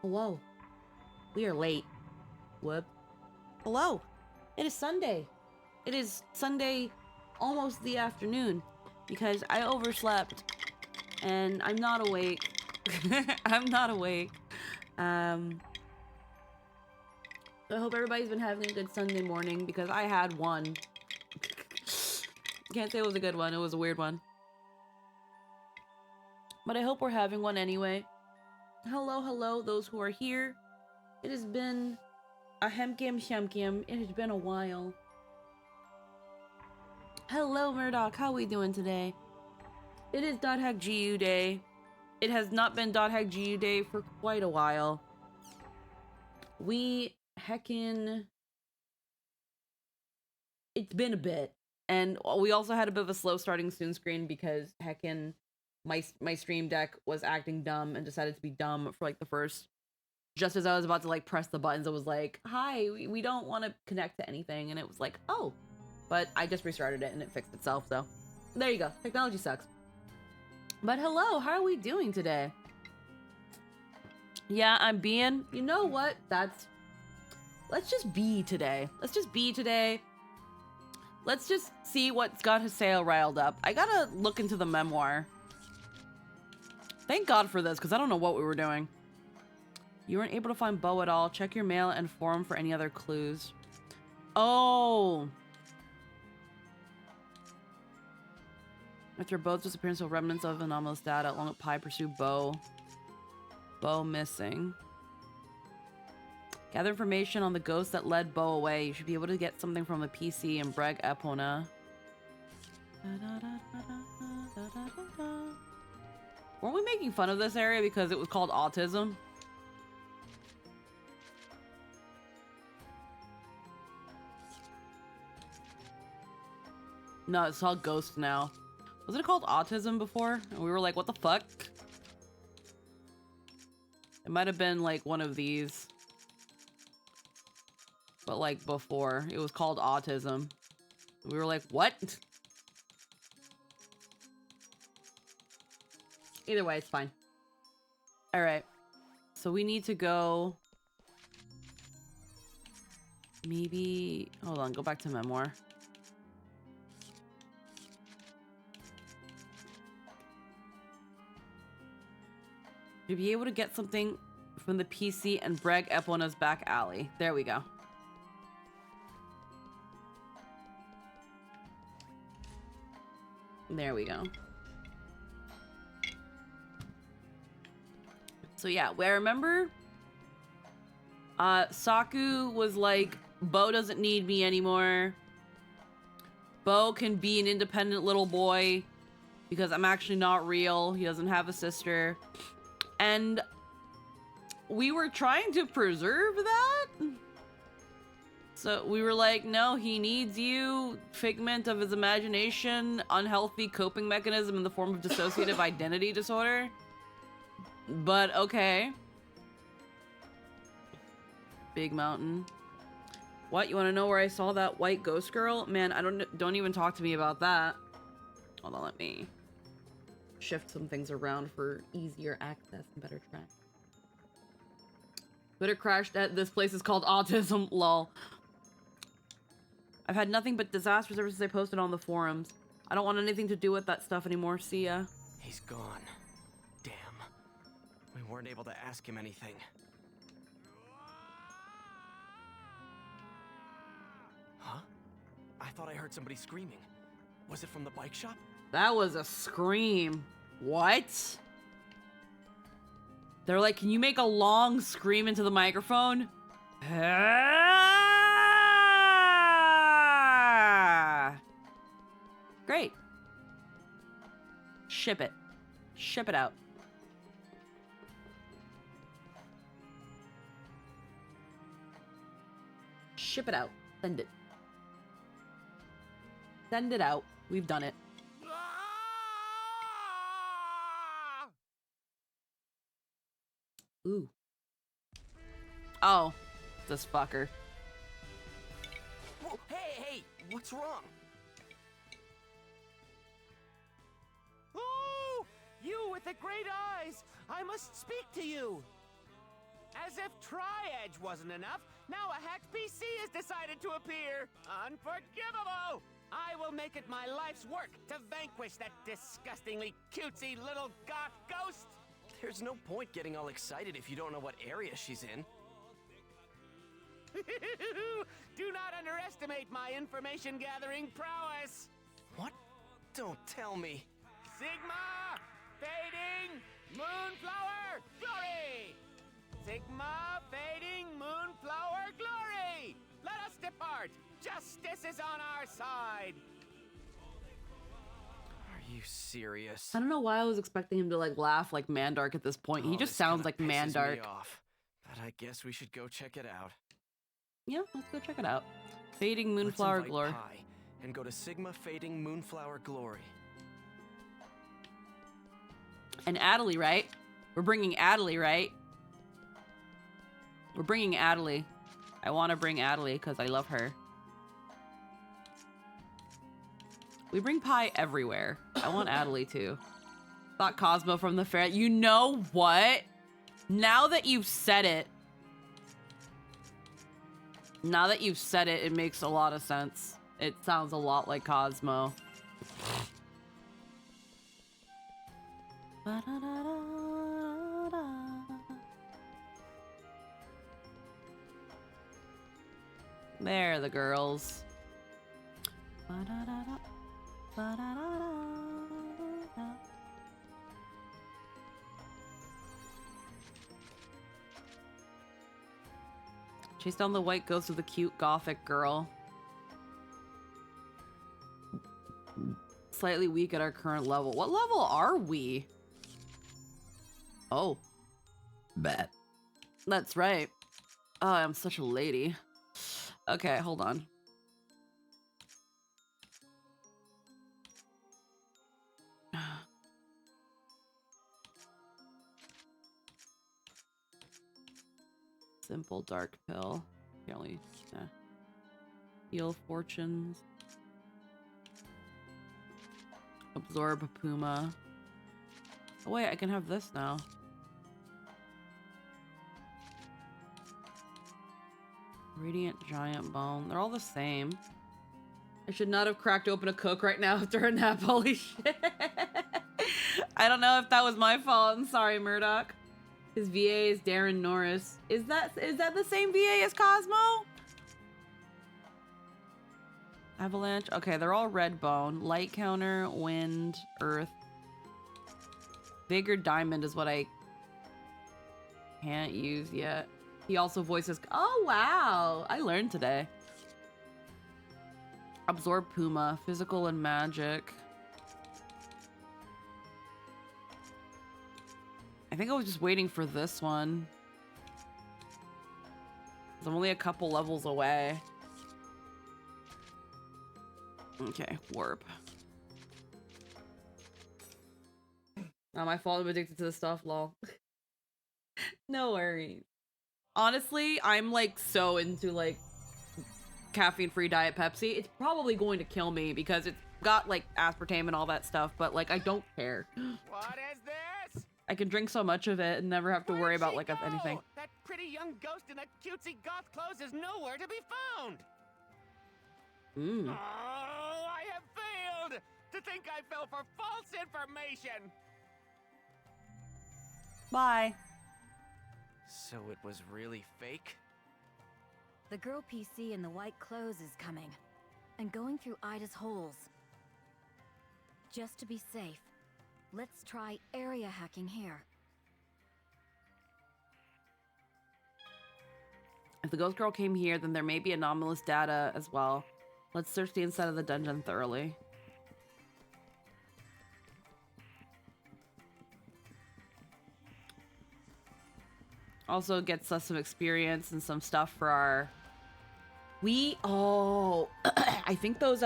Hello. We are late. Whoop. Hello. It is Sunday. It is Sunday, almost the afternoon, because I overslept and I'm not awake. I'm not awake. I hope everybody's been having a good Sunday morning because I had one. Can't say it was a good one. It was a weird one. But I hope we're having one anyway. Hello, hello, those who are here. It has been a hemkim shemkim. It has been a while. Hello, Murdoch. How we doing today? It is .hack.gu day. It has not been .hack.gu day for quite a while. We heckin'... It's been a bit. And we also had a bit of a slow starting soon screen because heckin' my stream deck was acting dumb and decided to be dumb for like the first... Just as I was about to like press the buttons, it was like, hi, we don't want to connect to anything. And it was like, oh. But I just restarted it and it fixed itself, so... There you go. Technology sucks. But hello, how are we doing today? Yeah, I'm being... You know what? Let's just be today. Let's just be today. Let's just see what's got Haseo riled up. I gotta look into the memoir. Thank God for this, because I don't know what we were doing. You weren't able to find Bo at all. Check your mail and forum for any other clues. Oh! After Bo's disappearance of remnants of anomalous data, along with Pi pursue Bo. Bo missing. Gather information on the ghost that led Bo away. You should be able to get something from the PC and Breg Epona. Weren't we making fun of this area because it was called autism? No, it's called Ghost now. Wasn't it called autism before? And we were like, what the fuck? It might have been like one of these. But like before, it was called autism. We were like, what? Either way, it's fine. All right. So we need to go... Maybe... Hold on, go back to memoir. To be able to get something from the PC and Breg Epona's back alley. There we go. There we go. So yeah, I remember Saku was like, Bo doesn't need me anymore. Bo can be an independent little boy because I'm actually not real. He doesn't have a sister. And we were trying to preserve that. So we were like, no, he needs you. Figment of his imagination, unhealthy coping mechanism in the form of dissociative identity disorder. But okay. Big mountain. What? You want to know where I saw that white ghost girl? Man, I don't even talk to me about that. Hold on, let me shift some things around for easier access and better track. Twitter crashed at this place is called autism, lol. I've had nothing but disastrous ever since I posted on the forums. I don't want anything to do with that stuff anymore. See ya. He's gone. Damn. We weren't able to ask him anything. Huh? I thought I heard somebody screaming. Was it from the bike shop? That was a scream. What? They're like, can you make a long scream into the microphone? Great. Ship it. Ship it out. Ship it out. Send it. Send it out. We've done it. Ooh. Oh. This fucker. Whoa, hey, what's wrong? Oh, you with the great eyes! I must speak to you! As if Tri-Edge wasn't enough, now a hacked PC has decided to appear. Unforgivable! I will make it my life's work to vanquish that disgustingly cutesy little goth ghost. There's no point getting all excited if you don't know what area she's in. Do not underestimate my information-gathering prowess. What? Don't tell me. Sigma, fading, moonflower, glory! Sigma, fading, moonflower, glory! Let us depart. Justice is on our side. Are you serious? I don't know why I was expecting him to like laugh like Mandark at this point. He Oh, just this sounds kinda like pisses me Mandark. off. But I guess we should go check it out. Yeah, let's go check it out. Fading Let's Moonflower invite Glory. Pi and go to Sigma Fading Moonflower Glory. And Adelie, right? We're bringing Adelie, right? We're bringing Adelie. I want to bring Adelie because I love her. We bring Pi everywhere. I want Adelie too. Thought Cosmo from the fair. You know what? Now that you've said it, it makes a lot of sense. It sounds a lot like Cosmo. There, the girls. Chase down the white ghost of the cute gothic girl. Slightly weak at our current level. What level are we? Oh. Bet. That's right. Oh, I'm such a lady. Okay, hold on. Simple dark pill. Only heal fortunes. Absorb Puma. Oh wait, I can have this now. Radiant giant bone. They're all the same. I should not have cracked open a Coke right now after a nap. Holy shit. I don't know if that was my fault. I'm sorry, Murdoch. His VA is Darren Norris. Is that the same VA as Cosmo? Avalanche. Okay, they're all red bone. Light counter, wind, earth. Vigor diamond is what I can't use yet. He also voices. Oh wow! I learned today. Absorb Puma, physical and magic. I think I was just waiting for this one. I'm only a couple levels away. Okay, warp. Not my fault I'm addicted to the stuff, lol. No worries. Honestly, I'm like so into like caffeine-free Diet Pepsi. It's probably going to kill me because it's got like aspartame and all that stuff, but like I don't care. What is this? I can drink so much of it and never have to worry about like anything. That pretty young ghost in the cutesy goth clothes is nowhere to be found. Oh, I have failed! To think I fell for false information! Bye. So it was really fake? The girl PC in the white clothes is coming, and going through Ida's holes. Just to be safe, let's try area hacking here. If the ghost girl came here, then there may be anomalous data as well. Let's search the inside of the dungeon thoroughly. Also gets us some experience and some stuff for our... I think those,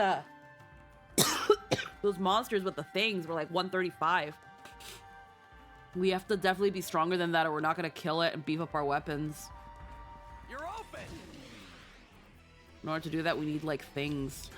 those monsters with the things were like 135. We have to definitely be stronger than that or we're not going to kill it and beef up our weapons. You're open! In order to do that, we need like things.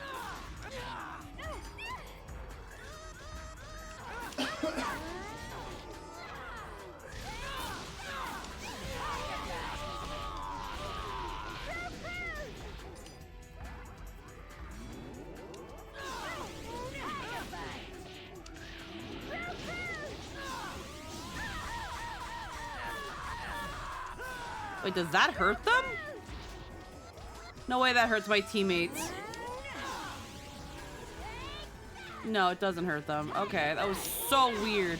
Wait, does that hurt them? No way that hurts my teammates. No, it doesn't hurt them. Okay, that was so weird.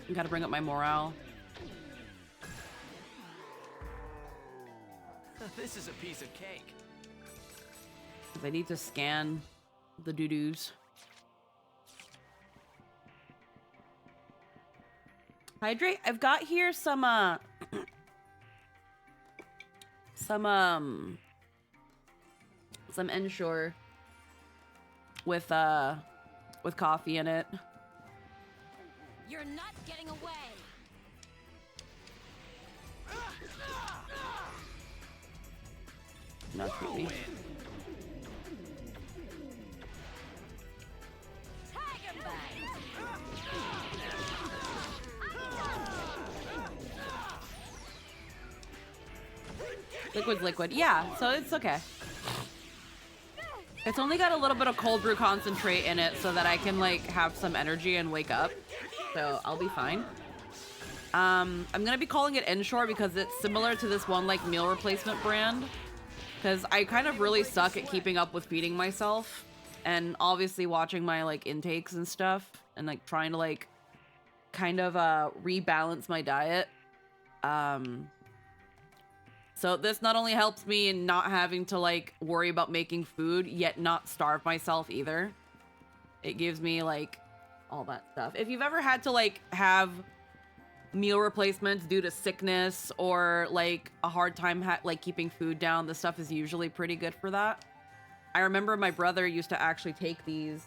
I gotta bring up my morale. This is a piece of cake. 'Cause I need to scan the doo-doos. Hydrate. I've got here some Ensure with coffee in it. You're not getting away. Not creepy. Tiger bite. Liquid's liquid. Yeah, so it's okay. It's only got a little bit of cold brew concentrate in it so that I can like have some energy and wake up. So I'll be fine. I'm gonna be calling it Ensure because it's similar to this one like meal replacement brand. Because I kind of really suck at keeping up with feeding myself. And obviously watching my like intakes and stuff. And like trying to like kind of rebalance my diet. So this not only helps me in not having to like worry about making food, yet not starve myself either. It gives me like all that stuff. If you've ever had to like have meal replacements due to sickness or like a hard time like keeping food down, this stuff is usually pretty good for that. I remember my brother used to actually take these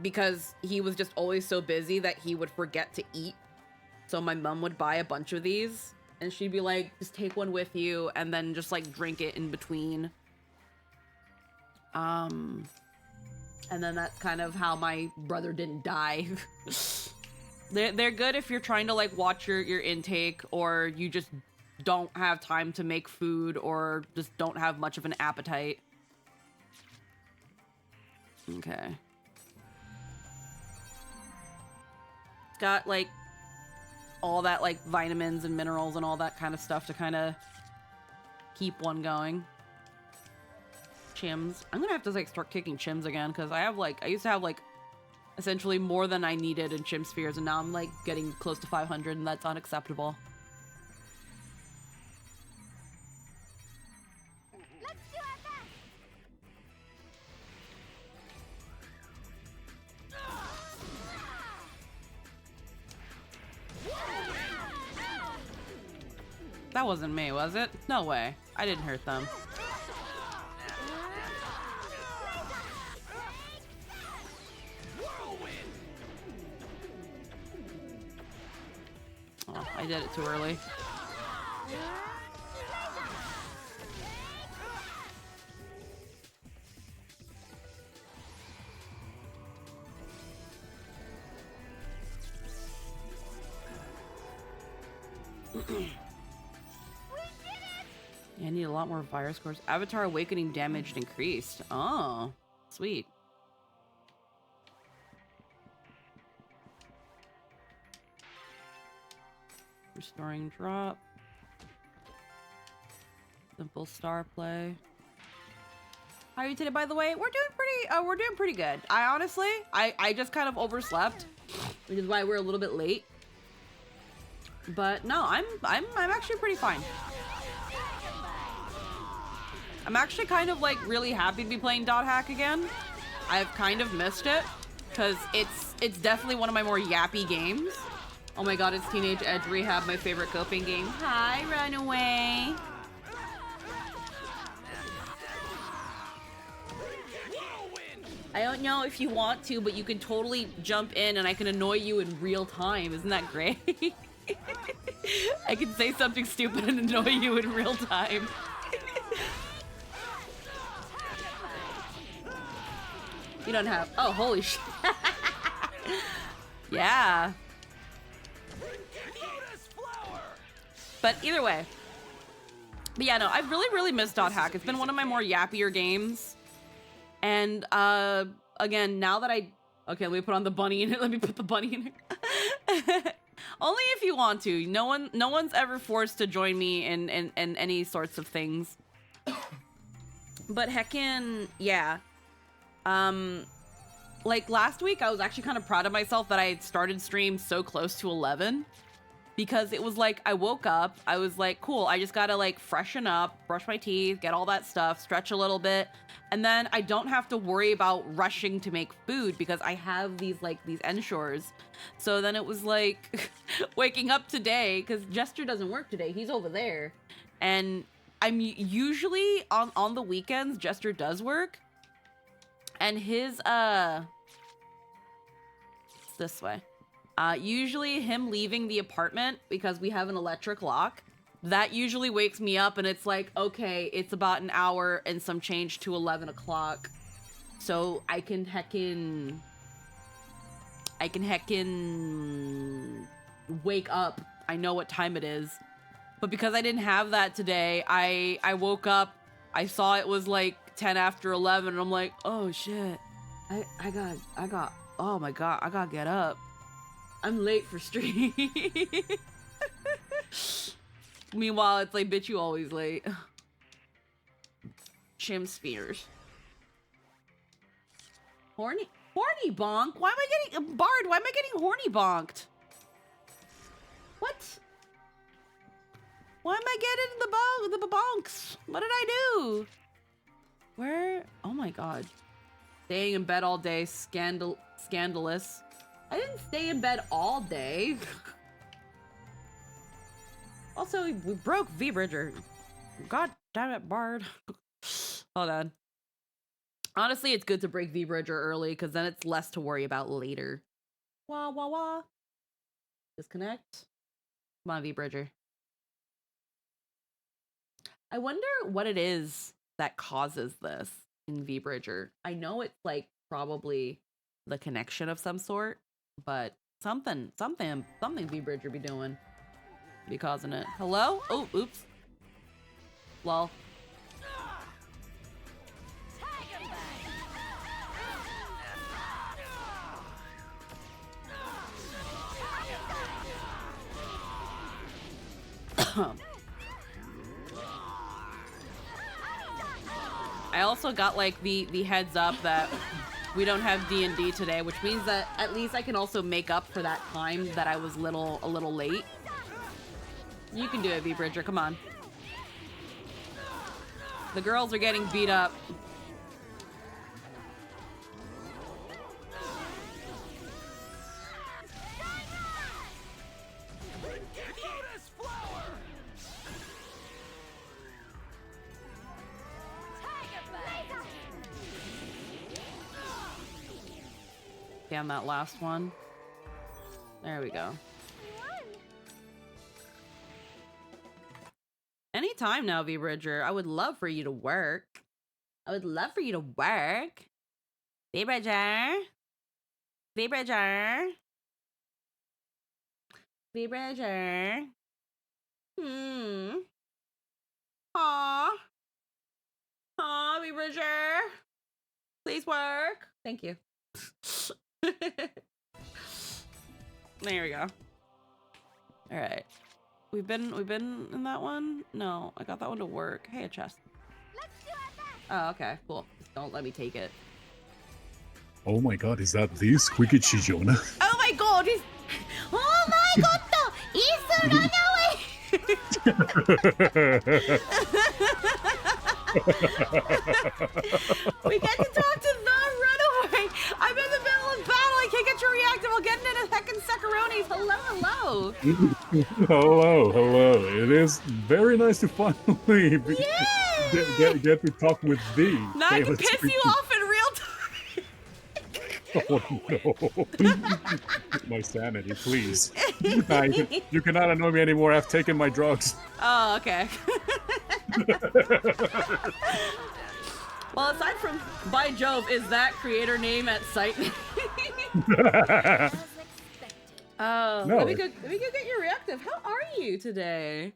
because he was just always so busy that he would forget to eat. So my mom would buy a bunch of these and she'd be like, just take one with you and then just like drink it in between. And then that's kind of how my brother didn't die. They're good if you're trying to like watch your intake or you just don't have time to make food or just don't have much of an appetite. Okay. It's got like all that like vitamins and minerals and all that kind of stuff to kind of keep one going. Chims. I'm gonna have to like start kicking chims again because I used to have like essentially more than I needed in chim spheres and now I'm like getting close to 500 and that's unacceptable. Let's do our best. That wasn't me, was it? No way. I didn't hurt them. Oh, I did it too early. Yeah, I need a lot more virus cores. Avatar Awakening damage increased. Oh, sweet. Restoring drop. Simple star play. How are you today, by the way? We're doing pretty good. I just kind of overslept, which is why we're a little bit late. But no, I'm actually pretty fine. I'm actually kind of like really happy to be playing Dot Hack again. I've kind of missed it because it's definitely one of my more yappy games. Oh my god, it's Teenage Edge Rehab, my favorite coping game. Hi, Runaway. I don't know if you want to, but you can totally jump in and I can annoy you in real time. Isn't that great? I can say something stupid and annoy you in real time. You don't have... Oh, holy shit. Yeah. But either way. But yeah, no, I've really missed Dot Hack. It's been one of my more yappier games. And again, now that okay, let me put on the bunny in it. Let me put the bunny in it. Only if you want to. No one's ever forced to join me in any sorts of things. But heckin', yeah. Like last week, I was actually kind of proud of myself that I had started stream so close to 11. Because it was like, I woke up, I was like, cool, I just gotta like freshen up, brush my teeth, get all that stuff, stretch a little bit. And then I don't have to worry about rushing to make food because I have these Ensures. So then it was like waking up today, because Jester doesn't work today, he's over there. And I'm usually on the weekends, Jester does work. And his, it's this way. Usually him leaving the apartment, because we have an electric lock, that usually wakes me up and it's like, okay, it's about an hour and some change to 11 o'clock. So I can heckin' wake up. I know what time it is. But because I didn't have that today, I woke up, I saw it was like 10 after 11 and I'm like, oh shit. I got, oh my god, I gotta get up. I'm late for stream. Meanwhile, it's like, bitch, you always late. Chim spheres. Horny bonk? Why am I getting, Bard, why am I getting horny bonked? What? Why am I getting the bonks? What did I do? Where? Oh my god. Staying in bed all day, scandalous. I didn't stay in bed all day. Also, we broke V-Bridger. God damn it, Bard. Hold on. Honestly, it's good to break V-Bridger early, because then it's less to worry about later. Wah, wah, wah. Disconnect. Come on, V-Bridger. I wonder what it is that causes this in V-Bridger. I know it's like probably the connection of some sort. But something V-Bridger be doing. Be causing it. Hello? Oh, oops. Lol. I also got like the heads up that we don't have D&D today, which means that at least I can also make up for that time that I was a little late. You can do it, V-Bridger, come on. The girls are getting beat up. On that last one. There we go. Anytime now, V-Bridger. I would love for you to work. I would love for you to work. V-Bridger. V-Bridger. V-Bridger. Aw. Aw, V-Bridger. Please work. Thank you. There we go. All right, we've been in that one. No, I got that one to work. Hey, a chest. Let's do our best. Oh, okay, cool. Just don't let me take it. Oh my god, is that the Squeaky Chijona? Oh my god, he's... Oh my god, he's a runaway. We get to talk to the runaway. I'm in the middle of battle. I can't get your reactive. I'll get into heckin' Saccharonis. Hello. Hello. It is very nice to finally get to talk with thee. Now I can piss you off in real time. Oh no. My sanity, please. You cannot annoy me anymore. I've taken my drugs. Oh, okay. Well, aside from By Jove, is that creator name at site? Oh, no. let me go get your reactive. How are you today?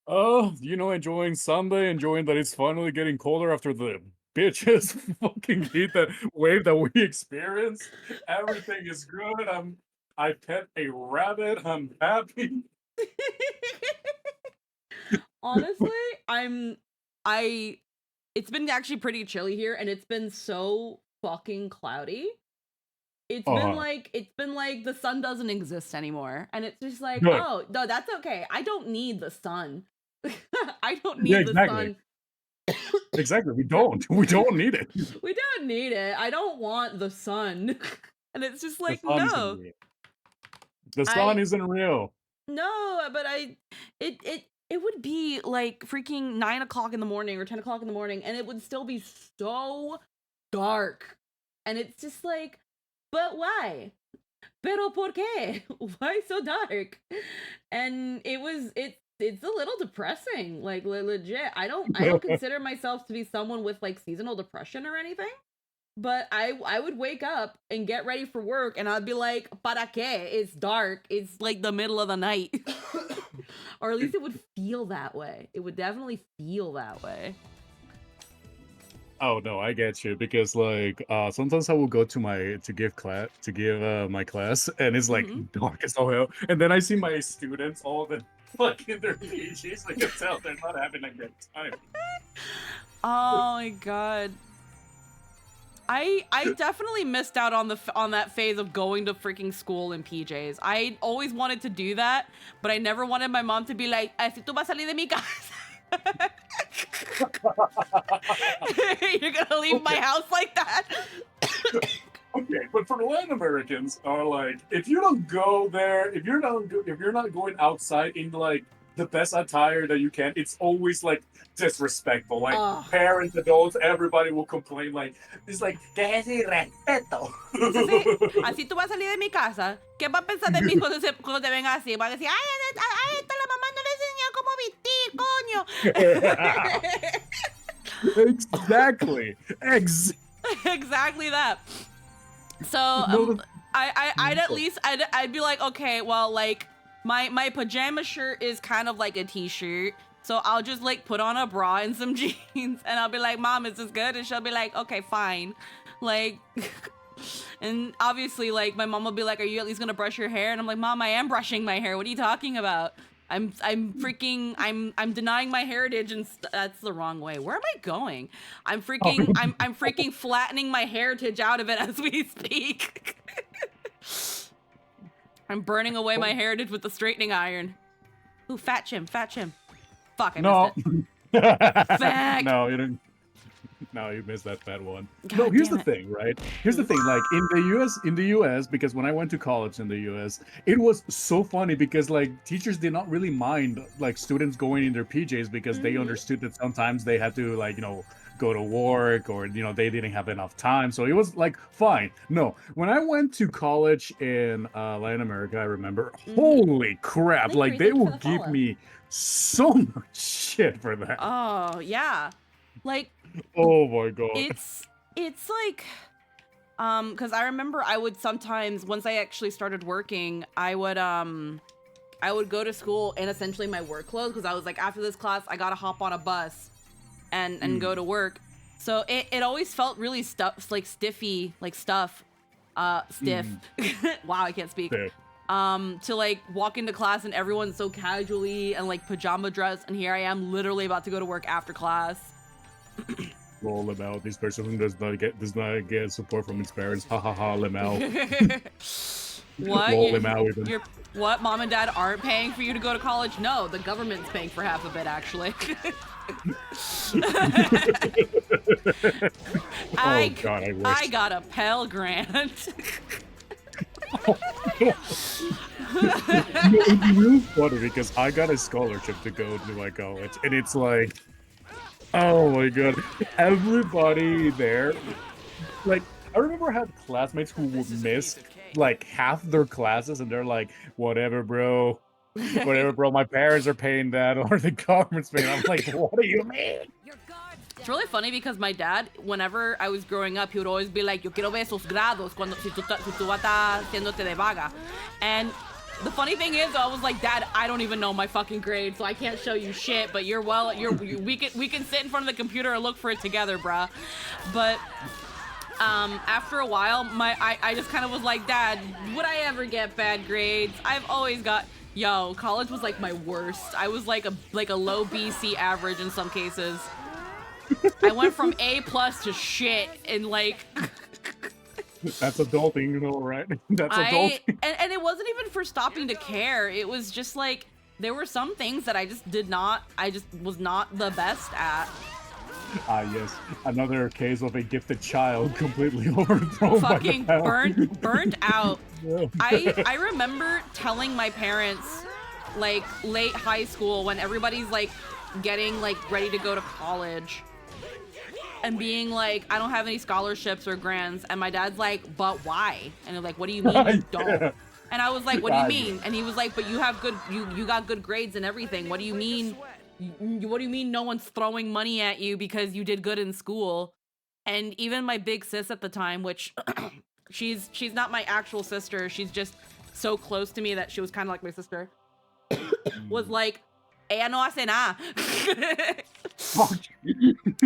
Oh, enjoying Sunday, enjoying that it's finally getting colder after the bitches fucking hate the wave that we experienced. Everything is good. I pet a rabbit. I'm happy. Honestly, it's been actually pretty chilly here, and it's been so fucking cloudy. It's been like the sun doesn't exist anymore, and it's just like, Good. oh no, that's okay. I don't need the sun. I don't need Yeah, the exactly. sun. Exactly. We don't. We don't need it. We don't need it. I don't want the sun. And it's just like, The sun no. isn't real. The sun isn't real. No, but it would be like freaking 9 o'clock in the morning or 10 o'clock in the morning, and it would still be so dark. And it's just like, but why? Pero por qué? Why so dark? And it's a little depressing, like legit. I don't consider myself to be someone with like seasonal depression or anything. But I would wake up and get ready for work, and I'd be like, ¿para qué? It's dark. It's like the middle of the night. Or at least it would feel that way. It would definitely feel that way. Oh no, I get you because like sometimes I will go to my class and it's like dark as all hell, and then I see my students all the fucking their PJs. I can tell they're not having a good time. Oh my god. I definitely missed out on that phase of going to freaking school in PJs. I always wanted to do that, but I never wanted my mom to be like, "Así tú vas a salir de mi casa." You're gonna leave my house like that? Okay, but for Latin Americans are like, if you don't go there, if you're not going outside in like the best attire that you can, it's always like disrespectful. Like parents, adults, everybody will complain. Like it's like que es irrespeto. Así tú vas a salir de mi casa. ¿Qué va a pensar de mí cuando te venga así? Va a decir, ay, esta la mamá no le enseñó cómo vestir, coño. Exactly. Exactly that. So I'd be like, okay, well, like my pajama shirt is kind of like a t-shirt, so I'll just like put on a bra and some jeans, and I'll be like, Mom, is this good? And she'll be like, okay, fine. Like, and obviously, like, my mom will be like, are you at least gonna brush your hair? And I'm like, Mom, I am brushing my hair. What are you talking about? I'm denying my heritage, and that's the wrong way. Where am I going? I'm freaking flattening my heritage out of it as we speak. I'm burning away my heritage with the straightening iron. Ooh, fat chim. Fuck, I missed it. Fuck. No, you didn't. No, you missed that fat one. God No, here's the damn it. thing, right? Here's the thing, like in the US, because when I went to college in the US, it was so funny because like teachers did not really mind like students going in their PJs because they understood that sometimes they had to like, go to work or they didn't have enough time. So it was like fine. No, when I went to college in Latin America, I remember, holy crap, like they will give me so much shit for that. Oh, yeah. Like, oh my god. It's like, because I remember I would sometimes, once I actually started working, I would go to school in essentially my work clothes, because I was like, after this class, I gotta hop on a bus and go to work. So it always felt really stiff. Wow, I can't speak. Stiff. To like walk into class and everyone's so casually and like pajama dress, and here I am literally about to go to work after class. Lol, Lemel. This person does not get support from his parents. Ha ha ha, Lemel. What? Lol, Lemel even. What? Mom and dad aren't paying for you to go to college? No, the government's paying for half of it, actually. Oh god, I wish. I got a Pell Grant. It's really funny because I got a scholarship to go to my college, and it's like, oh my god, everybody there, like, I remember I had classmates who would miss like half their classes, and they're like, whatever, bro, my parents are paying that, or the government's paying. I'm like, what do you mean? It's really funny because my dad, whenever I was growing up, he would always be like, yo quiero ver esos grados si tú vas haciéndote de vaga. And the funny thing is, I was like, Dad, I don't even know my fucking grade, so I can't show you shit. But we can sit in front of the computer and look for it together, bruh. But after a while, I just kind of was like, Dad, would I ever get bad grades? I've always got. Yo, college was like my worst. I was like a low BC average in some cases. I went from A+ to shit in like. That's adulting, you know, right? That's adulting. And it wasn't even for stopping to care. It was just like there were some things that I just was not the best at. Ah, yes. Another case of a gifted child completely overthrown Fucking by the burnt out. Yeah. I remember telling my parents, like, late high school when everybody's, like, getting, like, ready to go to college and being like, I don't have any scholarships or grants. And my dad's like, but why? And they're like, what do you mean you don't? Yeah. And I was like, what do you mean? And he was like, but you have you got good grades and everything. What do you mean? What do you mean no one's throwing money at you because you did good in school? And even my big sis at the time, which she's not my actual sister, she's just so close to me that she was kind of like my sister, was like, ella no hace nada.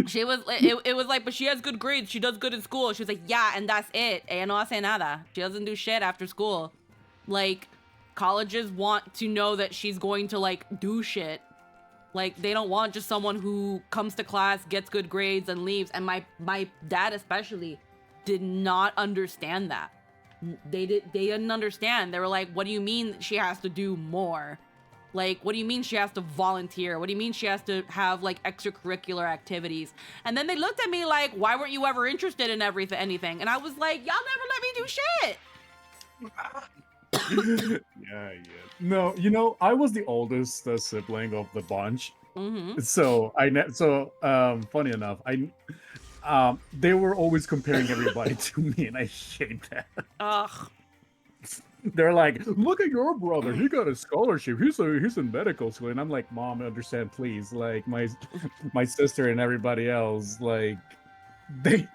She was, it was like, but she has good grades, she does good in school. She was like, yeah, and that's it. Ella no hace nada. She doesn't do shit after school. Like, colleges want to know that she's going to, like, do shit. Like, they don't want just someone who comes to class, gets good grades, and leaves. And my dad especially did not understand that. They didn't understand. They were like, what do you mean she has to do more? Like, what do you mean she has to volunteer? What do you mean she has to have, like, extracurricular activities? And then they looked at me like, why weren't you ever interested in anything? And I was like, y'all never let me do shit. Yeah. No, you know, I was the oldest sibling of the bunch. Mm-hmm. So funny enough, they were always comparing everybody to me, and I hate that. Ugh. They're like, look at your brother, he got a scholarship, he's in medical school. And I'm like, Mom, understand, please. Like, my sister and everybody else, like, they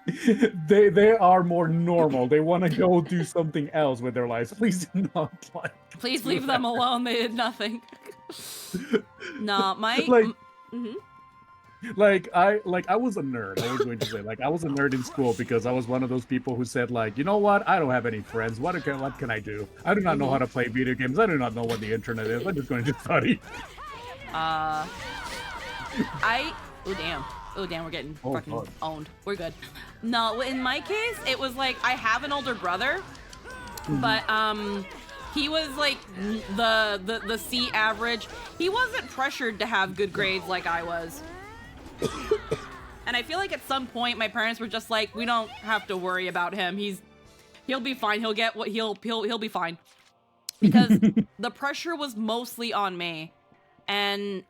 are more normal. They want to go do something else with their lives. Please do not, like, Please leave them alone. They did nothing. No, my like, mm-hmm. Like I was a nerd. I was going to say, like, I was a nerd in school because I was one of those people who said, like, you know what? I don't have any friends. What can I do? I do not know how to play video games. I do not know what the internet is. I'm just going to study. Oh damn, we're getting fucking God. owned. We're good. No, in my case, it was like I have an older brother, but he was like the C average. He wasn't pressured to have good grades like I was. And I feel like at some point my parents were just like, we don't have to worry about him. He'll be fine. He'll get what he'll be fine. Because the pressure was mostly on me. And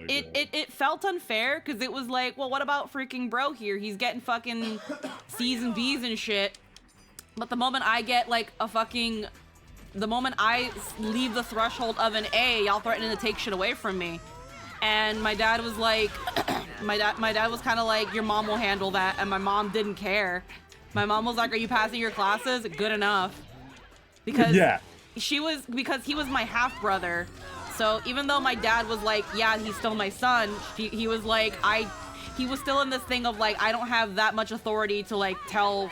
it felt unfair because it was like, well, what about freaking bro here? He's getting fucking C's and B's and shit. But the moment I get like the moment I leave the threshold of an A, y'all threatening to take shit away from me. And my dad was like, my dad was kind of like, your mom will handle that. And my mom didn't care. My mom was like, are you passing your classes? Good enough. Because he was my half brother. So even though my dad was like, yeah, he's still my son, he was like, he was still in this thing of like, I don't have that much authority to like tell,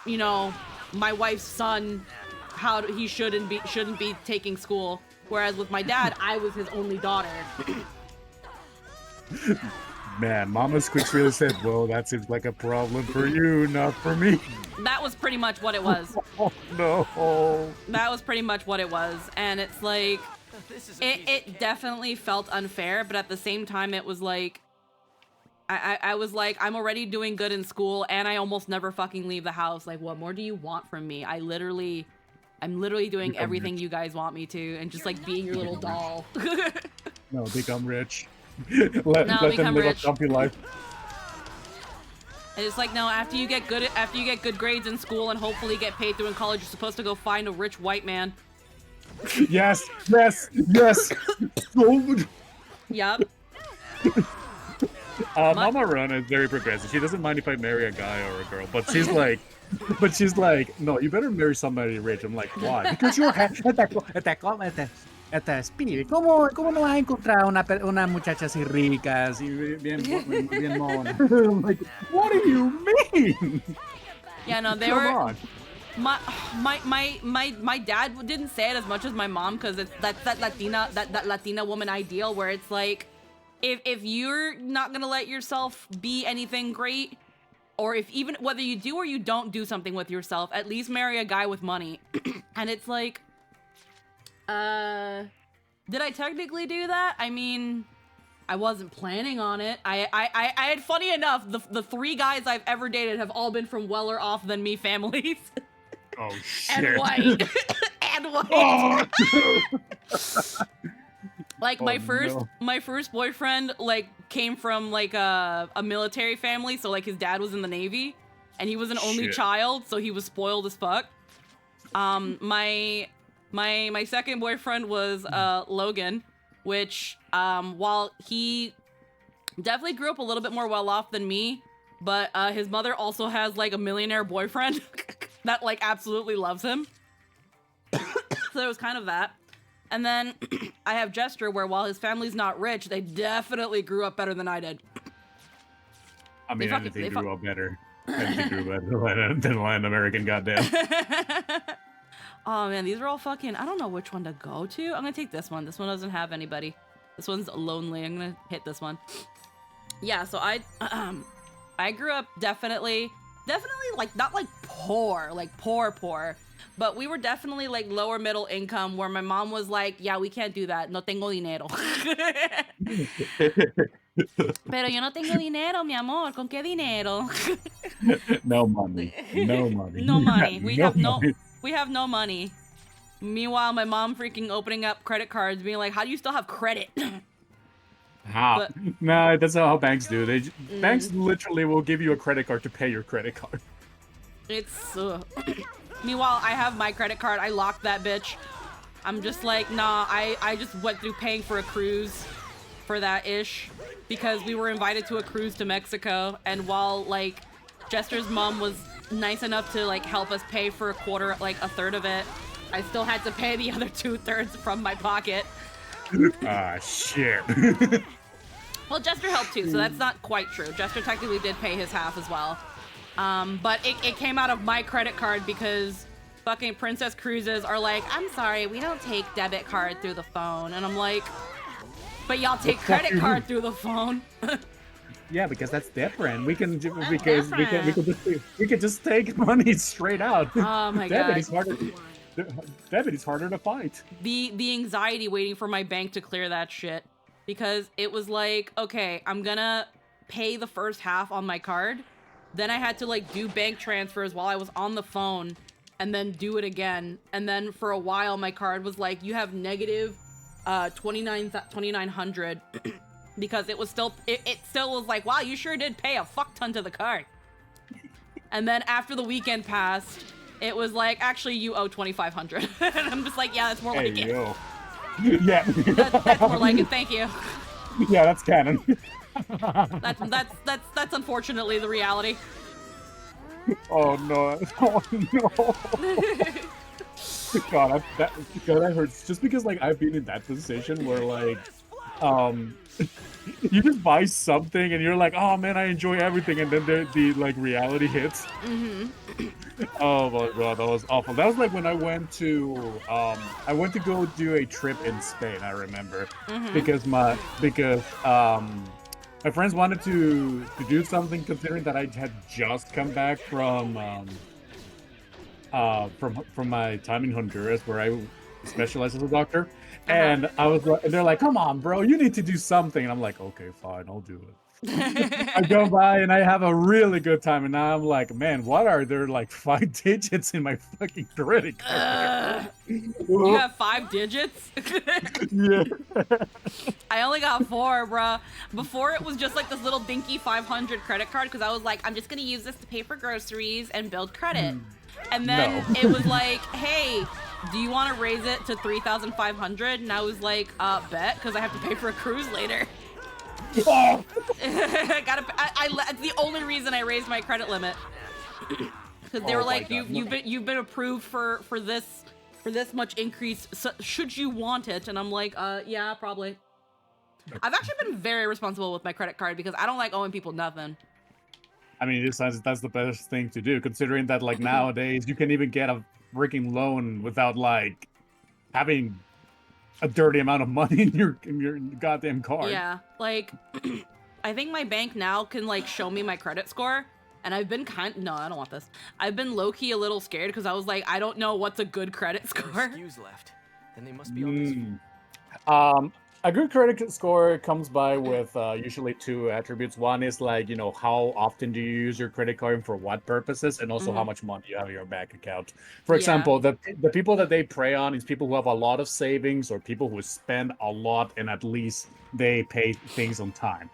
you know, my wife's son how he shouldn't be taking school. Whereas with my dad, I was his only daughter. Man, Mama Squix really said, well, that seems like a problem for you, not for me. That was pretty much what it was. Oh, no. That was pretty much what it was. And it's like, it definitely felt unfair, but at the same time, it was like, I was like, I'm already doing good in school, and I almost never fucking leave the house. Like, what more do you want from me? I'm literally doing everything you guys want me to, and just like being your little doll. No, become rich. let them live a comfy life. And it's like, no, after you get good grades in school and hopefully get paid through in college, you're supposed to go find a rich white man. Yes. So good. Yep. Mama Rona is very progressive. She doesn't mind if I marry a guy or a girl, but she's like, no, you better marry somebody rich. I'm like, why? Because you're Speedy, ¿cómo no vas a encontrar una muchacha así rica, así bien mona? I'm like, what do you mean? Yeah, no, they Come were. on. My dad didn't say it as much as my mom, because it's that Latina woman ideal where it's like, if you're not gonna let yourself be anything great, or if even whether you do or you don't do something with yourself, at least marry a guy with money. And it's like, did I technically do that? I mean, I wasn't planning on it. I had, funny enough, the 3 guys I've ever dated have all been from weller off than me families. Oh shit. And white. And white. Oh. Like Oh, my first boyfriend like came from like a military family, so like his dad was in the Navy and he was an only Shit. child, so he was spoiled as fuck. My second boyfriend was Logan, which while he definitely grew up a little bit more well off than me, but his mother also has like a millionaire boyfriend that like absolutely loves him. So there was kind of that. And then I have Jester, where while his family's not rich, they definitely grew up better than I did. I mean, They fucking- anything they grew up better. Anything grew better than Latin American, goddamn. Oh man, these are all fucking, I don't know which one to go to. I'm gonna take this one. This one doesn't have anybody. This one's lonely. I'm gonna hit this one. Yeah, so I grew up definitely like, not like poor, but we were definitely like lower middle income, where my mom was like, yeah, we can't do that. No tengo dinero. Pero yo no tengo dinero, mi amor. ¿Con qué dinero? No money. No money. No money. We have money. no money. Meanwhile, my mom freaking opening up credit cards, being like, how do you still have credit? How? But- No, that's not how banks do. Banks literally will give you a credit card to pay your credit card. It's Meanwhile, I have my credit card. I locked that bitch. I'm just like, nah, I just went through paying for a cruise for that ish, because we were invited to a cruise to Mexico, and while like Jester's mom was nice enough to like help us pay for a third of it, I still had to pay the other 2/3 from my pocket. Ah, shit. Well, Jester helped too, so that's not quite true. Jester technically did pay his half as well. But it came out of my credit card, because fucking Princess Cruises are like, I'm sorry, we don't take debit card through the phone. And I'm like, but y'all take credit card through the phone. Yeah, because that's different. We can That's we can just take money straight out. Oh my Debit god. is harder to fight. The anxiety waiting for my bank to clear that shit, because it was like, okay, I'm gonna pay the first half on my card, then I had to like do bank transfers while I was on the phone, and then do it again, and then for a while my card was like, you have negative 2,900 because it was still it still was like, wow, you sure did pay a fuck ton to the card. And then after the weekend passed, it was like, actually, you owe 2,500. And I'm just like, yeah, that's more like it. Yo. Yeah. That's more like it. Thank you. Yeah, that's canon. That's unfortunately the reality. Oh no! Oh no! God, that hurts. Just because like I've been in that position where like, you just buy something and you're like, oh man, I enjoy everything, and then the like reality hits. Mm-hmm. Oh my god, that was awful. That was like when I went to go do a trip in Spain. I remember because my friends wanted to do something, considering that I had just come back from my time in Honduras, where I specialize as a doctor. And I was like, and they're like, come on, bro, you need to do something. And I'm like, okay, fine, I'll do it. I go by and I have a really good time, and now I'm like, man, what are there like 5 digits in my fucking credit card? You have 5 digits? Yeah. I only got 4, bruh. Before, it was just like this little dinky 500 credit card, because I was like, I'm just gonna use this to pay for groceries and build credit. And then No. it was like, hey, do you want to raise it to 3,500? And I was like, bet, because I have to pay for a cruise later. Oh! It's the only reason I raised my credit limit. Because they were Oh my like, God. you've been approved for this much increase. So, should you want it? And I'm like, yeah, probably. I've actually been very responsible with my credit card because I don't like owing people nothing. I mean, that's the best thing to do, considering that like nowadays you can even get a freaking loan without like having a dirty amount of money in your goddamn card. Yeah, like I think my bank now can like show me my credit score, and I've been no, I don't want this. I've been low key a little scared because I was like, I don't know what's a good credit No score. SKUs left. Then they must be on this. A good credit score comes by with usually two attributes. One is like, you know, how often do you use your credit card and for what purposes, and also how much money you have in your bank account. For Yeah. example, the people that they prey on is people who have a lot of savings or people who spend a lot and at least they pay things on time.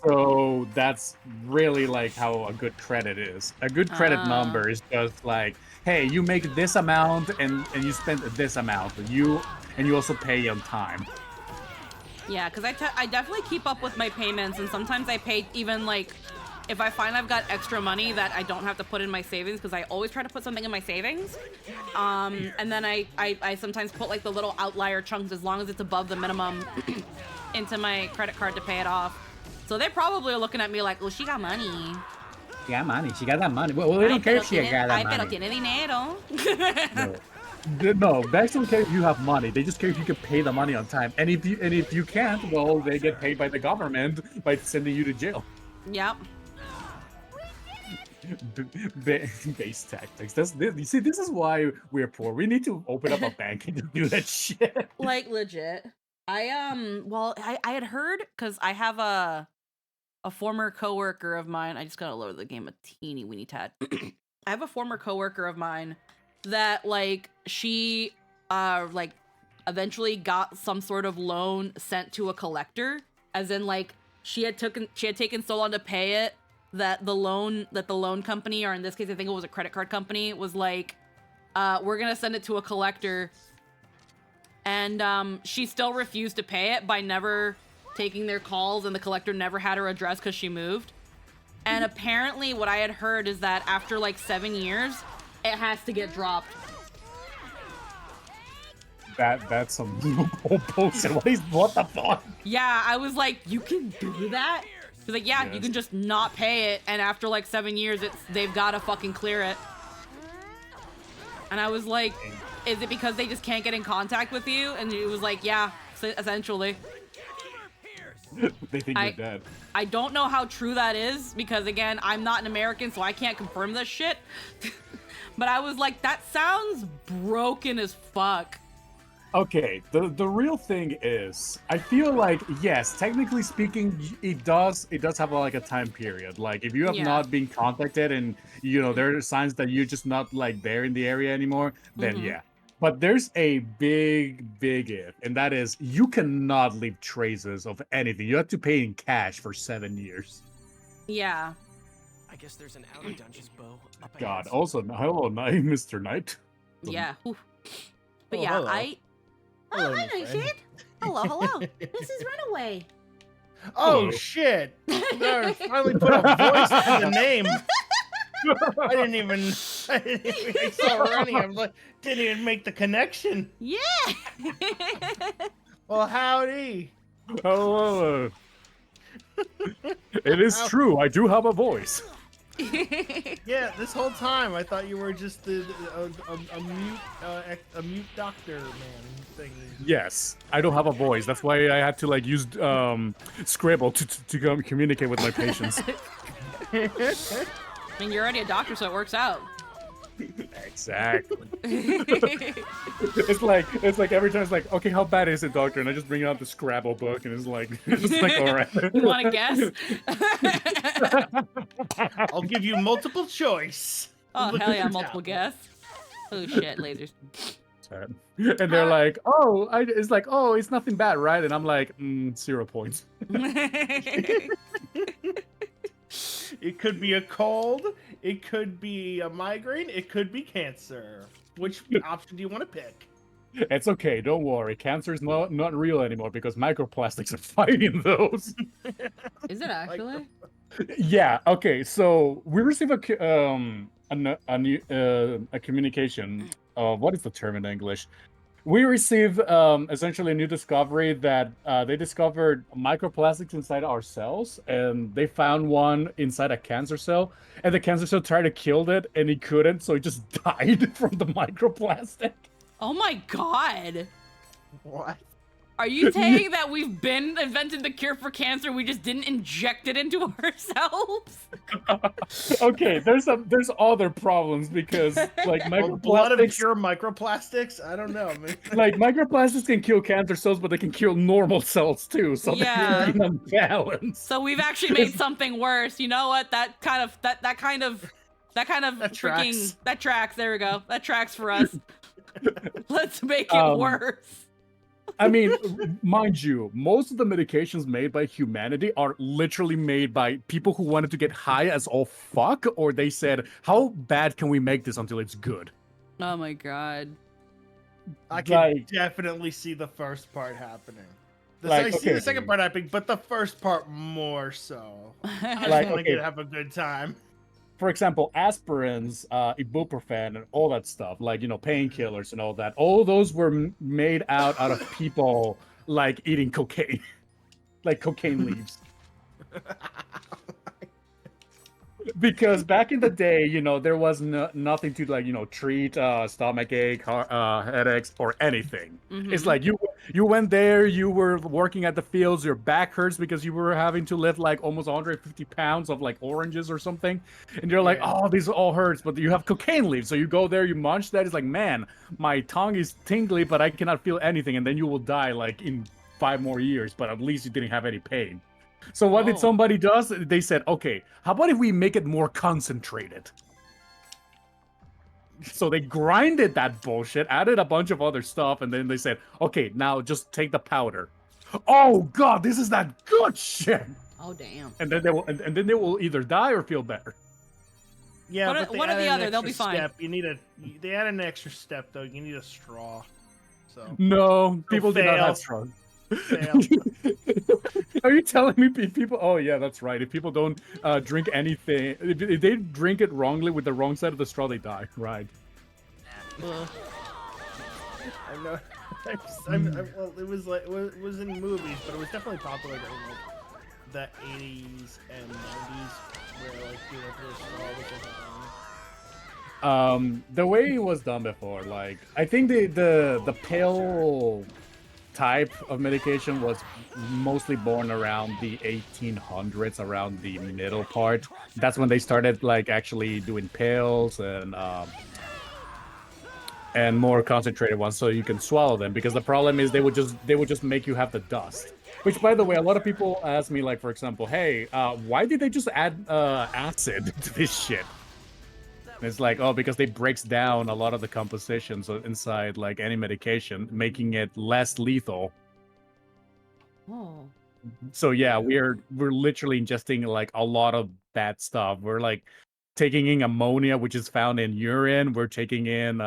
So that's really like how a good credit is. A good credit number is just like, hey, you make this amount and you spend this amount. And you also pay on time. Yeah, because I definitely keep up with my payments, and sometimes I pay even like if I find I've got extra money that I don't have to put in my savings, because I always try to put something in my savings. And then I sometimes put like the little outlier chunks, as long as it's above the minimum, into my credit card to pay it off. So they probably are looking at me like, well, she got money. She got money. She got that money. Well, we don't care if she got that Pero money. tiene dinero. No, banks don't care if you have money. They just care if you can pay the money on time. And if you can't, well, they get paid by the government by sending you to jail. Yep. Base tactics. You see, this is why we're poor. We need to open up a bank and do that shit. Like legit. I had heard, because I have a former coworker of mine. I just gotta load the game a teeny weeny tad. I have a former coworker of mine that like she like eventually got some sort of loan sent to a collector, as in like she had taken so long to pay it that the loan company, or in this case I think it was a credit card company, was like, we're gonna send it to a collector. And she still refused to pay it by never taking their calls, and the collector never had her address because she moved. And apparently what I had heard is that after like 7 years, it has to get dropped. That's some bullshit. What the fuck? Yeah, I was like, you can do that? She's like, yeah, you Yes. can just not pay it, and after like 7 years, they've got to fucking clear it. And I was like, is it because they just can't get in contact with you? And it was like, yeah, essentially. They think you're dead. I don't know how true that is, because again, I'm not an American, so I can't confirm this shit. But I was like, that sounds broken as fuck. Okay, the real thing is, I feel like, yes, technically speaking, it does have like a time period. Like, if you have not been contacted and, you know, there are signs that you're just not like there in the area anymore, then yeah. But there's a big if, and that is, you cannot leave traces of anything. You have to pay in cash for 7 years. Yeah. I guess there's an outer dungeon's bow up ahead. God, also, hello, Knight, Mr. Knight. Yeah. Oof. But Oh, yeah, hello. Oh, Hello, hi, my Night friend. Shade. Hello. This is Runaway. Oh shit! There, finally put a voice to the name. I didn't even I saw running. I'm like, didn't even make the connection. Yeah. Well, howdy. Hello. It is true, I do have a voice. Yeah, this whole time I thought you were just a mute doctor man thing. Yes, I don't have a voice. That's why I had to like use Scribble to communicate with my patients. I mean, you're already a doctor, so it works out. Exactly. It's like every time it's like, okay, how bad is it, doctor? And I just bring out the Scrabble book, and it's like all right. You want to guess? I'll give you multiple choice. Oh, Look hell at yeah, your multiple tablet. guess. Oh shit, lasers. Sad. And they're like, it's like, oh, it's nothing bad, right? And I'm like, 0 points. It could be a cold. It could be a migraine. It could be cancer. Which option do you want to pick? It's okay, don't worry. Cancer is not real anymore because microplastics are fighting those. Is it actually? Yeah. Okay. So we receive a communication. What is the term in English? We receive essentially a new discovery that they discovered microplastics inside our cells, and they found one inside a cancer cell, and the cancer cell tried to kill it, and he couldn't, so he just died from the microplastic. Oh my god. What? Are you saying that we've been invented the cure for cancer, we just didn't inject it into ourselves? Okay, there's other problems because like Well, blood of microplastics, pure microplastics? I don't know. Man. like microplastics can kill cancer cells, but they can kill normal cells too. So Yeah. they're unbalanced. So we've actually made something worse. You know what? That kind of That freaking tracks. that tracks. There we go. That tracks for us. Let's make it Um, worse. I mean, mind you, most of the medications made by humanity are literally made by people who wanted to get high as all fuck, or they said, how bad can we make this until it's good? Oh my god. I can Like- definitely see the first part happening. Like, I see okay. the second part happening, but the first part more so. I just Like, want okay. to have a good time. For example, aspirins, ibuprofen, and all that stuff, like, painkillers and all that, all those were made out of people, like, eating cocaine. Like, cocaine leaves. Because back in the day, there was nothing to, like, treat stomach ache, headaches, or anything. It's Mhm. like you went there, you were working at the fields, your back hurts because you were having to lift like almost 150 pounds of like oranges or something, and you're like, Yeah. oh, these all hurts, but you have cocaine leaves, so you go there, you munch that. It's like, man, my tongue is tingly, but I cannot feel anything, and then you will die like in 5 more years, but at least you didn't have any pain. So what did Oh. somebody does? They said, okay, how about if we make it more concentrated? So they grinded that bullshit, added a bunch of other stuff, and then they said, okay, now just take the powder. Oh god, this is that good shit. Oh damn. And then they will either die or feel better. Yeah, One or- but they one or add the an other, they'll extra be fine. Step. They add an extra step though. You need a straw. So No, people do not fail. have strong. fail. Are you telling me people? Oh yeah, that's right. If people don't drink anything, if they drink it wrongly with the wrong side of the straw, they die. Right. Ugh. I know. Well, it was like it was in movies, but it was definitely popular in like the 80s and 90s, where like the straw was like a thing. The way it was done before, like I think the pill type of medication was mostly born around the 1800s, around the middle part. That's when they started like actually doing pills and more concentrated ones so you can swallow them, because the problem is they would just make you have the dust. Which, by the way, a lot of people ask me, like, for example, hey, why did they just add acid to this shit? And it's like, oh, because they breaks down a lot of the compositions inside like any medication, making it less lethal. Oh. So yeah, we're literally ingesting like a lot of bad stuff. We're like taking in ammonia, which is found in urine. We're taking in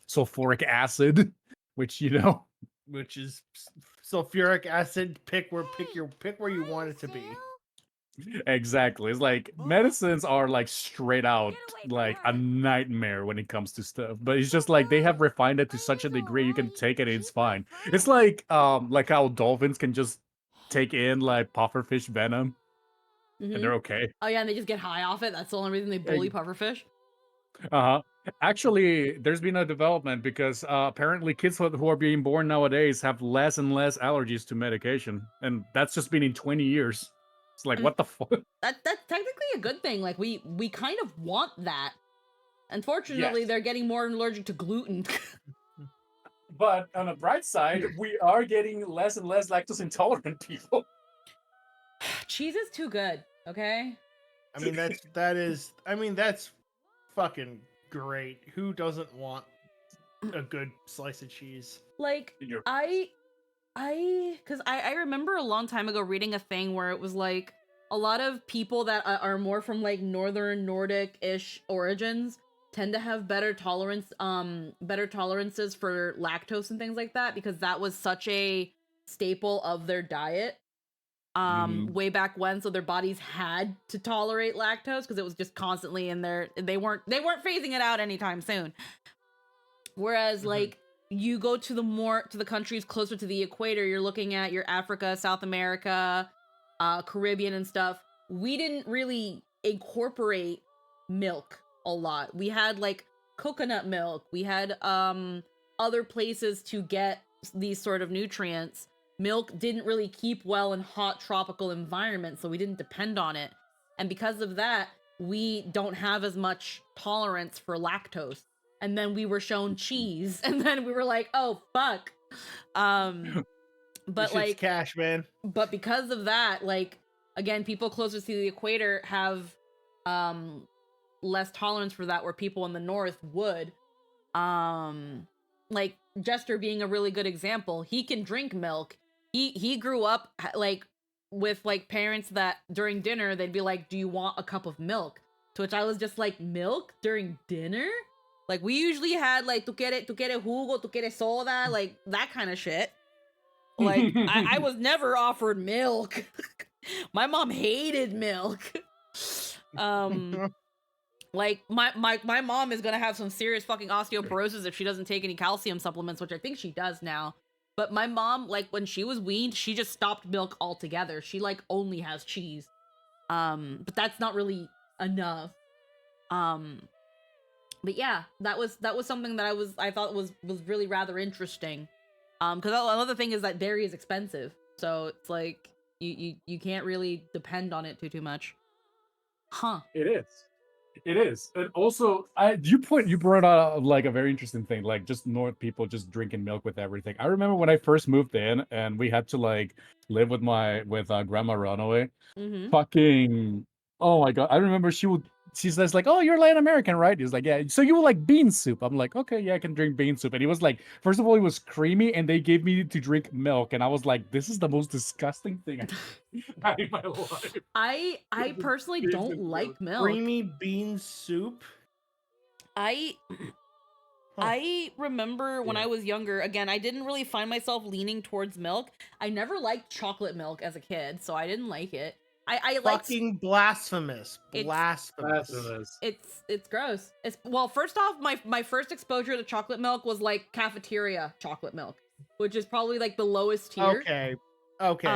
sulfuric acid, which Which is sulfuric acid. Pick where you want it to be. exactly. It's like medicines are like straight out like a nightmare when it comes to stuff. But it's just like they have refined it to such a degree you can take it and it's fine. It's like how dolphins can just take in like pufferfish venom Mhm. and they're okay. Oh yeah, and they just get high off it. That's the only reason they bully Egg- pufferfish. Uh-huh. Actually, there's been a development because apparently kids who are being born nowadays have less and less allergies to medication, and that's just been in 20 years. It's like, Mm. what the fuck? That's technically a good thing. Like we kind of want that. Unfortunately, Yes. they're getting more allergic to gluten. But on the bright side, we are getting less and less lactose intolerant people. Cheese is too good. Okay. I mean that's fucking great. Who doesn't want a good slice of cheese? Like You're- because I remember a long time ago reading a thing where it was like a lot of people that are more from like northern Nordic-ish origins tend to have better tolerances for lactose and things like that, because that was such a staple of their diet way back when, so their bodies had to tolerate lactose because it was just constantly in there. They weren't phasing it out anytime soon. Whereas like you go to the countries closer to the equator, you're looking at your Africa, South America, Caribbean and stuff. We didn't really incorporate milk a lot. We had like coconut milk. We had other places to get these sort of nutrients. Milk didn't really keep well in hot tropical environments, so we didn't depend on it. And because of that, we don't have as much tolerance for lactose. And then we were shown cheese, and then we were like, oh fuck. But This shit's like cash, man. but because of that, like again, people closer to the equator have less tolerance for that, where people in the north would. Like Jester being a really good example. He can drink milk. He grew up like with like parents that during dinner they'd be like, do you want a cup of milk? To which I was just like, milk during dinner? Like we usually had like tu quieres jugo, tu quieres soda, like that kind of shit. Like I was never offered milk. My mom hated milk. Like my mom is gonna have some serious fucking osteoporosis if she doesn't take any calcium supplements, which I think she does now. But my mom, like when she was weaned, she just stopped milk altogether. She like only has cheese. But that's not really enough. But yeah, that was something that I thought was really rather interesting. Because another thing is that dairy is expensive, so it's like you can't really depend on it too much. Huh. It is. And also, you brought out like a very interesting thing, like just North people just drinking milk with everything. I remember when I first moved in and we had to like live with Grandma Runaway. Mm-hmm. Fucking, oh my god! I remember she says like, "Oh, you're Latin American, right?" He's like, "Yeah." So you will like bean soup? I'm like, "Okay, yeah, I can drink bean soup." And he was like, first of all, it was creamy, and they gave me to drink milk, and I was like, "This is the most disgusting thing I've had in my life." I personally Beans don't and like milk. milk. Creamy bean soup. I remember when Yeah. I was younger, again, I didn't really find myself leaning towards milk. I never liked chocolate milk as a kid, so I didn't like it. I liked Fucking blasphemous. It's- Blasphemous. it's gross. It's well, first off, my first exposure to chocolate milk was like cafeteria chocolate milk, which is probably like the lowest tier. Okay.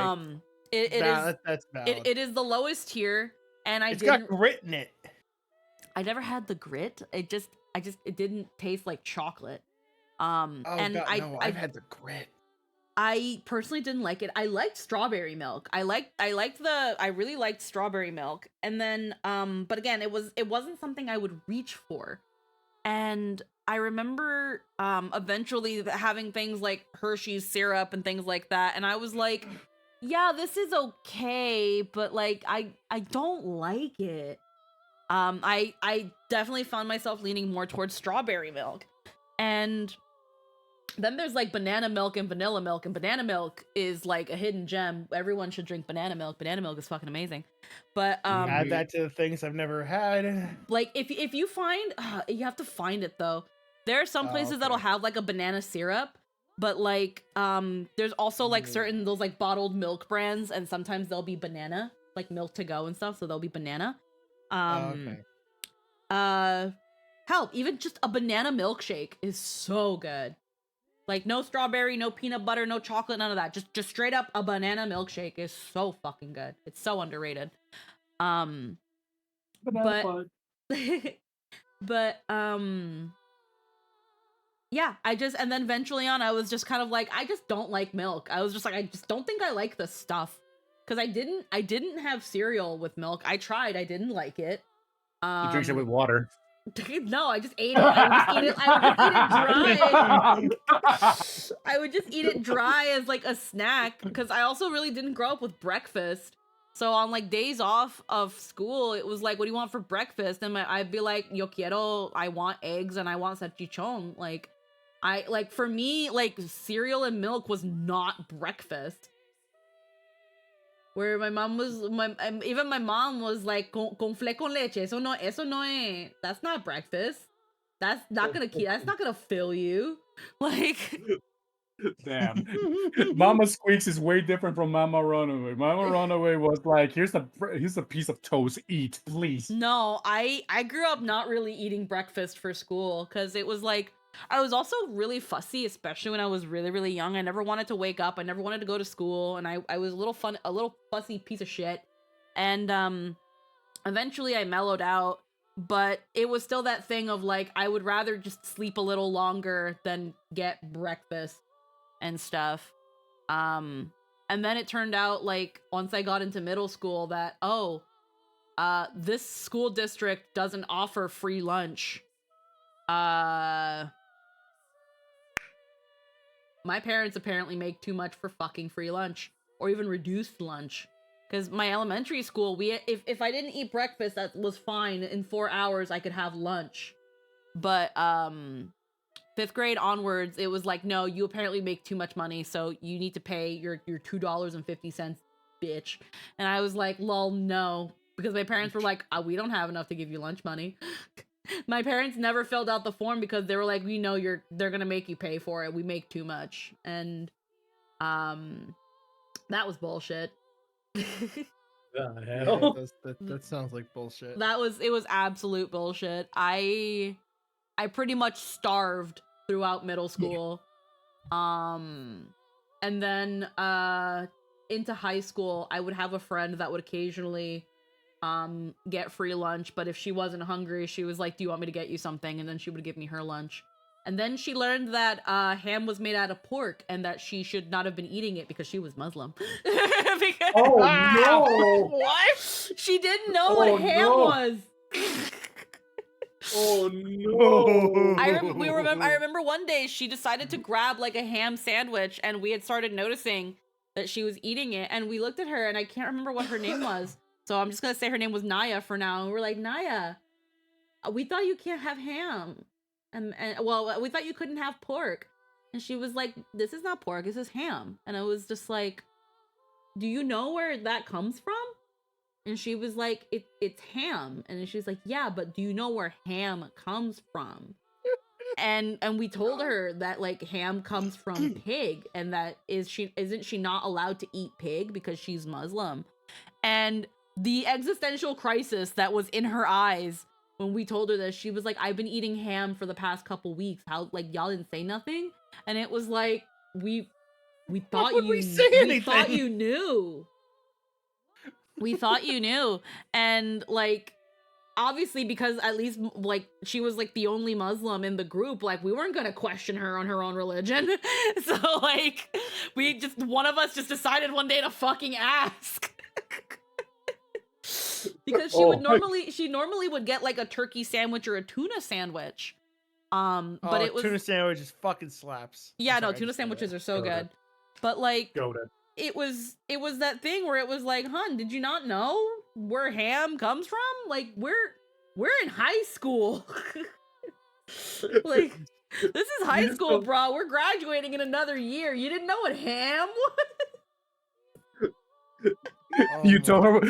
It is That's valid. it is the lowest tier, and It's got grit in it. I never had the grit. It didn't taste like chocolate. Oh, and God, I no, I've had the grit. I personally didn't like it. I liked strawberry milk. I really liked strawberry milk. And then but again, it wasn't something I would reach for. And I remember eventually having things like Hershey's syrup and things like that, and I was like, yeah, this is okay, but like I don't like it. I definitely found myself leaning more towards strawberry milk. And then there's like banana milk and vanilla milk, and banana milk is like a hidden gem. Everyone should drink banana milk. Banana milk is fucking amazing. But Add that to the things I've never had. like if you find you have to find it though. There are some places that'll have like a banana syrup, but like there's also like certain those like bottled milk brands, and sometimes they'll be banana, like milk to go and stuff, so they'll be banana. Hell, even just a banana milkshake is so good. Like no strawberry, no peanut butter, no chocolate, none of that. Just straight up a banana milkshake is so fucking good. It's so underrated. But yeah, and then eventually on, I was just kind of like, I just don't like milk. I was just like, I just don't think I like this stuff. Cause I didn't have cereal with milk. I tried, I didn't like it. He drinks it with water. No, I just ate it. I would just eat it dry as like a snack, because I also really didn't grow up with breakfast. So on like days off of school, it was like, what do you want for breakfast? And I'd be like, yo quiero, I want eggs and I want salchichon. Like for me, like cereal and milk was not breakfast. Where my mom was, even my mom was like, con fle con leche, eso no es, that's not breakfast. That's not gonna keep. That's not gonna fill you. Like, Damn. Mama Squeaks is way different from Mama Runaway. Mama Runaway was like, here's a piece of toast, eat, please. no, I grew up not really eating breakfast for school because it was like I was also really fussy, especially when I was really, really young. I never wanted to wake up. I never wanted to go to school, and I was a little fussy piece of shit. And eventually I mellowed out, but it was still that thing of like I would rather just sleep a little longer than get breakfast and stuff. And then it turned out like once I got into middle school that this school district doesn't offer free lunch. My parents apparently make too much for fucking free lunch or even reduced lunch. Because my elementary school, if I didn't eat breakfast, that was fine. In 4 hours, I could have lunch. But 5th grade onwards, it was like, no, you apparently make too much money, so you need to pay your $2.50, bitch. And I was like, lol, no. Because my parents were like, we don't have enough to give you lunch money. My parents never filled out the form because they were like, we know they're gonna make you pay for it. We make too much. And that was bullshit. Yeah, that sounds like bullshit. It was absolute bullshit. I pretty much starved throughout middle school. And then into high school, I would have a friend that would occasionally get free lunch, but if she wasn't hungry, she was like, do you want me to get you something? And then she would give me her lunch. And then she learned that ham was made out of pork and that she should not have been eating it because she was Muslim. Oh no! What? She didn't know what ham was. Oh no! I remember one day she decided to grab like a ham sandwich, and we had started noticing that she was eating it, and we looked at her, and I can't remember what her name was, so I'm just gonna say her name was Naya for now. And we're like, Naya, we thought you can't have ham, and well, we thought you couldn't have pork, and she was like, this is not pork, this is ham, and I was just like, do you know where that comes from? And she was like, it's ham. And she's like, yeah, but do you know where ham comes from? and we told her that like ham comes from pig, and that isn't she not allowed to eat pig because she's Muslim? And the existential crisis that was in her eyes when we told her this, she was like, I've been eating ham for the past couple weeks. How, like, y'all didn't say nothing? And it was like, we thought we thought you knew. We thought you knew. And like, obviously, because at least like she was like the only Muslim in the group, like we weren't gonna question her on her own religion. So like, one of us just decided one day to fucking ask. Because she normally would get like a turkey sandwich or a tuna sandwich. But it was tuna sandwiches fucking slaps. Yeah, no, tuna sandwiches are so good. But like, Goated. it was that thing where it was like, hun, did you not know where ham comes from? Like, we're in high school. Like, this is high school, bro. We're graduating in another year. You didn't know what ham was? You told her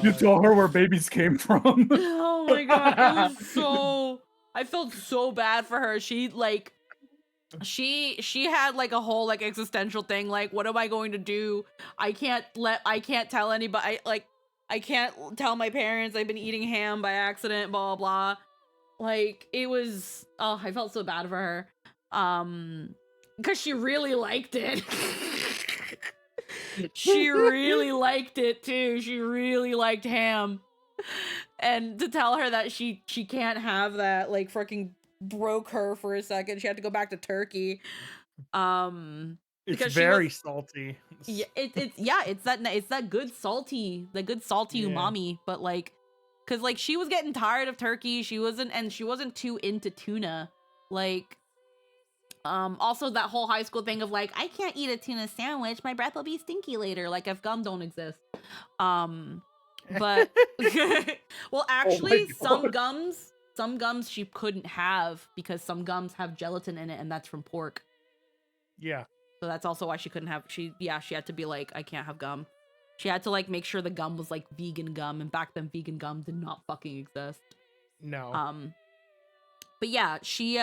you told her where babies came from. Oh my god, it was I felt so bad for her. She had like a whole like existential thing, like, what am I going to do? I can't tell anybody, I can't tell my parents I've been eating ham by accident, blah blah blah. Like, it was, I felt so bad for her. Because she really liked it. She really liked it too. She really liked ham. And to tell her that she can't have that, like, freaking broke her for a second. She had to go back to Turkey. It's very salty. Yeah, it's that good salty, umami, but like, cause like she was getting tired of turkey. She wasn't too into tuna. Like, also that whole high school thing of like, I can't eat a tuna sandwich. My breath will be stinky later. Like, if gum don't exist. But well, actually, some gums she couldn't have because some gums have gelatin in it, and that's from pork. Yeah. So that's also why she couldn't have, she had to be like, I can't have gum. She had to like make sure the gum was like vegan gum, and back then vegan gum did not fucking exist. No. But yeah, she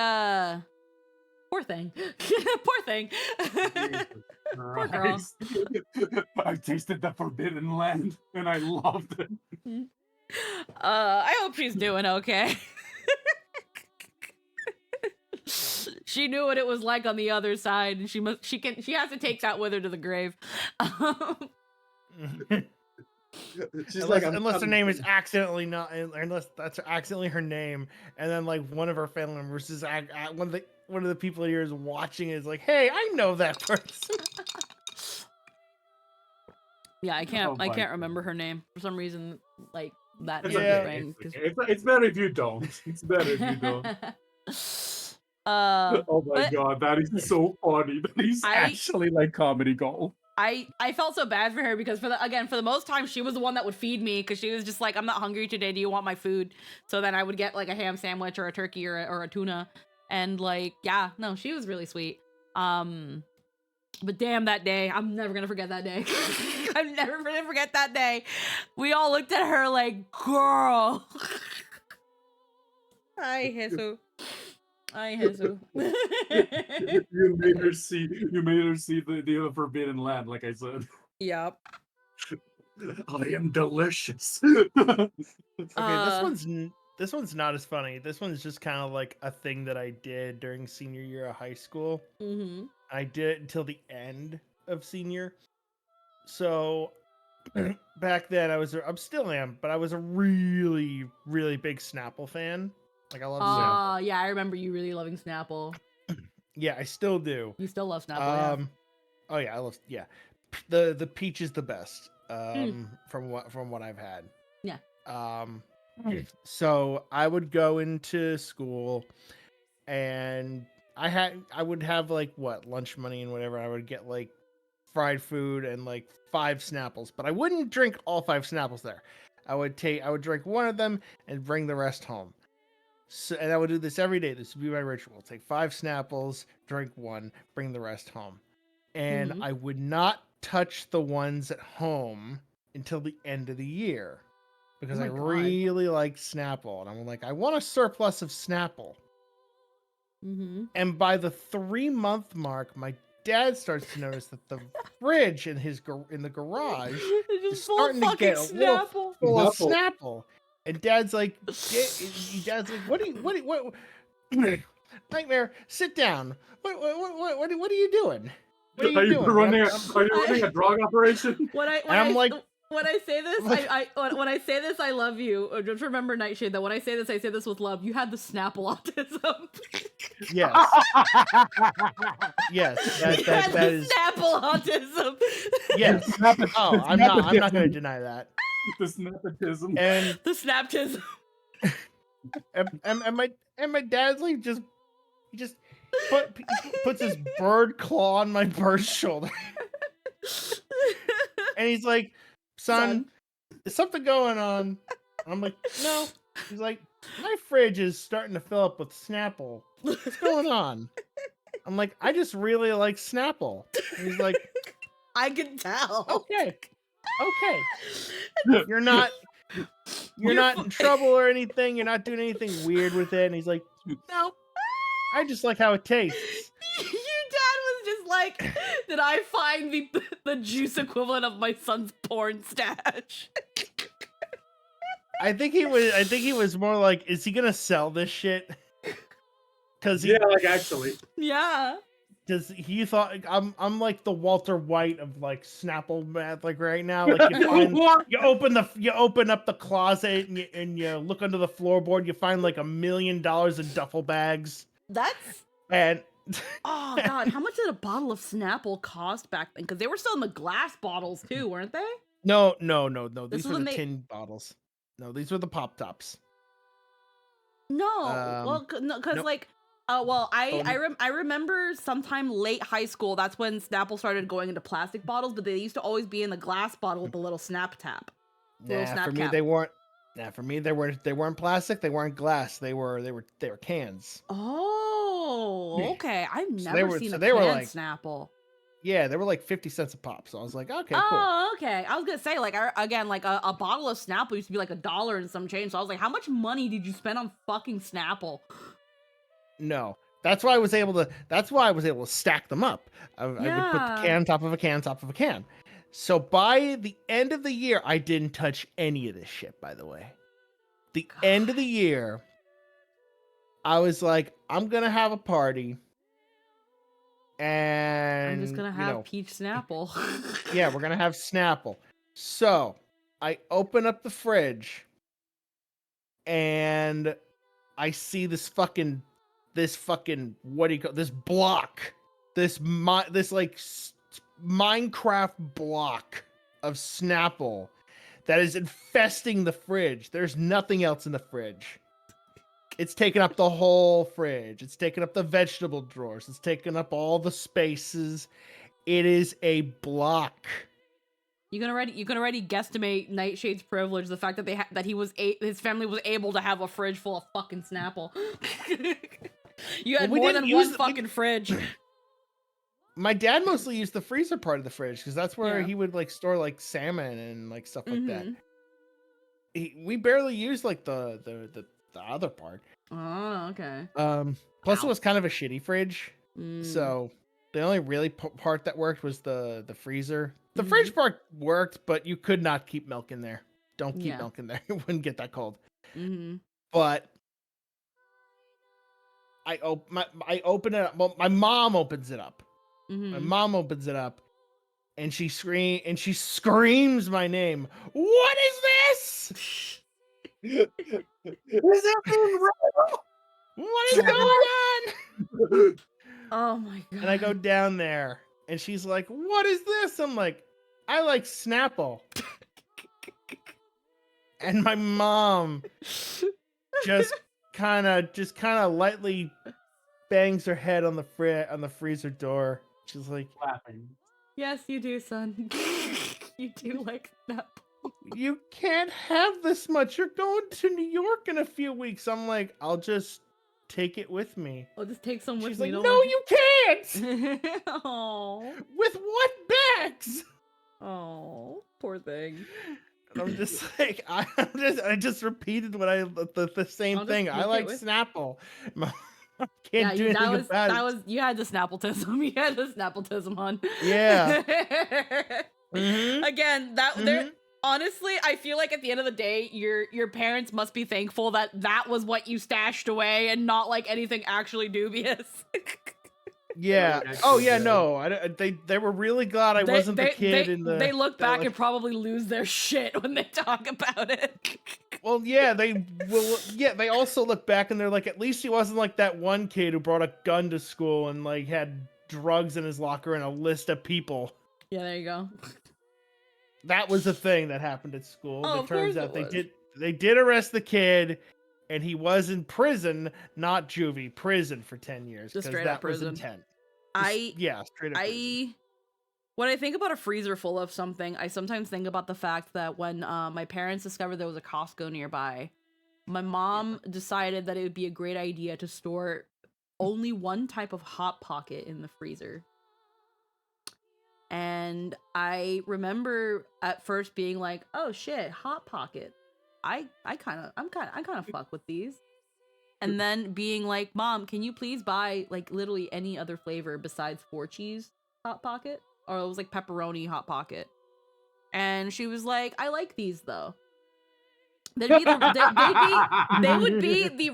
poor thing. Poor thing. Poor girl. Christ. I tasted the forbidden land and I loved it. I hope she's doing okay. She knew what it was like on the other side, and she has to take that with her to the grave. She's unless her name is accidentally not, unless that's accidentally her name, and then like one of her family members is one of the people here is watching is like, hey, I know that person. Yeah, I can't Oh my remember her name for some reason. Like that It's name Yeah. rang. it's better if you don't. It's better if you don't. Oh my but god, that is so funny. That is actually like comedy gold. I felt so bad for her because for the most time she was the one that would feed me because she was just like, I'm not hungry today. Do you want my food? So then I would get like a ham sandwich or a turkey or a tuna, and like yeah, no, she was really sweet. But damn that day, I'm never gonna forget that day. I'm never gonna forget that day. We all looked at her like, girl. Hi, Jesus. Hi, Jesus. You made her see the forbidden land, like I said. Yep. I am delicious. Okay, Uh, this one's not as funny. This one's just kind of like a thing that I did during senior year of high school. Mm-hmm. I did it until the end of senior. So back then I'm still am, but I was a really, really big Snapple fan. Like I love Snapple. Yeah, I remember you really loving Snapple. Yeah, I still do. You still love Snapple, Oh yeah, I love the peach is the best. From what I've had. Yeah. So I would go into school and I would have like lunch money and whatever. I would get like fried food and like 5 Snapples, but I wouldn't drink all 5 Snapples there. I would drink one of them and bring the rest home. So, and I would do this every day. This would be my ritual. Take 5 Snapples, drink one, bring the rest home. And Mhm. I would not touch the ones at home until the end of the year because Oh I my God. really like Snapple. And I'm like, I want a surplus of Snapple. Mm-hmm. And by the 3-month mark, my dad starts to notice that the fridge in the garage It's is just full starting of to get fucking a little Snapple. full of Snapple. Snapple. And dad's like, what? Nightmare, sit down. What are you doing? What are you doing? running a drug operation? When I say this, when I say this, I love you. Or just remember, Nightshade, that when I say this with love. You had the Snapple autism. Yes. Yes. You had That the is. Snapple autism. Yes. Oh, I'm not going to deny that. The snapatism. And The Snaptism. and my dad's like he just puts his bird claw on my bird's shoulder, and he's like, "Son, is something going on?" I'm like, "No." He's like, "My fridge is starting to fill up with Snapple. What's going on?" I'm like, "I just really like Snapple." And he's like, I can tell. "Okay. You're not in trouble or anything. You're not doing anything weird with it." And he's like, "No, I just like how it tastes." Your dad was just like, did I find the juice equivalent of my son's porn stash? I think he was more like, is he gonna sell this shit? Because Actually. Yeah. Because he thought I'm like the Walter White of like Snapple math, like right now. Like you open up the closet and you look under the floorboard, you find like $1 million in duffel bags. That's And oh god, how much did a bottle of Snapple cost back then? Because they were still in the glass bottles too, weren't they? no. This These was were when the they- tin bottles. No, these were the pop tops. No, well, because nope. like, I remember sometime late high school. That's when Snapple started going into plastic bottles, but they used to always be in the glass bottle with the little snap tap. Little Nah, snap for me cap. they weren't. Nah, for me they weren't plastic. They weren't glass. They were cans. Oh, okay. I've So never seen a they were canned like- Snapple. Yeah, they were like 50 cents a pop. So I was like, okay, cool. Oh, okay. I was gonna say, like, again, like a bottle of Snapple used to be like $1 and some change. So I was like, how much money did you spend on fucking Snapple? No. That's why I was able to. That's why I was able to stack them up. I would put the Yeah. can on top of a can, top of a can. So by the end of the year, I didn't touch any of this shit. By the way, the end of the year, I was like, I'm gonna have a party, and I'm just gonna you have know, peach Snapple. yeah, we're gonna have Snapple. So I open up the fridge, and I see this fucking what do you call this block, this Minecraft block of Snapple that is infesting the fridge. There's nothing else in the fridge. It's taken up the whole fridge. It's taken up the vegetable drawers. It's taken up all the spaces. It is a block. You can already guesstimate Nightshade's privilege, the fact that his family was able to have a fridge full of fucking Snapple. You had Well, we more didn't than use one the- fucking fridge. My dad mostly used the freezer part of the fridge because that's where Yeah. he would like store like salmon and like stuff like that. Mhm. We barely used like the other part. Oh, okay. Plus Ow. it was kind of a shitty fridge, Mm. so the only really part that worked was the freezer. The Mhm. fridge part worked, but you could not keep milk in there. Don't keep Yeah. milk in there; it wouldn't get that cold. Mhm. But I open it up. Well, my mom opens it up. My Mhm. mom opens it up, and she screams my name. What is this? Is that being real? What is going on? Oh my god. And I go down there, and she's like, "What is this?" I'm like, "I like Snapple." And my mom just kind of lightly bangs her head on the freezer door. She's like, Laughing. Yes, you do, son. You do like Snapple. "You can't have this much. You're going to New York in a few weeks." I'm like, "I'll just take it with me." I'll just take some with She's me. like, don't "No, worry." you can't. Oh, With what bags?" oh, poor thing. And I'm just like, I just repeated what the same I'll just thing. I take it like with- Snapple. I Yeah, can't do anything about that it. was you had the Snappletism. You had the Snappletism, hon. Yeah. Mhm. Again, Mhm. honestly, I feel like at the end of the day, your parents must be thankful that that was what you stashed away and not like anything actually dubious. Yeah. That's Oh so yeah. good. No. They were really glad I wasn't the kid in the. They look that, back like- and probably lose their shit when they talk about it. Well, yeah. They will. Yeah. They also look back and they're like, at least he wasn't like that one kid who brought a gun to school and like had drugs in his locker and a list of people. Yeah, there you go. That was a thing that happened at school. Oh, It of turns course out it they did arrest the kid, and he was in prison, not juvie, prison for 10 years. Just 'cause straight up that was prison. intent. I Straight up prison. when I think about a freezer full of something, I sometimes think about the fact that when my parents discovered there was a Costco nearby, my mom decided that it would be a great idea to store only one type of Hot Pocket in the freezer. And I remember at first being like, "Oh shit, Hot Pocket. I'm kind of fuck with these." And then being like, "Mom, can you please buy like literally any other flavor besides 4-cheese Hot Pocket?" Or it was like pepperoni Hot Pocket. And she was like, "I like these though." They would be the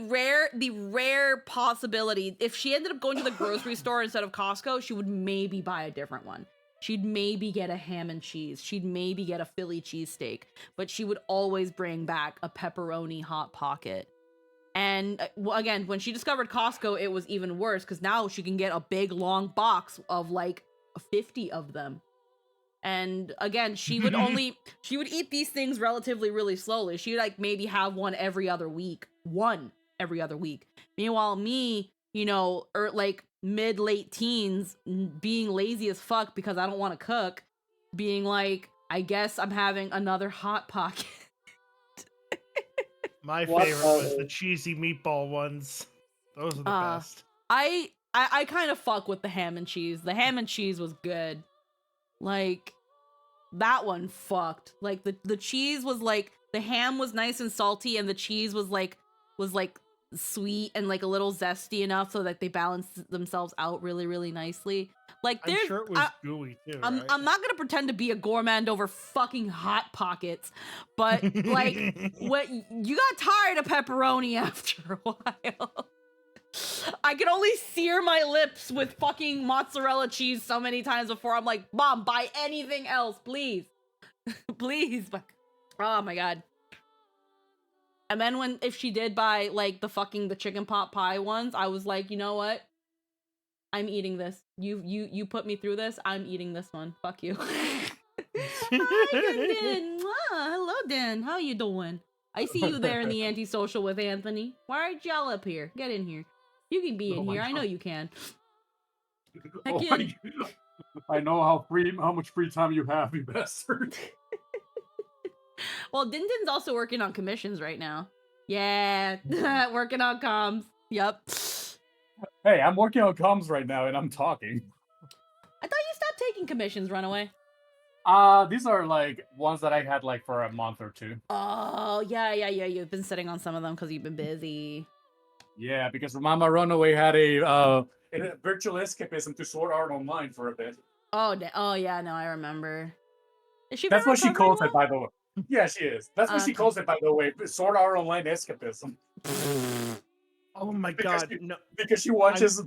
rare possibility. If she ended up going to the grocery store instead of Costco, she would maybe buy a different one. She'd maybe get a ham and cheese. She'd maybe get a Philly cheesesteak. But she would always bring back a pepperoni Hot Pocket. And again, when she discovered Costco, it was even worse because now she can get a big long box of like 50 of them. And again, she would eat these things relatively really slowly. She'd like maybe have one every other week. Meanwhile, me, like mid-late teens, being lazy as fuck because I don't want to cook, being like, I guess I'm having another Hot Pocket. My What favorite was a- the cheesy meatball ones. Those are the Uh, best. I kind of fuck with the ham and cheese. The ham and cheese was good. Like, that one fucked. Like, the cheese was like, the ham was nice and salty, and the cheese was like sweet and like a little zesty enough so that they balance themselves out really, really nicely. Like I'm there's, sure it was gooey too, right? I'm not gonna pretend to be a gourmand over fucking Hot Pockets, but like what you got tired of pepperoni after a while. I could only sear my lips with fucking mozzarella cheese so many times before I'm like, Mom, buy anything else, please. Please. Oh my god. And then if she did buy like the chicken pot pie ones, I was like, you know what? I'm eating this. You put me through this. I'm eating this one. Fuck you. Hi, Dan. Hello, Dan. How you doing? I see you there in the antisocial with Anthony. Why aren't y'all up here? Get in here. You can be in here. I know you can. Heck yeah. I know how much free time you have, you bastard. Well, Dinton's also working on commissions right now. Yeah, working on comms. Yep. Hey, I'm working on comms right now and I'm talking. I thought you stopped taking commissions, Runaway. These are like ones that I had like for a month or two. Oh, yeah. You've been sitting on some of them because you've been busy. Yeah, because Mama Runaway had a virtual escapism to Sword Art Online for a bit. Oh yeah, no, I remember. Is she? That's what she calls it, by the way. Yeah, she is. That's what she Okay. calls it, by the way. Sword Art Online escapism. Oh my Because god, no. Because she watches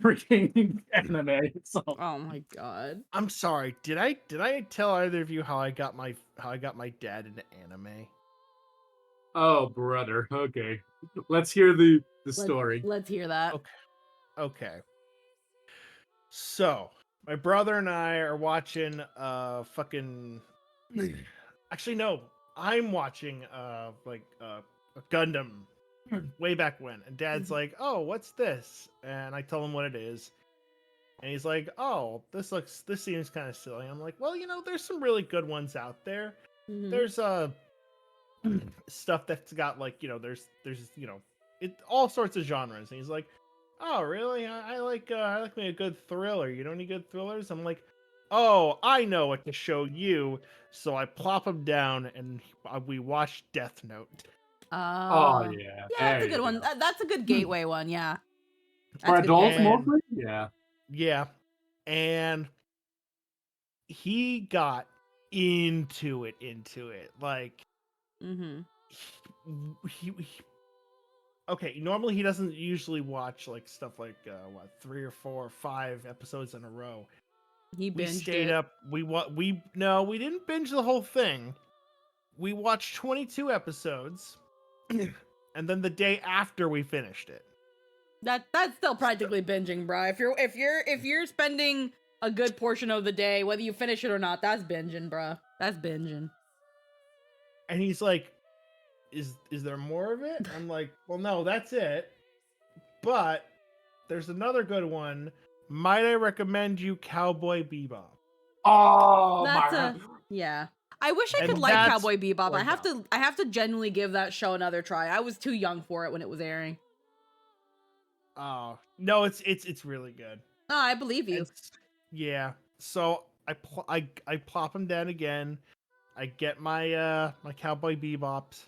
freaking anime. So. Oh my god. I'm sorry. Did I tell either of you how I got my dad into anime? Oh, brother. Okay. Let's hear the story. Let's hear that. Okay. So, my brother and I are watching fucking actually no, I'm watching a Gundam way back when. And Dad's like, "Oh, what's this?" And I tell him what it is. And he's like, "Oh, this seems kind of silly." I'm like, "Well, there's some really good ones out there. Mhm. There's stuff that's got like, there's it all sorts of genres." And he's like, "Oh, really? I like me a good thriller. You know any good thrillers?" I'm like, "Oh, I know what to show you." So I plop him down and we watch Death Note. Oh, yeah. Yeah, that's a good one. That's a good gateway one. Yeah. For That's a good adults, gateway. mostly? Yeah. Yeah. And he got into it. Like, Mhm. he okay, normally he doesn't usually watch like stuff like 3 or 4 or 5 episodes in a row. He We binged stayed it. up. We didn't binge the whole thing. We watched 22 episodes, and then the day after we finished it. That's still practically binging, bro. If you're spending a good portion of the day, whether you finish it or not, that's binging, bro. That's binging. And he's like, "Is there more of it?" I'm like, "Well, no, that's it. But there's another good one. Might I recommend you Cowboy Bebop?" Oh, That's yeah. I wish I And could like that's Cowboy Bebop. where I have to genuinely give that show another try. I was too young for it when it was airing. Oh no, it's really good. Oh, I believe you. Yeah. So I plop him down again. I get my my Cowboy Bebops,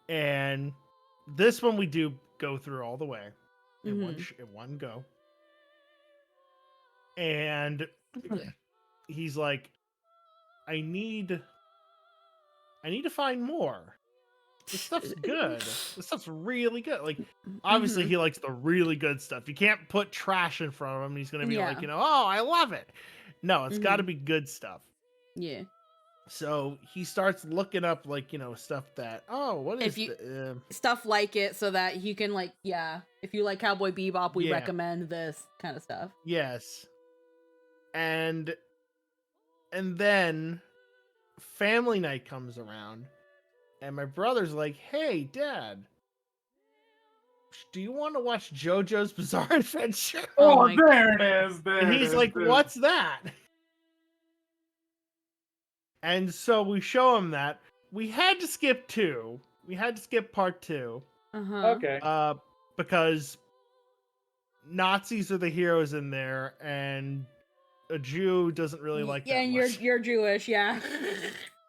and this one we do go through all the way in one go. And he's like, I need to find more. This stuff's good. This stuff's really good. Like, obviously, he likes the really good stuff. You can't put trash in front of him. He's gonna be like, "Oh, I love it." No, it's got to be good stuff. Yeah. So he starts looking up, like, stuff that, what is stuff like it, so that he can if you like Cowboy Bebop, we Yeah. recommend this kind of stuff. Yes. And then family night comes around, and my brother's like, "Hey, Dad, do you want to watch JoJo's Bizarre Adventure?" Oh, my- there it is. There And it he's is, like, there. "What's that?" And so we show him that. We had to skip 2. We had to skip part 2. Uh-huh. Okay. Because Nazis are the heroes in there, and a Jew doesn't really like yeah, that and much. you're Jewish, yeah.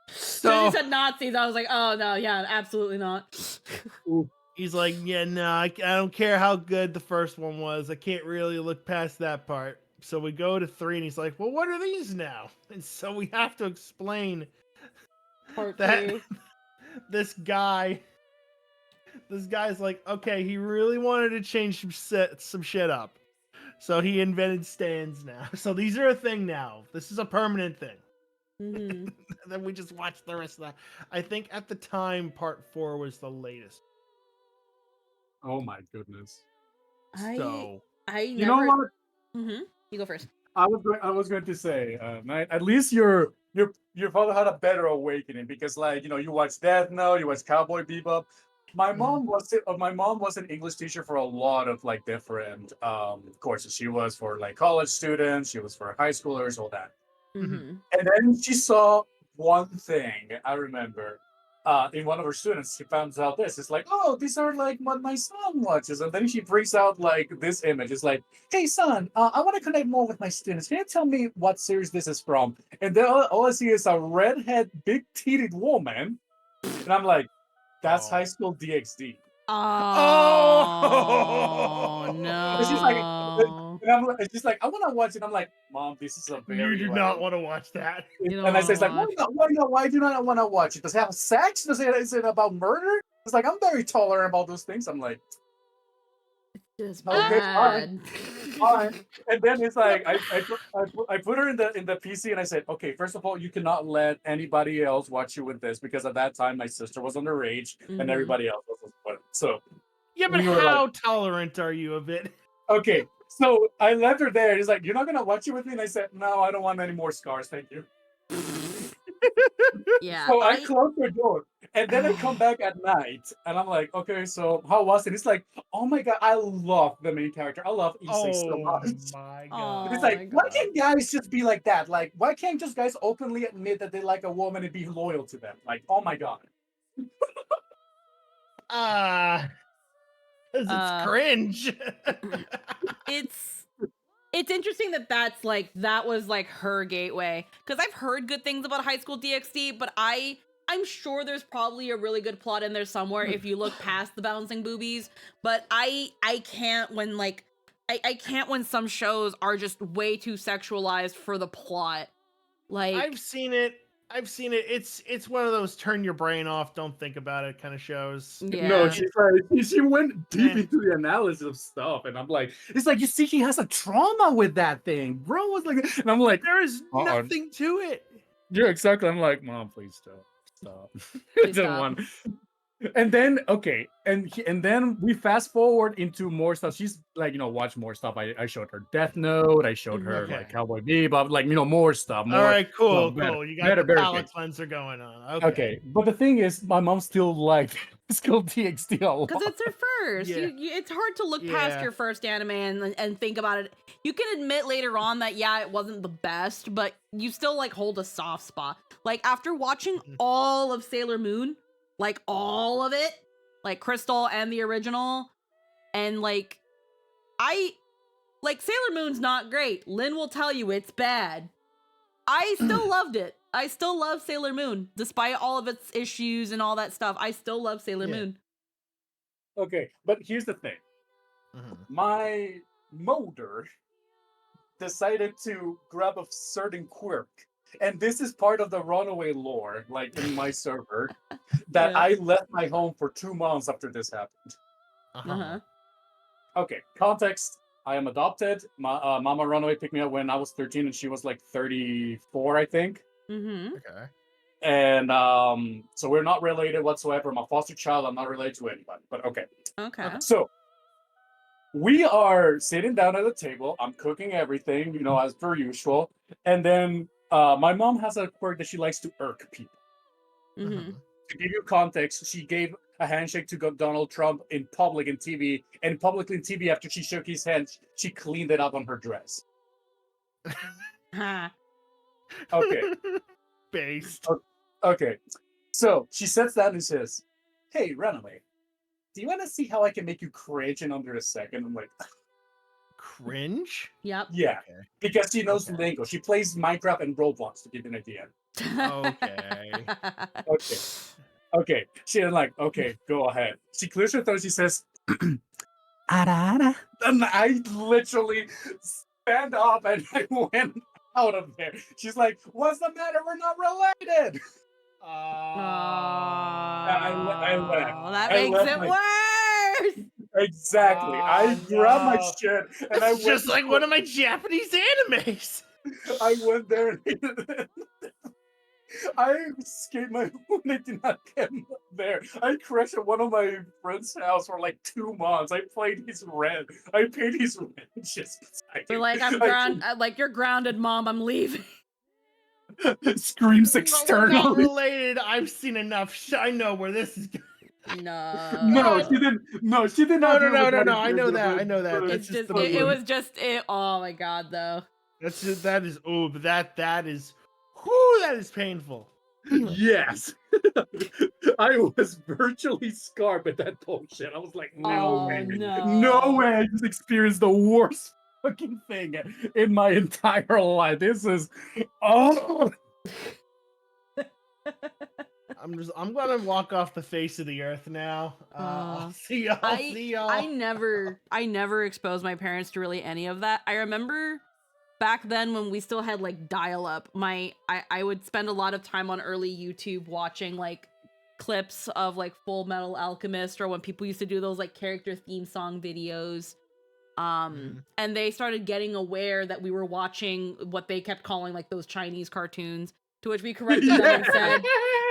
So So you said Nazis, I was like, oh no, yeah, absolutely not. He's like, yeah, no, I don't care how good the first one was. I can't really look past that part. So we go to 3, and he's like, well, what are these now? And so we have to explain Part that 2. this guy's like, okay, he really wanted to change some shit up. So he invented stands now. So these are a thing now. This is a permanent thing. Mm-hmm. Then we just watched the rest of that. I think at the time, part 4 was the latest. Oh my goodness. So I You never. know what? Mm-hmm. You go first. I was going to say, Knight, at least your father had a better awakening because, like, you watch Death Note, you watch Cowboy Bebop. My mom was an English teacher for a lot of like different courses. She was for like college students, she was for high schoolers, all that. Mm-hmm. And then she saw one thing I remember. In one of her students, she found out this. It's like, oh, these are like what my son watches. And then she brings out like this image. It's like, hey, son, I want to connect more with my students. Can you tell me what series this is from? And then all I see is a redhead, big-titted woman. And I'm like, that's Oh. High School DxD. Oh no! It's just like, and I'm like, it's just like, I want to watch it. I'm like, Mom, this is a very. you do not want to watch that. You don't And I say, it's like, wanna why do you not want to watch it? Does it have sex? Is it about murder? It's like, I'm very tolerant about those things. I'm like, just okay, bad. fine. And then it's like, I put her in the PC and I said, okay, first of all, you cannot let anybody else watch you with this because at that time my sister was underage Mhm. and everybody else was. So Yeah, but We were how tolerant are you of it? okay, so I left her there. He's like, you're not gonna watch it with me? And I said, no, I don't want any more scars, thank you. Yeah. So I closed the door, and then I come back at night, and I'm like, okay, so how was it? It's like, oh my god, I love the main character. I love Issei so much. my Oh, It's my like, why God. can't guys just be like that? Like, why can't just guys openly admit that they like a woman and be loyal to them? Like, oh my god. It's Uh, cringe. it's interesting that was like her gateway, because I've heard good things about High School DxD, but I'm sure there's probably a really good plot in there somewhere if you look past the bouncing boobies. But I can't when like I can't when some shows are just way too sexualized for the plot. Like I've seen it. It's one of those turn your brain off, don't think about it kind of shows. yeah. No, she's like, she went deep Eh. into the analysis of stuff, and I'm like, it's like, you see, she has a trauma with that thing, bro. Was like, and I'm like, There is Uh-uh. nothing to it. yeah, exactly. I'm like, Mom, please stop. Please Don't stop. want- And then okay, and then we fast forward into more stuff. She's like, watch more stuff. I showed her Death Note. I showed her like Okay. Cowboy Bebop, like more stuff. More, All right, cool, better- cool. You got better, the better palate things. cleanser going on. Okay. Okay, but the thing is, my mom still liked School DxD a lot. Because it's her first. Yeah. It's hard to look past Yeah. your first anime and think about it. You can admit later on that, yeah, it wasn't the best, but you still, like, hold a soft spot. Like, after watching all of Sailor Moon, like, all of it, like, Crystal and the original, and, like, Sailor Moon's not great. Lynn will tell you it's bad. I still loved it. I still love Sailor Moon. Despite all of its issues and all that stuff, I still love Sailor Yeah. Moon. Okay, but here's the thing. My motor decided to grab a certain quirk. And this is part of the runaway lore, like in my server, that Yeah. I left my home for 2 months after this happened. Uh-huh. Okay, context. I am adopted. My Mama Runaway picked me up when I was 13 and she was like 34, I think. Mm-hmm. Okay. And so we're not related whatsoever. I'm a foster child. I'm not related to anybody, but okay. Okay. So we are sitting down at the table. I'm cooking everything, as per usual. And then my mom has a quirk that she likes to irk people. Mm-hmm. To give you context, she gave a handshake to Donald Trump in public in TV, and publicly in TV after she shook his hand, she cleaned it up on her dress. Ha. Okay. Based. Okay. So she sits down and says, "Hey, Runaway, do you want to see how I can make you cringe in under a second?" I'm like, Cringe? Yep. yeah, Okay. because she knows Okay. lingo. She plays Minecraft and Roblox, to give you an idea. Okay. Okay. Okay. She was like, okay, go ahead. She clears her throat. She says, ara, ara. And I literally stand up and I went out of there. She's like, what's the matter? We're not related. Oh, I left. that I makes left it my- worse. Exactly. I Oh, grabbed my no. shit and I It's just like one of my Japanese animes. I went there and I escaped my home. I did not get there. I crashed at one of my friend's house for like 2 months. I paid his rent. Just We're like, like you're grounded, Mom. I'm leaving. Screams We're not externally. related. I've seen enough. I know where this is going. No. No, she didn't. No, she did not. No. do it with I know that. that. I know that. But That's It's just the it meme. was just it. Oh my god, though. That's just, that is but that is whoo, that is painful. Yes. I was virtually scarred by that bullshit. I was like, no Oh, way. no. No way. I just experienced the worst fucking thing in my entire life. This is oh I'm gonna walk off the face of the earth now. I'll see y'all. I never exposed my parents to really any of that. I remember back then when we still had like dial-up, I would spend a lot of time on early YouTube watching like clips of like Full Metal Alchemist, or when people used to do those like character theme song videos. And they started getting aware that we were watching what they kept calling like those Chinese cartoons, to which we corrected them and said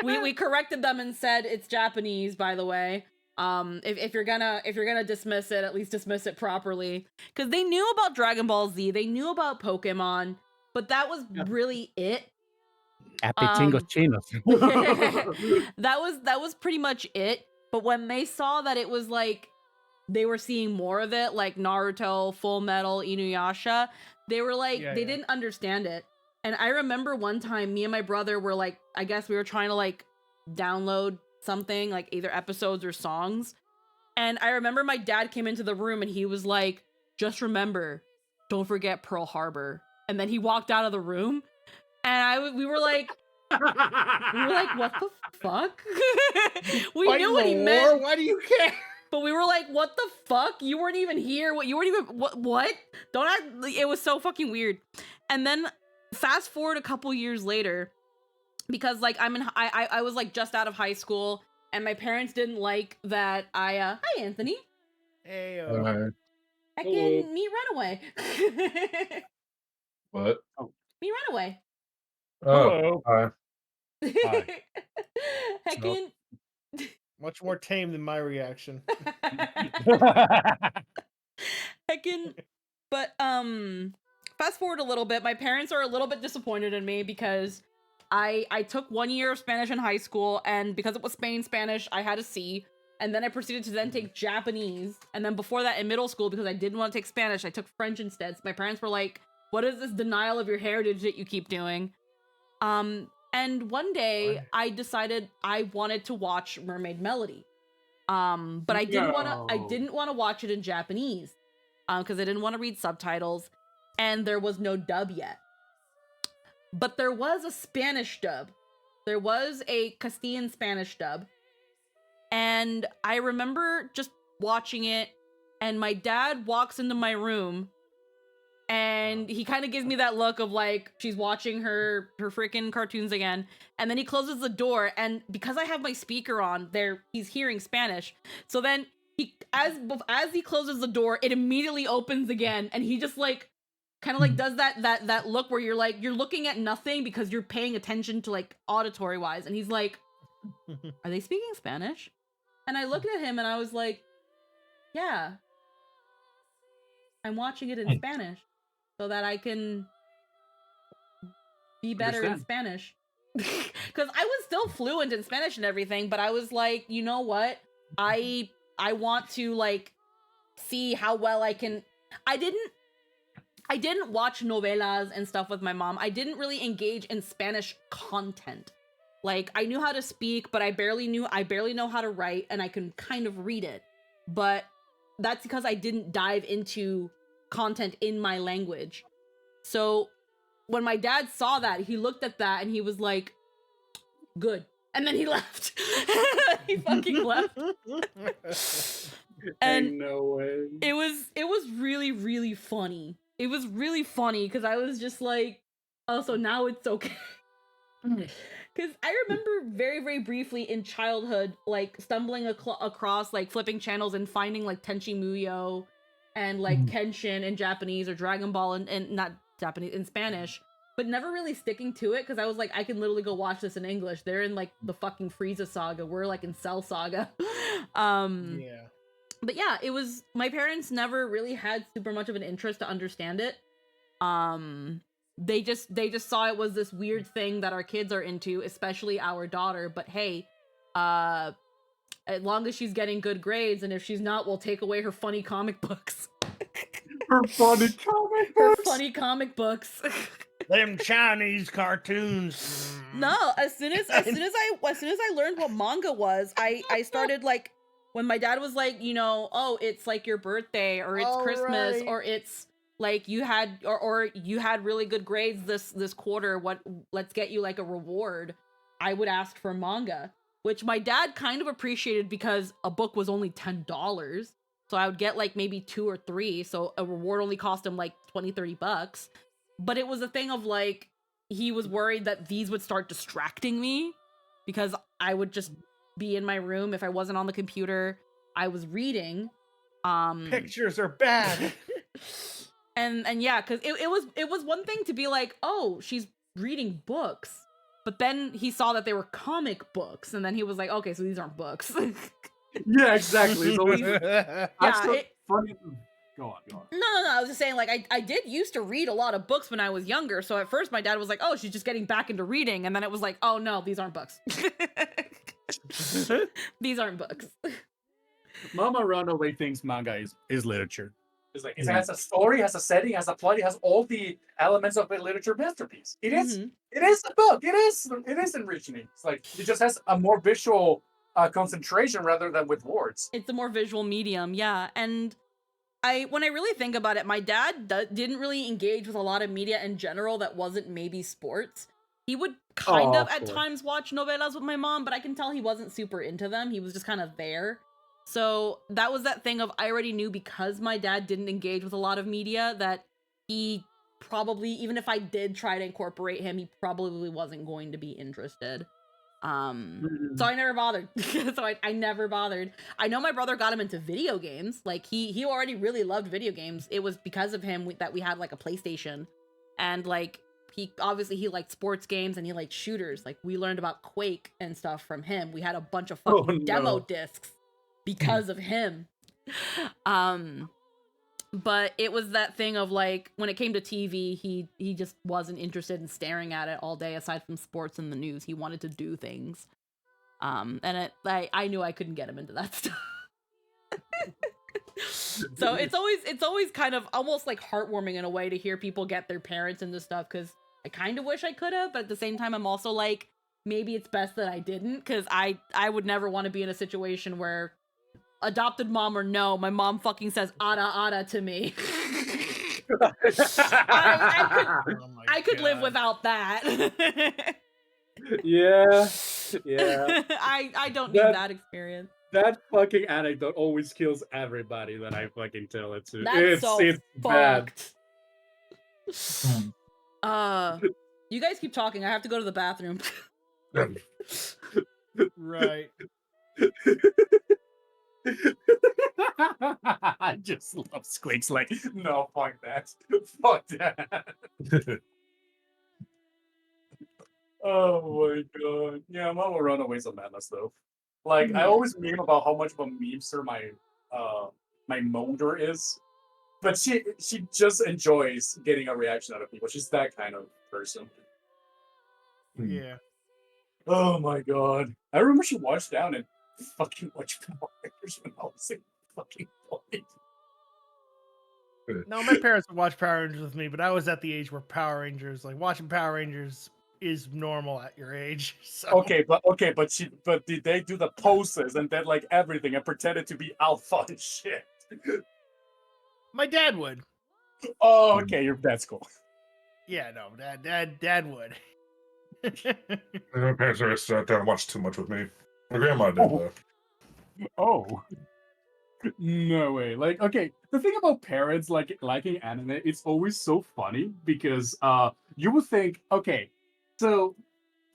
we corrected them and said it's Japanese, by the way. If you're gonna dismiss it, at least dismiss it properly, because they knew about Dragon Ball Z, they knew about Pokemon, but that was really it. chinos. that was pretty much it. But when they saw that it was like they were seeing more of it, like Naruto, Full Metal, Inuyasha, they were like they didn't understand it. And I remember one time me and my brother were like, I guess we were trying to like download something, like either episodes or songs. And I remember my dad came into the room and he was like, just remember, don't forget Pearl Harbor. And then he walked out of the room and we were like, what the fuck? We Fight knew what he war? meant. Why do you care? But we were like, what the fuck? You weren't even here. What? Don't act. It was so fucking weird. And then fast forward a couple years later, because like I was like just out of high school, and my parents didn't like that hi Anthony. Hey, I can meet Runaway. What? Meet Runaway. Oh, hi. Heckin. much more tame than my reaction. Heckin. But fast forward a little bit, my parents are a little bit disappointed in me because I took 1 year of Spanish in high school, and because it was Spain Spanish, I had a C. And then I proceeded to then take Japanese. And then before that in middle school, because I didn't want to take Spanish, I took French instead. So my parents were like, what is this denial of your heritage that you keep doing? And one day I decided I wanted to watch Mermaid Melody. But I didn't want to watch it in Japanese. Because I didn't want to read subtitles. And there was no dub yet. But there was a Spanish dub. There was a Castilian Spanish dub. And I remember just watching it, and my dad walks into my room, and he kind of gives me that look of like, she's watching her freaking cartoons again. And then he closes the door, and because I have my speaker on there, he's hearing Spanish. So then as he closes the door, it immediately opens again, and he just like kind of like does that look where you're like, you're looking at nothing because you're paying attention to like auditory wise. And he's like, are they speaking Spanish? And I looked at him and I was like, yeah, I'm watching it in Spanish so that I can be better in Spanish. Because I was still fluent in Spanish and everything, but I was like, you know what? I want to like see how well I can. I didn't watch novelas and stuff with my mom. I didn't really engage in Spanish content. Like, I knew how to speak, but I barely know how to write, and I can kind of read it. But that's because I didn't dive into content in my language. So when my dad saw that, he looked at that and he was like, good. And then he left. He fucking left. And Ain't no way. it was really, really funny. It was really funny because I was just like, oh, so now it's okay. Because I remember very, very briefly in childhood, like stumbling across like flipping channels and finding like Tenchi Muyo and like Kenshin in Japanese or Dragon Ball and not Japanese in Spanish, but never really sticking to it because I was like, I can literally go watch this in English. They're in like the fucking Frieza saga. We're like in Cell Saga. Yeah. But yeah, it was, my parents never really had super much of an interest to understand it. They just saw it was this weird thing that our kids are into, especially our daughter. But hey, as long as she's getting good grades, and if she's not, we'll take away her funny comic books. Her funny comic Her books. funny comic books. Them Chinese cartoons. No, as soon as I learned what manga was, I started like, when my dad was like, you know, oh, it's like your birthday, or it's Christmas, right. or it's like you had or you had really good grades this quarter, let's get you like a reward. I would ask for manga, which my dad kind of appreciated because a book was only $10. So I would get like maybe 2 or 3, so a reward only cost him like $20-30. But it was a thing of like, he was worried that these would start distracting me because I would just be in my room. If I wasn't on the computer, I was reading. Pictures are bad. and yeah, because it was one thing to be like, oh, she's reading books, but then he saw that they were comic books, and then he was like, okay, so these aren't books. Yeah, exactly. So Yeah, funny. Go on. No, I was just saying, like, I did used to read a lot of books when I was younger, so at first my dad was like, oh, she's just getting back into reading, and then it was like, oh no, these aren't books. These aren't books. Mama Runaway thinks manga is literature. It's like it has a story, has a setting, has a plot, it has all the elements of a literature masterpiece. It is a book. It is enriching. It's like it just has a more visual concentration rather than with words. It's a more visual medium, yeah. And when I really think about it, my dad didn't really engage with a lot of media in general that wasn't maybe sports. He would kind of at times watch novelas with my mom, but I can tell he wasn't super into them. He was just kind of there. So that was that thing of, I already knew because my dad didn't engage with a lot of media that he probably, even if I did try to incorporate him, he probably wasn't going to be interested. So I never bothered. I never bothered. I know my brother got him into video games. Like he already really loved video games. It was because of him that we had like a PlayStation, and like he liked sports games and he liked shooters. Like we learned about Quake and stuff from him. We had a bunch of fucking demo discs because of him. But it was that thing of like, when it came to TV, he just wasn't interested in staring at it all day aside from sports and the news. He wanted to do things. And I knew I couldn't get him into that stuff. So it's always kind of almost like heartwarming in a way to hear people get their parents into stuff, because I kind of wish I could have, but at the same time I'm also like, maybe it's best that I didn't, because I would never want to be in a situation where, adopted mom or no, my mom fucking says "ada" to me. I could live without that. Yeah. I don't need that experience. That fucking anecdote always kills everybody that I fucking tell it to. That's it's bad. You guys keep talking. I have to go to the bathroom. Right. I just love Squeaks. Like, no, fuck that. Fuck that. Oh my god. Yeah, Mama Runaway's a madness though. Like, I always meme about how much of a memester my motor is. But she just enjoys getting a reaction out of people. She's that kind of person. Yeah. Oh my god. I remember she watched down and fucking watched Power Rangers when I was a fucking boy. No, my parents would watch Power Rangers with me, but I was at the age where Power Rangers, like watching Power Rangers, is normal at your age. So. Okay, but did they do the poses and then like everything and pretended to be alpha and shit? My dad would. Oh, okay, that's cool. Yeah, no, dad would. My parents always sat down and watched too much with me. My grandma did though. Oh. No way. Like, okay, the thing about parents like liking anime, it's always so funny because you would think, okay, so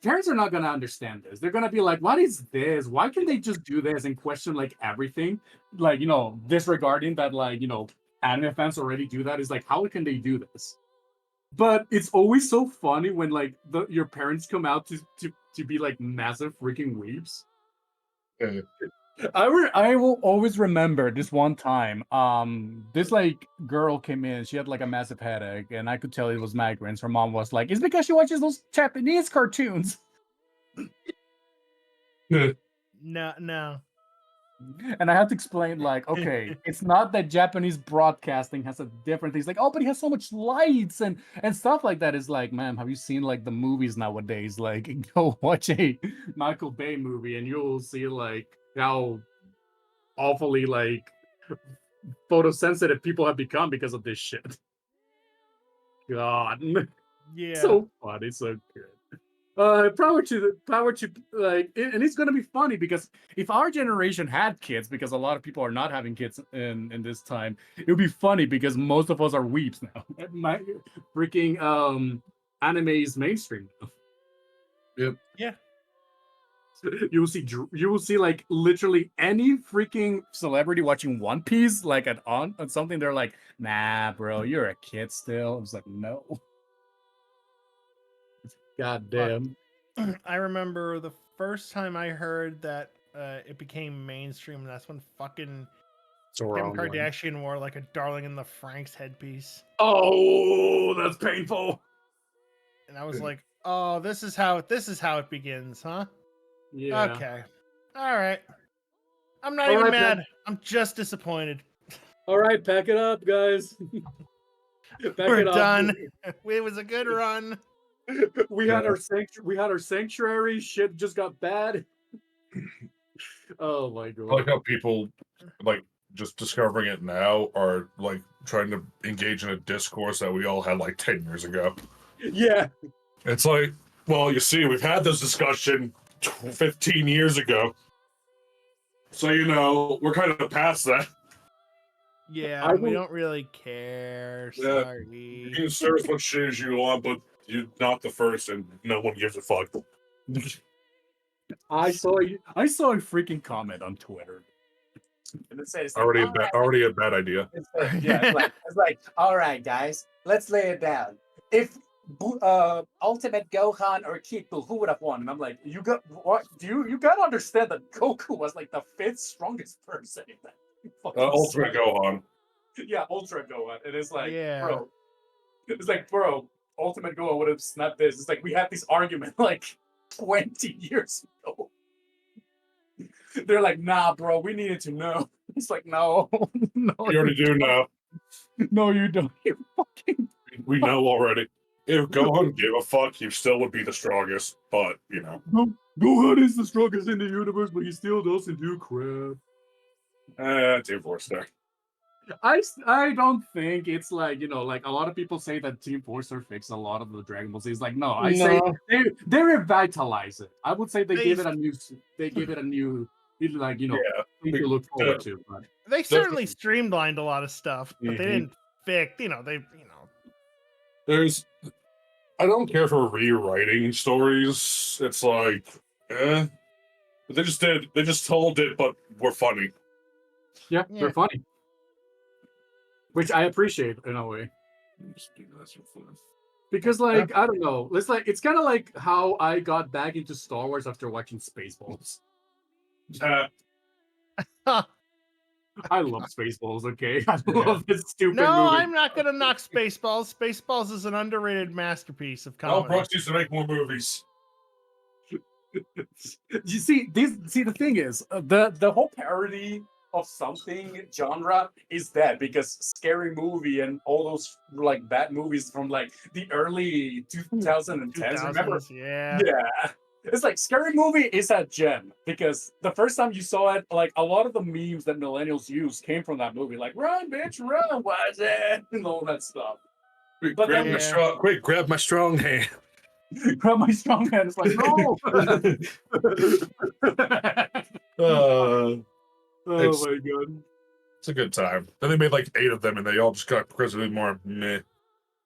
parents are not gonna understand this. They're gonna be like, what is this? Why can they just do this and question like everything? Like, disregarding that, like, anime fans already do that is like, how can they do this? But it's always so funny when like your parents come out to be like massive freaking weeps. Yeah. I will always remember this one time. This like girl came in. She had like a massive headache, and I could tell it was migraines. Her mom was like, "It's because she watches those Japanese cartoons." No. And I had to explain, like, okay, it's not that Japanese broadcasting has a different things. Like, oh, but he has so much lights and stuff like that. Is like, ma'am, have you seen like the movies nowadays? Like, go watch a Michael Bay movie, and you'll see like how awfully like photosensitive people have become because of this shit. God, Yeah. so funny, so good. Power to like, and it's gonna be funny because if our generation had kids, because a lot of people are not having kids in this time, it would be funny because most of us are weeps now. My freaking anime is mainstream now. Yep. Yeah. You will see like literally any freaking celebrity watching One Piece like on something. They're like, nah, bro, you're a kid still. I was like, no. God damn. I remember the first time I heard that it became mainstream, and that's when fucking So Kim wrong. Kardashian wore like a Darling in the Franxx headpiece. Oh, that's painful. And I was like, oh, this is how it begins, huh? Yeah. Okay. All right. I'm not All even right, mad. I'm just disappointed. All right, pack it up, guys. We're done. It was a good run. We had our sanctuary. Shit just got bad. Oh my I god. like how people like just discovering it now are like trying to engage in a discourse that we all had like 10 years ago. Yeah. It's like, well, you see, we've had this discussion 15 years ago. So, we're kind of past that. Yeah, we don't really care. Yeah. Sorry. You can serve as much shit as you want, but you're not the first, and no one gives a fuck. I saw a freaking comment on Twitter. And it says Already a bad idea. It's like, all right, guys, let's lay it down. If Ultimate Gohan or Kiku, who would have won? And I'm like, you gotta understand that Goku was like the 5th strongest person in that. Ultimate Gohan. Yeah, Ultra Gohan. And it's like, Yeah. bro. It's like, bro, Ultimate Gohan would have snapped this. It's like we had this argument like 20 years ago. They're like, nah, bro, we needed to know. It's like, no, no. You already do know. No, you don't. You fucking. We know already. If Gohan gave a fuck, he still would be the strongest. But, Gohan is the strongest in the universe, but he still doesn't do crap. Team Force there. I don't think it's like, like a lot of people say that Team Forcer fixed a lot of the Dragon Ball Z. It's like, no, I say they revitalize it. I would say they gave it a new, like, thing to look forward to. But They certainly streamlined a lot of stuff, but they didn't fix, I don't care for rewriting stories. It's like, But they just told it, but we're funny. Yeah, they're funny. Which I appreciate in a way. Because, like, I don't know. It's kind of like how I got back into Star Wars after watching Spaceballs. I love Spaceballs, okay? I love this stupid movie. I'm not going to knock Spaceballs. Spaceballs is an underrated masterpiece of comedy. Brooks used to make more movies. You see, the thing is, the whole parody of something genre is that because Scary Movie and all those like bad movies from like the early 2010s, remember? Yeah. It's like Scary Movie is a gem because the first time you saw it, like a lot of the memes that millennials use came from that movie, like "Run, bitch, run, what's it?" and all that stuff. Quick, grab my strong hand. grab my strong hand. It's like, no. Uh, Oh It's- my god. it's a good time. Then they made like 8 of them, and they all just got progressively more meh.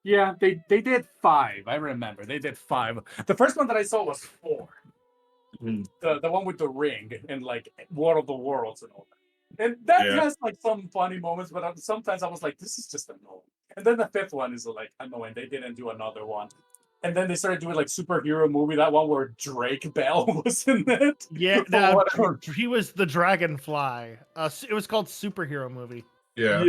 Yeah, they did 5. I remember they did 5. The first one that I saw was 4. Mm. The one with the ring and like War of the Worlds and all that. And that Yeah. has like some funny moments, but sometimes I was like, this is just annoying. And then the 5th one is like annoying. They didn't do another one. And then they started doing like superhero movie, that one where Drake Bell was in it. Yeah, For no, whatever. he was the Dragonfly. It was called Superhero Movie. Yeah.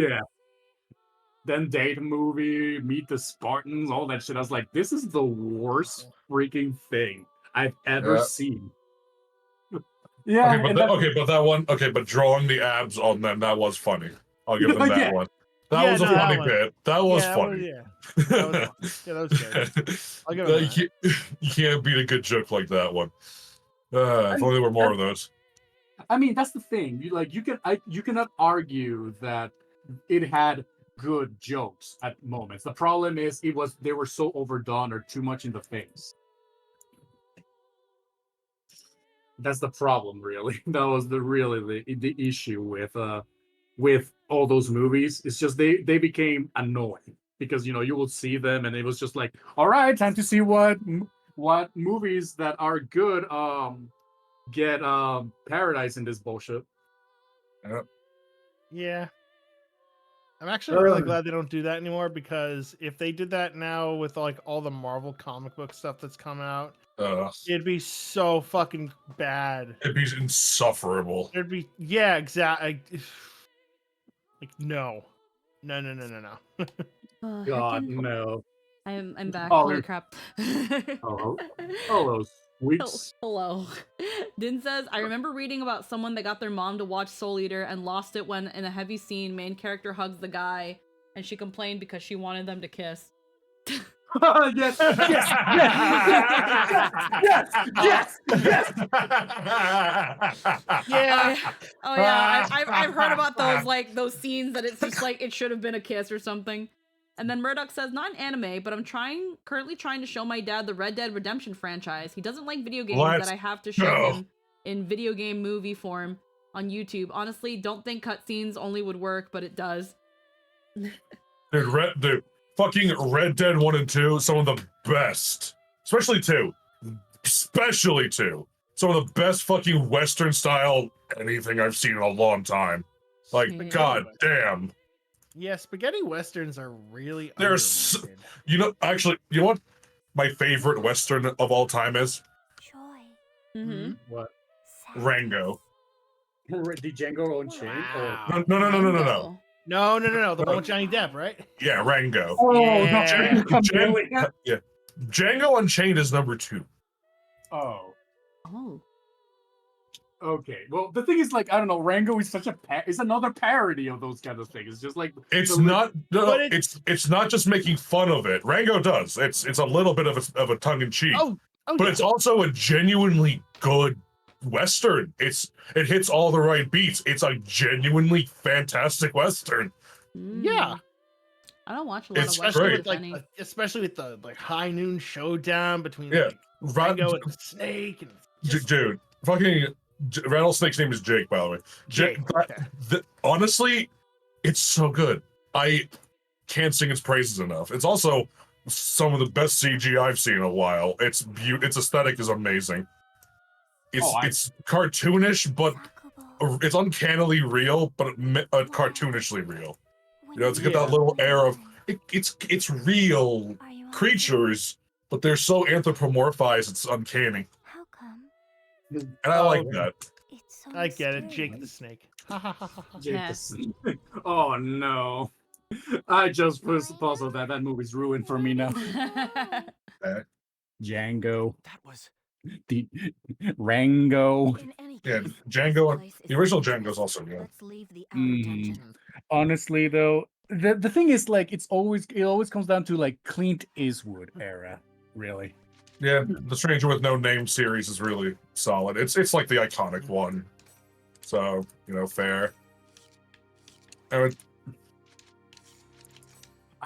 Then Date movie, Meet the Spartans, all that shit. I was like, this is the worst freaking thing I've ever Yeah. seen. Yeah, Okay, and but that one. Okay, but drawing the abs on them, that was funny. I'll give them that Yeah. one. That Yeah, was a no, that funny one. bit. That was Yeah, funny. That was fun. Yeah, that was good. I'll give him that. You can't beat a good joke like that one. If only there were more of those. I mean, that's the thing. You cannot argue that it had good jokes at moments. The problem is they were so overdone or too much in the face. That's the problem, really. That was the issue with all those movies. It's just they became annoying because you will see them and it was just like, all right, time to see what movies that are good get paradise in this bullshit. Yeah. I'm actually really Ugh. glad they don't do that anymore, because if they did that now with like all the Marvel comic book stuff that's coming out, it'd be so fucking bad. It'd be insufferable. It'd be, yeah, exactly. Like no. God, no. I'm back. Oh, Holy you're- crap. Hello, sweets. Hello. Din says, I remember reading about someone that got their mom to watch Soul Eater and lost it when, in a heavy scene, main character hugs the guy and she complained because she wanted them to kiss. Yes, yes. Yeah. Oh yeah, I've heard about those scenes that it's just like it should have been a kiss or something. And then Murdoch says, not an anime, but I'm currently trying to show my dad the Red Dead Redemption franchise. He doesn't like video games Let's that I have to show him in video game movie form on YouTube. Honestly, don't think cutscenes only would work, but it does. Dude, fucking Red Dead 1 and 2, some of the best. Especially 2. Especially 2. Some of the best fucking Western style anything I've seen in a long time. Like, Yeah. god damn. Yeah, spaghetti westerns are really They're s- underrated. Actually, you know what my favorite Western of all time is? Joy. Mm-hmm. What? Rango. The Django Unchained? Wow. No. No. The one with Johnny Depp, right? Yeah, Rango. Oh, Yeah. Yeah. Django Unchained is number 2. Oh. Oh. Okay. Well, the thing is, like, I don't know. Rango is such it's another parody of those kind of things. It's just like It's the- not. No, But it's not just making fun of it. Rango does. It's a little bit of a tongue in cheek. Oh, But it's also a genuinely good Western. It hits all the right beats. It's a genuinely fantastic Western. yeah. I don't watch a lot of It's Especially Western, great. with funny. especially with the like high noon showdown between Yeah. like Rango and the snake and just Dude, fucking Rattlesnake's name is Jake, by the way. Jake. Okay. Honestly, it's so good. I can't sing its praises enough. It's also some of the best CG I've seen in a while. Its aesthetic is amazing. It's cartoonish, but it's uncannily real, but cartoonishly real. It's got that little air of it's real creatures, but they're so anthropomorphized it's uncanny. How come? And I like that. It's so I get it, Jake the mysterious. snake. Yeah. Oh no. I just puzzled that movie's ruined for me now. Django. That was. The Rango. In any Yeah, case, Django. this place The is original dangerous. Django's also good. Let's leave the outer Mm. dungeon. Honestly though, the thing is like it always comes down to like Clint Eastwood era, really. Yeah, the Stranger with No Name series is really solid. It's like the iconic one. So, fair. And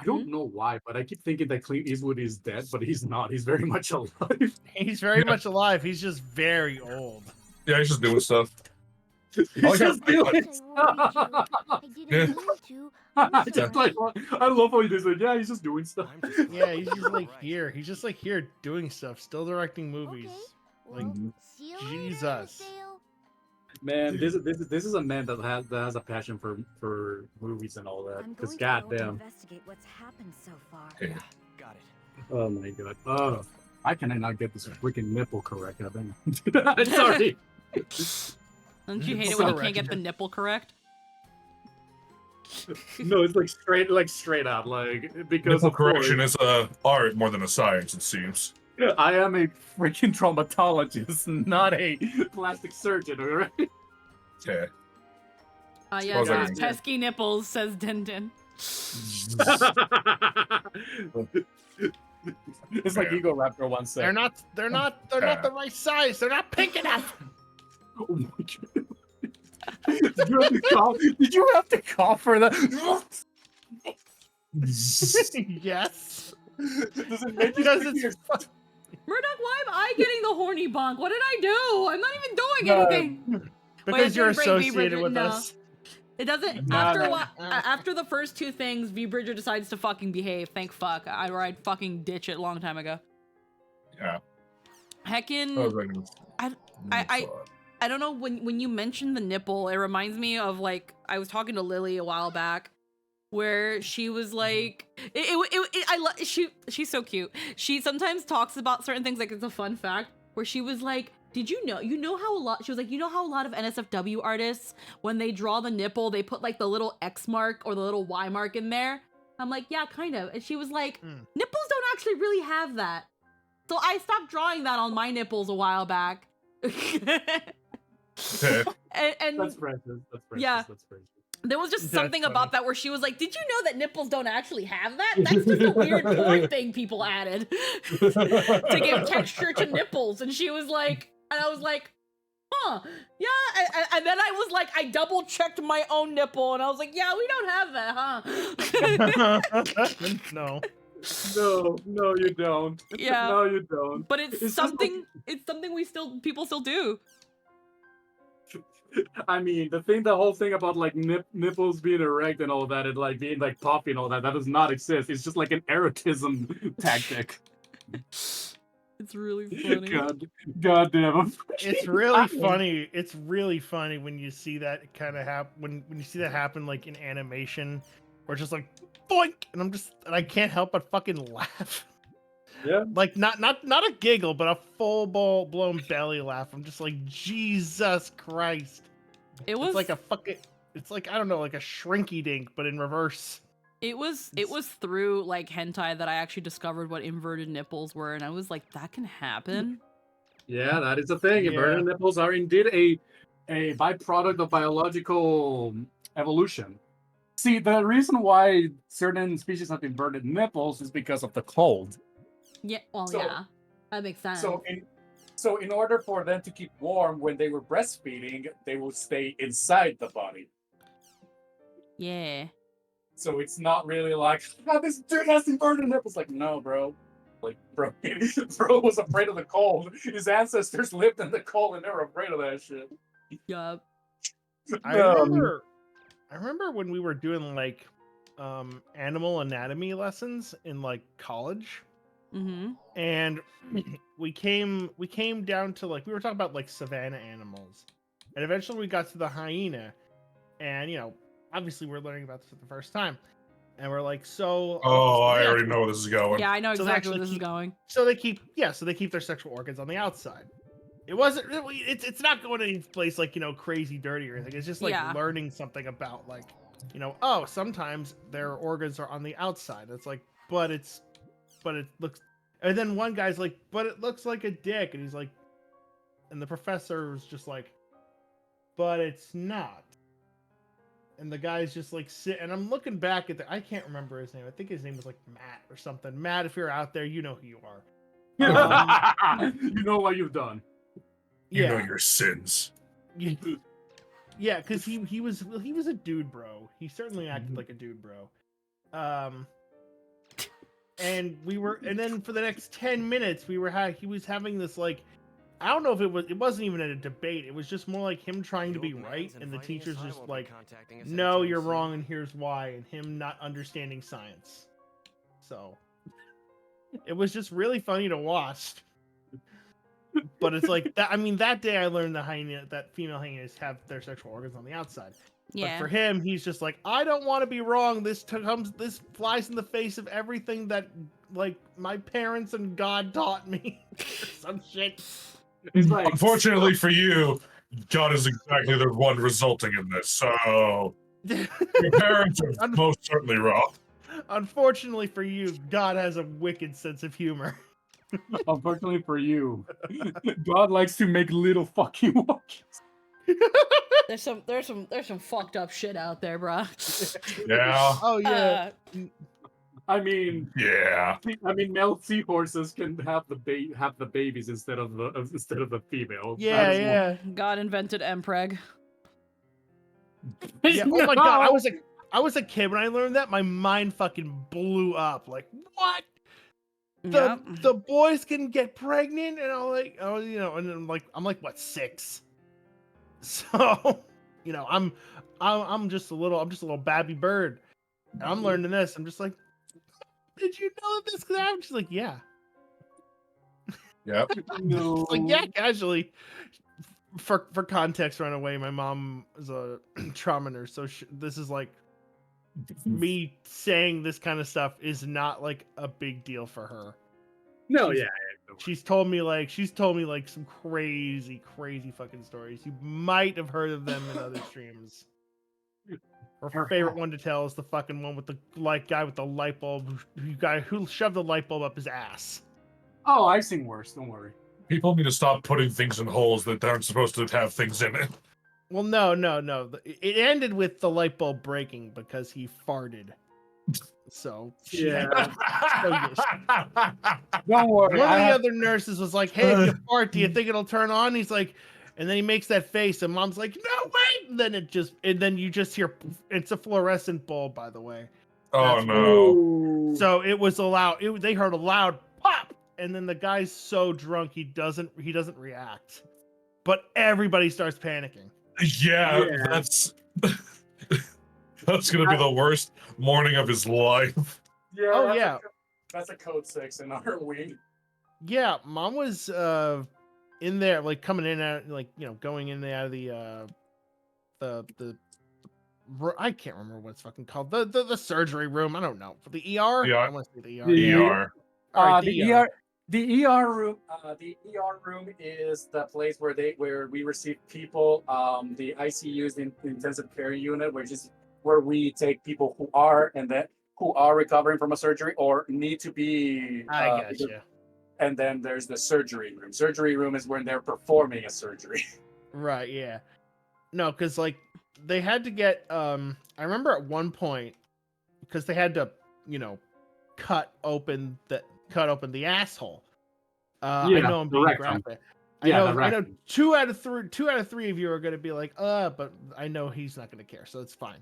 I don't know why, but I keep thinking that Clint Eastwood is dead, but he's not. He's very much alive. He's very much alive. He's just very old. Yeah, he's just doing stuff. He's Oh, yeah, just doing Yeah. I just like, I love how he does it. Yeah, he's just doing stuff. I'm just Yeah, he's just like here. He's just like here doing stuff, still directing movies. Like Jesus. Man, this is a man that has a passion for movies and all that. I'm Because going to go goddamn, investigate what's happened so far. Yeah. got it. oh my god, I cannot get this freaking nipple correct. I think. Sorry. Don't you hate it when you Correct. can't get the nipple correct? No, it's like straight up, like because Nipple of course, correction is a art more than a science, it seems. I am a freaking traumatologist, not a plastic surgeon. All right. Yeah. Yeah, Suppose I those can- pesky nipples, says Din. It's like Yeah. Ego Raptor once said. They're not the right size. They're not pink enough. Oh my god. Did you have to cough? Did you have to cough for that? Yes. Does it make you Because think it's you're- Murdoch, why am I getting the horny bonk? What did I do? I'm not even doing No. anything. because you're didn't break V associated Bridger, with no. us. It doesn't. No, after no. a while, after the first two things, V Bridger decides to fucking behave. Thank fuck. I'd fucking ditch it a long time ago. Yeah. Heckin', I was like, I don't know, when you mentioned the nipple, it reminds me of, like, I was talking to Lily a while back where she was like, she's so cute. She sometimes talks about certain things, like it's a fun fact, where she was like, did you know how a lot, she was like, you know how a lot of NSFW artists, when they draw the nipple, they put like the little X mark or the little Y mark in there? I'm like, yeah, kind of. And she was like, nipples don't actually really have that. So I stopped drawing that on my nipples a while back. and That's precious. That's precious. Yeah. That's precious. there was just That's something funny. about that where she was like, did you know that nipples don't actually have that? That's just a weird porn thing people added to give texture to nipples. And she was like, and I was like, huh, yeah. And then I was like, I double checked my own nipple and I was like, yeah, we don't have that, huh? No. No, you don't. Yeah. No, you don't. But it's, It's just something, it's something people still do. I mean, the whole thing about like nipples being erect and all that, and like being like puffy and all that, that does not exist. It's just like an erotism tactic. It's really funny. God damn. It's really funny. It's really funny when you see that kind of happen. When you see that happen, like in animation, where it's just like boink, and I can't help but fucking laugh. Yeah. Like not a giggle, but a full blown belly laugh. I'm just like, Jesus Christ. It was It's like a fucking. It's like, I don't know, like a Shrinky Dink, but in reverse. It was through like hentai that I actually discovered what inverted nipples were, and I was like, that can happen. Yeah, that is a thing. Yeah. Inverted nipples are indeed a byproduct of biological evolution. See, the reason why certain species have inverted nipples is because of the cold. Yeah, well, So- yeah, that makes sense. So in order for them to keep warm when they were breastfeeding, they would stay inside the body. Yeah. So it's not really like, oh, this dude has inverted nipples. Like, no, bro. Like, bro was afraid of the cold. His ancestors lived in the cold and they were afraid of that shit. Yup. I remember when we were doing like animal anatomy lessons in like college. Mm-hmm. And we came down to like, we were talking about like savanna animals, and eventually we got to the hyena, and obviously we're learning about this for the first time, and we're like, so I yeah, already know where this is going. Yeah, I know So they exactly where actually this is keep- going. so they keep their sexual organs on the outside. It wasn't really, it's not going any place like crazy dirty or anything. It's just like Yeah. learning something about like oh, sometimes their organs are on the outside. It's like, but it looks. And then one guy's like, but it looks like a dick. And he's like, and the professor was just like, but it's not. And the guy's just like, and I'm looking back at I can't remember his name. I think his name was like Matt or something. Matt, if you're out there, you know who you are. You know what you've done. You know Yeah. your sins. Yeah, because he was a dude bro. He certainly acted like a dude bro. and then for the next 10 minutes he was having this like, I don't know if it wasn't even a debate. It was just more like him trying to be right, and the teacher's just like, no, you're wrong, and here's why, and him not understanding science. So it was just really funny to watch. But it's like that. I mean, that day I learned that female hyenas have their sexual organs on the outside. Yeah. But for him, he's just like, I don't want to be wrong. This flies in the face of everything that like my parents and God taught me. Or some shit. It's like, Unfortunately for you, God is exactly the one resulting in this. So your parents are most certainly wrong. Unfortunately for you, God has a wicked sense of humor. unfortunately for you, God likes to make little fucking walkies. There's some fucked up shit out there, bruh. Yeah. Oh yeah. I mean, Yeah. male seahorses can have the babies instead of the female. Yeah, That is yeah. God invented Mpreg. Yeah. Oh my god, I was a kid when I learned that. My mind fucking blew up. Like, what? The boys can get pregnant, and I'm like, oh, you know, and I'm like, what, 6? So, you know, I'm just a little babby bird, and I'm learning this. I'm just like, did you know that this could happen? She's like, yeah. Yep. No. Like, yeah, casually. For context, right away, my mom is a trauma nurse, so this is like, me saying this kind of stuff is not like a big deal for her. No, She's told me like some crazy fucking stories. You might have heard of them in other streams. Her favorite one to tell is the fucking one with the guy with the light bulb, who shoved the light bulb up his ass. Oh, I've seen worse. Don't worry. People need to stop putting things in holes that aren't supposed to have things in it. Well, no. It ended with the light bulb breaking because he farted. So Yeah. yes. Don't worry. One of the other nurses was like, "Hey, if you fart, do you think it'll turn on?" He's like, and then he makes that face, and Mom's like, "No, wait!" And then you just hear, it's a fluorescent bulb, by the way. Oh no! So it was they heard a loud pop, and then the guy's so drunk he doesn't react, but everybody starts panicking. Yeah. That's gonna be the worst morning of his life. Yeah. Oh yeah. That's a code 6 in our wing. Yeah, Mom was in there, like coming in out, like, you know, going in and out of the I can't remember what it's fucking called. The surgery room. I don't know. For the ER. Yeah. I want to say the ER. ER. All right, The ER. The ER room. The ER room is the place where we receive people. The ICU is the intensive care unit, which is where we take people who are recovering from a surgery or need to be. I gotcha. And then there's the surgery room. Surgery room is when they're performing a surgery. Right. Yeah. No, because like they had to get. I remember at one point because they had to, you know, cut open the asshole. I know I'm being graphic. I know 2 out of 3 of you are going to be like, but I know he's not going to care, so it's fine.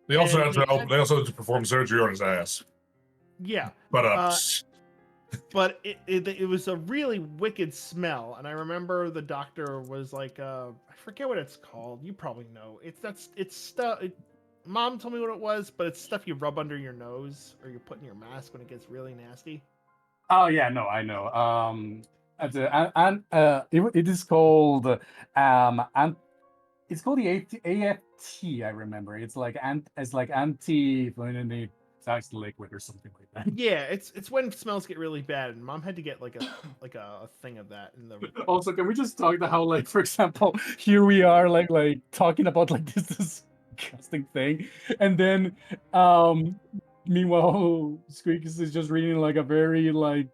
They also had to perform surgery on his ass. Yeah. But it was a really wicked smell, and I remember the doctor was like, I forget what it's called. You probably know. It's stuff. Mom told me what it was, but it's stuff you rub under your nose or you put in your mask when it gets really nasty. Oh yeah, no, I know. It is called it's called the AFT. I remember. It's like anti liquid or something like that. Yeah, it's when smells get really bad, and Mom had to get like a thing of that in the. Also, can we just talk about how, like, for example, here we are like talking about like this disgusting thing, and then meanwhile Squeaks is just reading like a very like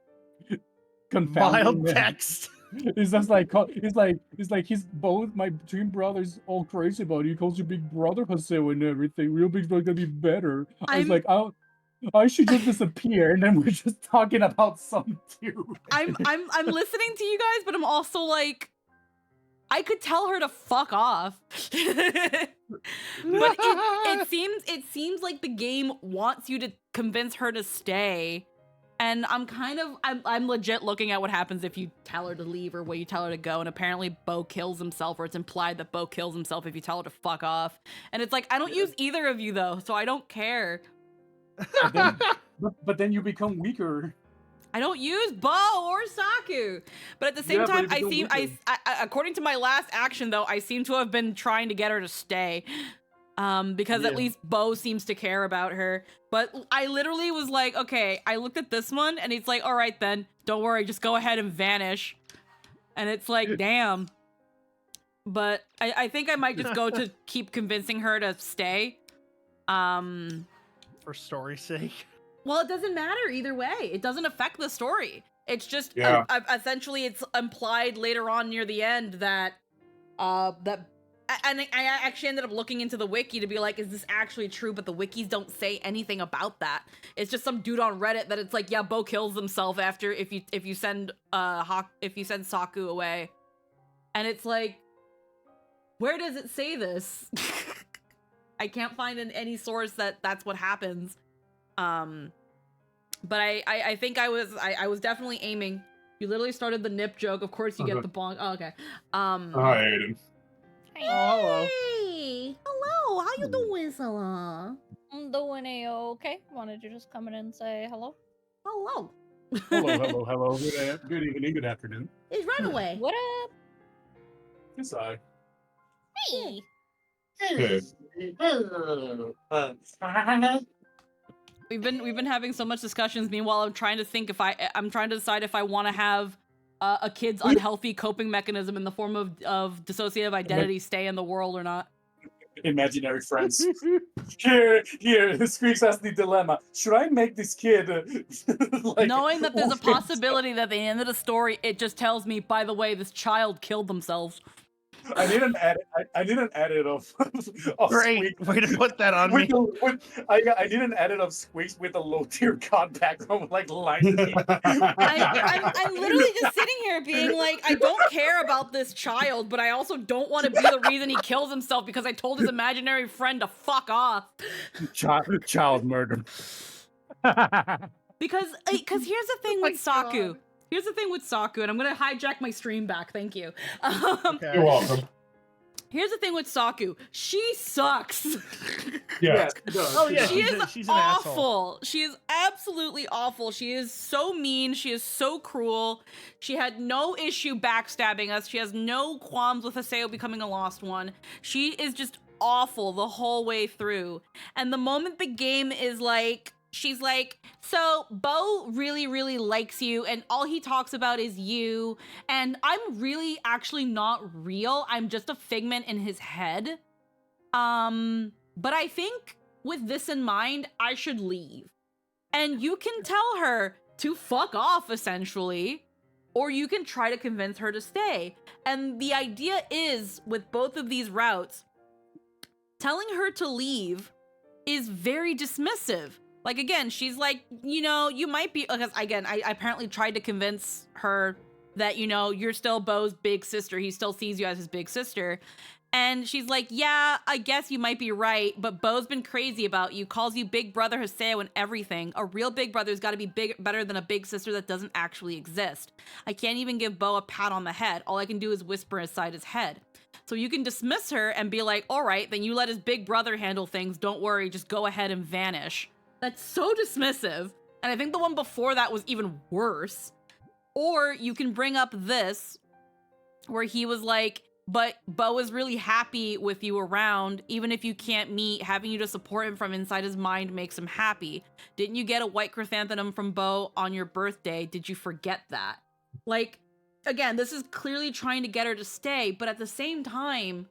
confounding mild text. It's just like it's like he's both my twin brothers all crazy about you. He calls you Big Brother Jose and everything. Real Big Brother gonna be better. I was like, I should just disappear, and then we're just talking about some dude. I'm listening to you guys, but I'm also like, I could tell her to fuck off. But it seems like the game wants you to convince her to stay. And I'm legit looking at what happens if you tell her to leave or where you tell her to go. And apparently Bo kills himself, or it's implied that Bo kills himself if you tell her to fuck off. And it's like, I don't use either of you though, so I don't care. But then you become weaker. I don't use Bo or Saku. But at the same time, I according to my last action though, I seem to have been trying to get her to stay. Because at least Bo seems to care about her. But I literally was like, okay, I looked at this one and it's like, all right then, don't worry, just go ahead and vanish. And it's like, damn. But I think I might just go to keep convincing her to stay. For story's sake. Well, it doesn't matter either way. It doesn't affect the story. It's just essentially it's implied later on near the end that and I actually ended up looking into the wiki to be like, is this actually true? But the wikis don't say anything about that. It's just some dude on Reddit that it's like, yeah, Bo kills himself after if you send Saku away. And it's like, where does it say this? I can't find in any source that that's what happens. But I think I was definitely aiming. You literally started the nip joke. Of course you get the bonk. Oh, okay. Hi, Aiden. Oh, hello. Hey, hello. How you doing, Salah? I'm doing okay. Wanted to just come in and say hello. Hello. Hello. Good evening, good afternoon. It's Runaway. What up? Yes, I. Hey. Hey. We've been having so much discussions. Meanwhile, I'm trying to think I'm trying to decide if I want to have a kid's unhealthy coping mechanism in the form of dissociative identity stay in the world or not. Imaginary friends. Here, Squeaks has the dilemma. Should I make this kid like, knowing that there's a possibility that at the end of the story, it just tells me, by the way, this child killed themselves. I need an edit of Great. Squeaks. Way to put that on me. I need an edit of Squeaks with a low tier god background like line. I'm literally just sitting here being like, I don't care about this child, but I also don't want to be the reason he kills himself because I told his imaginary friend to fuck off. Child murder. Because here's the thing with Saku. Here's the thing with Saku, and I'm gonna hijack my stream back. Thank you. Okay. You're welcome. Here's the thing with Saku. She sucks. Yeah. Oh yeah, She is she's an asshole. awful. She is absolutely awful. She is so mean. She is so cruel. She had no issue backstabbing us. She has no qualms with Haseo becoming a lost one. She is just awful the whole way through. And the moment the game is like, she's like, so Bo really, really likes you, and all he talks about is you, and I'm really actually not real. I'm just a figment in his head. But I think with this in mind, I should leave. And you can tell her to fuck off, essentially, or you can try to convince her to stay. And the idea is, with both of these routes, telling her to leave is very dismissive. Like, again, she's like, you know, you might be, because again, I apparently tried to convince her that, you know, you're still Bo's big sister. He still sees you as his big sister. And she's like, yeah, I guess you might be right, but Bo's been crazy about you, calls you Big Brother Haseo and everything. A real big brother's got to be better than a big sister that doesn't actually exist. I can't even give Bo a pat on the head. All I can do is whisper inside his head. So you can dismiss her and be like, all right, then you let his big brother handle things. Don't worry, just go ahead and vanish. That's so dismissive. And I think the one before that was even worse. Or you can bring up this, where he was like, but Bo is really happy with you around. Even if you can't meet, having you to support him from inside his mind makes him happy. Didn't you get a white chrysanthemum from Bo on your birthday? Did you forget that? Like, again, this is clearly trying to get her to stay, but at the same time...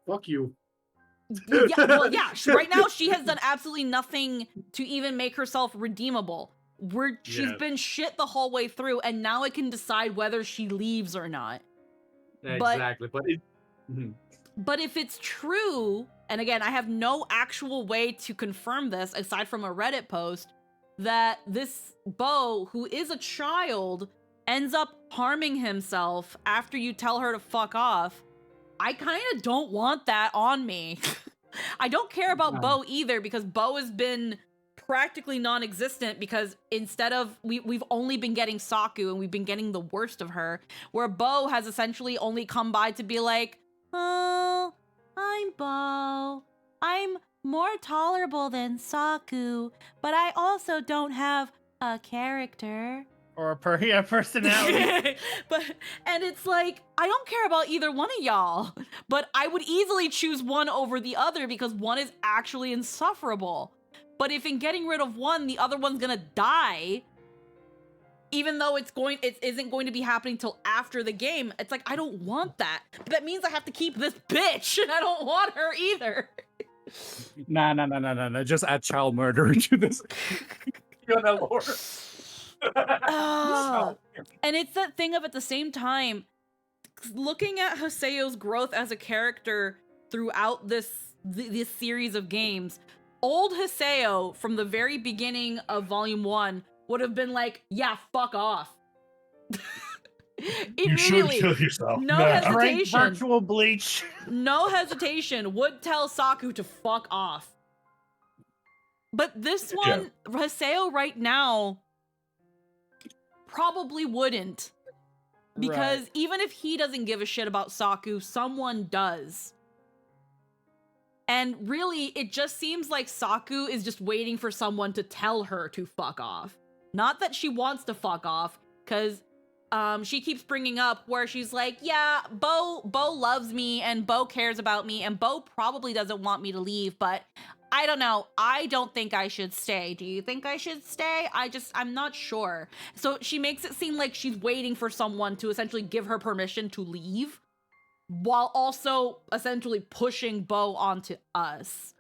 Fuck you. Yeah, right now she has done absolutely nothing to even make herself redeemable. She's been shit the whole way through, and now I can decide whether she leaves or not. Exactly, but if it's true, and again, I have no actual way to confirm this aside from a Reddit post, that this Bo, who is a child, ends up harming himself after you tell her to fuck off, I kind of don't want that on me. I don't care about No. Bo either because Bo has been practically non-existent because instead of we've only been getting Saku and we've been getting the worst of her, where Bo has essentially only come by to be like, oh, I'm Bo. I'm more tolerable than Saku, but I also don't have a character. Or a personality. And it's like, I don't care about either one of y'all, but I would easily choose one over the other because one is actually insufferable. But if in getting rid of one, the other one's gonna die, even though it isn't going to be happening till after the game, it's like, I don't want that. But that means I have to keep this bitch, and I don't want her either. No. Just add child murder to this. Fiona lore. And it's that thing of at the same time, looking at Haseo's growth as a character throughout this series of games, old Haseo from the very beginning of Volume 1 would have been like, yeah, fuck off. You should kill yourself. No Nah. hesitation. Virtual bleach. No hesitation. Would tell Saku to fuck off. But this one, Haseo right now, probably wouldn't. Because Right. even if he doesn't give a shit about Saku, someone does. And really, it just seems like Saku is just waiting for someone to tell her to fuck off. Not that she wants to fuck off, because she keeps bringing up where she's like, yeah, Bo loves me, and Bo cares about me, and Bo probably doesn't want me to leave, but I don't know. I don't think I should stay. Do you think I should stay? I'm not sure. So she makes it seem like she's waiting for someone to essentially give her permission to leave, while also essentially pushing Bo onto us.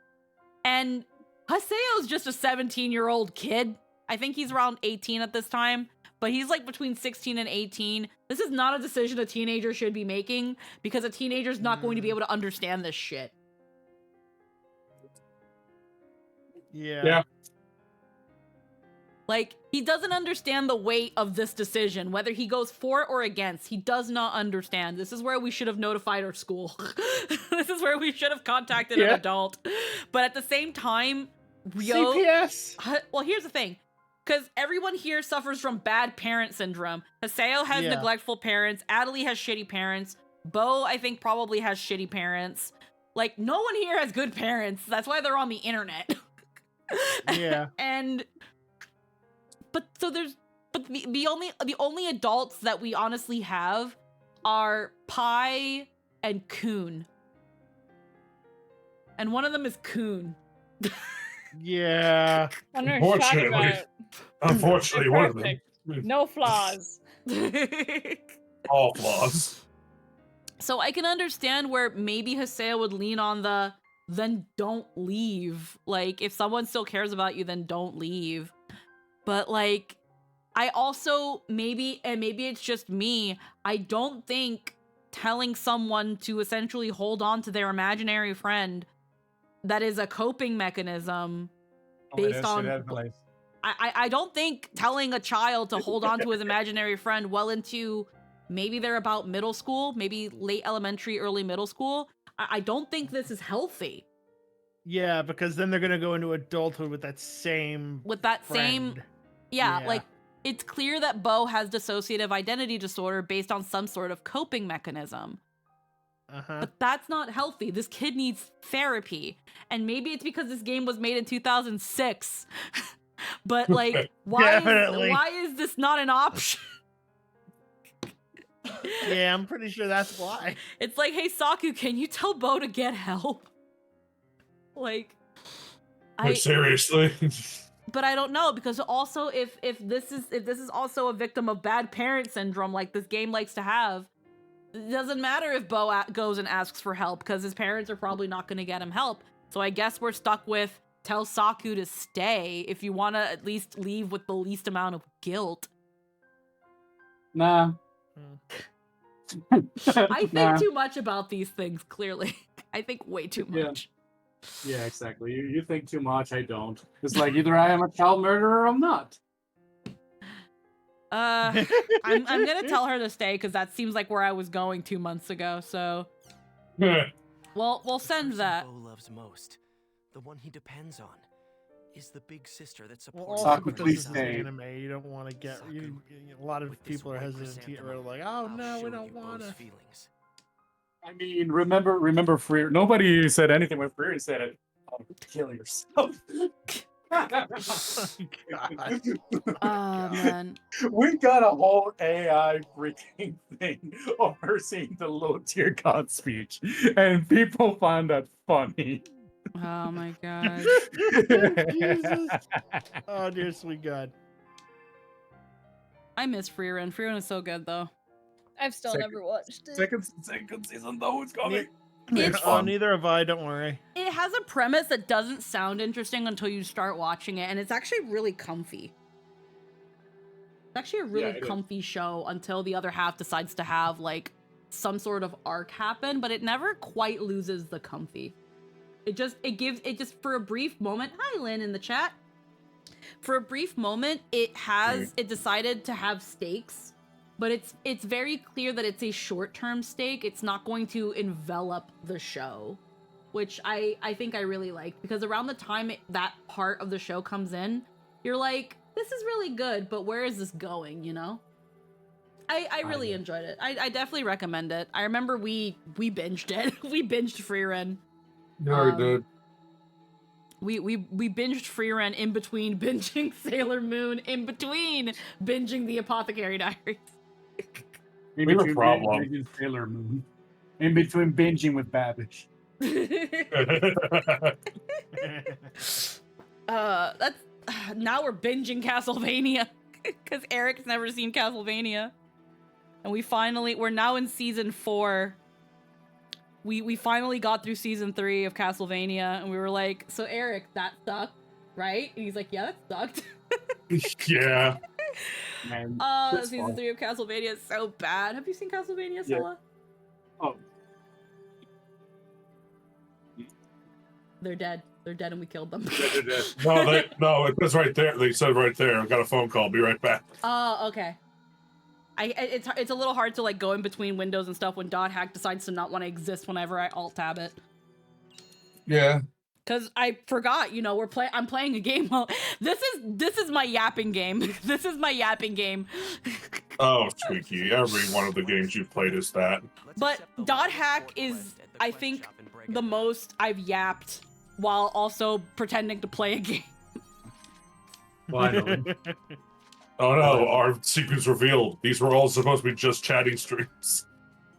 And Haseo's just a 17-year-old kid. I think he's around 18 at this time, but he's like between 16 and 18. This is not a decision a teenager should be making because a teenager's not going to be able to understand this shit. Yeah. Like, he doesn't understand the weight of this decision, whether he goes for or against. He does not understand. This is where we should have notified our school. This is where we should have contacted an adult. But at the same time, Ryo... CPS! Well, here's the thing. Because everyone here suffers from bad parent syndrome. Haseo has neglectful parents. Adelie has shitty parents. Bo, I think, probably has shitty parents. Like, no one here has good parents. That's why they're on the internet. Yeah. And... But the only adults that we honestly have are Pai and Kun. And one of them is Kun. Yeah. Unfortunately, one of them. No flaws. All flaws. So I can understand where maybe Haseo would lean on the then don't leave. Like, if someone still cares about you, then don't leave. But like, I also maybe it's just me, I don't think telling someone to essentially hold on to their imaginary friend that is a coping mechanism based on I don't think telling a child to hold on to his imaginary friend well into maybe they're about middle school, maybe late elementary, early middle school. I don't think this is healthy. Yeah, because then they're gonna go into adulthood with that same friend. Yeah, like, it's clear that Bo has dissociative identity disorder based on some sort of coping mechanism. But that's not healthy. This kid needs therapy. And maybe it's because this game was made in 2006. But, like, why is this not an option? Yeah, I'm pretty sure that's why. It's like, hey, Saku, can you tell Bo to get help? Like, seriously? But I don't know, because also if this is also a victim of bad parent syndrome like this game likes to have, it doesn't matter if Bo goes and asks for help because his parents are probably not going to get him help. So I guess we're stuck with tell Saku to stay if you want to at least leave with the least amount of guilt. Nah. I think too much about these things, clearly. I think way too much. Yeah, exactly. You think too much, I don't. It's like either I am a child murderer or I'm not. I'm gonna tell her to stay because that seems like where I was going 2 months ago, so Well, we'll send person that. Bo loves most, the one he depends on, is the big sister that Well, supports also him because when this is he's out. anime, you don't want to get. A lot of With this people are white hesitant to get rid of chrysanthemum, like, oh I'll no, show we don't you want Bo's to. feelings. I mean, remember Freer. Nobody said anything when Freer said it. Kill yourself. Oh man. We got a whole AI freaking thing of her saying the low tier god speech, and people find that funny. Oh my god. Jesus. Oh dear sweet God. I miss Freerun. Freerun is so good though. I've still Second- never watched it. Second season though is coming. It's Oh, fun. neither have I. Don't worry. It has a premise that doesn't sound interesting until you start watching it, and it's actually really comfy. It's actually a Yeah, really it is. comfy show until the other half decides to have like some sort of arc happen, but it never quite loses the comfy. It just for a brief moment. Hi Lynn in the chat. For a brief moment, it decided to have stakes, but it's very clear that it's a short-term stake. It's not going to envelop the show, which I think I really like, because around the time that part of the show comes in, you're like, this is really good, but where is this going, you know? I really enjoyed it. I definitely recommend it. I remember we binged it. We binged Freerun. Yeah, I did. We binged Freerun in between binging Sailor Moon, in between binging the Apothecary Diaries. In We have a between problem. binging Sailor Moon. In between binging with Babish. That's now we're binging Castlevania because Eric's never seen Castlevania, and we're now in season 4. We finally got through season 3 of Castlevania, and we were like, so Eric, that sucked, right? And he's like, yeah, that sucked. Yeah. Man, it's Season fun. 3 of Castlevania is so bad. Have you seen Castlevania, Yeah. Scylla? Oh, They're dead, and we killed them. No, it says right there. They said right there. I got a phone call. Be right back. Oh, okay. It's a little hard to like go in between windows and stuff when .hack decides to not want to exist whenever I alt tab it. Yeah. Cause I forgot, you know, I'm playing a game. This is my yapping game. This is my yapping game. Oh, Squeaky. Every one of the games you've played is that. But .hack is, I think, the most I've yapped while also pretending to play a game. finally. Oh no, our secrets revealed. These were all supposed to be just chatting streams.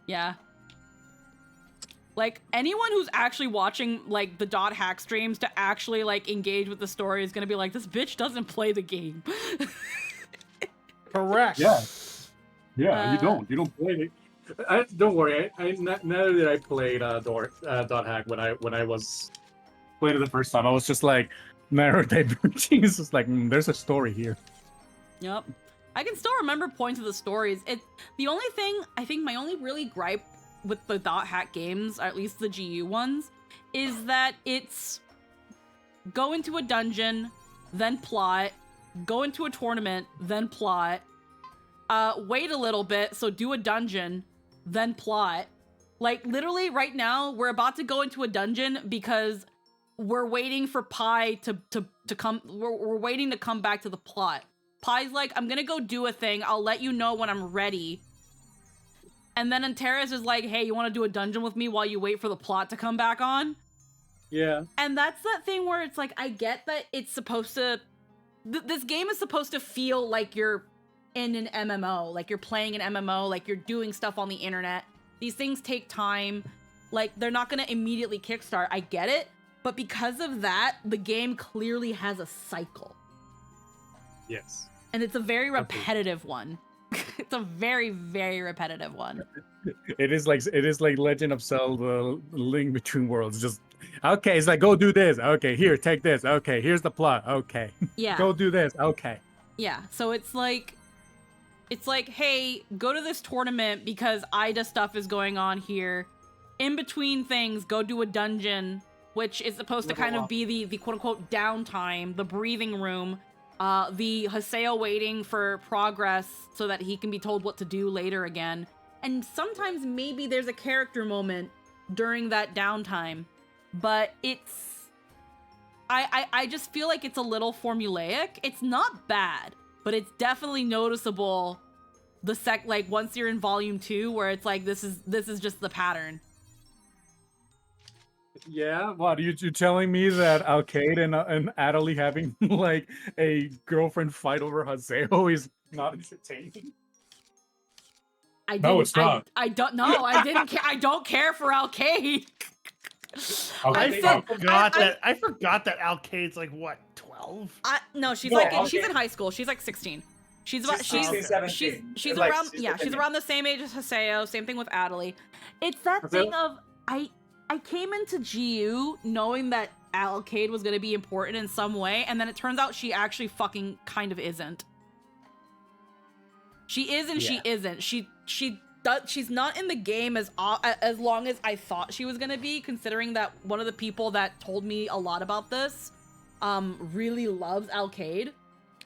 Yeah. Like, anyone who's actually watching, like, the .hack streams to actually, like, engage with the story is gonna be like, this bitch doesn't play the game. Correct. Yeah. Yeah, Uh, you don't play it. Don't worry. Now that I played .hack when I was playing it the first time, I was just like, narrow diverging. It's just like, there's a story here. Yep. I can still remember points of the stories. The only thing, I think my only really gripe with the .hack games, or at least the GU ones, is that it's go into a dungeon, then plot, go into a tournament, then plot, wait a little bit, so do a dungeon, then plot. Like, literally, right now, we're about to go into a dungeon because we're waiting for Pi to come, we're waiting to come back to the plot. Pi's like, I'm gonna go do a thing, I'll let you know when I'm ready. And then Antares is like, hey, you wanna do a dungeon with me while you wait for the plot to come back on? Yeah. And that's that thing where it's like, I get that it's supposed to... this game is supposed to feel like you're in an MMO, like you're playing an MMO, like you're doing stuff on the internet. These things take time. Like, they're not gonna immediately kickstart, I get it. But because of that, the game clearly has a cycle. Yes. And it's a very repetitive one. It's a very, very repetitive one. It is like Legend of Zelda: Link Between Worlds. Just okay, it's like, go do this. Okay, here, take this. Okay, here's the plot. Okay, Yeah. go do this. Okay. Yeah. So it's like, hey, go to this tournament because Ida stuff is going on here. In between things, go do a dungeon, which is supposed to kind of be the quote unquote downtime, the breathing room. The Haseo waiting for progress so that he can be told what to do later again. And sometimes maybe there's a character moment during that downtime, but I just feel like it's a little formulaic. It's not bad, but it's definitely noticeable like once you're in volume 2 where it's like this is just the pattern. Yeah, what you telling me that Alcade and Adelie having like a girlfriend fight over Haseo is not entertaining? No, it's not. I don't know. I didn't care. I don't care for Alcade. Okay, I forgot that Alcade's like what, 12? No, she's No, like she's okay. in high school. She's like 16. She's about She's 16, 17. she's Like, around she's yeah, within she's it. around the same age as Haseo. Same thing with Adelie. It's that Haseo? thing of I came into GU knowing that Alcade was gonna be important in some way, and then it turns out she actually fucking kind of isn't. She is and she isn't. She's not in the game as long as I thought she was gonna be, considering that one of the people that told me a lot about this really loves Alcade,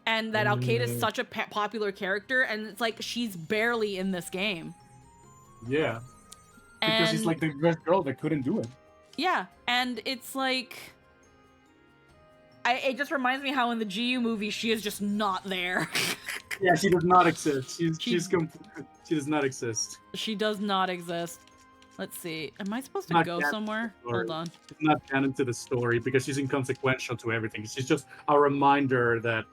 and that Alcade is such a popular character, and it's like she's barely in this game. Yeah, because she's And- like the best girl that couldn't do it. Yeah, and it's like it just reminds me how in the GU movie she is just not there. Yeah, she does not exist. She She does not exist. She does not exist. Let's see. Am I supposed to Not go canon somewhere? to the Hold story. on. She's not canon to the story because she's inconsequential to everything. She's just a reminder that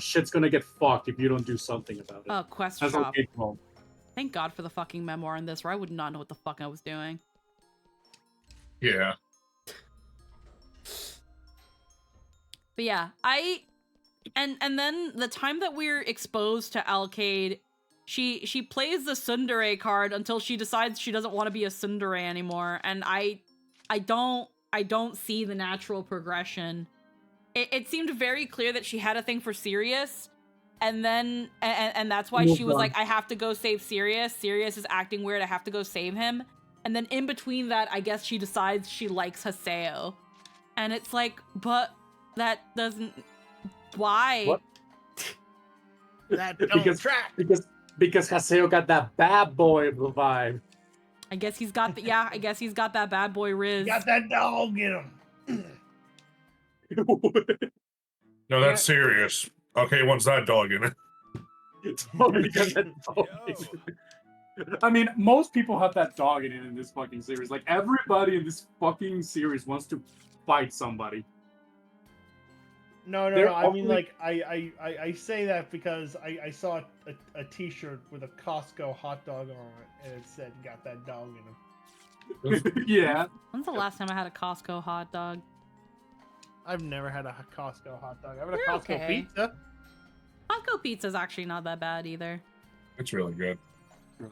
shit's gonna get fucked if you don't do something about it. Oh, quest That's shop. okay. Well, Thank God for the fucking memoir in this, or I would not know what the fuck I was doing. Yeah. But yeah, and then the time that we're exposed to Alcade, she plays the tsundere card until she decides she doesn't want to be a tsundere anymore, and I don't see the natural progression. It seemed very clear that she had a thing for Sirius, and then and that's why she was like, I have to go save Sirius. Sirius is acting weird. I have to go save him. And then in between that, I guess she decides she likes Haseo, and it's like, but that doesn't. Why? What? That don't because track. because Haseo got that bad boy vibe. I guess he's got the I guess he's got that bad boy Riz. Got that dog in him. No, that's serious. Okay, what's that dog in it? Totally got that dog in it. I mean, most people have that dog in it in this fucking series. Like everybody in this fucking series wants to fight somebody. No. They're I mean, only- like, I say that because I saw a T-shirt with a Costco hot dog on it, and it said "Got that dog in him." Yeah. When's the last time I had a Costco hot dog? I've never had a Costco hot dog. I've had a They're Costco okay. pizza. Costco pizza's actually not that bad either. It's really good.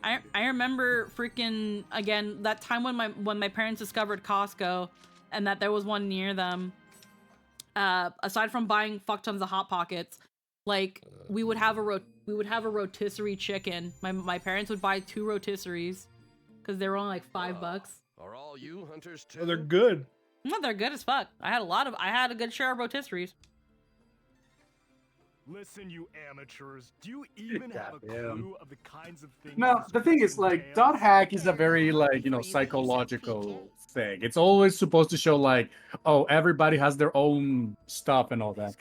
I remember freaking again that time when my parents discovered Costco, and that there was one near them. Aside from buying fuck tons of Hot Pockets, like we would have a rotisserie chicken. My parents would buy 2 rotisseries because they were only like $5. Are all you hunters too? Oh, they're good. No, they're good as fuck. I had a good share of rotisseries. Listen, you amateurs. Do you even have a Goddamn. clue of the kinds of things? No, this the thing is, entails? like, dot hack is a very, like, psychological thing. It's always supposed to show, like, oh, everybody has their own stuff and all that.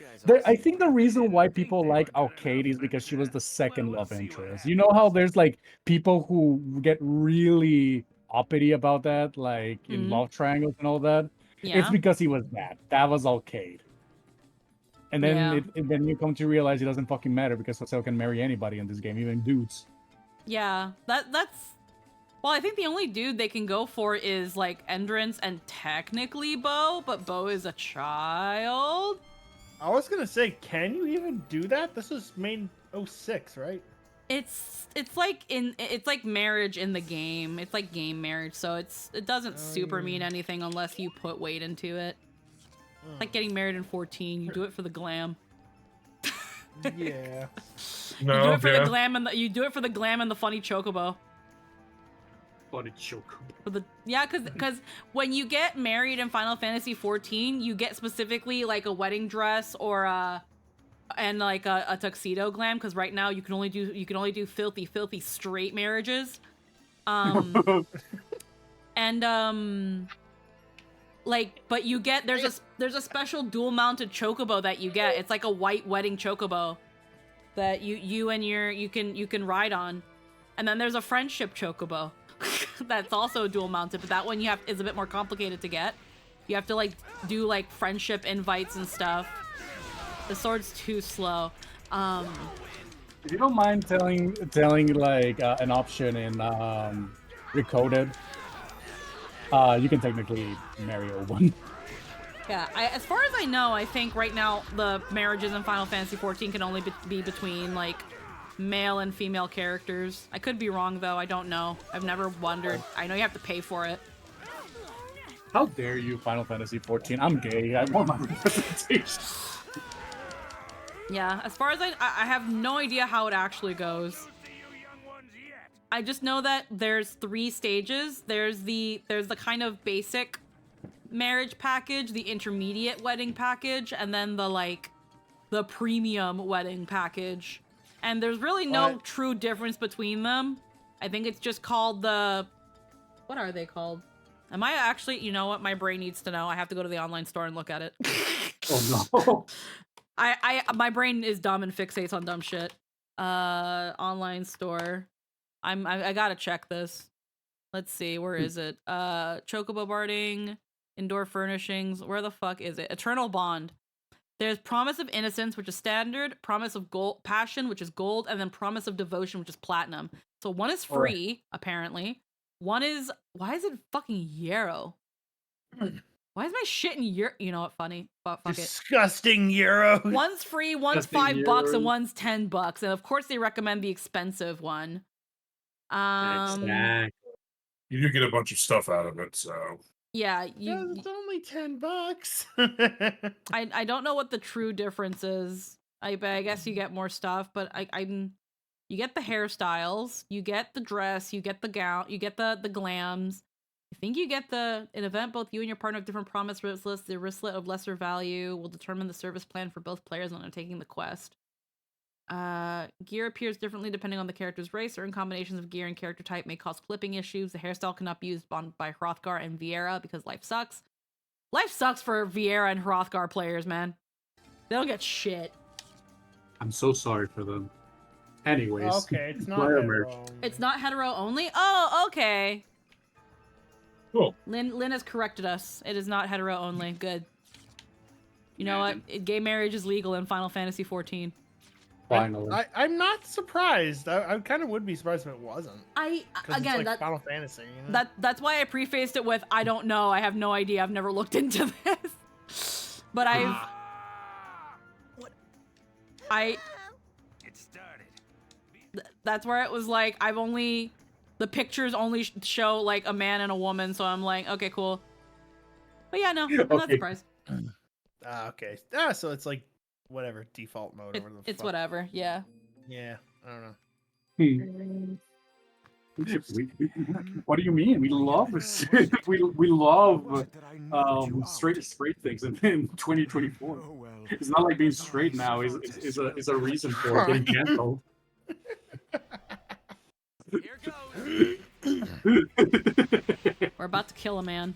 I think the reason why people like Alcade is because she was the second love interest. You know how there's, like, people who get really uppity about that, like, in Mhm. love triangles and all that? Yeah. It's because he was that. That was Alcade. And then Yeah. then you come to realize it doesn't fucking matter because Haseo can marry anybody in this game, even dudes. Yeah, that's. Well, I think the only dude they can go for is like Endrance and technically Bo, but Bo is a child. I was gonna say, can you even do that? This was made 06, right? It's like marriage in the game. It's like game marriage, so it doesn't super mean anything unless you put weight into it. It's like getting married in 14. You do it for the glam. Yeah. You do No, it for the yeah. glam and you do it for the glam and the funny chocobo. Funny choke. For the because when you get married in Final Fantasy 14, you get specifically like a wedding dress or and like a tuxedo glam. Because right now you can only do filthy straight marriages. And And like, but you get there's a special dual mounted chocobo that you get. It's like a white wedding chocobo that you can ride on. And then there's a friendship chocobo that's also dual mounted, but that one is a bit more complicated to get. You have to like do like friendship invites and stuff. The sword's too slow. If you don't mind telling like an option in Recoded, you can technically marry a one. Yeah, as far as I know, I think right now the marriages in Final Fantasy XIV can only be between like male and female characters. I could be wrong though. I don't know. I've never wondered. I know you have to pay for it. How dare you, Final Fantasy XIV? I'm gay. I want my representation. Yeah, as far as I have no idea how it actually goes. I just know that there's 3 stages. There's the kind of basic marriage package, the intermediate wedding package, and then the premium wedding package. And there's really no true difference between them. I think it's just called what are they called? Am I actually, you know what? My brain needs to know. I have to go to the online store and look at it. Oh no. My brain is dumb and fixates on dumb shit. Online store. I gotta check this. Let's see, where is it? Chocobo barding, indoor furnishings. Where the fuck is it? Eternal Bond. There's Promise of Innocence, which is standard, Promise of Gold, Passion, which is gold, and then Promise of Devotion, which is platinum. So one is free, apparently. One is, why is it fucking Yarrow? Why is my shit in Euro? You know what? Funny. Fuck it. Disgusting euros. One's free, one's $5, and one's $10. And of course, they recommend the expensive one. Exactly. You do get a bunch of stuff out of it, so. Yeah, it's only $10. I don't know what the true difference is. I guess you get more stuff, but you get the hairstyles, you get the dress, you get the gown, you get the glams. I think you get an event. Both you and your partner have different promise wristlets. The wristlet of lesser value will determine the service plan for both players undertaking the quest. Gear appears differently depending on the character's race. Certain combinations of gear and character type may cause clipping issues. The hairstyle cannot be used by Hrothgar and Viera because life sucks. Life sucks for Viera and Hrothgar players, man. They don't get shit. I'm so sorry for them. Anyways. Okay, it's not hetero. It's not hetero only? Oh, okay. Cool. Lynn has corrected us. It is not hetero only. Good. You know what? Gay marriage is legal in Final Fantasy XIV. Finally. I'm not surprised. I kind of would be surprised if it wasn't. Again, it's like Final Fantasy. You know? That's why I prefaced it with I don't know. I have no idea. I've never looked into this. But It started. that's where it was like the pictures only show like a man and a woman, so I'm like, okay, cool. But yeah, no, I'm not surprised. Okay. So it's like whatever default mode or whatever. It's whatever. Yeah. Yeah. I don't know. What do you mean? We love we love straight things in 2024. Oh, well. It's not like being straight now is a reason for getting canceled. Here goes. We're about to kill a man.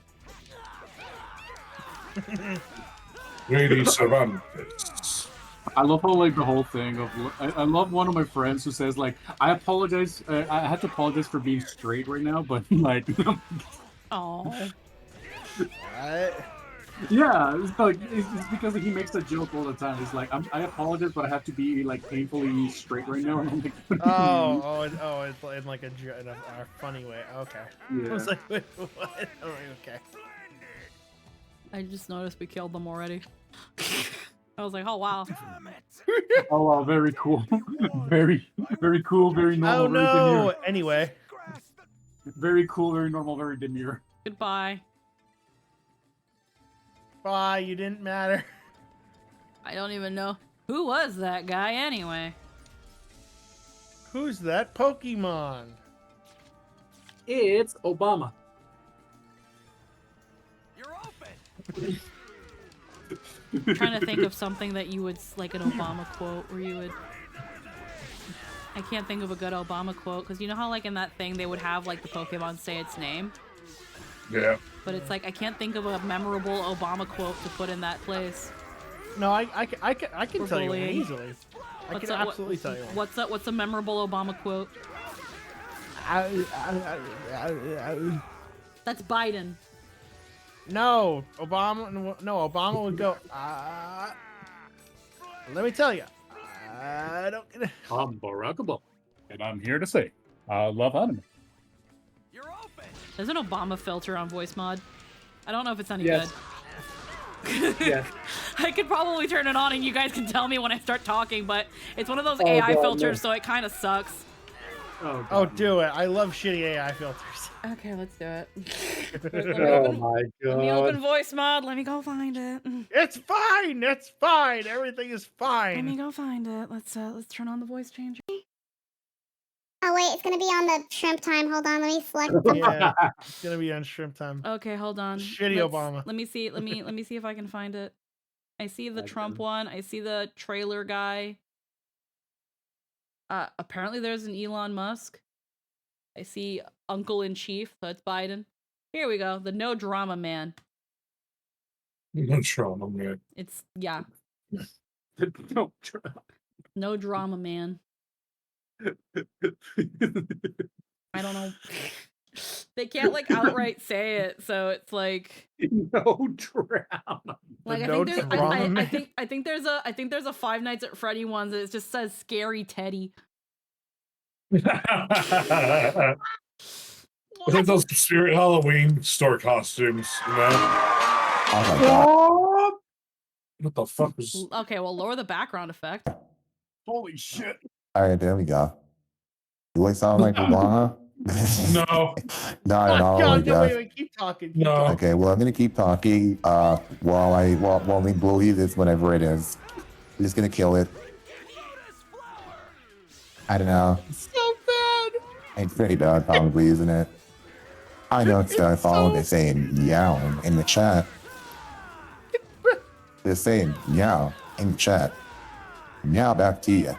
Lady Cervantes. I love how like the whole thing of I love one of my friends who says like I apologize I had to apologize for being straight right now, but like Oh. Yeah, it's because he makes a joke all the time. He's like, I apologize, but I have to be like painfully straight right now. And I'm like, it's in like a funny way. Okay. Yeah. I was like, wait, what? Oh, okay. I just noticed we killed them already. I was like, oh wow. Oh wow, very cool. very cool, very normal. Oh no! Anyway. Very cool, very normal, very demure. Goodbye. Bye, you didn't matter. I don't even know. Who was that guy anyway? Who's that Pokemon? It's Obama. You're open. I'm trying to think of something that you would, like an Obama quote where you would... I can't think of a good Obama quote, because you know how like in that thing they would have like the Pokemon say its name? Yeah. But it's like I can't think of a memorable Obama quote to put in that place. No, I can For tell you one bullying. easily. I can absolutely tell you one. What's a memorable Obama quote? That's Biden. No, Obama. No, Obama would go. Let me tell you. I don't. I'm Barack Obama, and I'm here to say, I love anime. There's an Obama filter on voice mod. I don't know if it's any Yes. good. Yes. I could probably turn it on and you guys can tell me when I start talking, but it's one of those Oh, AI God, filters, no. so it kind of sucks. Oh, do it. I love shitty AI filters. Okay, let's do it. Oh my Let me open god. voice mod. Let me go find it. It's fine. It's fine. Everything is Let me fine. go find it. Let's turn on the voice changer. Oh wait, it's gonna be on the shrimp time. Hold on, let me select. Yeah, it's gonna be on shrimp time. Okay, hold on. Shitty Obama. Let me see. Let me see if I can find it. I see the Trump one. I see the trailer guy. Apparently there's an Elon Musk. I see Uncle in Chief. So it's Biden. Here we go. The No Drama Man. No trauma, man. It's yeah. No, No Drama Man. I don't know. They can't like outright say it, so it's like no drama. like I No think there's Drama I Man. think there's a Five Nights at Freddy one that just says Scary Teddy. I think those Spirit Halloween store costumes, you know? Oh my god. What the fuck was... Okay, well lower the background effect. Holy shit. Alright, there we go. Do I sound like Obama? No. Not at all. I God, no, guess. wait, keep talking. No. Okay, well, I'm gonna keep talking. While we bully this, whatever it is, I'm just gonna kill it. I don't know. So bad. It's pretty bad, probably, isn't it? I know it's gonna follow the same yow in the chat. The same yow in the chat. Now back to you.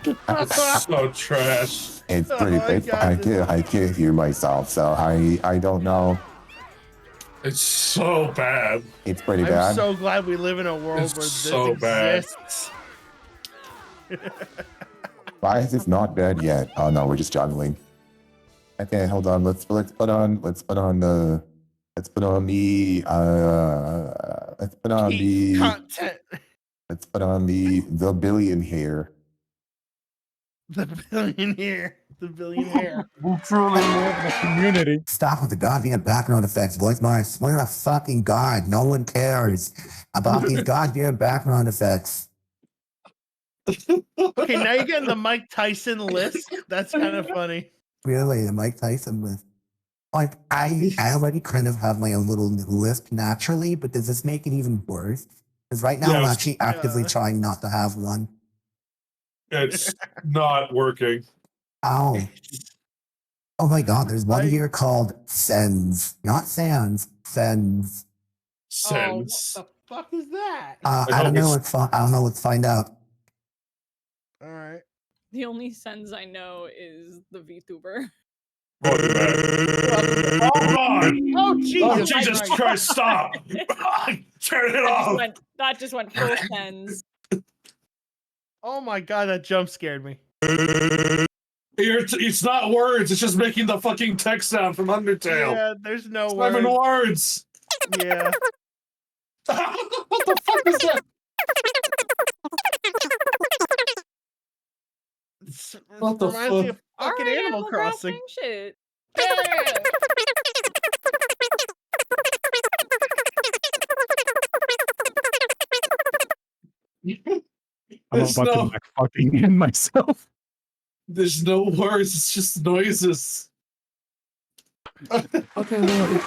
So trash. It's pretty. Oh my God, I can't hear myself, so I don't know. It's so bad. It's pretty I'm bad. so glad we live in a world It's where this so bad. exists. Why is this not bad yet? Oh no, we're just juggling. Okay, hold on. Let's put on the Key content. let's put on the billion here. The billionaire. The billionaire. We truly live in a community. Stop with the goddamn background effects, voice. I swear to fucking God, no one cares about these goddamn background effects. Okay, now you're getting the Mike Tyson list. That's kind of funny. Really, the Mike Tyson list. Like, I already kind of have my own little list naturally, but does this make it even worse? Because right now I'm Yes. actually actively trying not to have one. It's not working. Ow. Oh my God, there's one here called Sens. Not Sans, Sens. Sense. Oh, what the fuck is that? I don't know. I don't know. Let's find out. All right. The only sentence I know is the VTuber. Oh, God. Oh, Jesus. Oh, Jesus Christ, stop. Turn it off. That just went full sends. Oh my God, that jump scared me. It's not words. It's just making the fucking text sound from Undertale. Yeah, there's no It's not even words. words. Yeah. What the fuck is that? What the reminds me of All fucking right, Animal Crossing. Shit. I'm There's about no- to like fucking end myself. There's no words. It's just noises. Okay, well,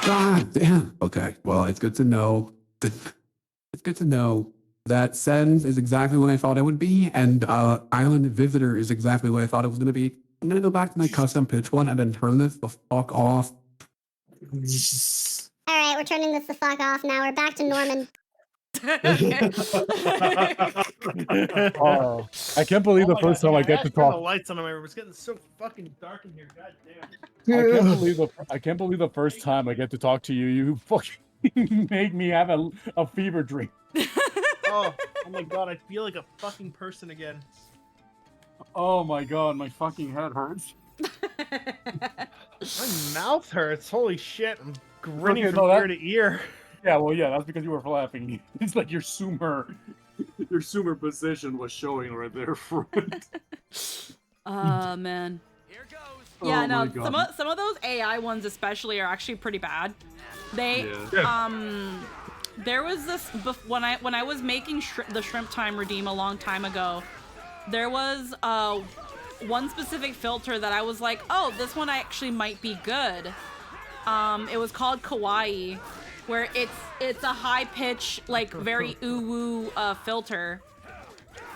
God damn. Okay, well, it's good to know. It's good to know that Sens is exactly what I thought it would be, and Island Visitor is exactly what I thought it was going to be. I'm going to go back to my custom pitch one and then turn this the fuck off. All right, we're turning this the fuck off now. We're back to Norman. Oh, I can't believe the first time I get to Turn the talk. lights on in my room. It's getting so fucking dark in here. God damn. I can't believe the first time I get to talk to you. You fucking make me have a fever dream. Oh my god, I feel like a fucking person again. Oh my god, my fucking head hurts. My mouth hurts. Holy shit. I'm grinning Okay, from no, ear to ear. Yeah, well, yeah, that's because you were laughing. It's like your sumer position was showing right there, friend. Man. Oh Yeah, my no, God. some of those AI ones especially are actually pretty bad. They there was this when I was making the Shrimp Time redeem a long time ago. There was one specific filter that I was like, oh, this one actually might be good. It was called Kawaii, where it's a high pitch, like very ooh-woo filter.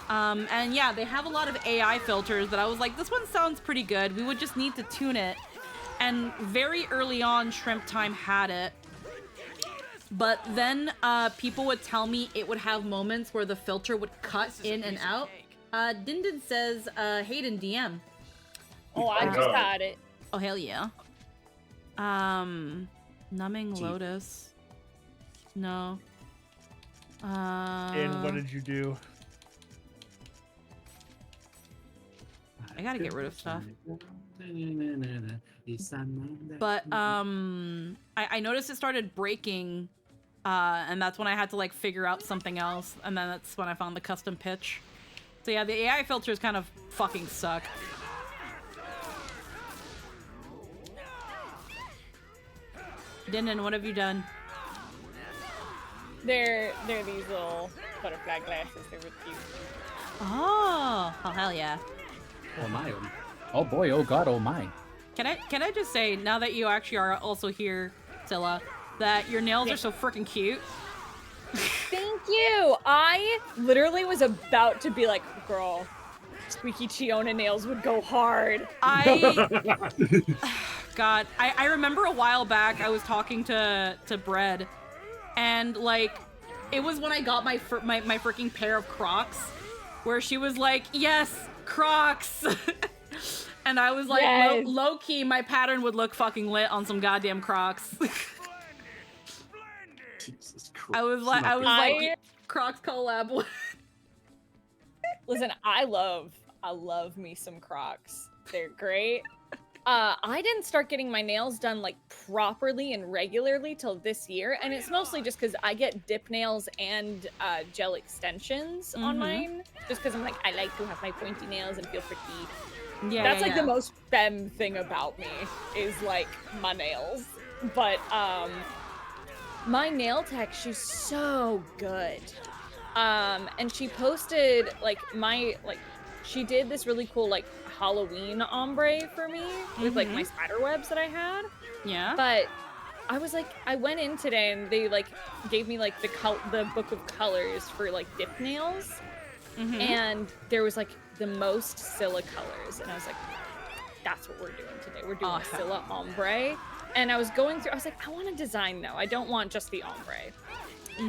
And yeah, they have a lot of AI filters that I was like, this one sounds pretty good. We would just need to tune it. And very early on, Shrimp Time had it. But then people would tell me it would have moments where the filter would cut in and out. Dindin says, Hayden DM. Oh, I just had it. Oh, hell yeah. Numbing Lotus. No. And what did you do? I gotta get rid of stuff. But I noticed it started breaking, and that's when I had to like figure out something else, and then that's when I found the custom pitch. So yeah, the AI filters kind of fucking suck. Dindin, what have you done? They're these little butterfly glasses. They're really cute. Oh hell yeah. Oh my. Oh boy. Oh god. Oh my. Can I just say, now that you actually are also here, Scylla, that your nails are so freaking cute. Thank you. I literally was about to be like, girl, Squeaky Chiona nails would go hard. God, I remember a while back I was talking to Bread, and like, it was when I got my freaking pair of Crocs, where she was like, yes, Crocs. And I was like, Yes. low key, my pattern would look fucking lit on some goddamn Crocs. I was like, Crocs collab. Listen, I love me some Crocs. They're great. I didn't start getting my nails done like properly and regularly till this year, and it's mostly just because I get dip nails and gel extensions on mine, just because I'm like, I like to have my pointy nails and feel pretty. Yeah, That's like the most femme thing about me, is like my nails. But my nail tech, she's so good. And she posted she did this really cool like Halloween ombre for me with like my spider webs that I had. Yeah. But I was like, I went in today and they like gave me like the book of colors for like dip nails. And there was like the most Scylla colors, and I was like, that's what we're doing today. We're doing a Scylla ombre. And I was going through, I was like, I want a design though. I don't want just the ombre.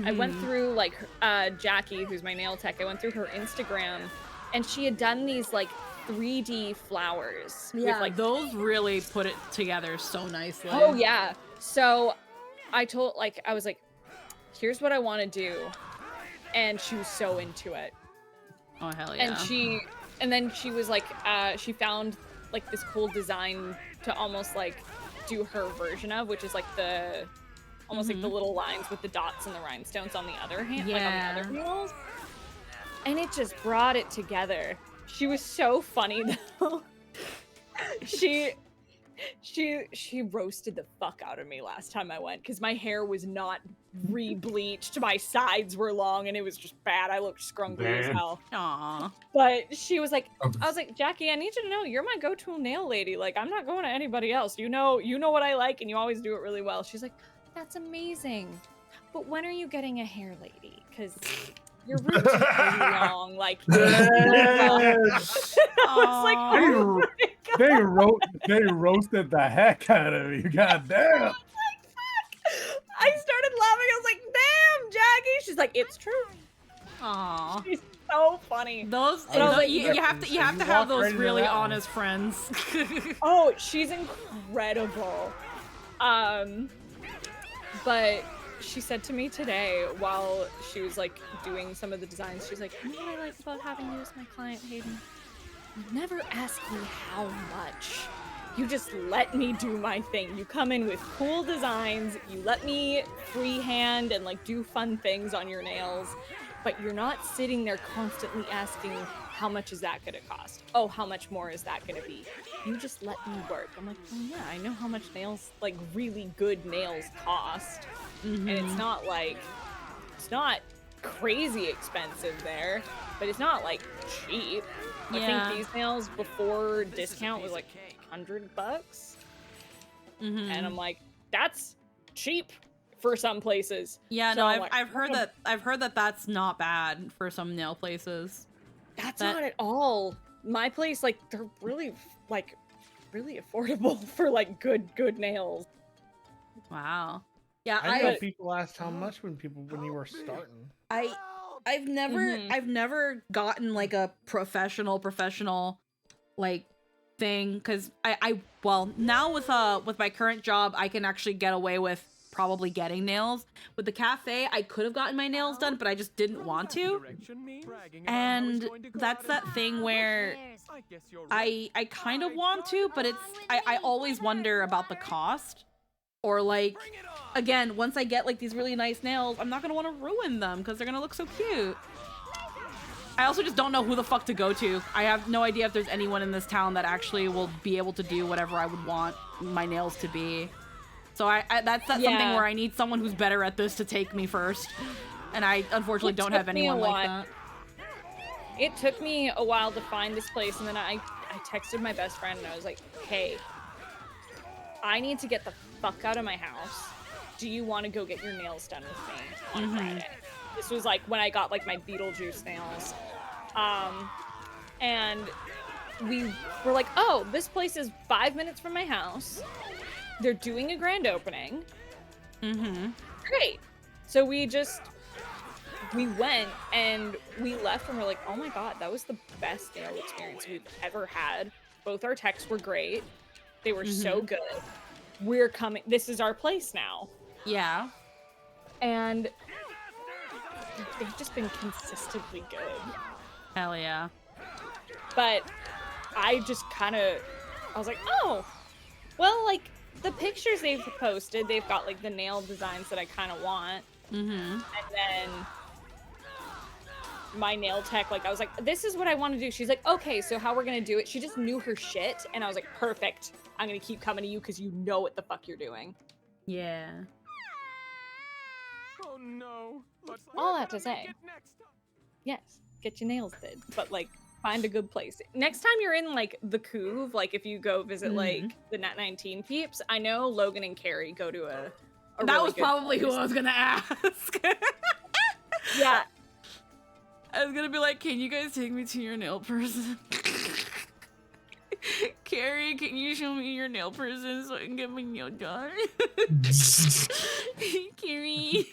I went through like Jackie, who's my nail tech, I went through her Instagram, and she had done these like 3D flowers. Yeah, with, like, those really put it together so nicely. Oh yeah. So I was like, here's what I want to do. And she was so into it. Oh hell yeah. And then she was like, she found like this cool design to almost like do her version of, which is like the almost like the little lines with the dots and the rhinestones on the other hand, like on the other nails. And it just brought it together. She was so funny though. She roasted the fuck out of me last time I went, because my hair was not re-bleached, my sides were long, and it was just bad. I looked scrunkly as hell. Aww. But she was like, I was like, Jackie, I need you to know you're my go-to nail lady. Like, I'm not going to anybody else. You know what I like, and you always do it really well. She's like, that's amazing. But when are you getting a hair lady? Because your roots are really long. Like, I was like, oh they roasted the heck out of you. God damn. I started laughing. I was like, damn, Jackie. She's like, it's true. Aww. She's so funny. Those And I was like, you have to have walk those right into really that one. honest friends. Oh, she's incredible. But she said to me today while she was like doing some of the designs, she's like, you know what I like about having you as my client, Hayden? You never ask me how much. You just let me do my thing. You come in with cool designs, you let me freehand and like do fun things on your nails, but you're not sitting there constantly asking, how much is that gonna cost? Oh, how much more is that gonna be? You just let me work. I'm like, oh yeah, I know how much nails, like really good nails cost. And it's not like, it's not crazy expensive there, but it's not like cheap. I Yeah. think these nails before discount was like $100. And I'm like, that's cheap for some places. Yeah, So no, I'm I've like, heard that that's not bad for some nail places. That's not at all. My place, like, they're really, like, really affordable for like good nails. Wow. Yeah, I know people asked how much when you were starting. I've never gotten like a professional like thing, because well, now with my current job I can actually get away with probably getting nails. With the cafe I could have gotten my nails done, but I just didn't want to. And that's that thing where I kind of want to, but it's I always wonder about the cost. Or like, again, once I get like these really nice nails, I'm not gonna want to ruin them because they're gonna look so cute. I also just don't know who the fuck to go to. I have no idea if there's anyone in this town that actually will be able to do whatever I would want my nails to be. So that's something where I need someone who's better at this to take me first. And I unfortunately don't have anyone like that. It took me a while to find this place, and then I texted my best friend and I was like, hey, I need to get the fuck out of my house. Do you want to go get your nails done with me on Friday? This was like when I got like my Beetlejuice nails. And we were like, oh, this place is 5 minutes from my house. They're doing a grand opening. Great. So we went and we left and we're like, oh my god, that was the best nail experience we've ever had. Both our techs were great. They were so good. We're coming. This is our place now. Yeah. And they've just been consistently good. Hell yeah. But I just kind of, I was like, oh, well, like the pictures they've posted, they've got like the nail designs that I kind of want. And then my nail tech, like I was like, this is what I want to do. She's like, okay, so how we're gonna do it? She just knew her shit, and I was like, perfect. I'm gonna keep coming to you because you know what the fuck you're doing. Yeah. Oh no. All that to say, yes, get your nails did, but like find a good place. Next time you're in like the Couve, like if you go visit like the Nat 19 peeps, I know Logan and Carrie go to a that really was good probably place. who I was gonna ask. Yeah. I was gonna be like, can you guys take me to your nail person? Carrie, can you show me your nail person so I can get my nail done? Carrie,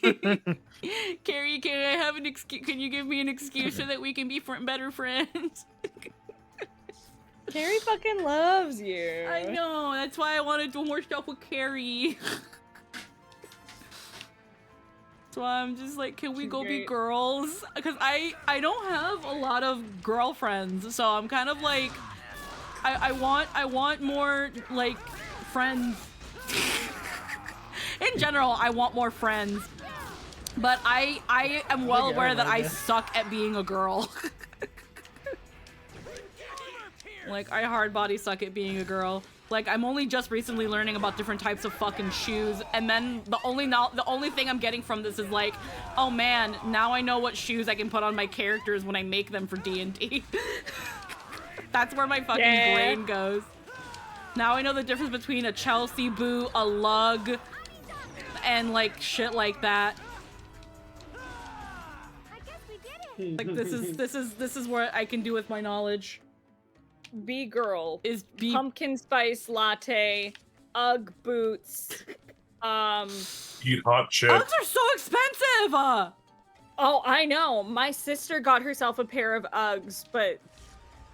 Carrie, can I have an excuse? Can you give me an excuse so that we can be better friends? Carrie fucking loves you. I know. That's why I want to do more stuff with Carrie. That's why I'm just like, can we go be girls? Because I don't have a lot of girlfriends, so I'm kind of like, I want more like friends. In general, I want more friends. But I am well aware that I suck at being a girl. Like, I hard body suck at being a girl. Like, I'm only just recently learning about different types of fucking shoes, and then the only thing I'm getting from this is like, oh man, now I know what shoes I can put on my characters when I make them for D&D. That's where my fucking brain goes. Now I know the difference between a Chelsea boot, a lug, and like shit like that. Like this is what I can do with my knowledge. B-girl is pumpkin spice latte, Ugg boots, Eat hot shit. Uggs are so expensive. Oh, I know. My sister got herself a pair of Uggs, but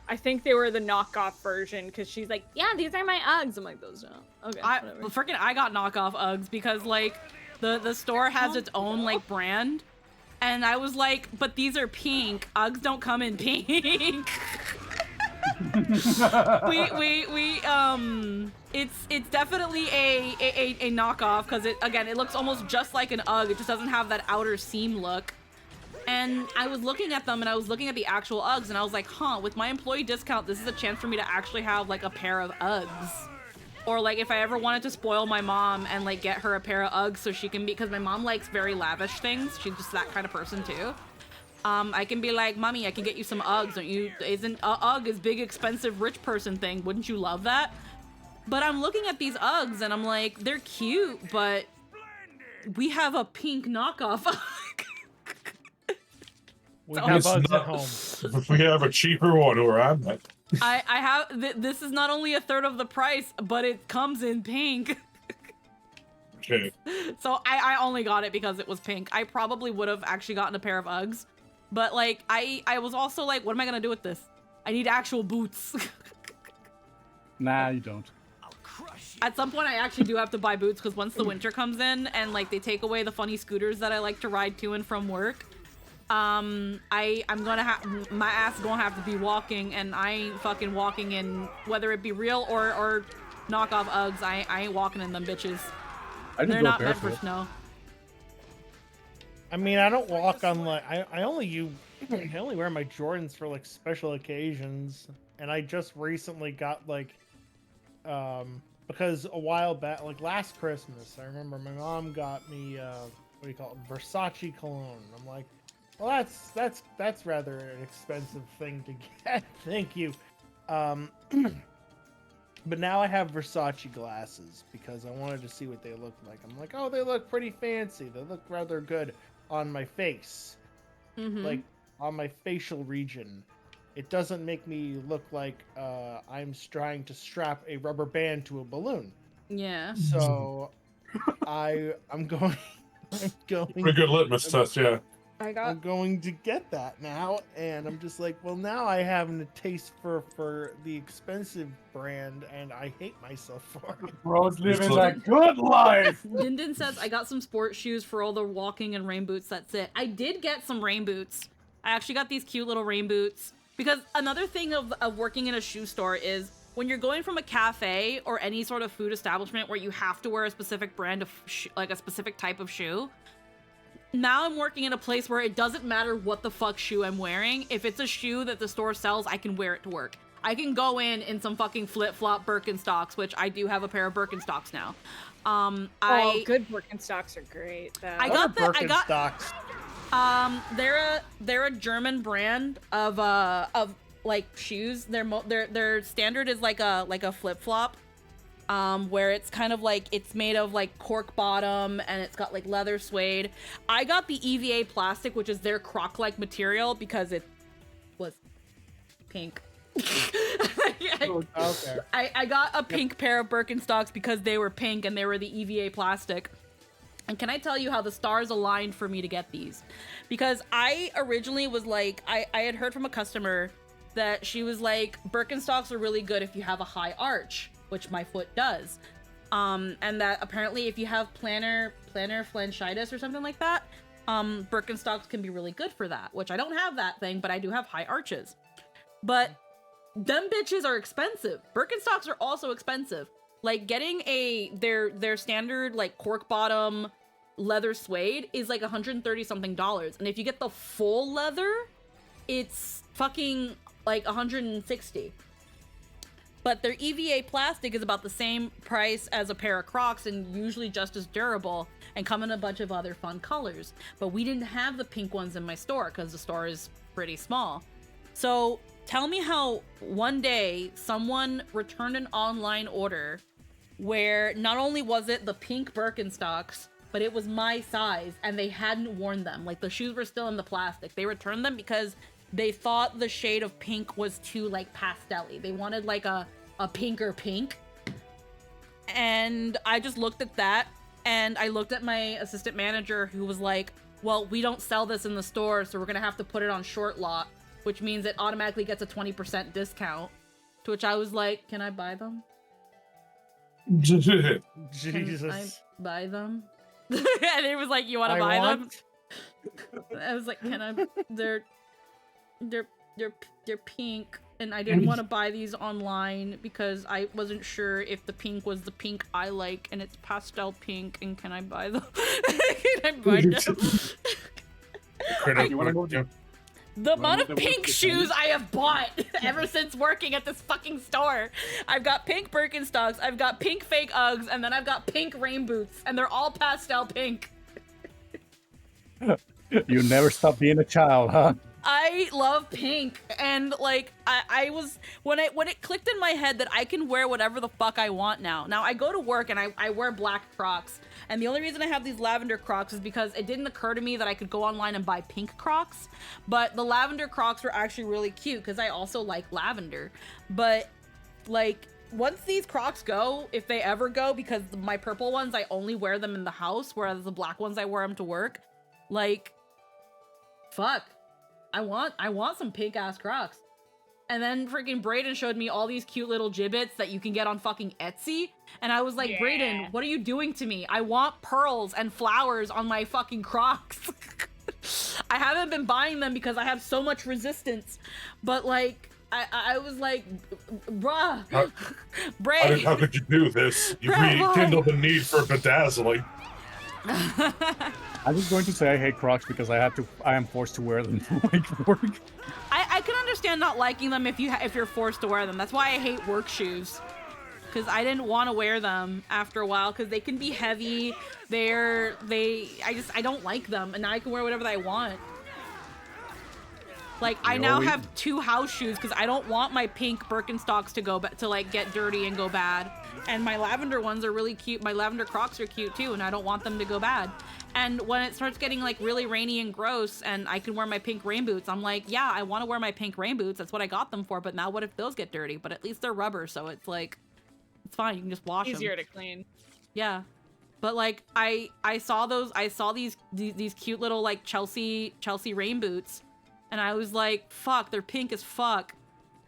I think they were the knockoff version because she's like, yeah, these are my Uggs. I'm like, those don't. Okay, whatever. I got knockoff Uggs because like the store has its own like brand, and I was like, but these are pink. Uggs don't come in pink. It's definitely a knockoff because it looks almost just like an Ugg. It just doesn't have that outer seam look. And I was looking at them and I was looking at the actual Uggs and I was like, huh, with my employee discount, this is a chance for me to actually have like a pair of Uggs. Or like if I ever wanted to spoil my mom and like get her a pair of Uggs so she can be, because my mom likes very lavish things. She's just that kind of person too. I can be like, mommy, I can get you some Uggs. Don't you? Isn't Ugg is big, expensive, rich person thing? Wouldn't you love that? But I'm looking at these Uggs and I'm like, they're cute, but we have a pink knockoff Ugg. We have Uggs at home. If we have a cheaper one, where I'm at. I have. This is not only a third of the price, but it comes in pink. Okay. So I only got it because it was pink. I probably would have actually gotten a pair of Uggs. But like, I was also like, what am I gonna do with this? I need actual boots. Nah, you don't. At some point, I actually do have to buy boots because once the winter comes in and like they take away the funny scooters that I like to ride to and from work, I'm gonna have my ass gonna have to be walking, and I ain't fucking walking in whether it be real or knockoff Uggs. I ain't walking in them bitches. They're not meant for snow. I mean, I don't walk on like I only wear my Jordans for like special occasions, and I just recently got like because a while back, like last Christmas, I remember my mom got me what do you call it, Versace cologne. I'm like, well, that's rather an expensive thing to get. Thank you. But now I have Versace glasses because I wanted to see what they look like. I'm like, oh, they look pretty fancy. They look rather good on my face, like on my facial region. It doesn't make me look like I'm trying to strap a rubber band to a balloon. Yeah. So I'm going. Pretty good litmus test, yeah. I'm going to get that now, and I'm just like, well, now I have a taste for the expensive brand, and I hate myself for it. Bro's living a good life. Dindin says, I got some sport shoes for all the walking and rain boots. That's it. I did get some rain boots. I actually got these cute little rain boots. Because another thing of working in a shoe store is when you're going from a cafe or any sort of food establishment where you have to wear a specific brand of like a specific type of shoe. Now I'm working in a place where it doesn't matter what the fuck shoe I'm wearing. If it's a shoe that the store sells, I can wear it to work. I can go in some fucking flip-flop Birkenstocks, which I do have a pair of Birkenstocks now. Good Birkenstocks are great. Though. I got Birkenstocks. They're a German brand of like shoes. Their standard is like a flip-flop. Where it's kind of like it's made of like cork bottom and it's got like leather suede. I got the EVA plastic, which is their croc-like material, because it was pink. I got a pink pair of Birkenstocks because they were pink and they were the EVA plastic. And can I tell you how the stars aligned for me to get these? Because I originally was like, I had heard from a customer that she was like, Birkenstocks are really good if you have a high arch, which my foot does. And that apparently if you have plantar fasciitis or something like that, Birkenstocks can be really good for that, which I don't have that thing, but I do have high arches. But them bitches are expensive. Birkenstocks are also expensive. Like getting their standard like cork bottom leather suede is like $130 something. And if you get the full leather, it's fucking like $160. But their EVA plastic is about the same price as a pair of Crocs and usually just as durable and come in a bunch of other fun colors. But we didn't have the pink ones in my store because the store is pretty small. So tell me how one day someone returned an online order where not only was it the pink Birkenstocks, but it was my size and they hadn't worn them. Like the shoes were still in the plastic. They returned them because they thought the shade of pink was too like pastel-y. They wanted like a pinker pink. And I just looked at that and I looked at my assistant manager who was like, well, we don't sell this in the store, so we're gonna have to put it on short lot, which means it automatically gets a 20% discount. To which I was like, can I buy them? Jesus. Can I buy them? And it was like, you want to buy them? I was like, can I? They're pink, and I didn't want to buy these online because I wasn't sure if the pink was the pink I like, and it's pastel pink. And can I buy them? Can I buy them? The amount of pink shoes I have bought ever since working at this fucking store. I've got pink Birkenstocks, I've got pink fake Uggs, and then I've got pink rain boots, and they're all pastel pink. You never stop being a child, huh? I love pink, and like I was when it clicked in my head that I can wear whatever the fuck I want now. Now I go to work and I wear black Crocs, and the only reason I have these lavender Crocs is because it didn't occur to me that I could go online and buy pink Crocs, but the lavender Crocs were actually really cute because I also like lavender. But like once these Crocs go, if they ever go, because my purple ones I only wear them in the house, whereas the black ones I wear them to work, like fuck. I want some pink ass Crocs. And then freaking Brayden showed me all these cute little gibbets that you can get on fucking Etsy. And I was like, yeah. Brayden, what are you doing to me? I want pearls and flowers on my fucking Crocs. I haven't been buying them because I have so much resistance. But like, I was like, bruh. Bray. How could you do this? You rekindled the need for bedazzling. I'm just going to say I hate Crocs because I am forced to wear them for like work. I can understand not liking them if you're forced to wear them. That's why I hate work shoes, because I didn't want to wear them after a while because they can be heavy. I don't like them, and now I can wear whatever I want. Like I now have 2 house shoes because I don't want my pink Birkenstocks to like get dirty and go bad. And my lavender ones are really cute. My lavender Crocs are cute too, and I don't want them to go bad. And when it starts getting like really rainy and gross and I can wear my pink rain boots, I'm like, yeah, I want to wear my pink rain boots. That's what I got them for. But now what if those get dirty? But at least they're rubber, so it's like, it's fine. You can just wash them. Easier to clean. Yeah. But like I saw these cute little like Chelsea rain boots, and I was like, fuck, they're pink as fuck.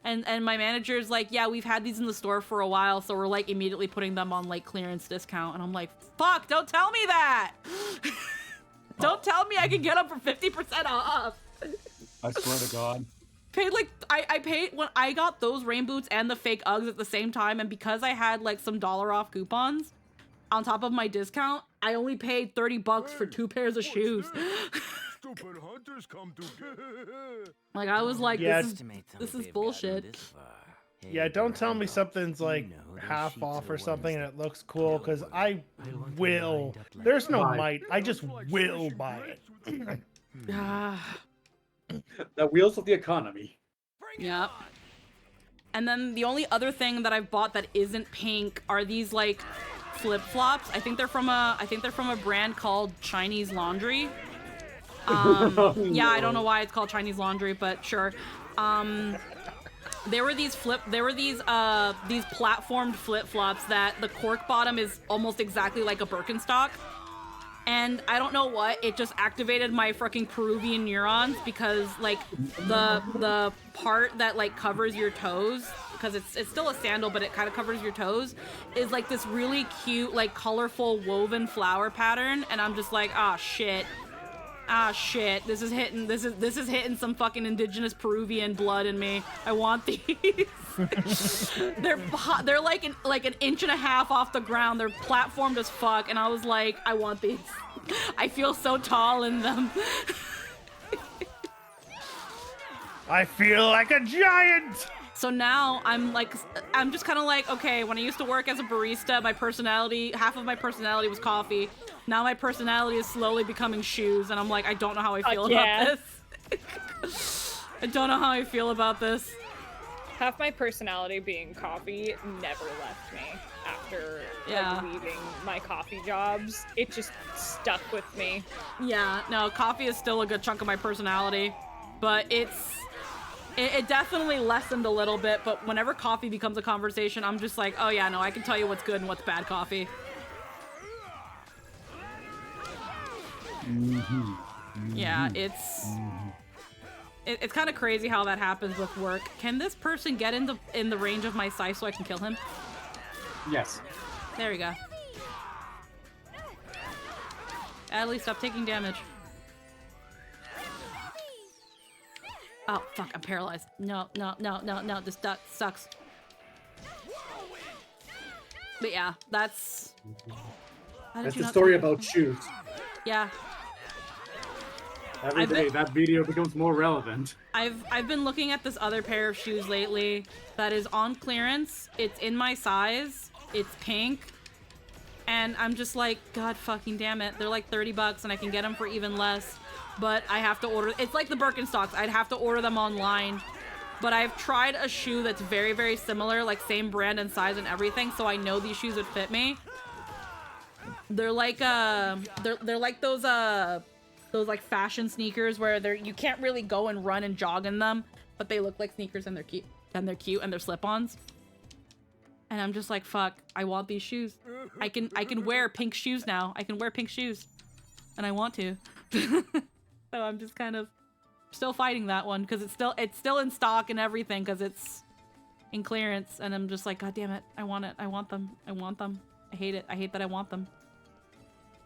And my manager's like, yeah, we've had these in the store for a while, so we're like immediately putting them on like clearance discount. And I'm like, fuck, don't tell me that. Don't tell me I can get them for 50% off. I swear to God. Paid like I paid when I got those rain boots and the fake Uggs at the same time, and because I had like some $1 off coupons on top of my discount, I only paid $30 for 2 pairs of shoes. Stupid hunters come to like I was like, yeah, this is bullshit. Yeah, don't tell me something's like half off or something and it looks cool, because I will. There's no might. I just will buy it. The wheels of the economy. Yep. And then the only other thing that I've bought that isn't pink are these like flip-flops. I think they're from a brand called Chinese Laundry. Yeah, I don't know why it's called Chinese Laundry, but sure. There were these platformed flip-flops that the cork bottom is almost exactly like a Birkenstock. And I don't know what, it just activated my fucking Peruvian neurons, because like the part that like covers your toes, because it's still a sandal, but it kind of covers your toes, is like this really cute, like colorful woven flower pattern. And I'm just like, ah, shit. Ah, shit. This is hitting some fucking indigenous Peruvian blood in me. I want these. They're like an inch and a half off the ground. They're platformed as fuck, and I was like, I want these. I feel so tall in them. I feel like a giant. So now I'm just kind of like, okay, when I used to work as a barista, half of my personality was coffee. Now my personality is slowly becoming shoes, and I'm like, I don't know how I feel about this. I don't know how I feel about this. Half my personality being coffee never left me after like, leaving my coffee jobs. It just stuck with me. Yeah, no, coffee is still a good chunk of my personality, but it definitely lessened a little bit. But whenever coffee becomes a conversation, I'm just like, oh yeah, no, I can tell you what's good and what's bad coffee. Mm-hmm. Yeah, it's kind of crazy how that happens with work. Can this person get in the range of my scythe so I can kill him? Yes. There we go. Adley, stop taking damage. Oh, fuck, I'm paralyzed. No, this sucks. But yeah, that's... That's the story about shoes. Yeah. Every day that video becomes more relevant. I've been looking at this other pair of shoes lately that is on clearance. It's in my size. It's pink. And I'm just like, God fucking damn it. They're like 30 bucks and I can get them for even less. But I have to order... It's like the Birkenstocks. I'd have to order them online. But I've tried a shoe that's very, very similar, like same brand and size and everything, so I know these shoes would fit me. They're like they're like those like fashion sneakers where you can't really go and run and jog in them, but they look like sneakers and they're cute and they're slip-ons. And I'm just like, fuck, I want these shoes. I can wear pink shoes now. I can wear pink shoes. And I want to. So I'm just kind of still fighting that one because it's still in stock and everything because it's in clearance, and I'm just like, God damn it, I want it. I want them. I hate it. I hate that I want them.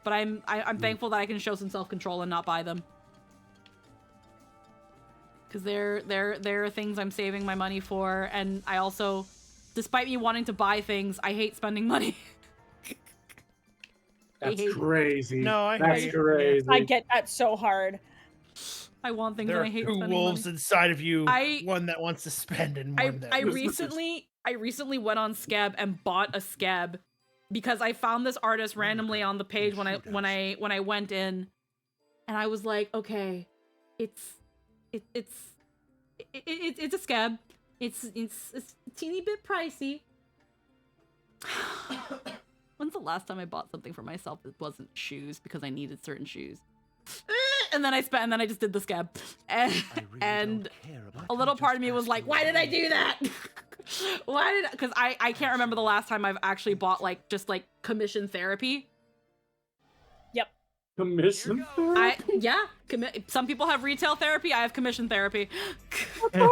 But I'm thankful that I can show some self-control and not buy them. Because they're things I'm saving my money for, and I also, despite me wanting to buy things, I hate spending money. That's crazy. No, That's crazy. I get that so hard. I want things There and are I hate two spending wolves money. inside of you. One that wants to spend and one that... I recently went on Skeb and bought a Skeb because I found this artist randomly on the page when I went in, and I was like, okay, it's a Skeb. It's a teeny bit pricey. When's the last time I bought something for myself that wasn't shoes because I needed certain shoes? And then I just did the Skeb. And a little part of me was like, why did I do that? Because I can't remember the last time I've actually bought just commission therapy. Yep. Commission therapy? Some people have retail therapy. I have commission therapy. For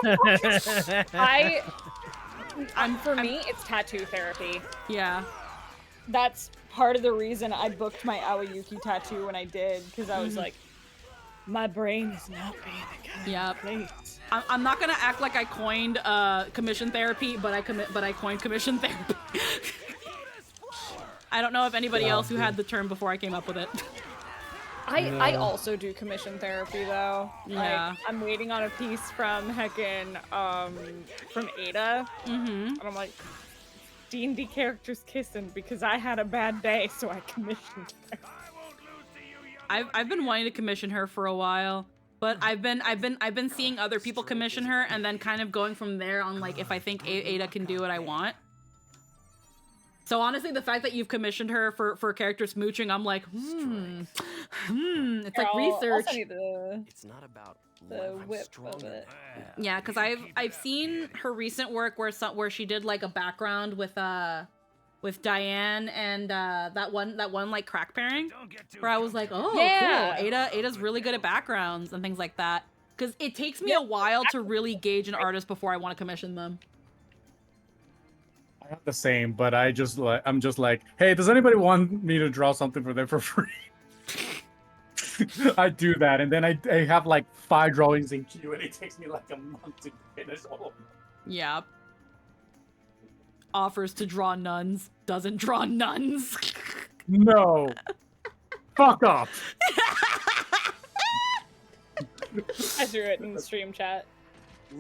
me, it's tattoo therapy. Yeah. That's part of the reason I booked my Aoyuki tattoo when I did, because I was like, my brain is not being a place. I'm not gonna act like I coined commission therapy, but I coined commission therapy. I don't know if anybody else who had the term before I came up with it. I also do commission therapy though. Yeah. Like, I'm waiting on a piece from from Ada, and I'm like, D&D characters kissing because I had a bad day, so I commissioned her. I've been wanting to commission her for a while, but I've been seeing other people commission her and then kind of going from there on like if I think Ada can do what I want. So honestly, the fact that you've commissioned her for character smooching, I'm like, it's like research. It's not about the whip of it. Yeah, because I've seen her recent work where she did like a background with Diane and that one like crack pairing, where I was like, oh Yeah. cool, Ada's really good at backgrounds and things like that. Because it takes me a while to really gauge an artist before I want to commission them. I have the same, but I'm just like, hey, does anybody want me to draw something for them for free? I do that, and then I have like 5 drawings in queue, and it takes me like a month to finish all of them. Yeah. Offers to draw nuns, doesn't draw nuns. No. Fuck off. I threw it in the stream chat.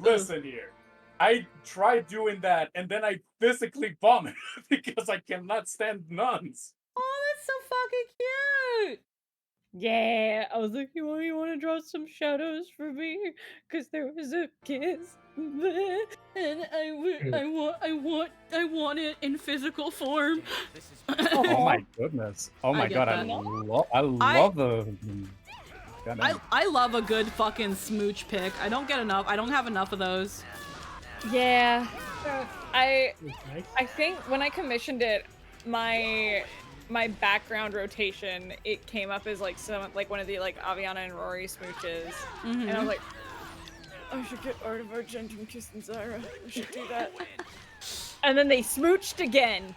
Listen here. I tried doing that, and then I physically vomit because I cannot stand nuns. Oh, that's so fucking cute. Yeah, I was like, you want to draw some shadows for me? Because there was a kiss, and I want it in physical form. Oh my goodness! Oh my god! I love the. I love a good fucking smooch pic. I don't have enough of those. Yeah, I think when I commissioned it, my my background rotation, it came up as like one of the like Aviana and Rory smooches, and I was like, I should get Art of Argentum kissing Zyra. I should do that. And then they smooched again,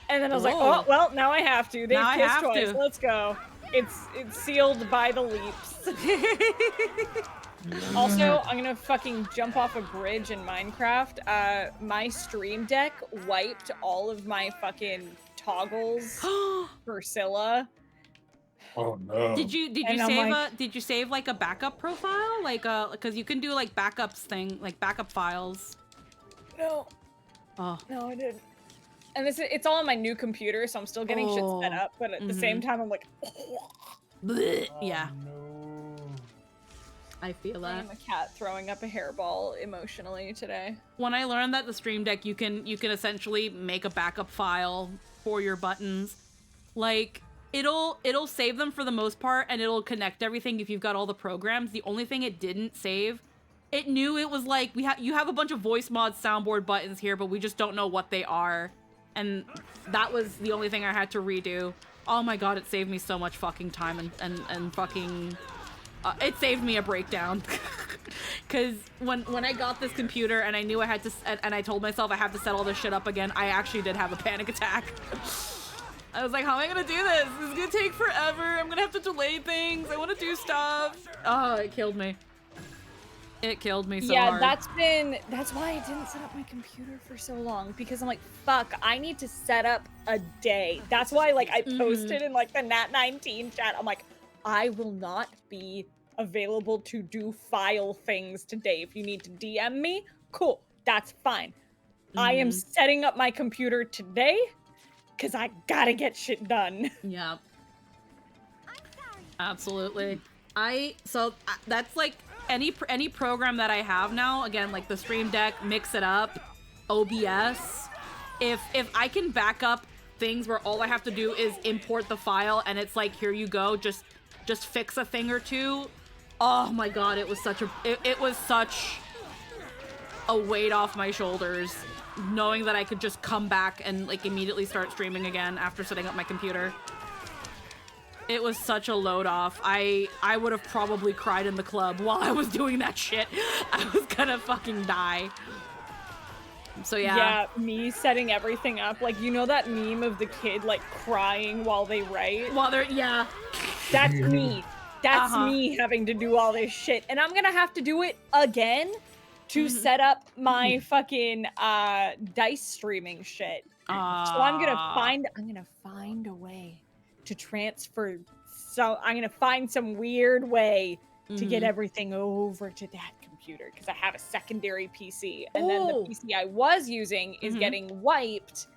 and then I was like, Whoa. oh well, now I have to. They've Now I kissed have twice. to. Let's go. It's sealed by the leaps. Also, I'm gonna fucking jump off a bridge in Minecraft. My Stream Deck wiped all of my fucking toggles for Scylla. Oh no. Did you And I'm save like- did you save like a backup profile? Like because you can do like like backup files. No. Oh. No, I didn't. And it's all on my new computer, so I'm still getting shit set up, but at the same time I'm like, Blech. Yeah. I feel I that. am a cat throwing up a hairball emotionally today. When I learned that the Stream Deck you can essentially make a backup file for your buttons. Like it'll save them for the most part, and it'll connect everything if you've got all the programs. The only thing it didn't save, it knew it was like you have a bunch of voice mod soundboard buttons here, but we just don't know what they are. And that was the only thing I had to redo. Oh my god, it saved me so much fucking time and fucking it saved me a breakdown. Cause when I got this computer and I knew I had to and I told myself I have to set all this shit up again, I actually did have a panic attack. I was like, how am I gonna do this? This is gonna take forever. I'm gonna have to delay things. I want to do stuff. Oh, it killed me. It killed me so hard. That's why I didn't set up my computer for so long, because I'm like, fuck, I need to set up a day. That's why like I posted in like the Nat19 chat. I'm like, I will not be available to do file things today. If you need to DM me, cool, that's fine. I am setting up my computer today because I gotta get shit done. Yeah. Absolutely. That's like any program that I have now, again, like the Stream Deck, Mix It Up, OBS, if I can back up things where all I have to do is import the file and it's like, here you go, just fix a thing or two. Oh my god, it was such a weight off my shoulders knowing that I could just come back and like immediately start streaming again after setting up my computer. It was such a load off. I would have probably cried in the club while I was doing that shit. I was gonna fucking die. So yeah. Yeah, me setting everything up. Like, you know that meme of the kid like crying while they write? Yeah. That's me. That's me having to do all this shit. And I'm gonna have to do it again to set up my fucking dice streaming shit. So I'm gonna find a way to transfer. So I'm gonna find some weird way to get everything over to that computer, because I have a secondary PC, and then the PC I was using is getting wiped.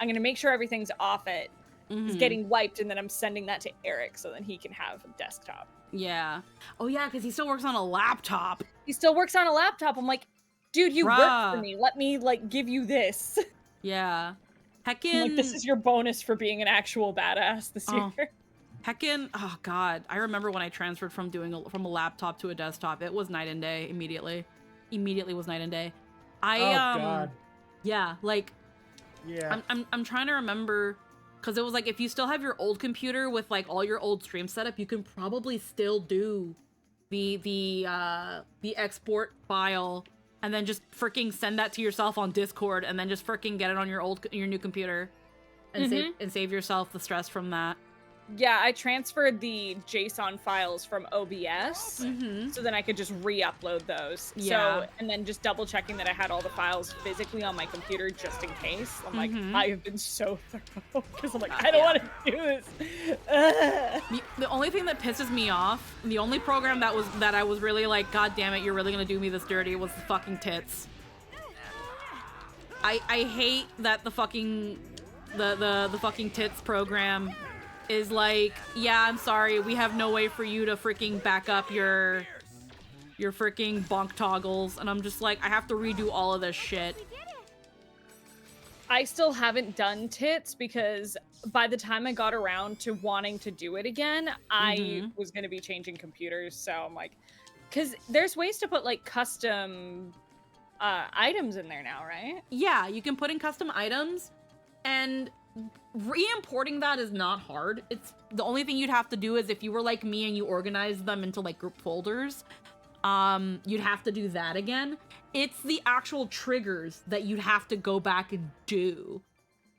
I'm gonna make sure everything's off it. It's getting wiped, and then I'm sending that to Eric so then he can have a desktop. Yeah. Oh yeah, because he still works on a laptop. He still works on a laptop. I'm like, dude, you work for me. Let me like give you this. Yeah. I'm like, this is your bonus for being an actual badass this year. Heckin', oh god, I remember when I transferred from from a laptop to a desktop. It was night and day immediately. Immediately was night and day. God. Yeah, like Yeah. I'm trying to remember, because it was like if you still have your old computer with like all your old stream setup, you can probably still do the export file and then just freaking send that to yourself on Discord and then just freaking get it on your new computer and save yourself the stress from that. Yeah, I transferred the JSON files from OBS, so then I could just re-upload those. Yeah. So, and then just double checking that I had all the files physically on my computer just in case. I'm like, I have been so thorough, because I'm like, I don't want to do this. The only thing that pisses me off, the only program that I was really like, god damn it, you're really gonna do me this dirty, was the fucking tits. I hate that the fucking the fucking tits program is like, yeah, I'm sorry, we have no way for you to freaking back up your freaking bonk toggles, and I'm just like, I have to redo all of this shit. I still haven't done tits because by the time I got around to wanting to do it again, I was going to be changing computers. So I'm like, because there's ways to put like custom items in there now, right? Yeah, you can put in custom items, and re-importing that is not hard. It's the only thing you'd have to do is if you were like me and you organized them into like group folders, you'd have to do that again. It's the actual triggers that you'd have to go back and do.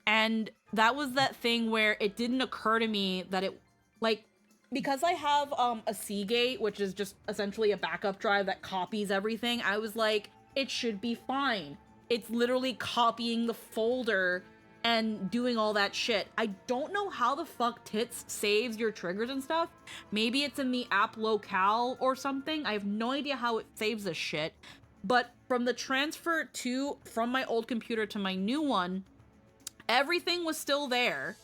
And that was that thing where it didn't occur to me that it, like, because I have a Seagate, which is just essentially a backup drive that copies everything, I was like, it should be fine. It's literally copying the folder and doing all that shit. I don't know how the fuck Tits saves your triggers and stuff. Maybe it's in the app locale or something. I have no idea how it saves this shit. But from the transfer from my old computer to my new one, everything was still there,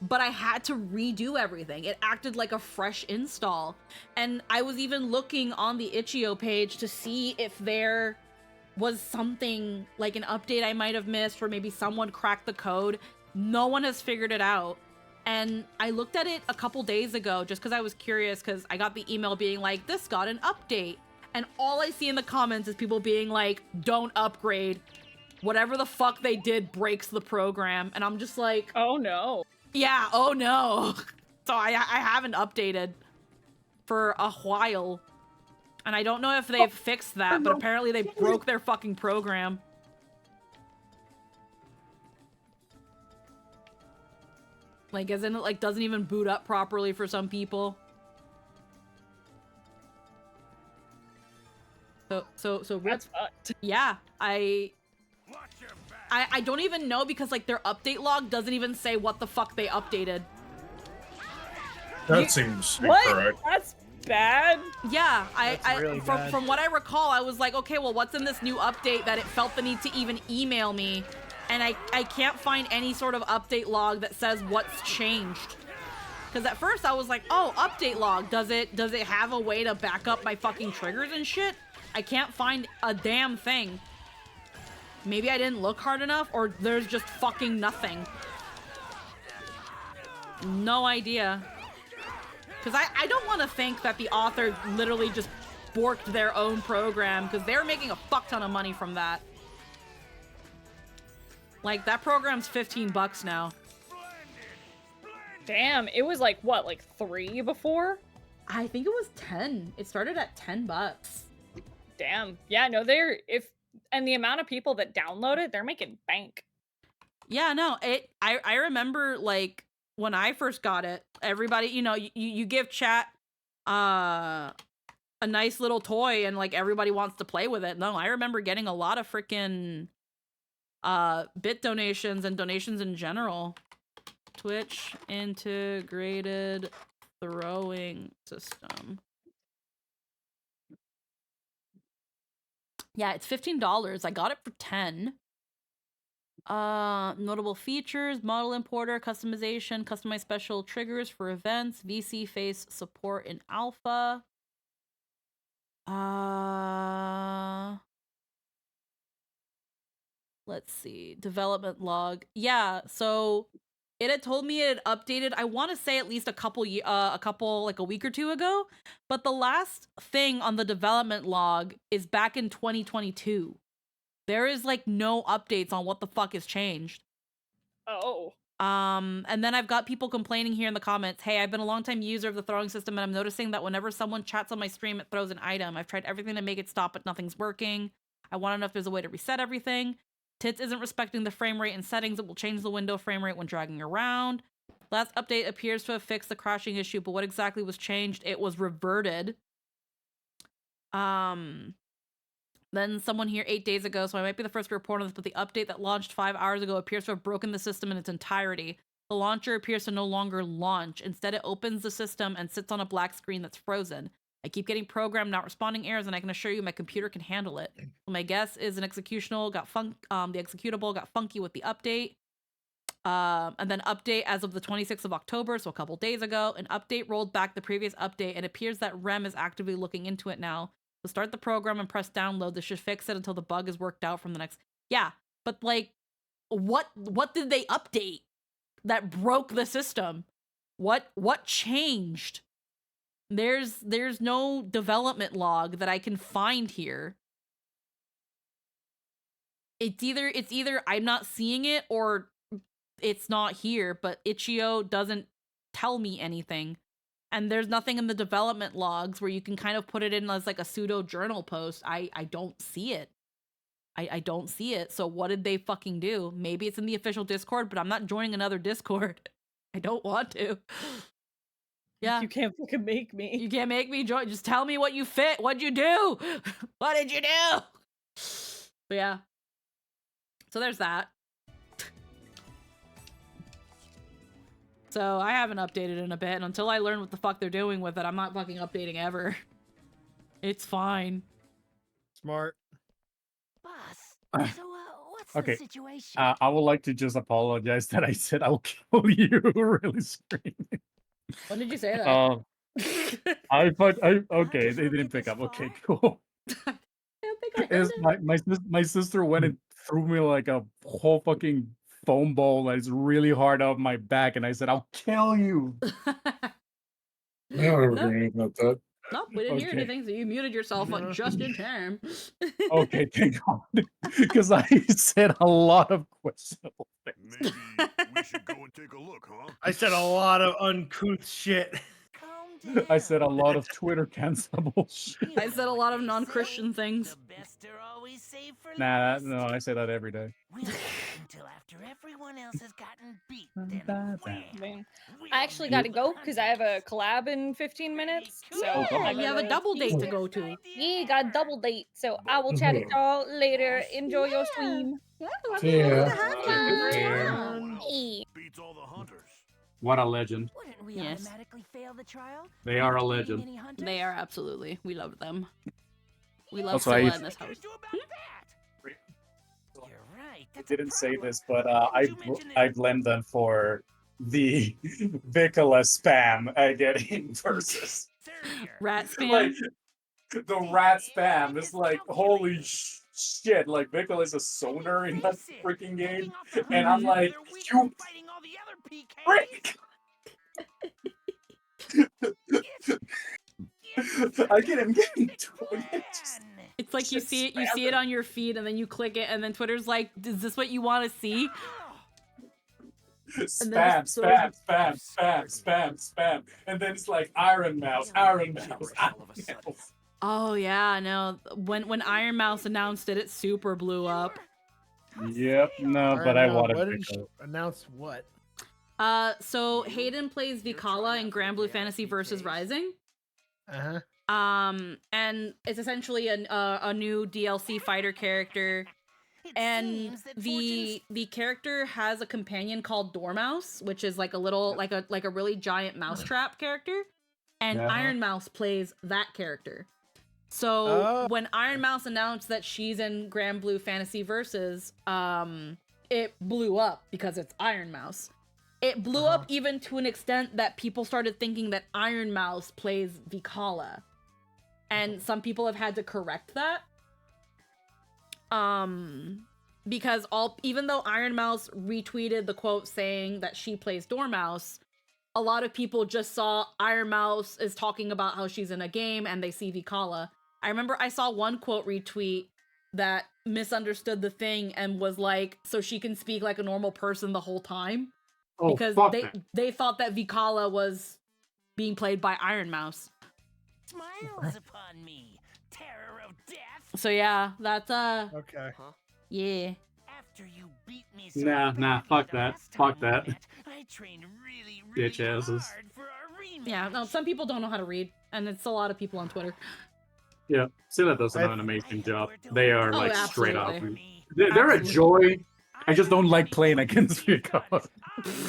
but I had to redo everything. It acted like a fresh install. And I was even looking on the Itch.io page to see if there was something like an update I might have missed, or maybe someone cracked the code. No one has figured it out. And I looked at it a couple days ago just because I was curious, because I got the email being like, this got an update. And all I see in the comments is people being like, don't upgrade. Whatever the fuck they did breaks the program. And I'm just like, oh no. Yeah, oh no. So I haven't updated for a while. And I don't know if they've fixed that, but apparently they broke their fucking program. Like, isn't it like doesn't even boot up properly for some people? So that's fucked. Yeah, I don't even know, because like their update log doesn't even say what the fuck they updated. That seems What? incorrect. That's bad. Yeah, really bad. from what I recall, I was like, okay, well, what's in this new update that it felt the need to even email me? And I can't find any sort of update log that says what's changed. Because at first I was like, oh, update log. Does it have a way to back up my fucking triggers and shit? I can't find a damn thing. Maybe I didn't look hard enough, or there's just fucking nothing. No idea. Because I don't want to think that the author literally just borked their own program, because they're making a fuck ton of money from that. Like, that program's $15 now. Damn, it was like, what, like 3 before? I think it was 10. It started at $10. Damn. Yeah, no, and the amount of people that download it, they're making bank. Yeah, no, I remember, like, when I first got it, everybody, you know, you give chat a nice little toy and like everybody wants to play with it. No, I remember getting a lot of freaking bit donations and donations in general. Twitch integrated throwing system. Yeah, it's $15. I got it for 10. Notable features: model importer, customization, customized special triggers for events, VC face support in alpha. Let's see, development log. Yeah, so it had told me it had updated, I want to say at least a couple like a week or two ago, but the last thing on the development log is back in 2022. There is like no updates on what the fuck has changed. Oh. And then I've got people complaining here in the comments, hey, I've been a long-time user of the throwing system, and I'm noticing that whenever someone chats on my stream, it throws an item. I've tried everything to make it stop, but nothing's working. I want to know if there's a way to reset everything. Tits isn't respecting the frame rate and settings. It will change the window frame rate when dragging around. Last update appears to have fixed the crashing issue, but what exactly was changed? It was reverted. Then someone here 8 days ago, so I might be the first to report on this, but the update that launched 5 hours ago appears to have broken the system in its entirety. The launcher appears to no longer launch. Instead, it opens the system and sits on a black screen that's frozen. I keep getting program not responding errors, and I can assure you my computer can handle it. So my guess is an executable got the executable got funky with the update. And then update as of the 26th of October, so a couple days ago. An update rolled back the previous update, and it appears that REM is actively looking into it now. So start the program and press download. This should fix it until the bug is worked out from the next. Yeah, but like, what did they update that broke the system? What changed? There's no development log that I can find here. It's either I'm not seeing it, or it's not here, but Itch.io doesn't tell me anything. And there's nothing in the development logs where you can kind of put it in as like a pseudo journal post. I don't see it. I don't see it. So what did they fucking do? Maybe it's in the official Discord, but I'm not joining another Discord. I don't want to. Yeah. You can't fucking make me. You can't make me join. Just tell me what you fit. What'd you do? What did you do? But yeah. So there's that. So I haven't updated in a bit, and until I learn what the fuck they're doing with it, I'm not fucking updating ever. It's fine. Smart. Boss, so what's Okay. the situation? I would like to just apologize that I said I'll kill you really screaming. When did you say that? Okay, they didn't pick up. Okay, cool. It's my sister went and threw me like a whole fucking foam ball that's really hard up my back, and I said, "I'll kill you." I don't ever hear anything about that. Nope, we didn't hear Okay. anything, so you muted yourself just in time. Okay, thank God, because I said a lot of questionable things. We should go and take a look, huh? I said a lot of uncouth shit. I said a lot of Twitter cancelable shit. I said a lot of non-Christian things. Nah, no, I say that every day. Until after everyone else has gotten beat, then I actually got to go because I have a collab in 15 minutes. So Yeah, you have a double date to go to. Yeah, got a double date. So I will chat with y'all later. Enjoy your stream. Beats all the hunters. What a legend. Wouldn't we Yes. automatically fail the trial? They are a Beating legend. any hunters? They are absolutely. We love them. We love That's why Scylla I- in this house. You're right. I didn't say this, but I blame them for the Vicola spam I get in versus. Rat spam. Like, the rat spam is like, holy shit, like Vicola is a sonar in that freaking game, and I'm like, you prick! I get him getting It's like you see it on your feed, and then you click it, and then Twitter's like, "Is this what you want to see?" spam, spam, spam, spam, spam, spam, and then it's like Iron Mouse, Iron Mouse, Iron Mouse. Oh yeah, no. When Iron Mouse announced it, it super blew up. Yep, no, but I wanted What to did she go. announce? What? So Hayden plays Vikala in Grand Blue Fantasy versus Rising. Uh-huh. And it's essentially a new DLC fighter character, and the character has a companion called Dormouse, which is like a little like a really giant mousetrap character, and Yeah. Iron Mouse plays that character. So Oh. when Iron Mouse announced that she's in Grand Blue Fantasy versus, it blew up because it's Iron Mouse. It blew up even to an extent that people started thinking that Iron Mouse plays Vikala. And some people have had to correct that. Because even though Iron Mouse retweeted the quote saying that she plays Dormouse, a lot of people just saw Iron Mouse is talking about how she's in a game and they see Vikala. I remember I saw one quote retweet that misunderstood the thing and was like, so she can speak like a normal person the whole time? Oh, Because fuck that. they thought that Vikala was being played by Iron Mouse. Smiles upon me, terror of death. So yeah, that's Okay. yeah. After you beat me so Nah, fuck that. Fuck that. I trained really Bitch asses. hard for our rematch. Yeah, no, some people don't know how to read, and it's a lot of people on Twitter. Yeah, Scylla does an amazing job. They are Oh, like straight up. absolutely. They're a joy. I just don't like playing against Vikala.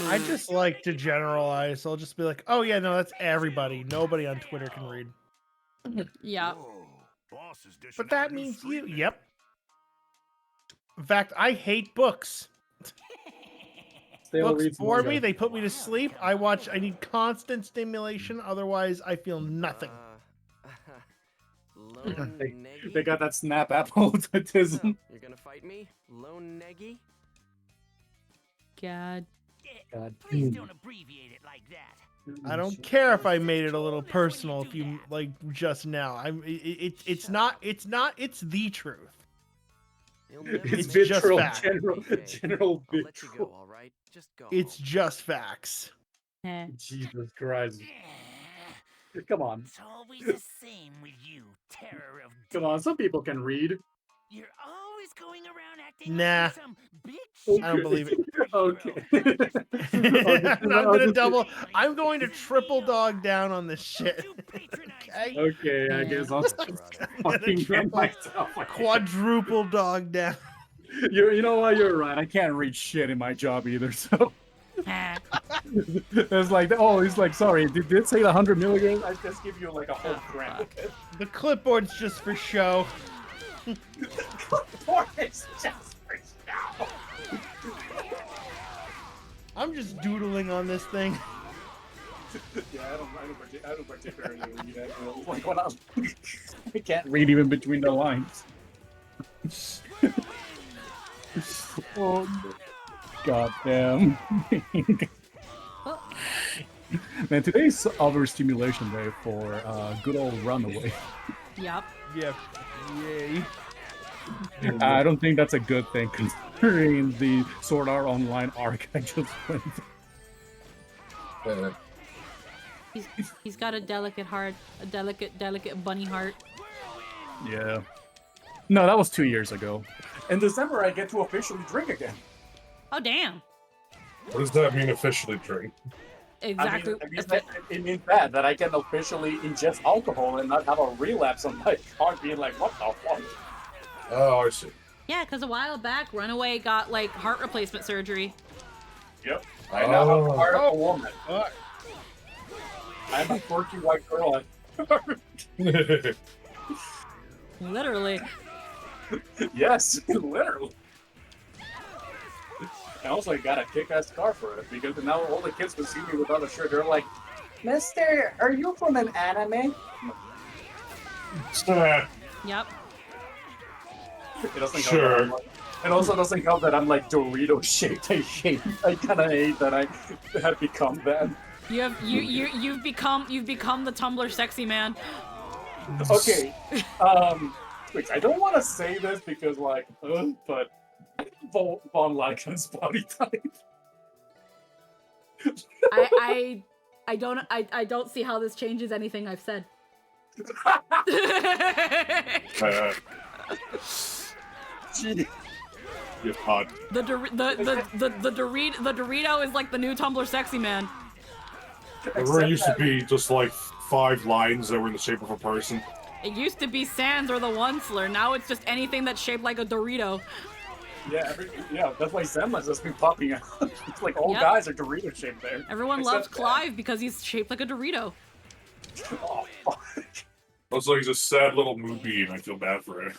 I just like to generalize. So I'll just be like, oh yeah, no, that's everybody. Nobody on Twitter can read. Yeah. Boss is dishing But out that a new means stream. you. Yep. In fact, I hate books. They'll Books read some bore manga. me. They put me to sleep. I need constant stimulation. Otherwise, I feel nothing. Lone Neggy? They got that snap apple autism. You're gonna fight me, Lone Neggy? God. God. Please don't abbreviate it like that. I don't care if I made it a little personal. If you like just now, it's not. It's the truth. You'll never It's make just Vitral, fact. general Okay, vitral. I'll let you go, all right? just go. It's just facts. Jesus Christ. Come on. It's always the same with you, terror of Come on, some people can read. You're always going around acting Nah. like some big I don't believe it. Okay. I'm going to triple dog down on this shit. Okay. Okay, I guess I'll fucking get myself. Quadruple dog down. You know what? You're right. I can't read shit in my job either. So it's like, oh, he's like, sorry, did it say 100 milligrams? I just give you like a whole gram. The clipboard's just for show. The clipboard is just for show. I'm just doodling on this thing. Yeah, I don't particularly read that. Like when I can't read even between the lines. Oh, goddamn. Man, today's overstimulation day for good old Runaway. Yep. Yeah. Yay. I don't think that's a good thing considering the Sword Art Online arc I just went through. He's got a delicate heart, a delicate bunny heart. Yeah. No, that was 2 years ago. In December, I get to officially drink again. Oh damn! What does that mean, officially drink? Exactly. It means that I can officially ingest alcohol and not have a relapse on my heart being like, what the fuck? Oh, I see. Yeah, because a while back, Runaway got like heart replacement surgery. Yep. I now have the heart of a woman. I'm a quirky white girl. Literally. Yes, literally. And also, I got a kick-ass car for it because now all the kids will see me without a shirt. They're like, "Mister, are you from an anime?" Yep. It doesn't Sure. help that it also doesn't help that I'm like Dorito shaped. I kind of hate that I have become that. You've become the Tumblr sexy man. Okay. Wait, I don't want to say this because like, but Von Lycan's body type. I don't see how this changes anything I've said. You're hot. The Dorito is like the new Tumblr sexy man. There used to be just like 5 lines that were in the shape of a person. It used to be Sans or the Onceler. Now it's just anything that's shaped like a Dorito. Yeah, that's why Zenless has been popping out. It's like all guys are Dorito shaped there. Everyone loves Clive because he's shaped like a Dorito. Oh, fuck. Also, he's a sad little movie, and I feel bad for him.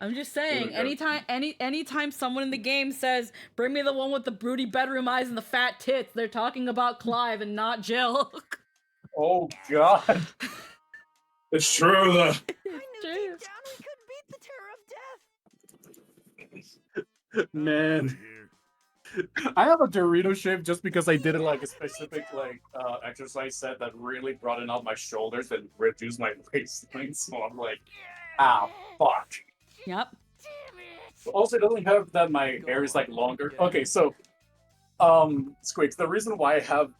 I'm just saying, Here we go. anytime someone in the game says, "Bring me the one with the broody bedroom eyes and the fat tits," they're talking about Clive and not Jill. Oh god. It's true, though. Man. I have a Dorito shape just because I did it like a specific like exercise set that really broadened out my shoulders and reduced my waistline. So I'm like, ah, fuck. Yep. Also, it doesn't help that my hair is like longer. Okay, so Squeaks, the reason why I have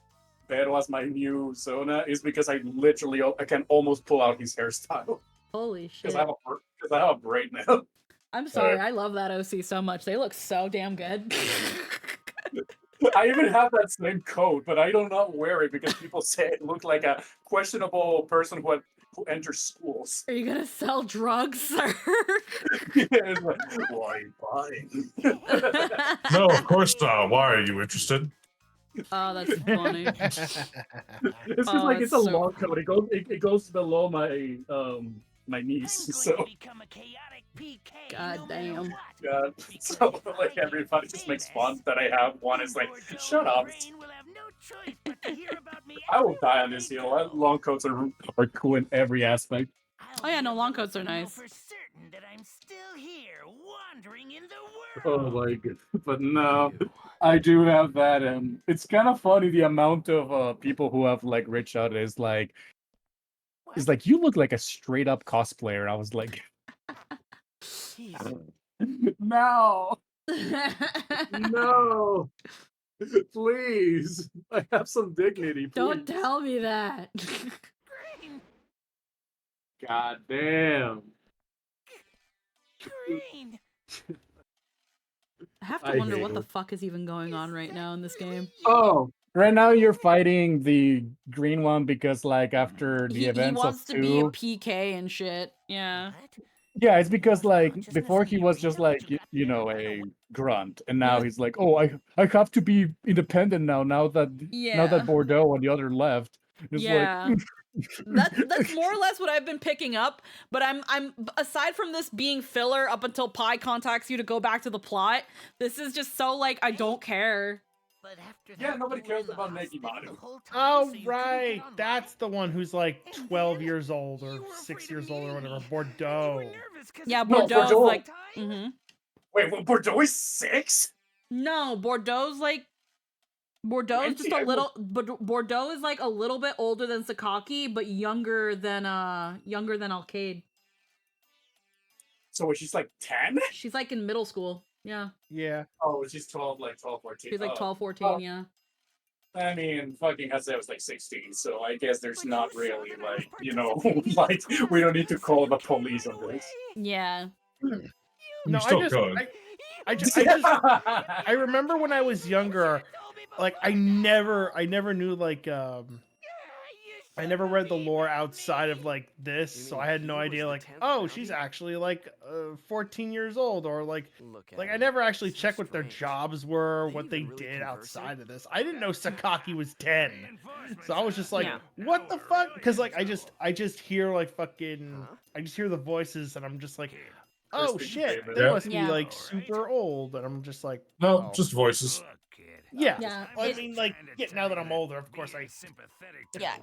Vero as my new Zona is because I can almost pull out his hairstyle. Holy shit. Because I have a braid now. I'm sorry, I love that OC so much. They look so damn good. I even have that same coat, but I do not wear it because people say it looked like a questionable person who enters schools. Are you gonna sell drugs, sir? It's like, why are you buying? No, of course not. Why are you interested? Oh, that's funny. It's just like it's a so long coat. It goes below my my knees. So God damn. God. So like everybody just makes fun that I have one. Is like, shut up. I will die on this hill. Long coats are cool in every aspect. Oh yeah, no, long coats are nice. Oh my god. But no, I do have that, and it's kind of funny the amount of people who have like reached out is like, you look like a straight up cosplayer. I was like, no. No. Please, I have some dignity. Please. Don't tell me that. God damn. Green. I have to I wonder hate what the it. fuck is even going on right now in this game. Oh, right now you're fighting the green one because, like, after the He events wants of to be a 2, PK and shit. Yeah. yeah, it's because, like, before he was just like you know, a grunt, and now he's like, oh, I have to be independent now. Now that Yeah. Bordeaux on the other left, it's Yeah. like. That's more or less what I've been picking up, but I'm aside from this being filler up until Pi contacts you to go back to the plot, this is just so like I don't care. Yeah, nobody cares about Negimaru. Oh, right. That's the one who's like 12 years old or 6 years old or whatever. Bordeaux. Yeah, No, Bordeaux's Bordeaux. like Wait, well, Bordeaux is 6? No, Bordeaux's like Bordeaux is just a little but Bordeaux is like a little bit older than Sakaki, but younger than Arcade. So she's like 10? She's like in middle school. Yeah. Yeah. Oh, she's 12, like 12, 14. She's like Oh. 12, 14, Oh, yeah. I mean, fucking Haseo was like 16, so I guess there's not really, like, you know, like, we don't need to call the police on this. Yeah. No, still I could. I remember when I was younger, like I never knew like I never read the lore outside of like this, so I had no idea like, oh, she's actually like 14 years old, or like I never actually checked what their jobs were, what they did outside of this. I didn't know Sakaki was 10, so I was just like, what the fuck? Because like I just hear like fucking, I just hear the voices, and I'm just like, oh shit, they Yeah. must be like super old, and I'm just like, No, oh. just voices. Yeah. Yeah, Well, I mean, like, now that I'm older, of course, Yeah,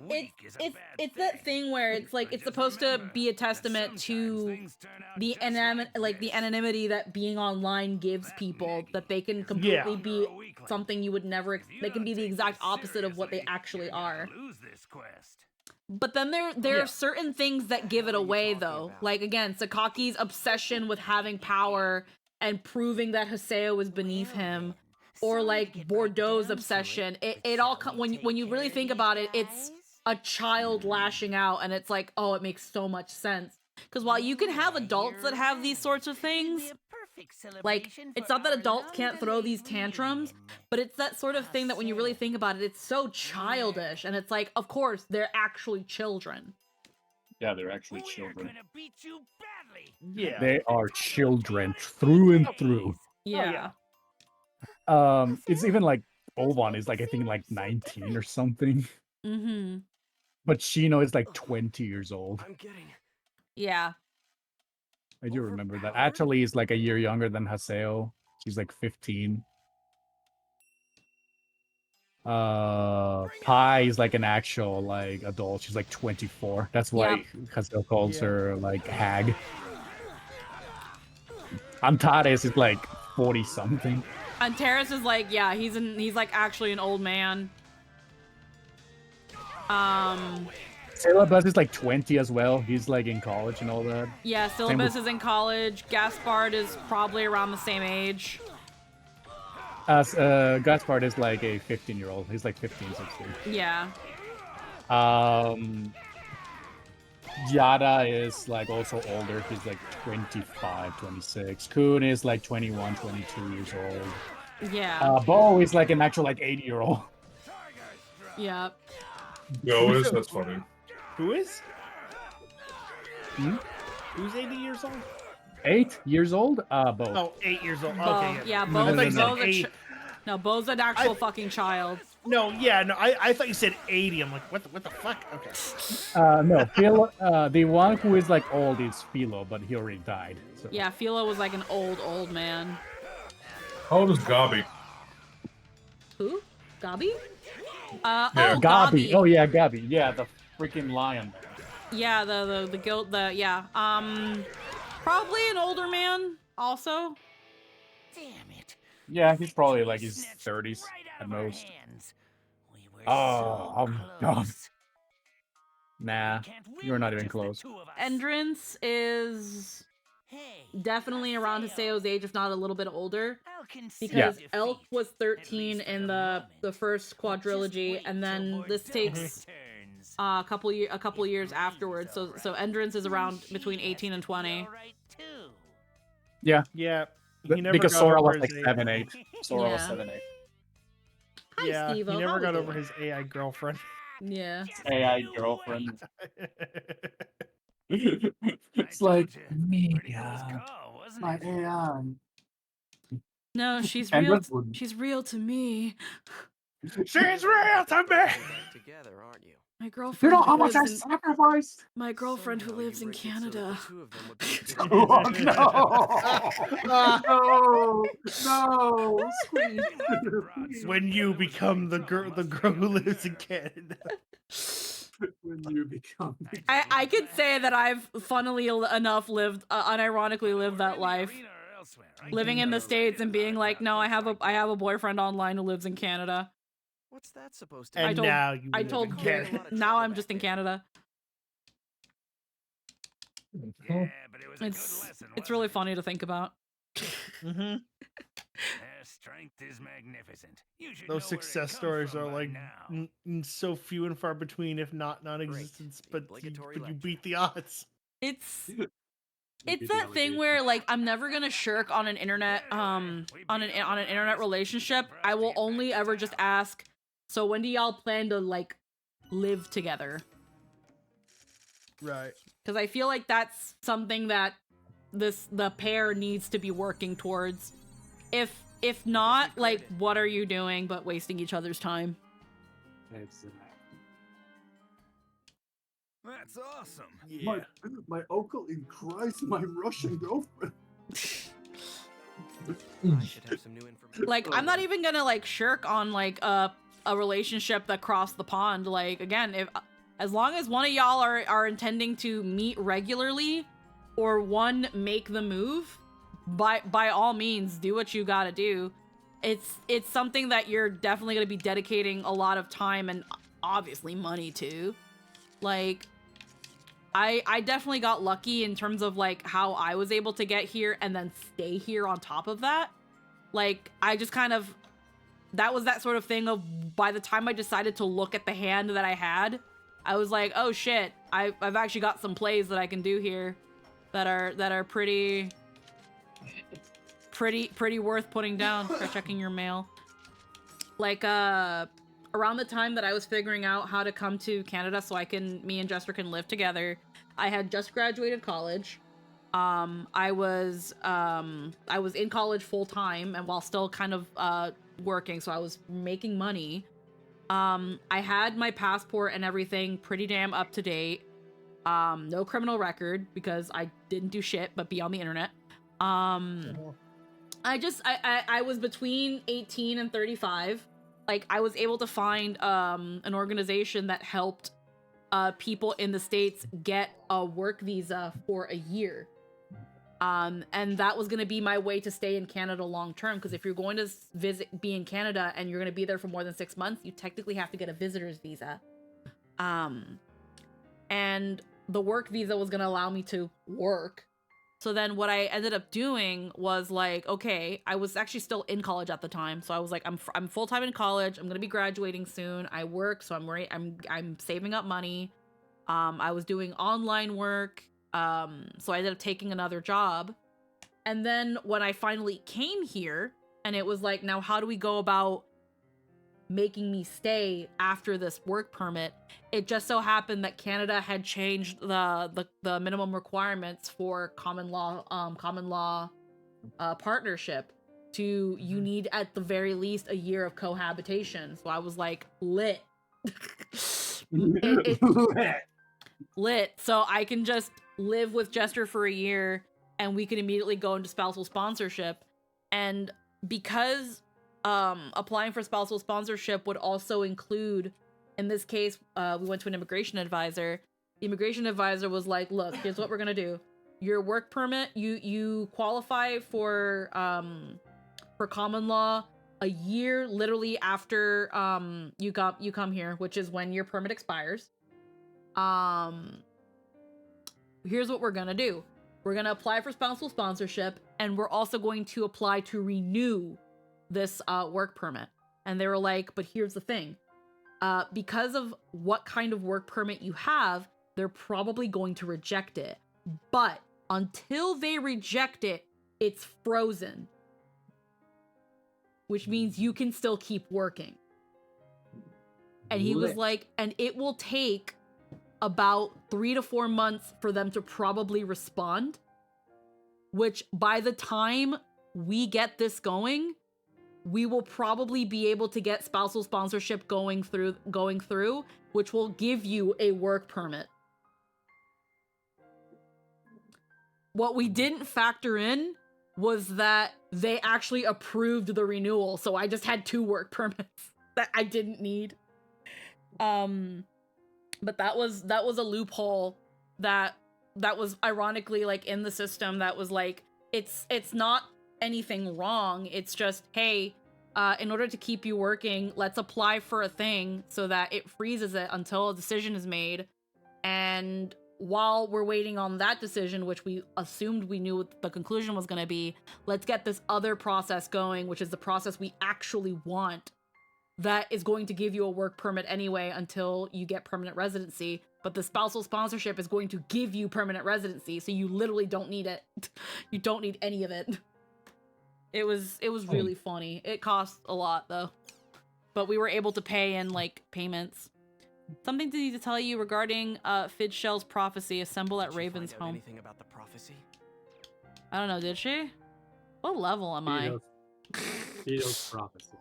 it's that thing where it's like it's supposed to be a testament to the anonymity that being online gives people, that they can completely be something you would never. They can be the exact opposite of what they actually are. But then there are certain things that give it away, though. Like again, Sakaki's obsession with having power and proving that Haseo is beneath him. Or like Bordeaux's obsession. It all when you really think about it, it's a child lashing out, and it's like, oh, it makes so much sense. Because while you can have adults that have these sorts of things, like it's not that adults can't throw these tantrums, but it's that sort of thing that when you really think about it, it's so childish, and it's like, of course, they're actually children. Yeah, they're actually children. Yeah. They are children through and through. Yeah. It's even like Ovan is like, I think like 19 or something. Mm-hmm. But Shino is like 20 years old. Yeah. I do remember that. Actually, is like a year younger than Haseo. She's like 15. Pi is like an actual like adult. She's like 24. That's why Haseo calls her like hag. Antares is like 40 something. And Terrace is like, yeah, he's like actually an old man. Syllabus is like 20 as well. He's like in college and all that. Yeah, Syllabus is in college. Gaspard is probably around the same age. Gaspard is like a 15-year-old. He's like 15, 16. Yeah. Yada is like also older. He's like 25, 26. Kun is like 21, 22 years old. Yeah. Bo is like an actual like 80-year-old. Yeah. Yo, is that's funny. Who is? Hmm? Who's 80 years old? 8 years old? Bo. Oh, 8 years old. Bo, Okay, yeah, No, Bo's, no, no. no, Bo's an actual fucking child. No, yeah, no, I thought you said 80. I'm like, what the fuck? Okay. No, Philo, the one who is like old is Philo, but he already died. So. Yeah, Philo was like an old man. How old is Gabi? Who? Gabi? Yeah. Oh, Gabi. Gabi. Oh yeah, Gabi. Yeah, the freaking lion. Yeah, the guild, yeah. Probably an older man, also. Yeah, he's probably like his 30s at most. Oh god. Nah, you're not even close. Endrance is definitely around Haseo's age, if not a little bit older. because Elk was 13 in the first quadrilogy, and then this takes a couple years afterwards. So Endurance is around between 18 and 20. Yeah. Yeah. He never Because got Sora over was his like 7-8. Sora was Yeah. 7-8. Hi, Yeah, Steve-O, he how never we got over doing? his AI girlfriend. Yeah. AI girlfriend. It's like me, my AI. No, she's And real. Westwood. She's real to me. She's real to me. Together, aren't you? My You girlfriend. know who how much I lives in- sacrificed? My girlfriend who lives in Canada. Oh no! No! Squeeze. When you become the girl who lives in Canada. When you become. I could say that I've funnily enough lived, unironically lived that life, living in the States and being like, no, I have a boyfriend online who lives in Canada. What's that supposed to And mean? now you I live told in Gary, Canada. now I'm just in Canada. Yeah, but it was a It's good lesson. it's really funny to think about. Mm-hmm. Their strength is magnificent. You should Those know where it success comes stories from are by like now. so few and far between, if not non-existent. But you beat the odds. It's that thing where like I'm never gonna shirk on an internet on an internet relationship. I will only ever just ask, so when do y'all plan to like live together? Right. Because I feel like that's something that the pair needs to be working towards. If not, like, what are you doing but wasting each other's time? That's awesome. Yeah. My uncle in Christ, my Russian girlfriend. I should have some new information. Like, I'm not even gonna like shirk on like a relationship that crossed the pond. Like, again, if as long as one of y'all are intending to meet regularly, or one make the move, by all means do what you gotta do. It's something that you're definitely gonna be dedicating a lot of time and obviously money to. Like, I definitely got lucky in terms of like how I was able to get here and then stay here on top of that. Like, I just kind of, that was that sort of thing of by the time I decided to look at the hand that I had, I was like, oh shit, I've actually got some plays that I can do here that are pretty worth putting down for checking your mail. Like, around the time that I was figuring out how to come to Canada so me and Jester can live together, I had just graduated college. I was in college full time and while still kind of working, so I was making money. I had my passport and everything pretty damn up to date. No criminal record because I didn't do shit but be on the internet. I was between 18 and 35. Like, I was able to find an organization that helped people in the States get a work visa for a year. And that was going to be my way to stay in Canada long term, because if you're going to be in Canada and you're going to be there for more than 6 months, you technically have to get a visitor's visa. And the work visa was going to allow me to work. So then what I ended up doing was like, okay, I was actually still in college at the time. So I was like, I'm full-time in college. I'm going to be graduating soon. I work, so I'm saving up money. I was doing online work. So I ended up taking another job. And then when I finally came here and it was like, now how do we go about making me stay after this work permit? It just so happened that Canada had changed the minimum requirements for common law partnership to, you need at the very least a year of cohabitation. So I was like, lit. Lit. So I can just live with Jester for a year and we can immediately go into spousal sponsorship. And because applying for spousal sponsorship would also include, in this case, we went to an immigration advisor. The immigration advisor was like, look, here's what we're gonna do. Your work permit, you qualify for common law a year literally after you come here, which is when your permit expires. Here's what we're gonna do. We're gonna apply for spousal sponsorship, and we're also going to apply to renew this work permit. And they were like, but here's the thing. Because of what kind of work permit you have, they're probably going to reject it. But until they reject it, it's frozen. Which means you can still keep working. And he was like, and it will take about 3 to 4 months for them to probably respond. Which by the time we get this going, we will probably be able to get spousal sponsorship going through, which will give you a work permit. What we didn't factor in was that they actually approved the renewal, so I just had 2 work permits that I didn't need. But that was a loophole that was ironically like in the system that was like, it's not anything wrong. It's just, hey, in order to keep you working, let's apply for a thing so that it freezes it until a decision is made. And while we're waiting on that decision, which we assumed we knew what the conclusion was going to be, let's get this other process going, which is the process we actually want, that is going to give you a work permit anyway until you get permanent residency. But the spousal sponsorship is going to give you permanent residency, so you literally don't need it. You don't need any of it. It was really funny. It cost a lot though, but we were able to pay in like payments. Something to need to tell you regarding Fidshell's prophecy. Assemble at Raven's home. Anything about the prophecy? I don't know. Did she? What level am I? Fido's prophecy.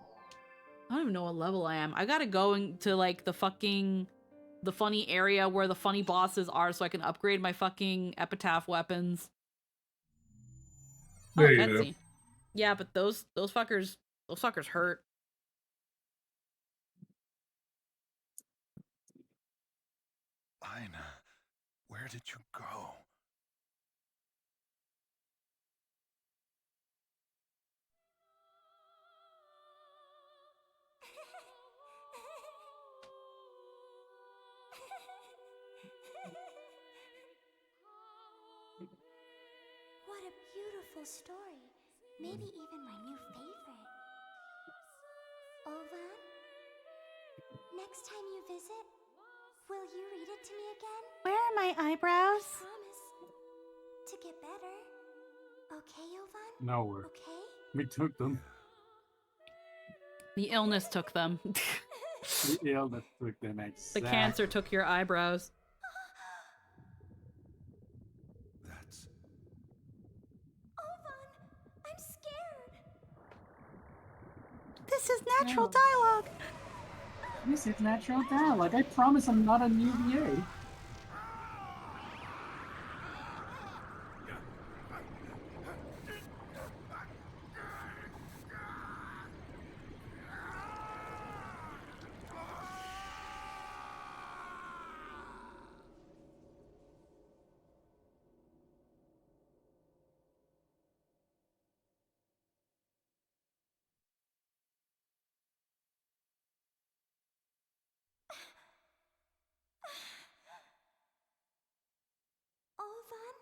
I don't even know what level I am. I gotta go into like the funny area where the funny bosses are so I can upgrade my fucking epitaph weapons. There you go. Yeah, but those fuckers hurt. Aina, where did you go? What a beautiful story. Maybe even my new favorite. Ovan? Next time you visit, will you read it to me again? Where are my eyebrows? Promise to get better. Okay, Ovan? Nowhere. Okay? We took them. The illness took them. The illness took them. The cancer took your eyebrows. I'm scared. This is natural dialogue. This is natural dialogue. I promise I'm not an UVA. Ovan?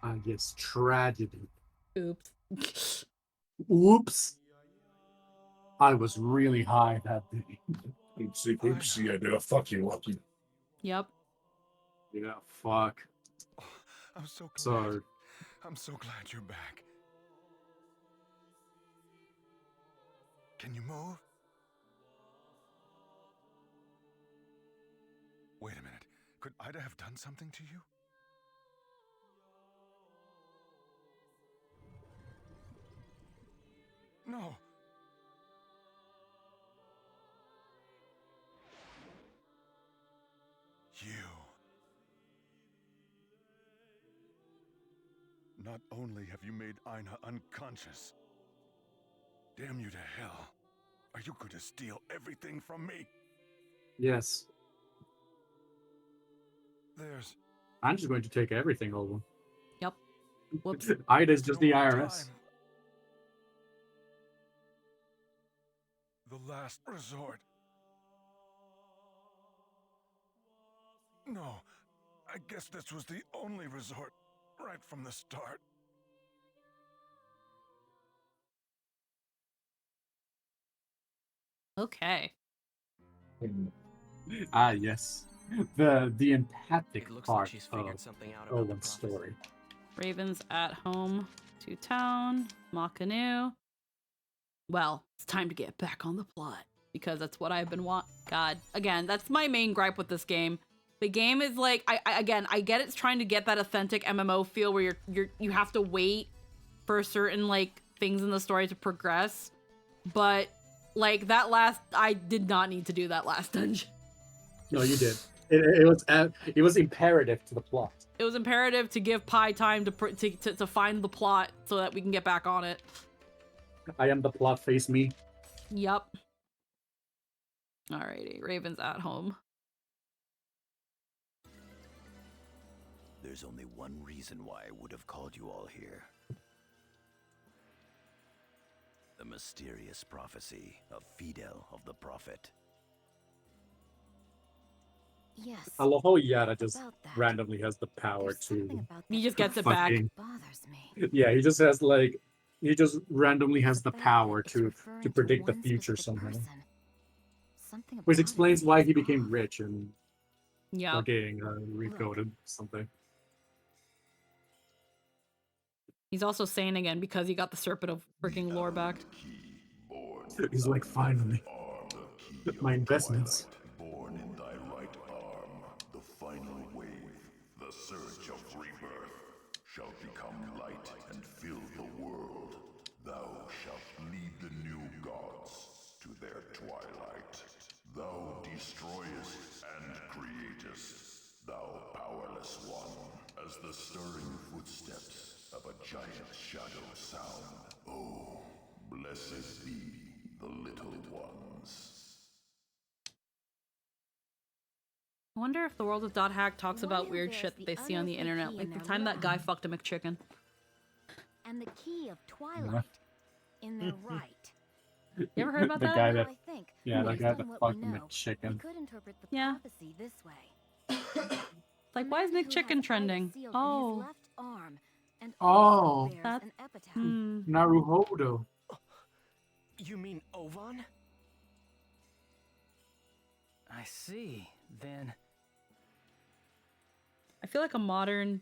I guess tragedy. Oops. Oops. I was really high that day. Oopsie, oopsie, I did a fuck you, Lucky. Yep. Yeah, fuck. I'm so glad. Sorry. I'm so glad you're back. Can you move? Wait a minute. Could Ida have done something to you? No. You. Not only have you made Aina unconscious, damn you to hell. Are you going to steal everything from me? Yes. There's... I'm just going to take everything over. Yep. Whoops. Ida's just the IRS. The last resort. No, I guess this was the only resort right from the start. Okay. Ah, yes. The empathic It looks part like she's figured of something out about the Owen's story. Ravens at home to town. Makanu. Well, it's time to get back on the plot because that's what I've been God, again, that's my main gripe with this game. The game is like, I get it's trying to get that authentic MMO feel where you have to wait for certain like things in the story to progress, but like I did not need to do that last dungeon. No, you did. It was imperative to the plot. It was imperative to give Pi time to find the plot so that we can get back on it. I am the plot, face me. Yup. Alrighty, Raven's at home. There's only one reason why I would have called you all here. The mysterious prophecy of Fidel of the Prophet. Yes. I love how Yara just About that. randomly has the power to. He just gets it back. fucking- Bothers me. Yeah, he just has like. He just randomly has the fact power it's to referring to predict the one future specific somehow. person. Something Which about explains it why seems he odd. became rich and Yeah. or getting recoded something. He's also sane again because he got the Serpent of freaking lore back. He's like, finally, my investments. Born in thy right arm, the final wave, the surge of rebirth, shall become light and fill the world. Thou shalt lead the new gods to their twilight. Thou destroyest and createst, thou powerless one, as the stirring footsteps of a giant shadow sound. Oh, blessed be the little ones. I wonder if the world of Dot Hack talks about weird shit that they see on the internet, like the time that guy fucked a McChicken. And the key of Twilight in their right. You ever heard about The that? guy Now that- I think, Yeah, the based guy on that what fucked we the know, we McChicken. could interpret the Yeah. prophecy this way. It's like, why is McChicken trending? Sealed in his Oh. left arm, and Oh. also bears That's- an epitaph. Naruhodo. You mean Ovan? I see. Then I feel like a modern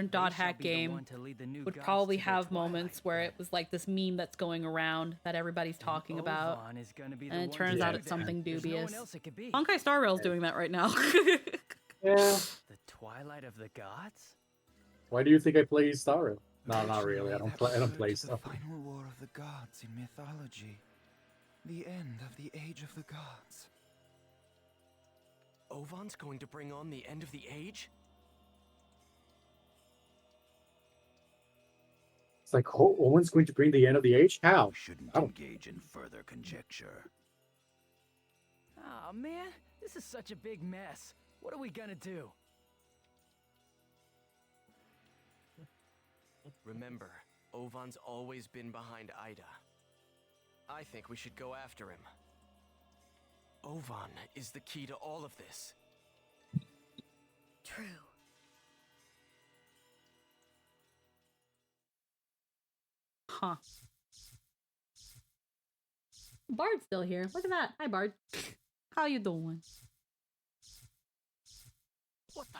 Dot Hack game would probably have moments where it was like this meme that's going around that everybody's talking about, and it turns out it's something dubious. Honkai Star Rail's doing that right now. Yeah. The Twilight of the Gods? Why do you think I play Star Rail? No, not really. I don't play stuff. The final war of the gods in mythology. The end of the age of the gods. Ovan's going to bring on the end of the age? It's like, Owen's going to bring the end of the age? How? Shouldn't I don't. engage in further conjecture. Oh man, this is such a big mess. What are we gonna do? Remember, Ovan's always been behind Ida. I think we should go after him. Ovan is the key to all of this. True. Huh. Bard's still here. Look at that. Hi, Bard. How you doing? What the?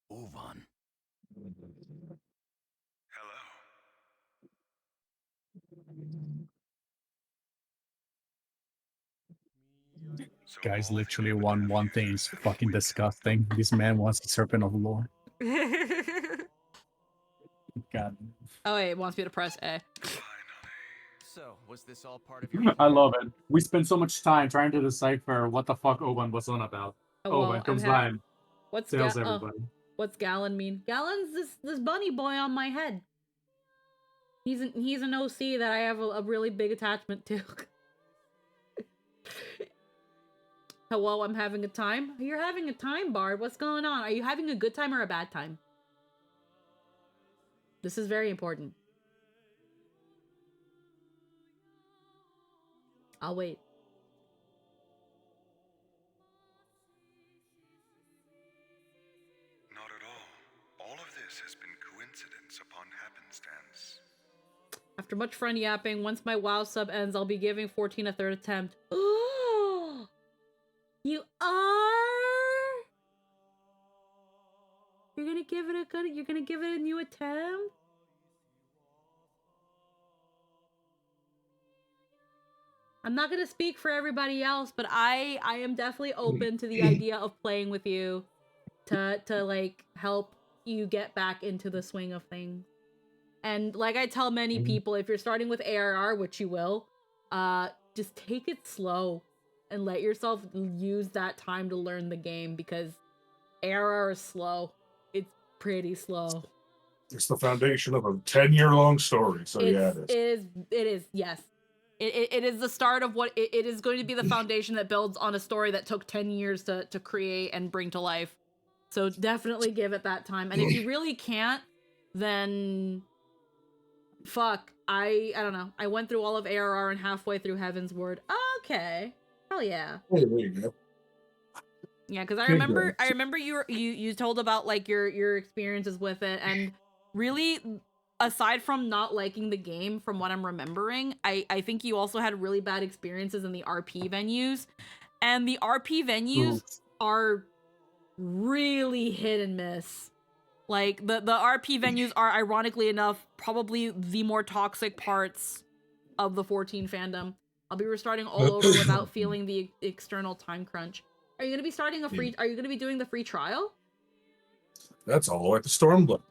Ovan. Guys literally want one thing. It's fucking disgusting. This man wants the Serpent of Lore. God. Oh wait, it wants me to press A. So, was this all part of your I love it. We spent so much time trying to decipher what the fuck Owen was on about. Oh, well, Owen comes I'm by ha- and What's tells Ga- oh, everybody. what's Gallon mean? Gallon's this bunny boy on my head. He's an OC that I have a really big attachment to. Hello, I'm having a time. You're having a time, Bard. What's going on? Are you having a good time or a bad time? This is very important. I'll wait. Not at all. All of this has been coincidence upon happenstance. After much friend yapping, once my WoW sub ends, I'll be giving 14 a third attempt. You are? You're gonna give it a new attempt? I'm not gonna speak for everybody else, but I am definitely open to the idea of playing with you to like help you get back into the swing of things. And like I tell many people, if you're starting with ARR, which you will, just take it slow and let yourself use that time to learn the game, because ARR is slow. It's pretty slow. It's the foundation of a 10-year-long story. So yeah, it is. It is, yes. It is the start of what it is going to be, the foundation that builds on a story that took 10 years to create and bring to life. So definitely give it that time. And if you really can't, then fuck. I don't know. I went through all of ARR and halfway through Heaven's Word. Okay. Hell yeah. Oh, there you go. Yeah, because I remember you told about like your experiences with it, and really, aside from not liking the game, from what I'm remembering, I think you also had really bad experiences in the RP venues, and the RP venues are really hit and miss. Like the RP venues are, ironically enough, probably the more toxic parts of the 14 fandom. I'll be restarting all over without feeling the external time crunch. Are you gonna be starting a free? Are you gonna be doing the free trial? That's all the way up to Stormblood.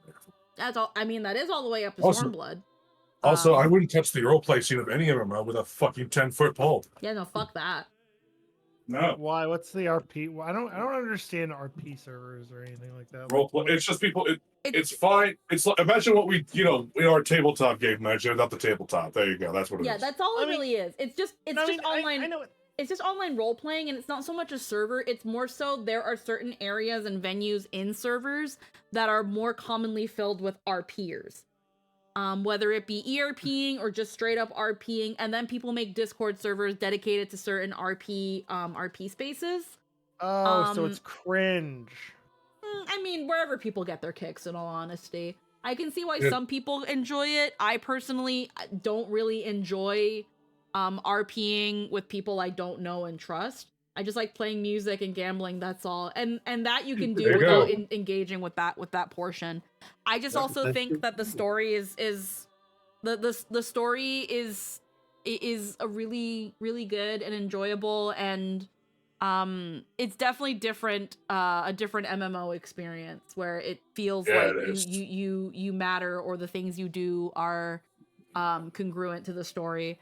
That's all. I mean, that is all the way up to Also- Stormblood. Also, I wouldn't touch the roleplay scene of any MMO with a fucking 10-foot pole. Yeah, no, fuck that. No. Why? What's the RP? Well, I don't understand RP servers or anything like that. Roleplay. It's just people. It's fine. It's like, imagine what we, in our tabletop game imagine without the tabletop. There you go. That's what it is. Yeah, that's all it really is. It's just online. I know it's just online role playing, and it's not so much a server. It's more so there are certain areas and venues in servers that are more commonly filled with RPers. Whether it be ERPing or just straight up RPing, and then people make Discord servers dedicated to certain RP spaces. Oh, so it's cringe. I mean, wherever people get their kicks, in all honesty. I can see why Yeah. some people enjoy it. I personally don't really enjoy RPing with people I don't know and trust. I just like playing music and gambling, that's all. And that you can do There you without go. engaging with that portion. I just also think that the story is the story is a really, really good and enjoyable, and it's definitely different, a different MMO experience where it feels like you matter, or the things you do are congruent to the story.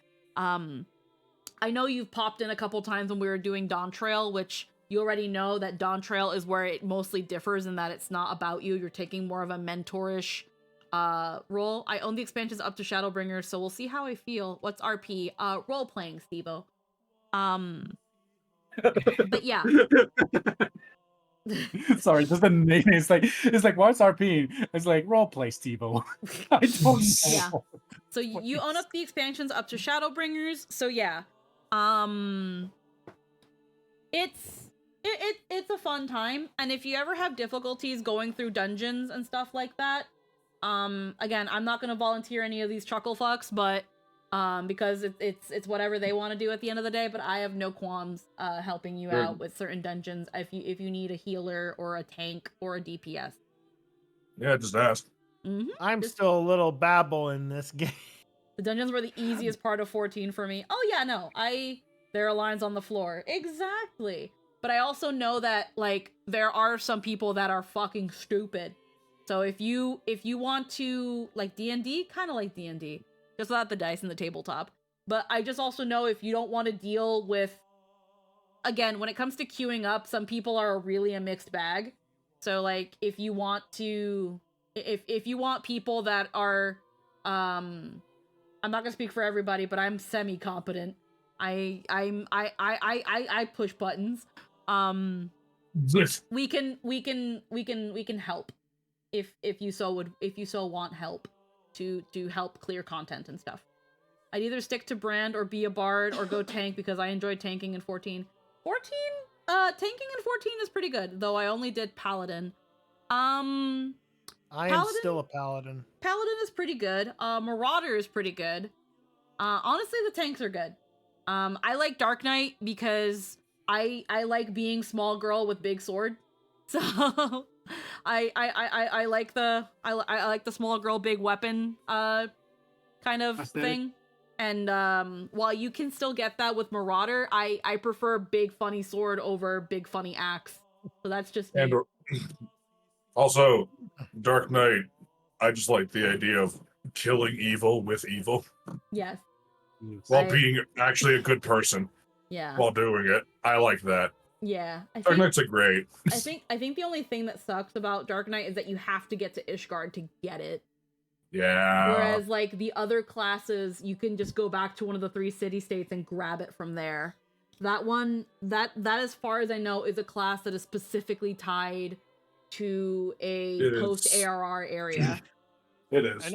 I know you've popped in a couple times when we were doing Dawn Trail, which you already know that Dawn Trail is where it mostly differs, in that it's not about you. You're taking more of a mentorish role. I own the expansions up to Shadowbringers, so we'll see how I feel. What's RP? Role playing, Stevo. But yeah. Sorry, just the name is like, it's like, what's RP? It's like roleplay, Stevo. I don't know. Yeah. So you own up the expansions up to Shadowbringers. So yeah. It's a fun time, and if you ever have difficulties going through dungeons and stuff like that, again, I'm not gonna volunteer any of these chuckle fucks, but because it's whatever they want to do at the end of the day, but I have no qualms helping you out with certain dungeons if you need a healer or a tank or a DPS. Yeah, just ask. I'm still a little babble in this game. The dungeons were the easiest part of 14 for me. Oh yeah, no, there are lines on the floor. Exactly. But I also know that, like, there are some people that are fucking stupid. So if you want to, like, D&D, kind of like D&D, just without the dice and the tabletop. But I just also know if you don't want to deal with, again, when it comes to queuing up, some people are really a mixed bag. So, like, if you want people that are I'm not gonna speak for everybody, but I'm semi-competent. I push buttons. We can help if you so want help to help clear content and stuff. I'd either stick to Brand or be a bard or go tank because I enjoyed tanking in 14. Tanking in 14 is pretty good, though I only did Paladin. I am still a paladin. Paladin is pretty good. Marauder is pretty good. Honestly, the tanks are good. I like Dark Knight because I like being small girl with big sword. So I like the small girl big weapon kind of thing. And while you can still get that with Marauder, I prefer big funny sword over big funny axe. So that's just me. And also, Dark Knight, I just like the idea of killing evil with evil. Yes. While being actually a good person. Yeah. While doing it. I like that. Yeah. Dark Knights are great. I think the only thing that sucks about Dark Knight is that you have to get to Ishgard to get it. Yeah. Whereas like the other classes, you can just go back to one of the 3 city-states and grab it from there. That one, that as far as I know, is a class that is specifically tied to a post-ARR area. It is.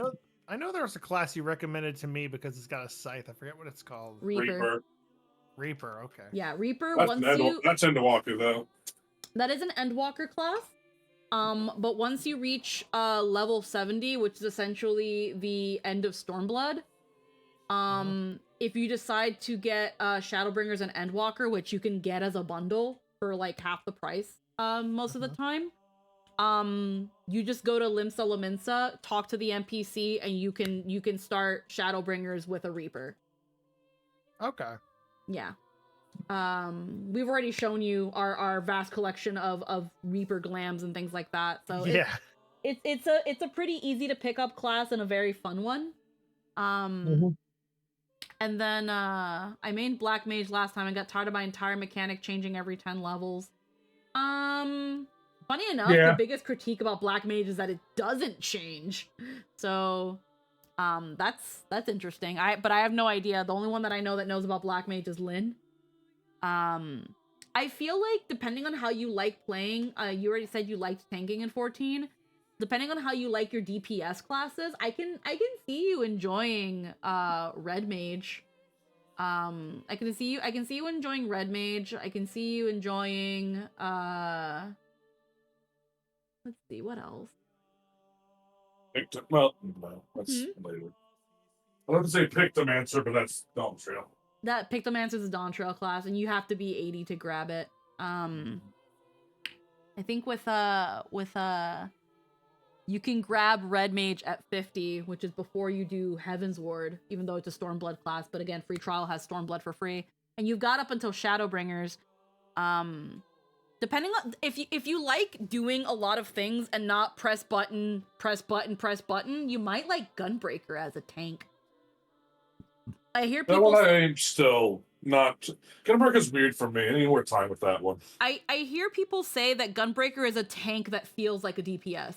I know there was a class you recommended to me because it's got a scythe. I forget what it's called. Reaper. Reaper, okay. Yeah, Reaper, That's Endwalker, though. That is an Endwalker class. But once you reach level 70, which is essentially the end of Stormblood, if you decide to get Shadowbringers and Endwalker, which you can get as a bundle for like half the price most of the time, you just go to Limsa Lominsa, talk to the NPC, and you can start Shadowbringers with a Reaper. Okay. Yeah. We've already shown you our vast collection of Reaper glams and things like that. So yeah, it's a pretty easy to pick up class and a very fun one. And then I mained Black Mage last time and got tired of my entire mechanic changing every 10 levels. Funny enough, the biggest critique about Black Mage is that it doesn't change. So that's interesting. But I have no idea. The only one that I know that knows about Black Mage is Lynn. I feel like depending on how you like playing, you already said you liked tanking in 14. Depending on how you like your DPS classes, I can see you enjoying Red Mage. I can see you enjoying Red Mage. I can see you enjoying let's see what else. Well, that's later. I want to say Pictomancer, but that's Dawn Trail. That Pictomancer is a Dawn Trail class, and you have to be 80 to grab it. I think with you can grab Red Mage at 50, which is before you do Heaven's Ward, even though it's a Stormblood class. But again, free trial has Stormblood for free, and you've got up until Shadowbringers. Depending on if you like doing a lot of things and not press button, you might like Gunbreaker as a tank. I hear people. I'm still not. Gunbreaker's weird for me. I need more time with that one. I hear people say that Gunbreaker is a tank that feels like a DPS.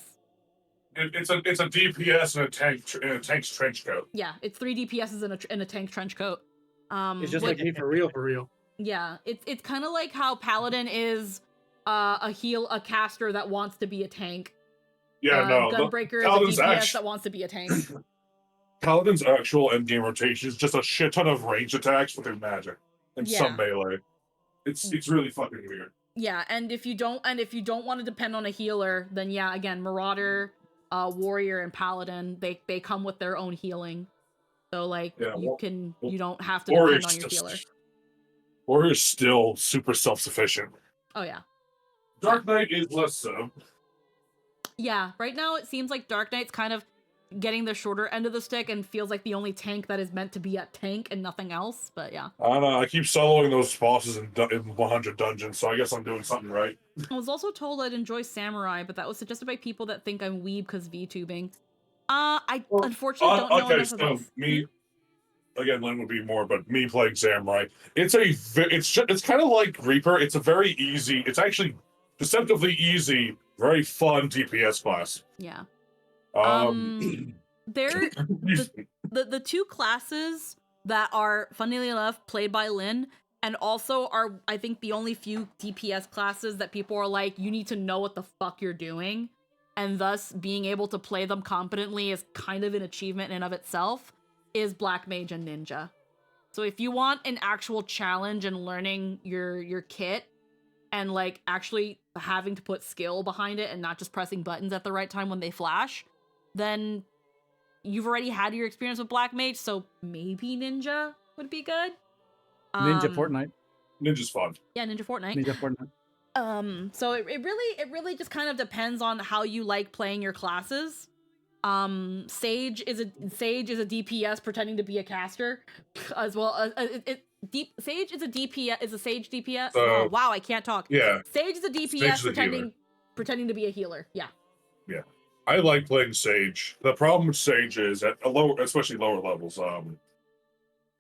It's a DPS in a tank's trench coat. Yeah, it's 3 DPSs in a tank trench coat. It's just like me for real. Yeah, it's kind of like how Paladin is a caster that wants to be a tank. Yeah, no. Gunbreaker is a DPS that wants to be a tank. Paladin's actual endgame rotation is just a shit ton of range attacks with their magic and some melee. It's really fucking weird. Yeah, and if you don't want to depend on a healer, then yeah, again, Marauder, Warrior, and Paladin, they come with their own healing. So like you don't have to depend on your healer. Warrior's still super self-sufficient. Oh yeah. Dark Knight is less so. Yeah, right now it seems like Dark Knight's kind of getting the shorter end of the stick and feels like the only tank that is meant to be a tank and nothing else, but yeah. I don't know, I keep soloing those bosses in 100 dungeons, so I guess I'm doing something right. I was also told I'd enjoy Samurai, but that was suggested by people that think I'm weeb because VTubing. I unfortunately don't know enough about me. Again, Lynn would be more, but me playing Samurai, it's kind of like Reaper. It's a very easy. It's actually deceptively easy, very fun DPS class. Yeah. they're the two classes that are, funnily enough, played by Lynn, and also are, I think, the only few DPS classes that people are like, you need to know what the fuck you're doing, and thus being able to play them competently is kind of an achievement in and of itself, is Black Mage and Ninja. So if you want an actual challenge in learning your kit, and like actually having to put skill behind it and not just pressing buttons at the right time when they flash, then you've already had your experience with Black Mage, so maybe Ninja would be good. Ninja Fortnite. Ninja's fun. Yeah, Ninja Fortnite. Ninja Fortnite. So it really just kind of depends on how you like playing your classes. Sage is a DPS pretending to be a caster, as well. Sage is a DPS. Is a Sage DPS? Oh wow, I can't talk. Yeah. Sage is a DPS pretending to be a healer. Yeah. Yeah. I like playing Sage. The problem with Sage is at especially lower levels,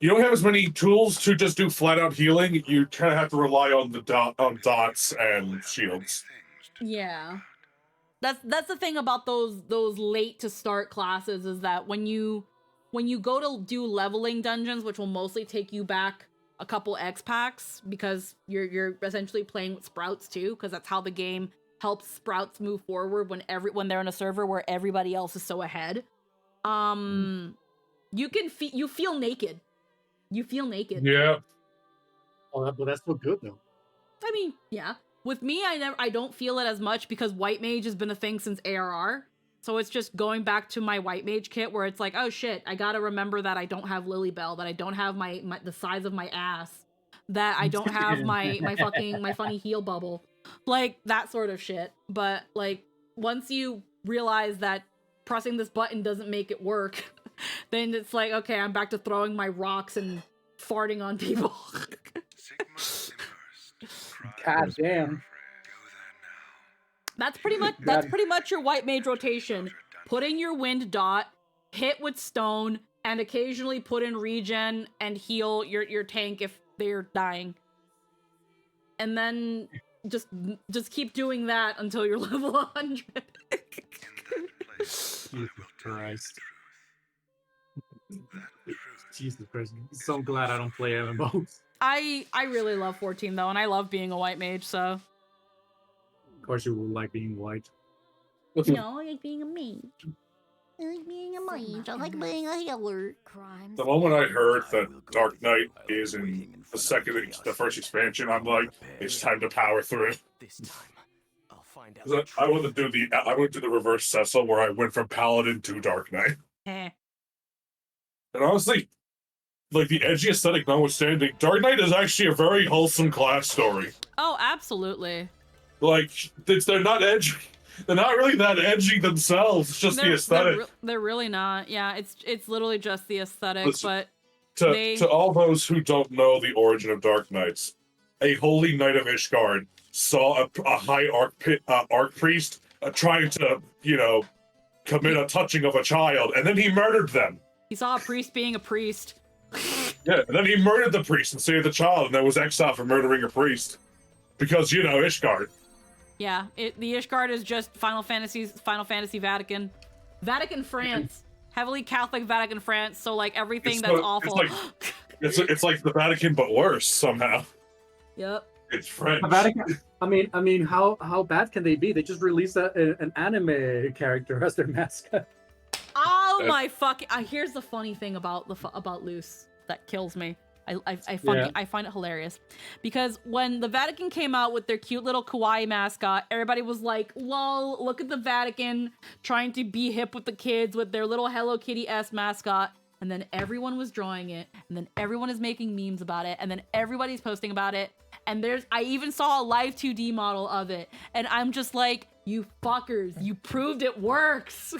you don't have as many tools to just do flat out healing. You kind of have to rely on the dots and shields. Yeah. That's the thing about those late to start classes, is that when you go to do leveling dungeons, which will mostly take you back a couple X packs, because you're essentially playing with Sprouts too, because that's how the game helps Sprouts move forward when they're in a server where everybody else is so ahead. You feel naked. You feel naked. Yeah. Oh, but that's so good though. I mean, yeah. With me, I don't feel it as much because White Mage has been a thing since ARR. So it's just going back to my White Mage kit where it's like, oh shit, I gotta remember that I don't have Lily Bell, that I don't have the size of my ass, that I don't have my funny heal bubble. Like that sort of shit. But like once you realize that pressing this button doesn't make it work, then it's like, okay, I'm back to throwing my rocks and farting on people. God damn. That's pretty much your White Mage rotation. Put in your wind dot, hit with stone, and occasionally put in regen and heal your tank if they're dying. And then just keep doing that until you're level 100. Jesus Christ. Jesus Christ. I'm so glad I don't play MMOs. I really love 14 though, and I love being a White Mage, so. Of course you would like being white. No, I like being a mage. I like being a mage. I like being a healer. The moment I heard that Dark Knight is in the first expansion, I'm like, it's time to power through. I went to do the reverse Cecil where I went from Paladin to Dark Knight. And honestly, like the edgy aesthetic notwithstanding, Dark Knight is actually a very wholesome class story. Oh, absolutely. Like, they're not edgy. They're not really that edgy themselves. It's just the aesthetic. They're really not. Yeah, it's literally just the aesthetic. Listen, But to all those who don't know the origin of Dark Knights, a holy knight of Ishgard saw a high arch priest trying to, commit a touching of a child, and then he murdered them. He saw a priest being a priest. Yeah, and then he murdered the priest and saved the child, and then was exiled for murdering a priest. Because, Ishgard. Yeah, the Ishgard is just Final Fantasy Vatican. Vatican France. Heavily Catholic Vatican France, so like everything that's awful. It's like the Vatican, but worse, somehow. Yep. It's French. The Vatican, I mean, how bad can they be? They just released an anime character as their mascot. Oh my fucking! Here's the funny thing about Luce that kills me. I find it hilarious, because when the Vatican came out with their cute little kawaii mascot, everybody was like, "Lol, look at the Vatican trying to be hip with the kids with their little Hello Kitty-esque mascot." And then everyone was drawing it, and then everyone is making memes about it, and then everybody's posting about it. And I even saw a live 2D model of it, and I'm just like, "You fuckers, you proved it works."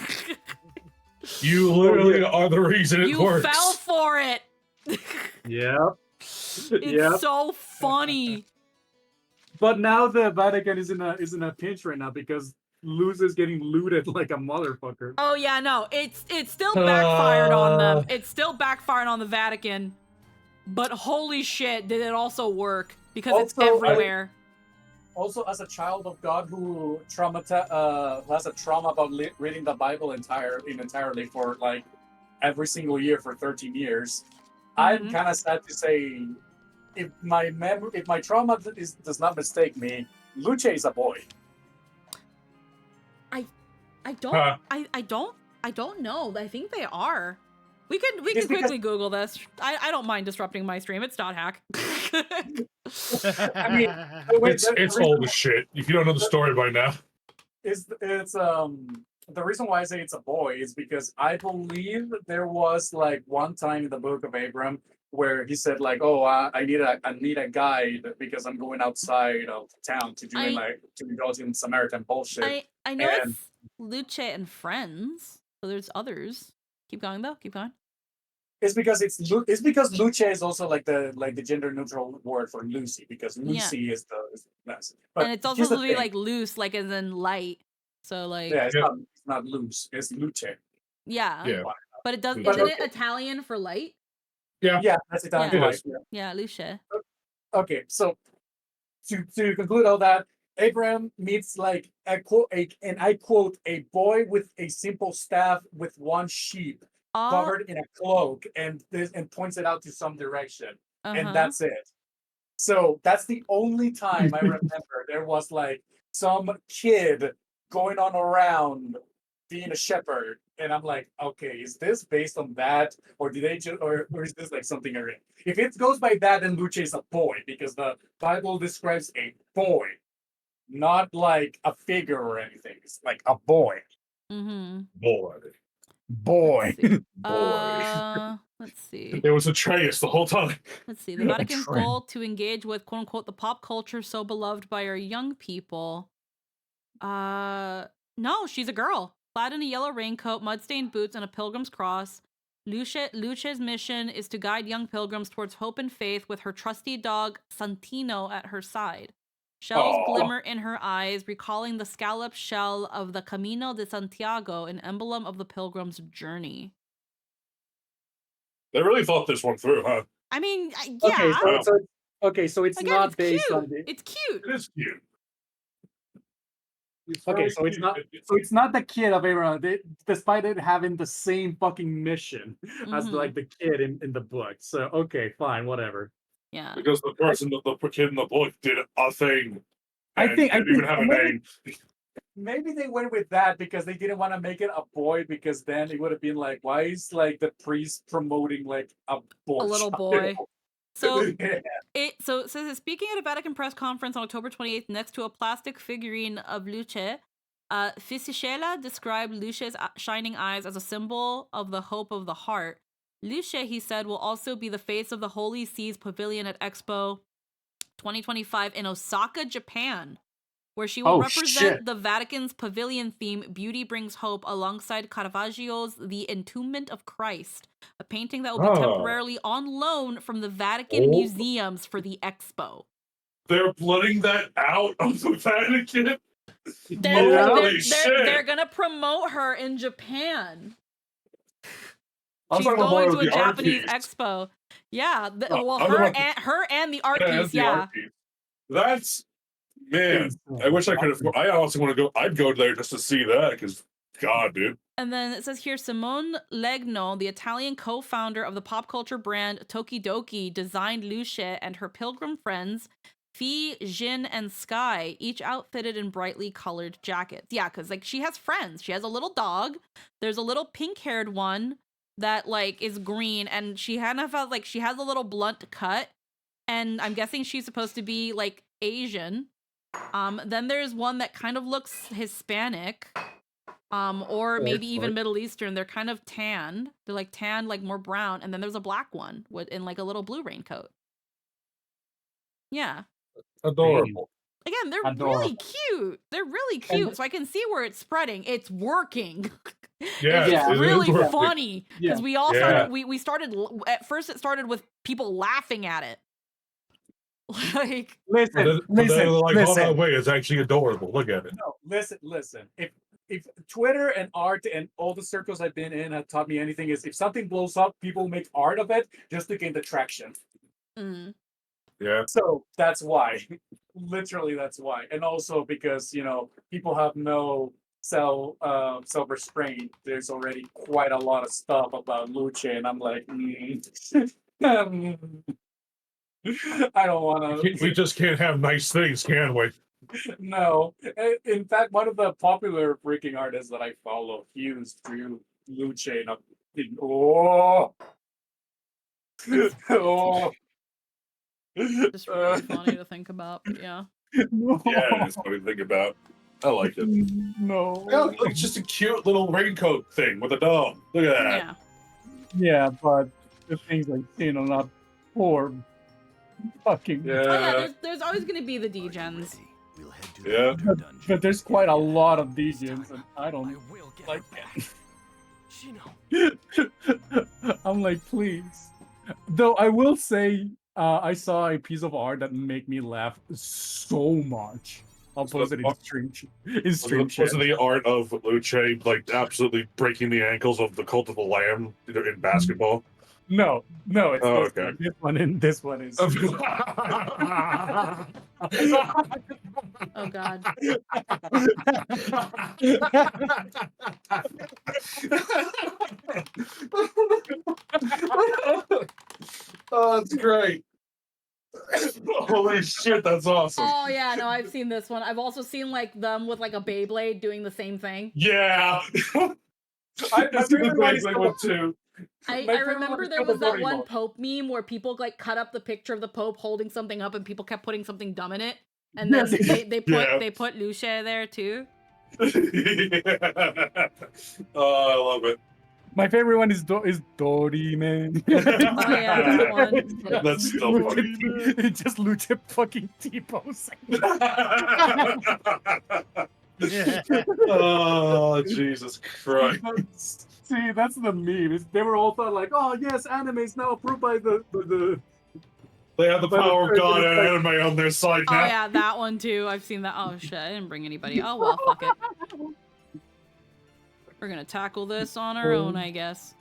You literally are the reason it works. You fell for it. Yep. It's so funny. But now the Vatican is in a pinch right now because Luz is getting looted like a motherfucker. Oh yeah, no, it's still backfired on them. It's still backfired on the Vatican. But holy shit, did it also work? Because it's everywhere. Also, as a child of God who has a trauma about reading the Bible entirely for like every single year for 13 years, I'm kind of sad to say, if my trauma does not mistake me, Luce is a boy. I don't know. I think they are. We can quickly Google this. I don't mind disrupting my stream. It's not hack. I mean, it's old as shit. If you don't know the story by now, it's the reason why I say it's a boy is because I believe there was like one time in the book of Abram where he said like, "Oh, I need a guide because I'm going outside of town to indulge in Samaritan bullshit." I know it's Luce and friends, so there's others. Keep going though. Keep going. It's because Luce is also like the gender neutral word for Lucy because Lucy is the and it's also supposed to be like loose, like as in light. So like it's not loose. It's Luce. Yeah. But it does. But Isn't it Italian for light? Yeah, that's Italian for light. Yeah, Luce. Okay, so to conclude all that, Abraham meets like and I quote, a boy with a simple staff with one sheep covered in a cloak and points it out to some direction. And that's it. So that's the only time I remember there was like some kid going on around being a shepherd. And I'm like, okay, is this based on that? Or did they or is this like something I read? If it goes by that, then Luce is a boy, because the Bible describes a boy, not like a figure or anything. It's like a boy. Mm-hmm. Boy. Let's see. It was Atreus the whole time. Let's see. The Vatican's goal to engage with quote unquote the pop culture so beloved by our young people. No, she's a girl. Clad in a yellow raincoat, mud-stained boots, and a pilgrim's cross, Luce's mission is to guide young pilgrims towards hope and faith with her trusty dog, Santino, at her side. Shells glimmer in her eyes, recalling the scalloped shell of the Camino de Santiago, an emblem of the pilgrim's journey. They really thought this one through, huh? I mean, yeah. So it's Again, not it's based cute. on the... It's cute. It is cute. Okay, so it's not the kid of Abraham, despite it having the same fucking mission as like the kid in the book. So okay, fine, whatever. Yeah. Because the person the kid in the book did a thing. I think didn't even have a name. Maybe they went with that because they didn't want to make it a boy, because then it would have been like, why is like the priest promoting like a boy? A little boy. So it says that speaking at a Vatican press conference on October 28th next to a plastic figurine of Luce, Fisichella described Luce's shining eyes as a symbol of the hope of the heart. Luce, he said, will also be the face of the Holy Seas Pavilion at Expo 2025 in Osaka, Japan, where she will represent the Vatican's pavilion theme, Beauty Brings Hope, alongside Caravaggio's The Entombment of Christ, a painting that will be temporarily on loan from the Vatican museums for the expo. They're blooding that out of the Vatican? They're gonna promote her in Japan. She's going to a Japanese expo. Yeah, her and the art piece. Yeah, that's man. I wish I could have. I also want to go. I'd go there just to see that, because God, dude. And then it says here, Simone Legno, the Italian co-founder of the pop culture brand Tokidoki, designed Luce and her pilgrim friends, Fee, Jin, and Sky, each outfitted in brightly colored jackets. Yeah, because like she has friends. She has a little dog. There's a little pink-haired one that like is green, and she kind of has she has a little blunt cut, and I'm guessing she's supposed to be like Asian. Then there's one that kind of looks Hispanic, or maybe even Middle Eastern. They're kind of tanned. They're like tanned, like more brown. And then there's a black one in like a little blue raincoat. Yeah. Adorable. Again, they're really cute. They're really cute. So I can see where it's spreading. It's working. Yeah, it's really funny because we all started. We started at first. It started with people laughing at it. Like listen. Oh no, wait, it's actually adorable. Look at it. No, listen. If Twitter and art and all the circles I've been in have taught me anything, is if something blows up, people make art of it just to gain the traction. Yeah. So that's why. Literally, that's why. And also because, people have no self-restraint. There's already quite a lot of stuff about Luce, and I'm like, I don't want to. We just can't have nice things, can we? No. In fact, one of the popular freaking artists that I follow, Hughes, drew Luce, and I'm thinking, oh. Oh. Just really funny to think about, but yeah. Yeah, it's funny to think about. I like it. No. Yeah, it's just a cute little raincoat thing with a dome. Look at that. Yeah. Yeah, but the things like, not poor fucking. Yeah. Oh, yeah, there's always gonna be the degens. Yeah. But there's quite a lot of degens, and I don't like it. I'm like, please. Though I will say, I saw a piece of art that made me laugh so much. I'll post it in stream. Was it the art of Luce like absolutely breaking the ankles of the Cult of the Lamb in basketball? No, it's Oh, this okay. one. This one is. Oh god. Oh, that's great. Holy shit, that's awesome. Oh yeah, no, I've seen this one. I've also seen like them with like a Beyblade doing the same thing. Yeah. I've seen the Beyblade one too. I remember there was that one Pope meme where people like cut up the picture of the Pope holding something up and people kept putting something dumb in it. And then they put Luce there too. Oh, I love it. My favorite one is Dory, man. Oh yeah, that one. That's still funny. It's just Luce fucking T-posing. Oh, Jesus Christ. See, that's the meme. They were all thought like, oh yes, anime is now approved by the They have the power of God and anime on their side Oh now. yeah, that one too. I've seen that. Oh shit, I didn't bring anybody. Oh well, fuck it. We're gonna tackle this on our own, I guess.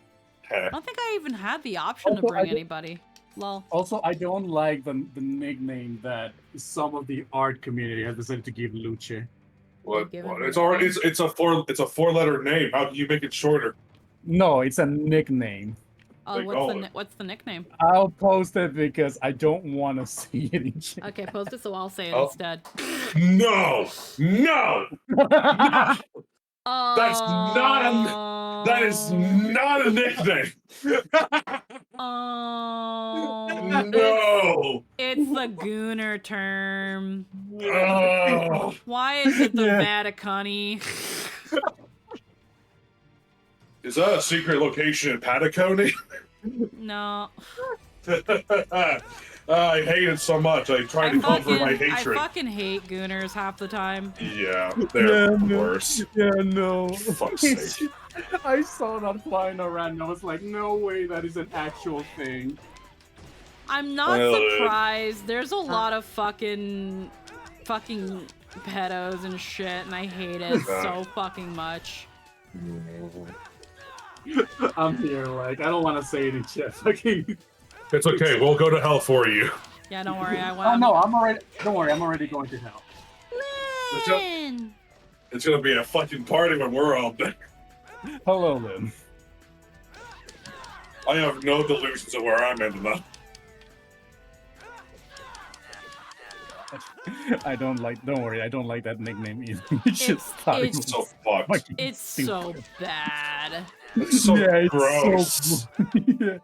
I don't think I even had the option to Also, bring anybody. Lol. Also, I don't like the nickname that some of the art community has decided to give Luce. What? It's already it's a 4-letter name. How can you make it shorter? No, it's a nickname. Oh, Like, what's the nickname? I'll post it because I don't want to see it in chat. Okay, post it so I'll say it Oh. instead. No! That's not a. That is not a nickname. No. It's the Gooner term. Oh. Why is it the Vatican-y? Is that a secret location in Patagonia? No. I hate it so much. I try to cover my I hatred. fucking hate Gooners half the time. Yeah, they're the worst. Yeah, no. Fuck's sake. I saw that flying around and I was like, no way that is an actual thing. I'm not Well, surprised. There's a lot of fucking pedos and shit, and I hate it so fucking much. I'm here, like, I don't want to say it in chat. Fucking. It's okay. We'll go to hell for you. Yeah, don't worry. I Oh went. no, I'm already. Don't worry, I'm already going to hell. It's gonna be a fucking party when we're all dead. Hello, Lynn. I have no delusions of where I'm ending up. I don't like. Don't worry, I don't like that nickname either. You should stop. it's so fucked. It's so bad. It's so Yeah, it's gross. so- Yeah.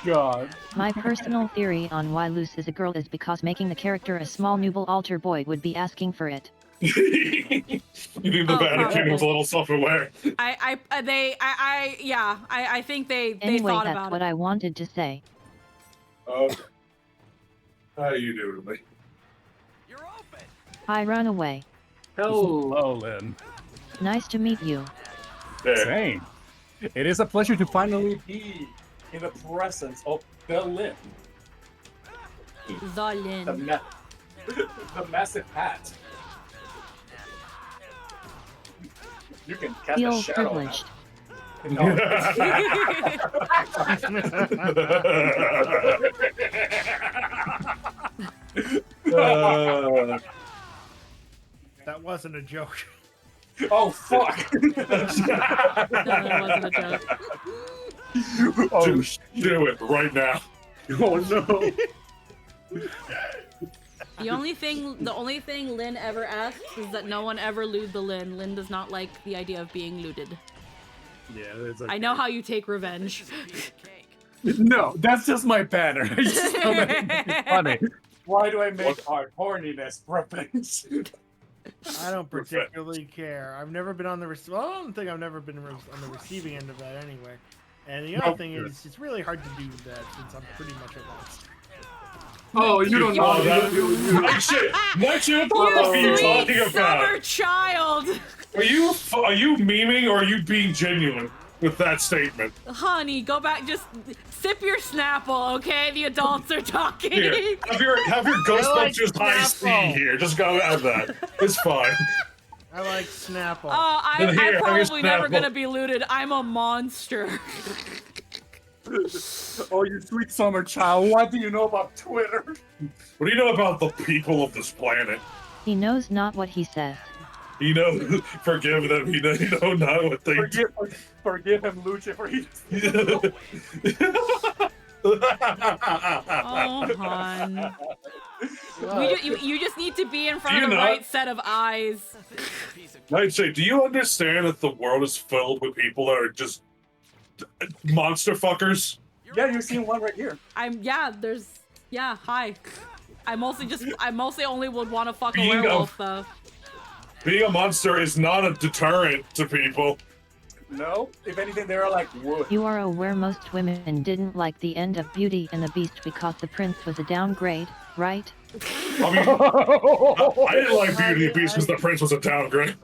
God. My personal theory on why Luce is a girl is because making the character a small nubile altar boy would be asking for it. You think the Vatican was a little self-aware? I think they Anyway, thought that's about what it. I wanted to say. Okay. How you doing, Lee? I run away. Hello, Lynn. Nice to meet you. Same. It is a pleasure to finally be in the presence of the Lynn. Zolin. The massive hat. You can cast Feel a shadow. privileged. No. That wasn't a joke. Oh fuck! That wasn't a joke. Oh, do it right now. Oh no! The only thing Lynn ever asks is that no one ever loot the Lynn. Lynn does not like the idea of being looted. Yeah, it's I know how you take revenge. No, that's just my pattern. I just know that it's funny. Why do I make art horniness revenge? I don't particularly care. I've never been on the well, I don't think I've never been on the receiving end of that anyway. And the other thing is, it's really hard to do that since I'm pretty much a monster. Oh, you don't know that. Nightshade, what the fuck are you talking about? Summer child. Are you memeing or are you being genuine with that statement? Honey, go back. Just sip your Snapple, okay? The adults are talking. Here, have your Ghostbusters high C here. Just go have that. It's fine. I like Snapple. I'm Here, have your probably never Snapple. gonna be looted. I'm a monster. Oh, you sweet summer child. What do you know about Twitter? What do you know about the people of this planet? He knows not what he says. You know, forgive them. You know not what they do. Forgive him, Lucha, for he. Oh, hon. You just need to be in front Do of you the not? right set of eyes. Nightshade, do you understand that the world is filled with people that are just monster fuckers? Yeah, you're seeing one right here. Hi. I mostly only would want to fuck a Being a- werewolf though. Being a monster is not a deterrent to people. No, if anything, they're like wood. You are aware most women didn't like the end of Beauty and the Beast because the prince was a downgrade, right? I mean, I didn't like Beauty and the Beast because the prince was a downgrade.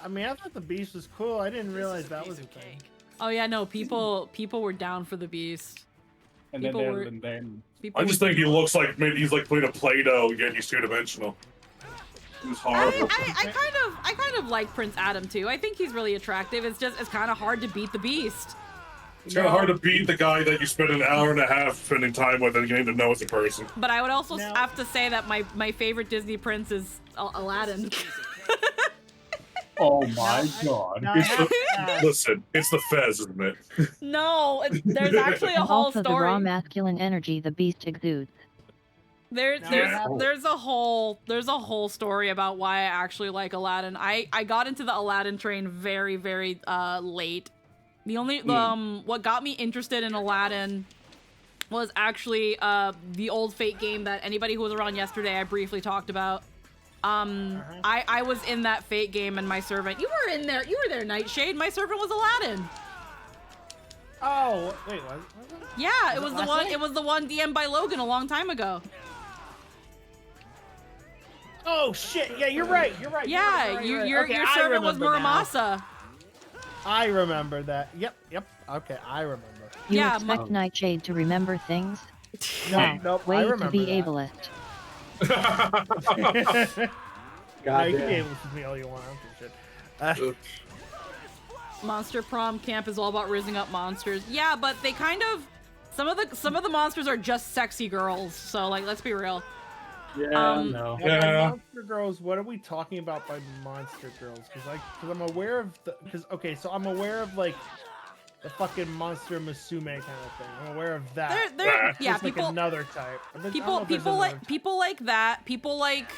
I mean, I thought the Beast was cool. I didn't realize that was a thing. Oh yeah, no, people were down for the Beast. And People then, were- and then People I just think he looks like maybe he's like playing a Play-Doh, yet he's two-dimensional. It was horrible. I kind of like Prince Adam too. I think he's really attractive. It's kind of hard to beat the Beast. It's kind of hard to beat the guy that you spend an hour and a half spending time with and getting to know as a person. But I would also have to say that my favorite Disney prince is Aladdin. Oh my god. Listen, it's the Fez, isn't it? No, there's actually a And whole also the raw story. masculine energy the Beast exudes. There's a whole story about why I actually like Aladdin. I got into the Aladdin train very, very late. The only what got me interested in Aladdin was actually the old Fate game that anybody who was around yesterday I briefly talked about. I was in that Fate game and my servant. You were there, Nightshade. My servant was Aladdin. Oh, wait, what? Yeah, it Was was it the last one. night? It was the one DM'd by Logan a long time ago. Oh shit! Yeah, you're right. You're right. Yeah, you're right. your Okay, I servant was remember now. Muramasa. I remember that. Yep. Okay, I remember. You Yeah, expect Nightshade to remember things? No, nope, I Way to remember be that. ableist. No, you can be damn. able to me all you want. I don't give a shit. Monster Prom Camp is all about raising up monsters. Yeah, but they kind of some of the monsters are just sexy girls. So like, let's be real. Yeah, no. By Monster Girls, what are we talking about by Monster Girls? Because I'm aware of so I'm aware of like the fucking Monster Musume kind of thing. I'm aware of that. They're yeah, It's like people another type. I don't know people if there's people another like people like that. People like.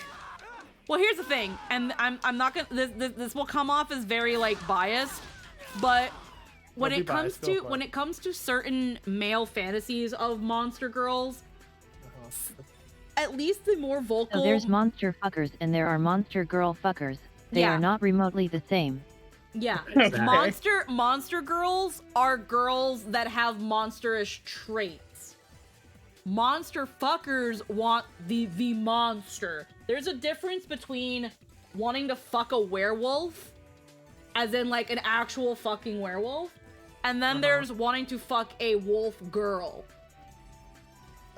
Well, here's the thing, and I'm not gonna. This will come off as very like biased, but when Don't it be comes biased, go to for it. when it comes to certain male fantasies of monster girls, at least the more vocal. So there's monster fuckers and there are monster girl fuckers. They Yeah. are not remotely the same. Yeah, Okay. monster girls are girls that have monsterish traits. Monster fuckers want the monster. There's a difference between wanting to fuck a werewolf, as in like an actual fucking werewolf, and then there's wanting to fuck a wolf girl.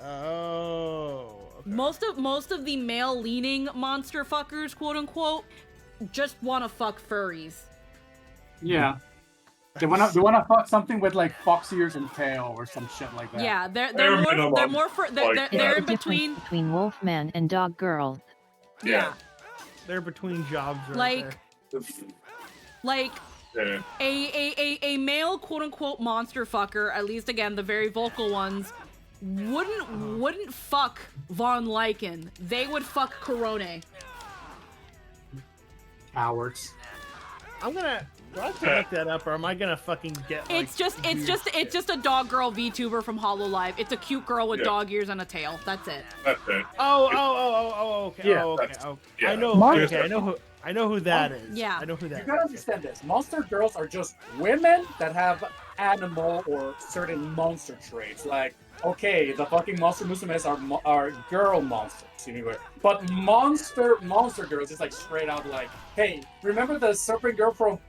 Oh. Most of the male leaning monster fuckers, quote unquote, just want to fuck furries. Yeah. They wanna fuck something with like fox ears and tail or some shit like that. Yeah, Bare they're minimum, more for they're like, they're in Difference between. between Wolfman and Dog Girl. Yeah. They're between jobs right Like- there. Like Yeah. a male quote unquote monster fucker, at least again the very vocal ones, wouldn't fuck Von Lycan. They would fuck Corone. Cowards. I'm gonna. Do I have to look that up, or am I gonna fucking get? Like, It's just weird a dog girl VTuber from HoloLive. It's a cute girl with Yeah. dog ears and a tail. That's it. That's it. Oh, okay. Yeah, oh, okay. that's- Oh, yeah. I know. Mon- Okay, I know who that is. Yeah. I know who that You is. gotta understand this. Monster girls are just women that have animal or certain monster traits. Like, okay, the fucking monster musumes are girl monsters anyway. But monster girls is like straight out like, hey, remember the serpent girl from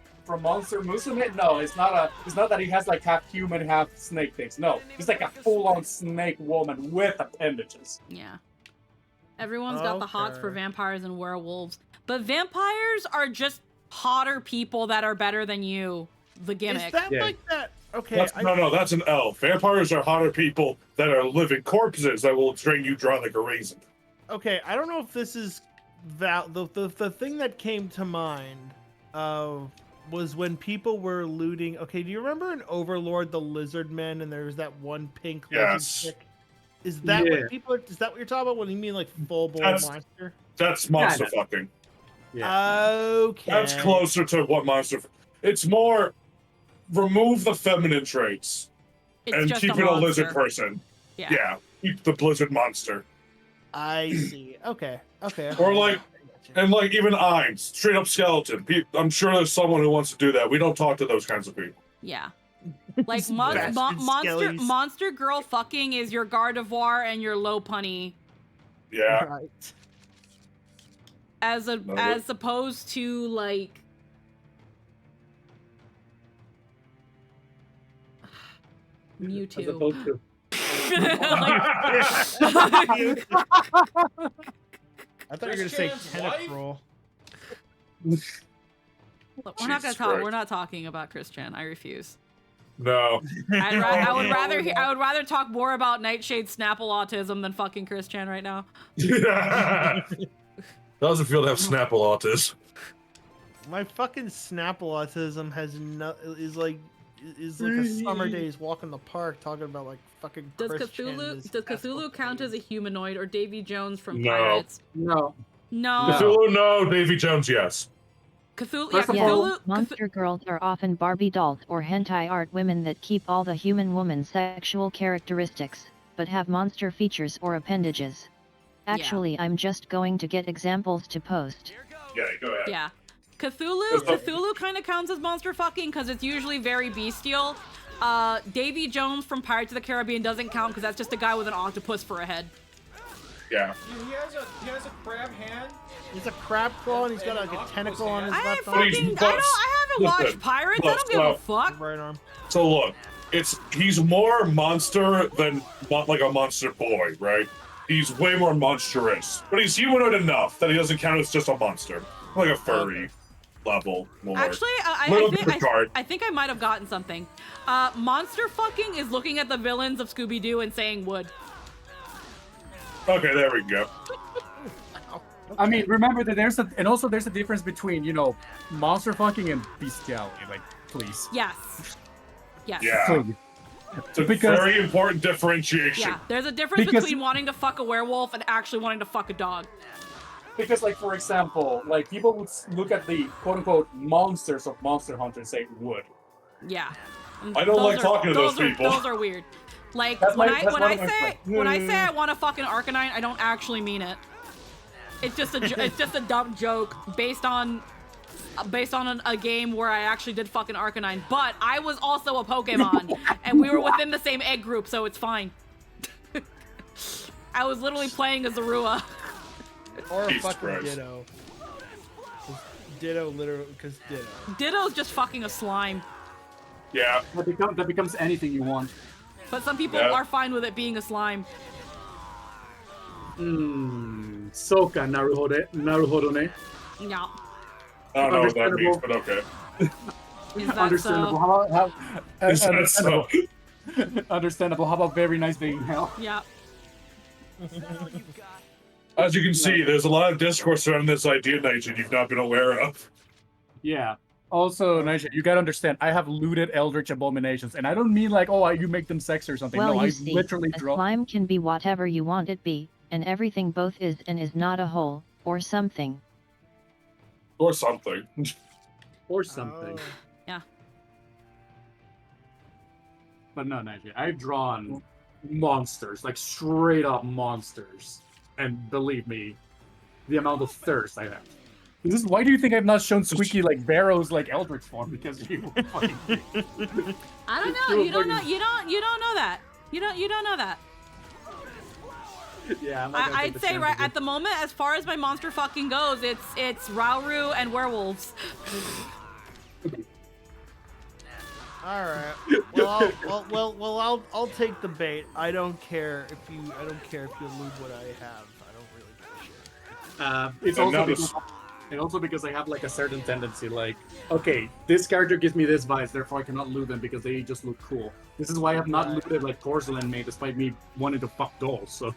Monster Musume? No, it's not that he has like half human, half snake things. No, he's like a full-on snake woman with appendages. Yeah. Everyone's got the hots for Okay. vampires and werewolves. But vampires are just hotter people that are better than you. The gimmick. Is that Yeah. like that? Okay. That's, no, that's an L. Vampires are hotter people that are living corpses that will drain you dry like a raisin. Okay, I don't know if this is the thing that came to mind was when people were looting. Okay, do you remember in Overlord the lizard men and there was that one pink Yes. lizard chick? Is that Yeah. what people are, is that what you're talking about when you mean like full blown That's- monster? That's monster Kinda. fucking. Okay. That's closer to what monster. It's more remove the feminine traits It's and just keep a it a lizard monster. person. Yeah. Yeah, keep the blizzard monster. I see. Okay. Or like, and like even Ein, straight up skeleton. I'm sure there's someone who wants to do that. We don't talk to those kinds of people. Yeah. Like Bastard skellies. monster girl fucking is your Gardevoir and your low punny, Yeah. Right. as No, as opposed to like As Mewtwo. opposed to I thought you were gonna say Tentacruel. Look, we're not gonna Jesus talk. Christ. We're not talking about Christian. I refuse. No. I would rather talk more about Nightshade Snapple autism than fucking Christian right now. Doesn't feel to have Snapple autism. My fucking Snapple autism is like a summer day's walk in the park talking about like fucking Does Christian Cthulhu is count as a humanoid or Davy Jones from No. Pirates? no. No. Cthulhu, no. Davy Jones, yes. Cthulhu, First of Yeah, all- monster girls are often Barbie dolls or hentai art women that keep all the human woman's sexual characteristics, but have monster features or appendages. Actually, I'm just going to get examples to post. Yeah, go ahead. Yeah. Cthulhu kind of counts as monster fucking because it's usually very bestial. Davy Jones from Pirates of the Caribbean doesn't count because that's just a guy with an octopus for a head. Yeah. He has a crab hand. He's a crab claw and he's got like a tentacle on his I left haven't arm. watched Pirates. I don't give a fuck. Right arm. So look, he's more monster than like a monster boy, right? He's way more monstrous, but he's humanoid enough that he doesn't count as just a monster, like a furry level more. Actually, I think I might have gotten something. Monster fucking is looking at the villains of Scooby-Doo and saying would. Okay, there we go. I mean, remember that there's a difference between, you know, monster fucking and bestiality. Like, please. Yes. Yes. Yeah. Please. It's a Because- very important differentiation. Yeah. There's a difference Because- between wanting to fuck a werewolf and actually wanting to fuck a dog. Because, like, for example, like people would look at the quote unquote monsters of Monster Hunter and say would. Yeah. I don't like talking to those people. Those are weird. Like That's when my- that's I one of my say I want to fuck an Arcanine, I don't actually mean it. It's just it's just a dumb joke based on a game where I actually did fuck an Arcanine. But I was also a Pokemon, and we were within the same egg group, so it's fine. I was literally playing as Zorua. Or a Jesus fucking Christ. Ditto. 'Cause Ditto literally, because Ditto. Ditto's just fucking a slime. Yeah. That becomes anything you want. But some people Yeah. are fine with it being a slime. Soka Naruhodo ne. Yeah. I don't know what that means, but okay. Is that Understandable. so? How about Is that so? understandable. How about very nice day in hell? Yeah. As you can see, there's a lot of discourse around this idea, Nigel, you've not been aware of. Yeah. Also, Nisha, you gotta understand, I have looted Eldritch Abominations, and I don't mean like, oh, you make them sex or something. Well, no, you I see, literally a draw. slime can be whatever you want it be, and everything both is and is not a whole, or something. Or something. Or something. Yeah. But no, Nisha, I've drawn monsters, like straight up monsters. And believe me, the amount of thirst I have. This is, why do you think I've not shown Squeaky like Barrow's like Eldritch form? Because you fucking I don't know. You don't know. You don't know that. You don't know that. Yeah, I'm not gonna take I'd the say chance right to at the moment, as far as my monster fucking goes, it's Rauru and werewolves. All right. Well, I'll take the bait. I don't care if you loot what I have. I don't really give a shit. It's also because I have like a certain tendency, like, okay, this character gives me this vibes, therefore I cannot loot them because they just look cool. This is why I have not looted like Porcelain Maid, despite me wanting to fuck dolls. So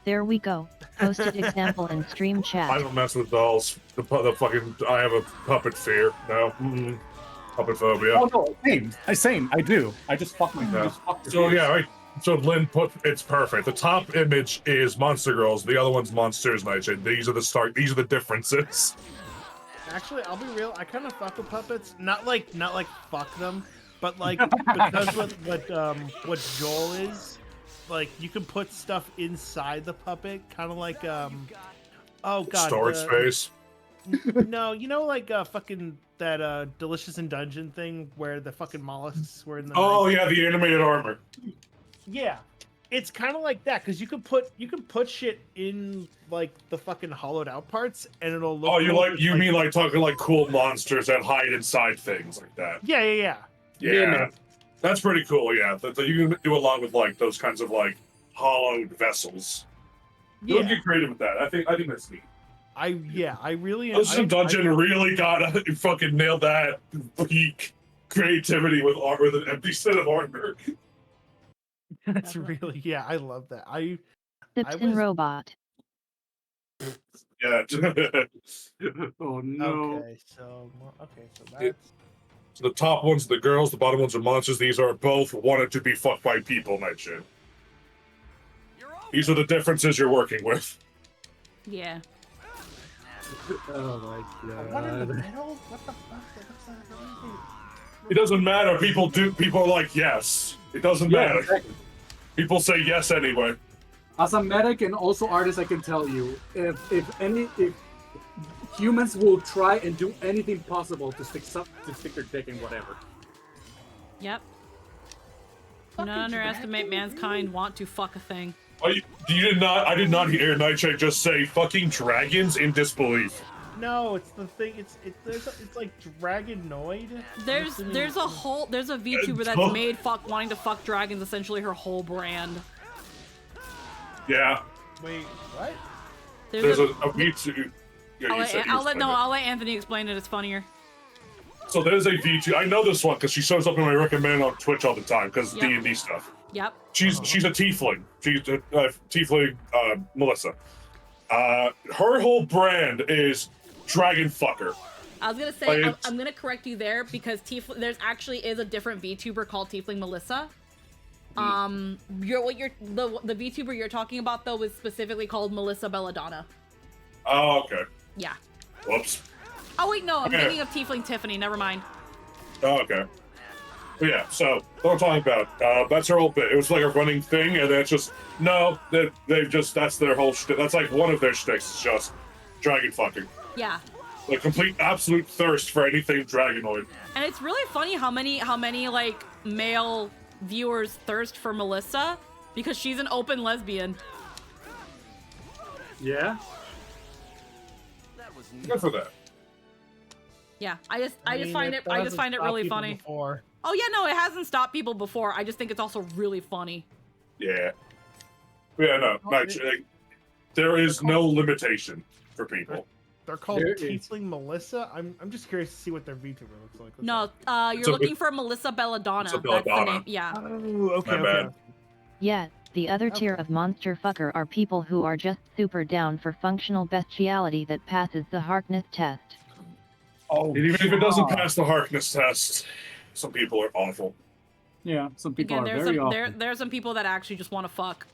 There we go. Posted example in stream chat. I don't mess with dolls. The fucking I have a puppet fear. No. Puppet phobia. oh no, same. I do. I just fuck my. Yeah. Just fuck the So face. yeah, right. So Lynn it's perfect. The top image is Monster Girls. The other one's Monsters Nightshade. These are the differences. Actually, I'll be real. I kind of fuck with puppets. Not like fuck them, but like because what Joel is, like you can put stuff inside the puppet, kind of like oh god, Storage space. No, you know like fucking that Delicious in Dungeon thing where the fucking mollusks were in the. Oh yeah, the animated armor. Yeah, it's kind of like that because you can put shit in like the fucking hollowed out parts and it'll look. Oh, you mean like talking like cool monsters that hide inside things like that? Yeah. Yeah, that's pretty cool. Yeah, that you can do along with like those kinds of like hollowed vessels. You Yeah. get creative with that. I think that's neat. I really. Delicious in Dungeon really got fucking nailed that peak creativity with an empty set of armor. That's really I love that. Tipton robot. Yeah. Oh no. Okay, so that's. So the top ones are the girls, the bottom ones are monsters. These are both wanted to be fucked by people, Nightshade. These are the differences you're working with. Yeah. Oh my god. What in the middle? What the fuck? It doesn't matter. People are like, yes. It doesn't matter. Exactly. People say yes anyway. As a medic and also artist, I can tell you, if humans will try and do anything possible to stick their dick in whatever. Yep. Do not underestimate mankind want to fuck a thing. I did not hear Nightshade just say fucking dragons in disbelief. No, it's the thing. It's like Dragonoid. There's a VTuber that's made wanting to fuck dragons essentially her whole brand. Yeah. Wait, what? There's a V2. Yeah, I'll let Anthony explain it. It's funnier. So there's a V2. I know this one because she shows up in my recommend on Twitch all the time because Yep. D&D stuff. Yep. She's a tiefling. She's a tiefling, Melissa. Her whole brand is Dragon Fucker. I was gonna say Like, I'm gonna correct you there because there's actually is a different VTuber called Tiefling Melissa. The VTuber you're talking about though is specifically called Melissa Belladonna. Oh, okay. Yeah. Whoops. Oh wait, no, I'm Okay. thinking of Tiefling Tiffany. Never mind. Oh, okay. But yeah, so what I'm talking about, that's her whole bit. It was like a running thing, and then it's just that's their whole shtick. That's like one of their shticks. It's just dragon fucking. Yeah. Like complete absolute thirst for anything dragonoid. And it's really funny how many like male viewers thirst for Melissa because she's an open lesbian. Yeah. Good for that. Yeah, I just find it really funny. Before. Oh yeah, no, it hasn't stopped people before. I just think it's also really funny. Yeah. Yeah, no, there is no limitation for people. They're called There is- Tiefling Melissa. I'm just curious to see what their VTuber looks like. No, you're It's a- looking for Melissa Belladonna. it's a That's the Belladonna. name. Yeah. Oh, okay, My okay. bad. Yeah, the other tier of monster fucker are people who are just super down for functional bestiality that passes the Harkness test. Oh, And even if it doesn't God. pass the Harkness test, some people are awful. Yeah, some people Again, are there's very some awful. there's some people that actually just want to fuck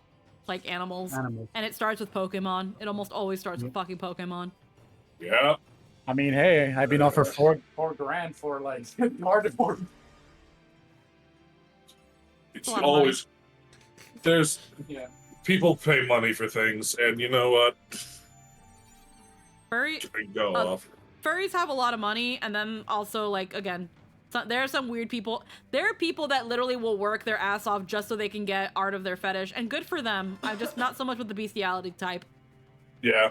like animals. Animals. And it starts with Pokemon. It almost always starts with fucking Pokemon. Yeah. I mean, hey, I've been offered $4 grand for like cardboard. It's a lot of always there's Yeah. people pay money for things, and you know what? Furry Go off. furries have a lot of money, and then also like again, there are some weird people. There are people that literally will work their ass off just so they can get art of their fetish, and good for them. I'm just not so much with the bestiality type. Yeah.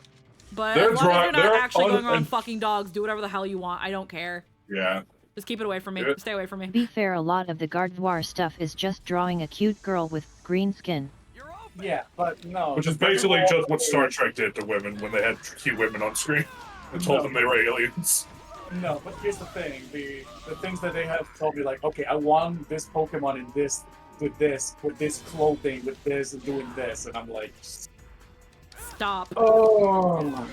But They're as long as dry- you're not they're actually going around and- fucking dogs, do whatever the hell you want. I don't care. Yeah. Just keep it away from me. Yeah. Stay away from me. To be fair, a lot of the Gardevoir stuff is just drawing a cute girl with green skin. Yeah, but no. Which is basically just what Star Trek did to women when they had cute women on screen and told No. them they were aliens. No, but here's the thing: the things that they have told me, like, okay, I want this Pokemon in this, with this clothing, with this, and doing this, and I'm like, Stop. oh.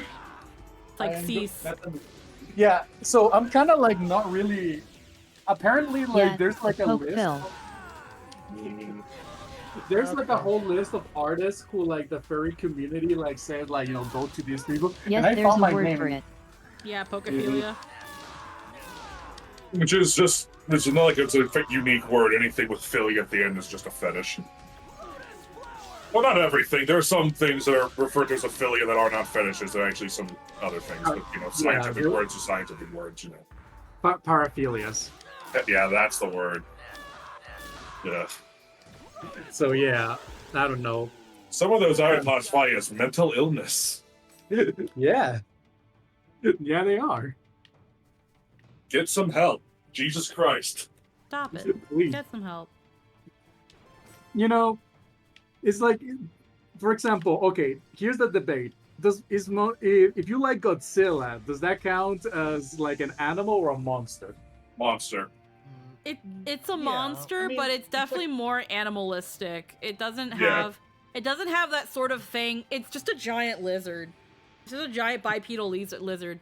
It's like I am cease. that's a- Yeah, so I'm kind of like not really. Apparently, like Yeah, there's like a Poke list. Phil. There's like a whole list of artists who like the furry community like said like go to these people. Yes, and I there's found a my word name. for it. Yeah, Pokophilia. Which is just, it's not like it's a unique word. Anything with Philly at the end is just a fetish. Well, not everything. There are some things that are referred to as aphilia that are not fetishes. There are actually some other things, but, scientific there- words are scientific words, Paraphilias. Yeah, that's the word. Yeah. So yeah, I don't know. Some of those are classified as mental illness. Yeah. Yeah, they are. Get some help. Jesus Christ. Stop it. Please. Get some help. It's like, for example, okay, here's the debate. If you like Godzilla, does that count as like an animal or a monster? Monster. It's a monster, but it's definitely more animalistic. It doesn't Yeah. have that sort of thing. It's just a giant lizard. It's just a giant bipedal lizard.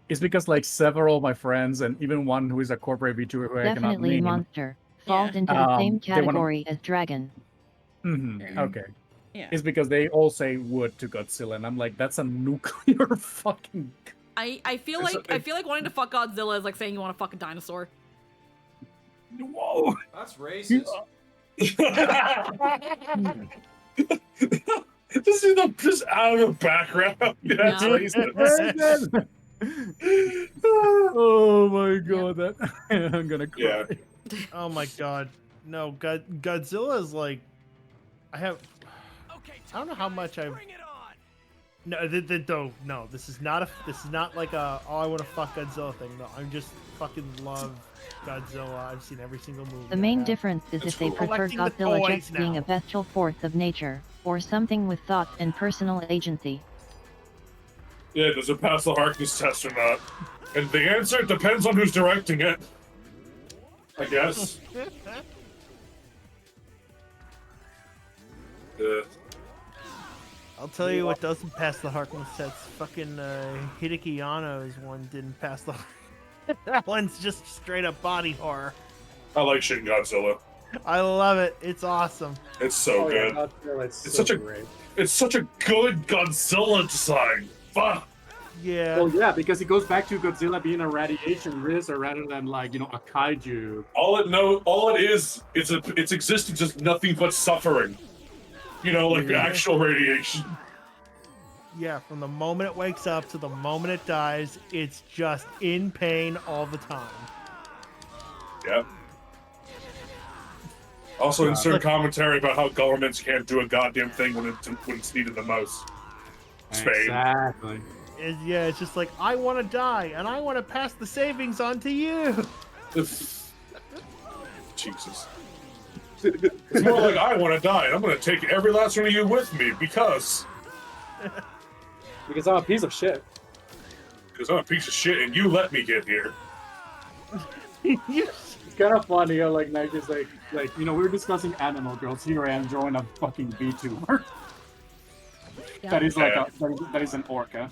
It's because like several of my friends and even one who is a corporate VTuber who I cannot Definitely name. monster. Falls into the same they wanna- category as dragon. Okay. Yeah. It's because they all say wood to Godzilla, and I'm like, that's a nuclear fucking. I feel like wanting to fuck Godzilla is like saying you want to fuck a dinosaur. Whoa. That's racist. Just out of the background. That's Yeah. racist. Oh my god, that I'm gonna cry. Yeah. Oh my god. No, Godzilla is like, I don't know how much I've. No, this is not like a I want to fuck Godzilla thing. No, I just fucking love Godzilla. I've seen every single movie. The main difference is if they prefer Collecting the Godzilla toys just being now. a bestial force of nature, or something with thoughts and personal agency. Yeah, does it pass the Harkness test or not? And the answer depends on who's directing it. I guess. I'll tell you what doesn't pass the Harkness test. Fucking Hideki Anno's one didn't pass the. That one's just straight up body horror. I like Shin Godzilla. I love it. It's awesome. It's so good. It's such a good Godzilla design. Fuck. Yeah. Well, yeah, because it goes back to Godzilla being a radiation riser rather than like a kaiju. All it is its existence is nothing but suffering. Like Yeah. actual radiation. Yeah, from the moment it wakes up to the moment it dies, it's just in pain all the time. Yep. Also, insert commentary about how governments can't do a goddamn thing when it's needed the most. Spain. Exactly. It's just like, I want to die, and I want to pass the savings on to you. Jesus. It's more like I want to die, and I'm going to take every last one of you with me because. Because I'm a piece of shit. Because I'm a piece of shit and you let me get here. It's kind of funny, like Nike is like, we were discussing animal girls. Here I am drawing a fucking VTuber. That is like that is an orca.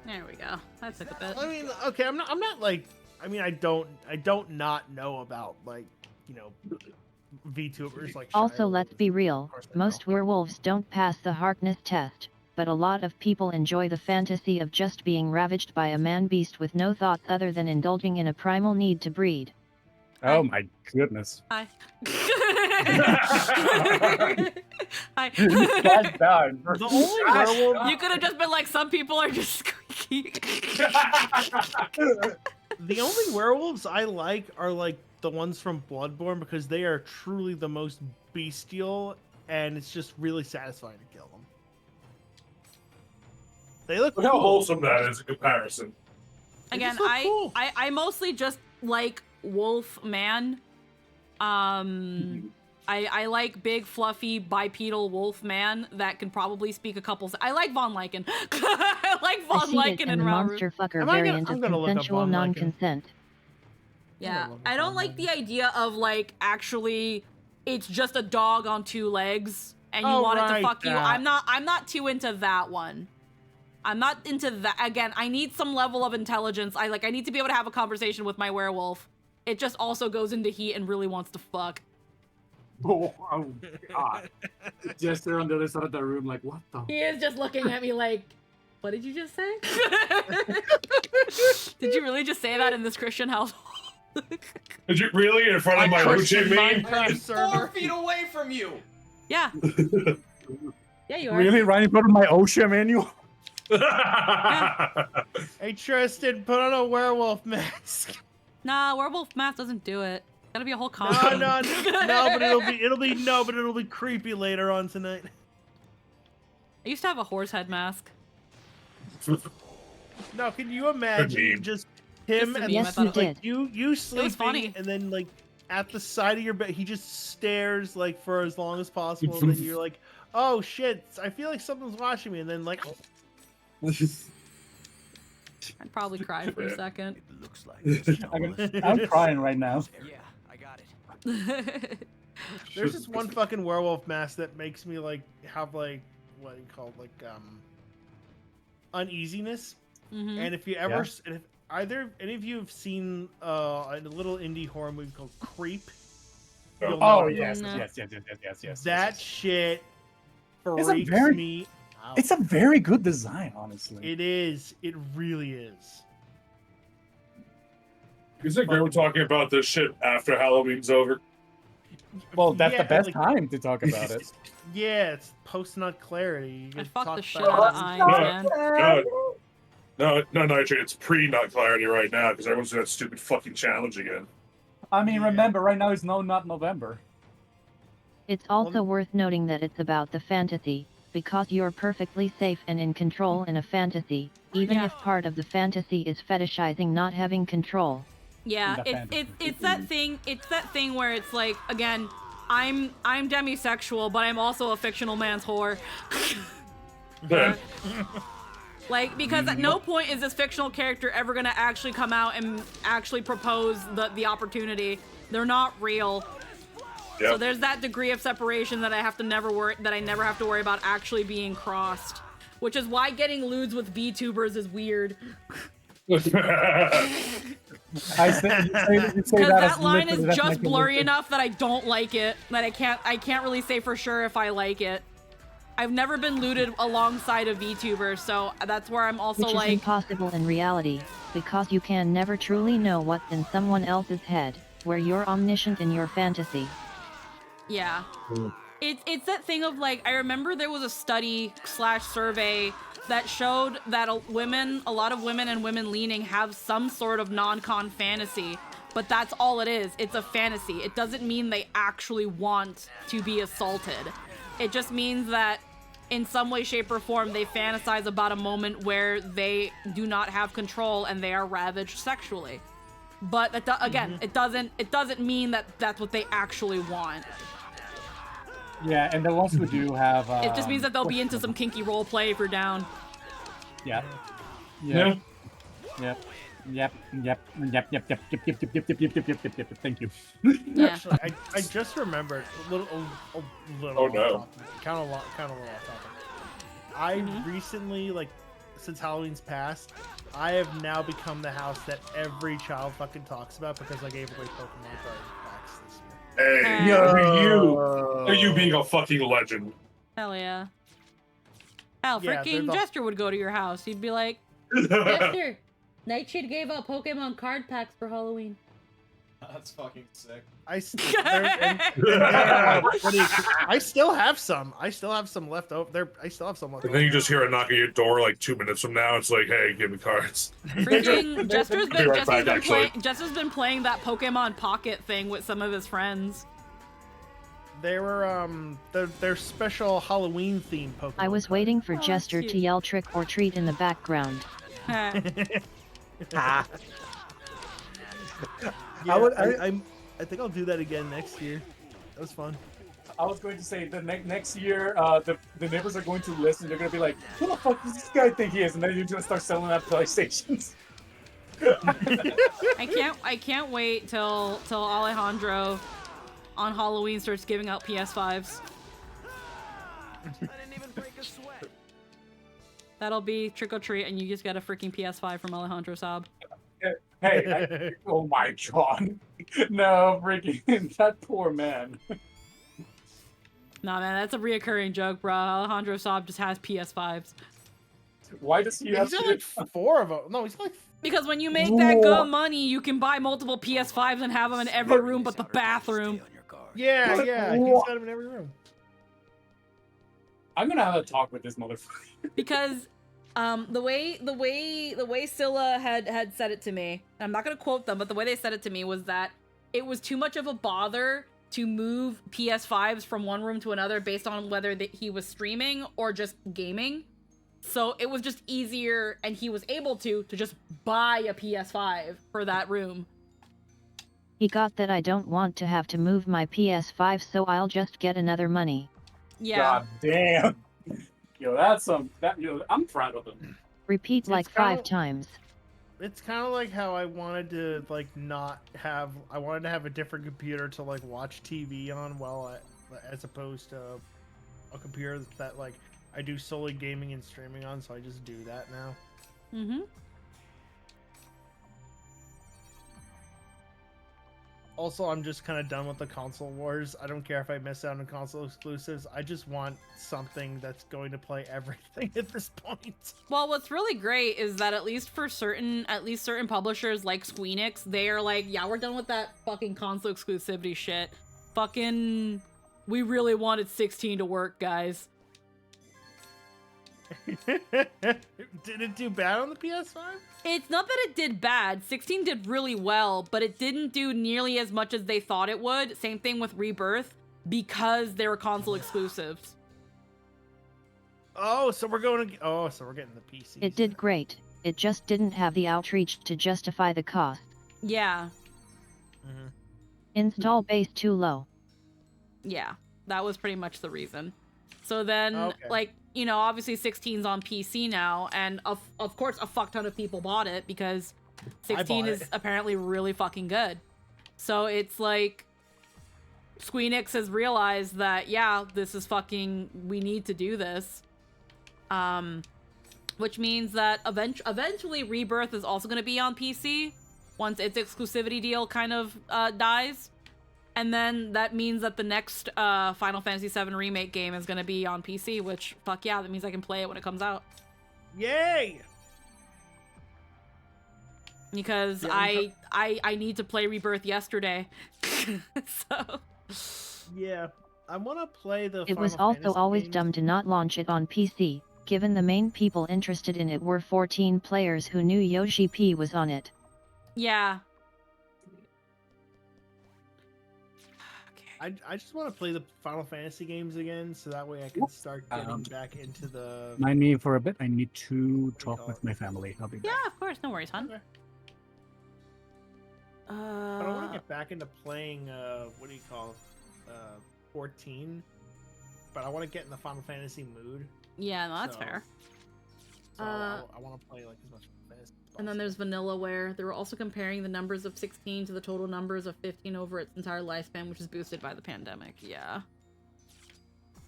There we go. That took a bit. I mean, okay, I'm not like, I mean, I don't not know about like, VTubers like. Also, let's be real, most werewolves don't pass the Harkness test, but a lot of people enjoy the fantasy of just being ravaged by a man-beast with no thoughts other than indulging in a primal need to breed. Oh my goodness. Hi. Hi. That's done. The only werewolf. You could have just been like, some people are just squeaky. The only werewolves I like are like the ones from Bloodborne because they are truly the most bestial, and it's just really satisfying to kill them. They look Look how cool. wholesome that is in comparison. Again, look cool. I mostly just like wolf man. I like big, fluffy, bipedal wolf man that can probably speak a couple. I like Von Lycan. I like I Von see it Lycan in and the Rauru. monster fucker I'm gonna variant of look up consensual Von Lycan. non-consent. Yeah, I don't like the idea of like actually, it's just a dog on two legs and you Oh, want it right, to fuck you. that. I'm not too into that one. I'm not into that. Again, I need some level of intelligence. I need to be able to have a conversation with my werewolf. It just also goes into heat and really wants to fuck. Oh God. Just there on the other side of the room, like, what the? He is just looking at me like, what did you just say? Did you really just say that in this Christian household? Did you really in front of my Christian Uche meme? Minecraft server. 4 feet away from you. Yeah. Yeah, you are. Really, right in front of my OSHA manual? Hey Tristan, put on a werewolf mask. Nah, werewolf mask doesn't do it. Gotta be a whole No, costume. but it'll be creepy later on tonight. I used to have a horse head mask. No, can you imagine just him Just a and meme, I Yes, thought you it was- like did. you sleeping funny. and then like at the side of your bed he just stares like for as long as possible and then you're like, oh shit, I feel like something's watching me, and then like I'd probably cry for a second. It looks like I'm crying right now. Yeah, I got it. there's this one fucking werewolf mask that makes me like have like what you call like uneasiness. Mhm. And if you ever and if either any of you have seen a little indie horror movie called Creep, you'll know Oh what I'm yes, talking No. yes. That shit It's a freaks very- me out. It's a very good design, honestly. It is. It really is. You think we were talking about this shit after Halloween's over? Well, that's Yeah, the best like- time to talk about it. Yeah, it's post nut clarity. You I'd can fuck talk the shit about out of it. eyes, man. No, Nitro, it's pre-nut clarity right now because everyone's doing that stupid fucking challenge again. I mean, remember, right now is not November. It's also worth noting that it's about the fantasy, because you're perfectly safe and in control in a fantasy, even Yeah. if part of the fantasy is fetishizing not having control. Yeah, The it's fantasy. it's that thing. It's that thing where it's like, again, I'm demisexual, but I'm also a fictional man's whore. Yeah. Like, because at no point is this fictional character ever gonna actually come out and actually propose the opportunity. They're not real. So Yep. there's that degree of separation that I never have to worry about actually being crossed. Which is why getting lewds with VTubers is weird. I say Because that, that line is just blurry enough that I don't like it. That I can't really say for sure if I like it. I've never been looted alongside a VTuber, so that's where I'm also Which is like, impossible in reality, because you can never truly know what's in someone else's head, where you're omniscient in your fantasy. yeah. It's that thing of like, I remember there was a study/survey that showed that a lot of women and women leaning have some sort of non-con fantasy, but that's all it is. It's a fantasy. It doesn't mean they actually want to be assaulted. It just means that in some way, shape, or form, they fantasize about a moment where they do not have control and they are ravaged sexually. But that again, it doesn't mean that that's what they actually want. Yeah, and the ones who do have. It just means that they'll be into some kinky role play if you're down. Yeah. Yeah. Yep. Yep. Thank you. Actually, I just remembered a little Oh, no. off topic, kind of a little off topic. I recently, like, since Halloween's passed, I have now become the house that every child fucking talks about because I gave away Pokemon card packs this year. Hey, you being a fucking legend. Hell yeah. Hell, Yeah, they're freaking the- Jester would go to your house. He'd be like, Jester, Nightshade gave out Pokemon card packs for Halloween. That's fucking sick. I still have some. I still have some left over. I still have some left And over. then you just hear a knock at your door like 2 minutes from now. It's like, hey, give me cards. Freaking Jester's Be right back, actually. Jester's been playing that Pokemon Pocket thing with some of his friends. They were they're special Halloween themed Pokemon. I was waiting for Oh, Jester to yell trick or treat in the background. Yeah, I think I'll do that again next year. That was fun. I was going to say the next year, the neighbors are going to listen. They're going to be like, "Who the fuck does this guy think he is?" And then you're going to start selling out PlayStations. I can't wait till Alejandro on Halloween starts giving out PS5s. I didn't even break a sweat. That'll be trick or treat, and you just get a freaking PS5 from Alejandro Saab. Hey, oh my god. No, freaking, that poor man. Nah, man, that's a reoccurring joke, bro. Alejandro Saab just has PS5s. Why does he have He's got like 4 of them. No, he's got like. Because when you make that good money, you can buy multiple PS5s and have them in every room but the bathroom. Yeah, yeah, he's got them in every room. I'm gonna have a talk with this motherfucker. Because the way Scylla had said it to me, I'm not gonna quote them, but the way they said it to me was that it was too much of a bother to move PS5s from one room to another based on whether he was streaming or just gaming. So it was just easier, and he was able to just buy a PS5 for that room. He got that I don't want to have to move my PS5, so I'll just get another money. Yeah. God damn. Yo, that's I'm proud of him. Repeat like 5 times. It's kind of like how I wanted to I wanted to have a different computer to like watch TV on as opposed to a computer that like I do solely gaming and streaming on, so I just do that now. Mm-hmm. Also, I'm just kind of done with the console wars. I don't care if I miss out on console exclusives. I just want something that's going to play everything at this point. Well, what's really great is that at least certain publishers like Squeenix, they are like, yeah, we're done with that fucking console exclusivity shit. Fucking, we really wanted 16 to work, guys. Did it do bad on the PS5? It's not that it did bad. 16 did really well, but it didn't do nearly as much as they thought it would. Same thing with Rebirth, because they were console exclusives. So we're getting the PC. It did great. It just didn't have the outreach to justify the cost. Yeah. Install base too low. Yeah, that was pretty much the reason. So then, Okay. like, you know, obviously 16's on PC now, and of course a fuck ton of people bought it because 16 is apparently really fucking good. So it's like Squeenix has realized that, yeah, this is fucking, we need to do this. Which means that eventually Rebirth is also going to be on PC once its exclusivity deal kind of dies. And then that means that the next Final Fantasy VII Remake game is going to be on PC, which, fuck yeah, that means I can play it when it comes out. Yay! Because Yeah, I need to play Rebirth yesterday. So... Yeah, I want to play the It was Final also Fantasy always games. dumb to not launch it on PC, given the main people interested in it were 14 players who knew Yoshi P was on it. Yeah. I just want to play the Final Fantasy games again, so that way I can start getting back into the. Mind me for a bit. I need to talk with my family. I'll be back. Yeah, of course. No worries, hon. But I want to get back into playing. What do you call it? 14. But I want to get in the Final Fantasy mood. Yeah, no, that's So- fair. So I want to play like as much as And then there's Vanillaware. They were also comparing the numbers of 16 to the total numbers of 15 over its entire lifespan, which is boosted by the pandemic. Yeah.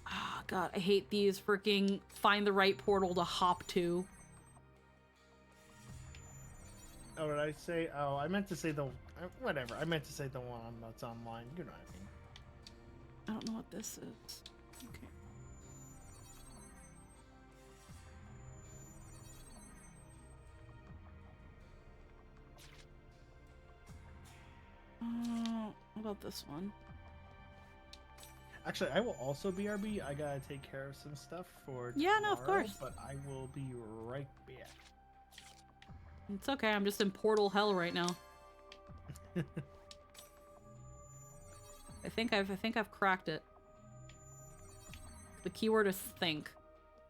Ah, God, I hate these freaking find the right portal to hop to. Oh, did I say? Oh, I meant to say the whatever. I meant to say the one that's online. You know what I mean. I don't know what this is. Okay. What about this one? Actually, I will also BRB. I gotta take care of some stuff for Yeah, no, of tomorrow, course. But I will be right back. It's okay, I'm just in portal hell right now. I think I've cracked it. The keyword is think.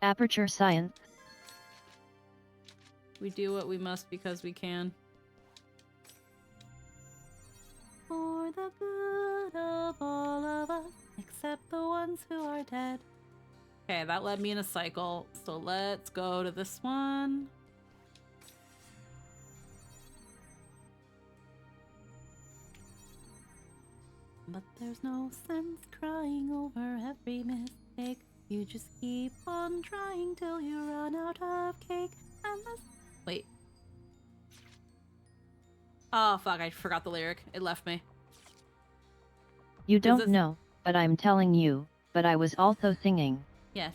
Aperture Science. We do what we must because we can. For the good of all of us, except the ones who are dead. Okay, that led me in a cycle, so let's go to this one. But there's no sense crying over every mistake. You just keep on trying till you run out of cake. And this... Wait. Oh, fuck, I forgot the lyric. It left me. You don't this- know, but I'm telling you, but I was also singing. Yes.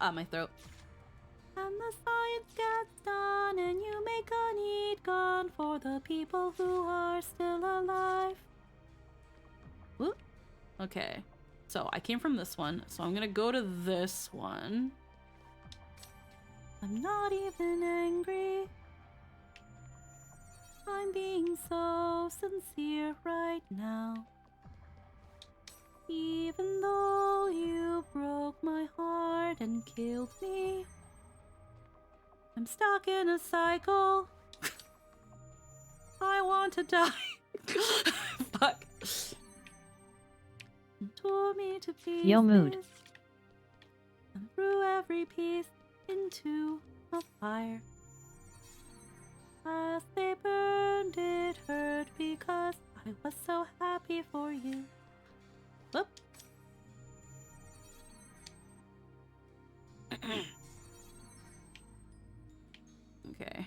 My throat. And the science gets done, and you make a need gun for the people who are still alive. Whoop. Okay. So I came from this one, so I'm gonna go to this one. I'm not even angry. I'm being so sincere right now. Even though you broke my heart and killed me, I'm stuck in a cycle. I want to die. Fuck. And tore me to pieces. Yo mood. And threw every piece into a fire. As they burned, it hurt because I was so happy for you. Whoop. Okay.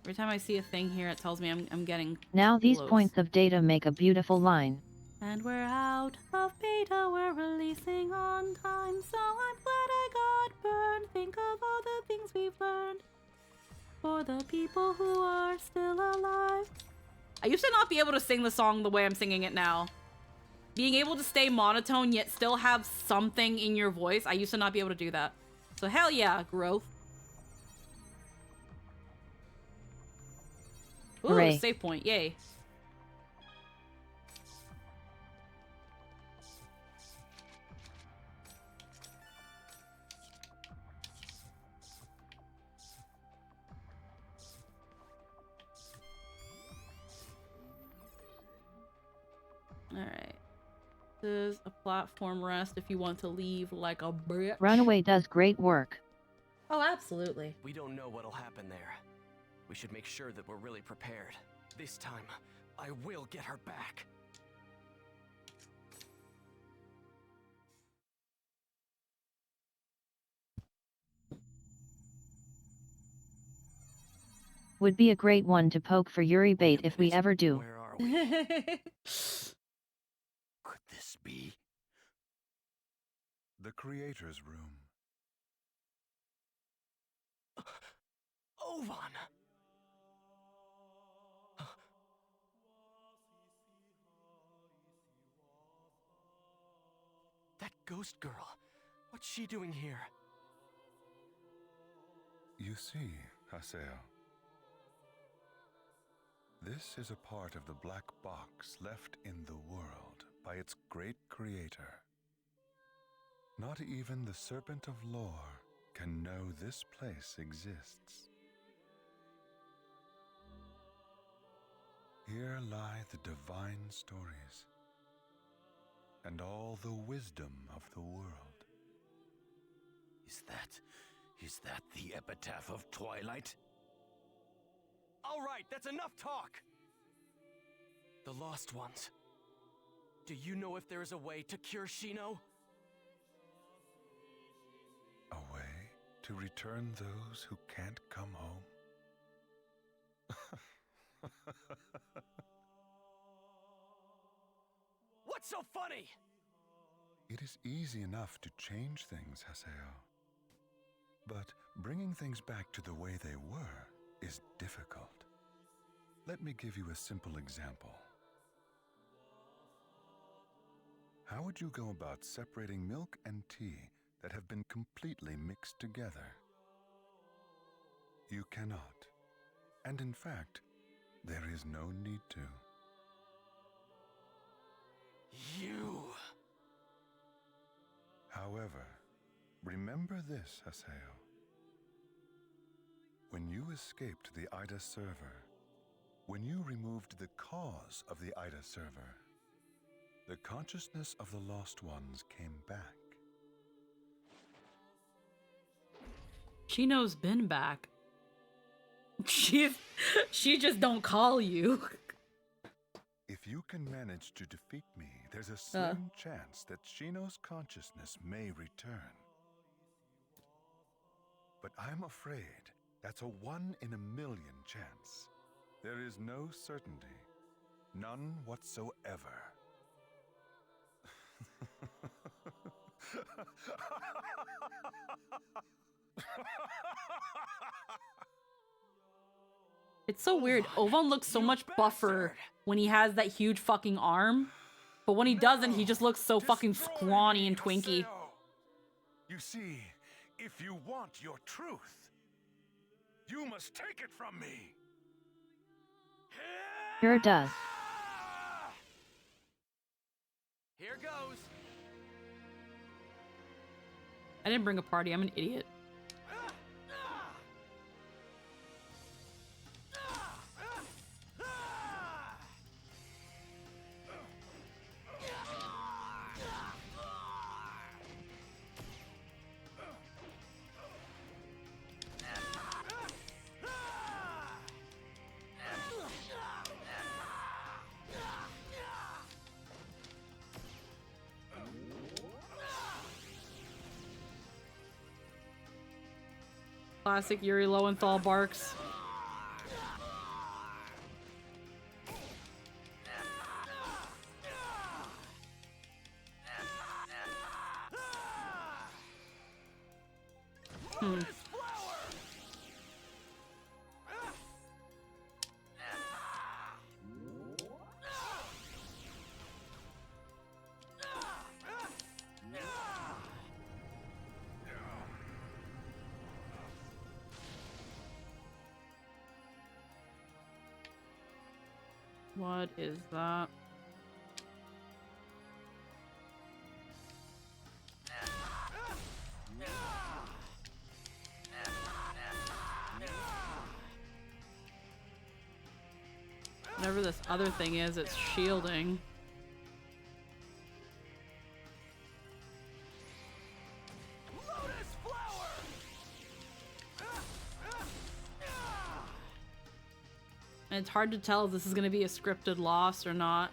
Every time I see a thing here, it tells me I'm getting Now these close. points of data make a beautiful line. And we're out of beta, we're releasing on time, so I'm glad I got burned. Think of all the things we've learned. For the people who are still alive. I used to not be able to sing the song the way I'm singing it now. Being able to stay monotone yet still have something in your voice, I used to not be able to do that. So hell yeah, growth. Ooh, Hooray. save point, yay. Alright. This is a platform rest if you want to leave like a bitch. Runaway does great work. Oh, absolutely. We don't know what'll happen there. We should make sure that we're really prepared. This time, I will get her back. Would be a great one to poke for Yuri bait if we ever do. Where are we? Could this be? The creator's room. Ovan! That ghost girl. What's she doing here? You see, Haseo. This is a part of the black box left in the world by its great creator. Not even the Serpent of Lore can know this place exists. Here lie the divine stories and all the wisdom of the world. Is that the epitaph of Twilight? All right, that's enough talk. The Lost Ones. Do you know if there is a way to cure Shino? A way to return those who can't come home? What's so funny? It is easy enough to change things, Haseo. But bringing things back to the way they were is difficult. Let me give you a simple example. How would you go about separating milk and tea that have been completely mixed together? You cannot. And in fact, there is no need to. You... However, remember this, Haseo. When you escaped the Ida server, when you removed the cause of the Ida server, the consciousness of the Lost Ones came back. Shino's been back. She just don't call you. If you can manage to defeat me, there's a slim chance that Shino's consciousness may return. But I'm afraid that's a 1 in a million chance. There is no certainty. None whatsoever. It's so weird. Ovan looks so much buffer when he has that huge fucking arm. But when he doesn't, he just looks so fucking scrawny and twinky. You see, if you want your truth, you must take it from me. Sure does. Here goes. I didn't bring a party. I'm an idiot. Classic Yuri Lowenthal barks. What is that? Whatever this other thing is, it's shielding. And it's hard to tell if this is going to be a scripted loss or not,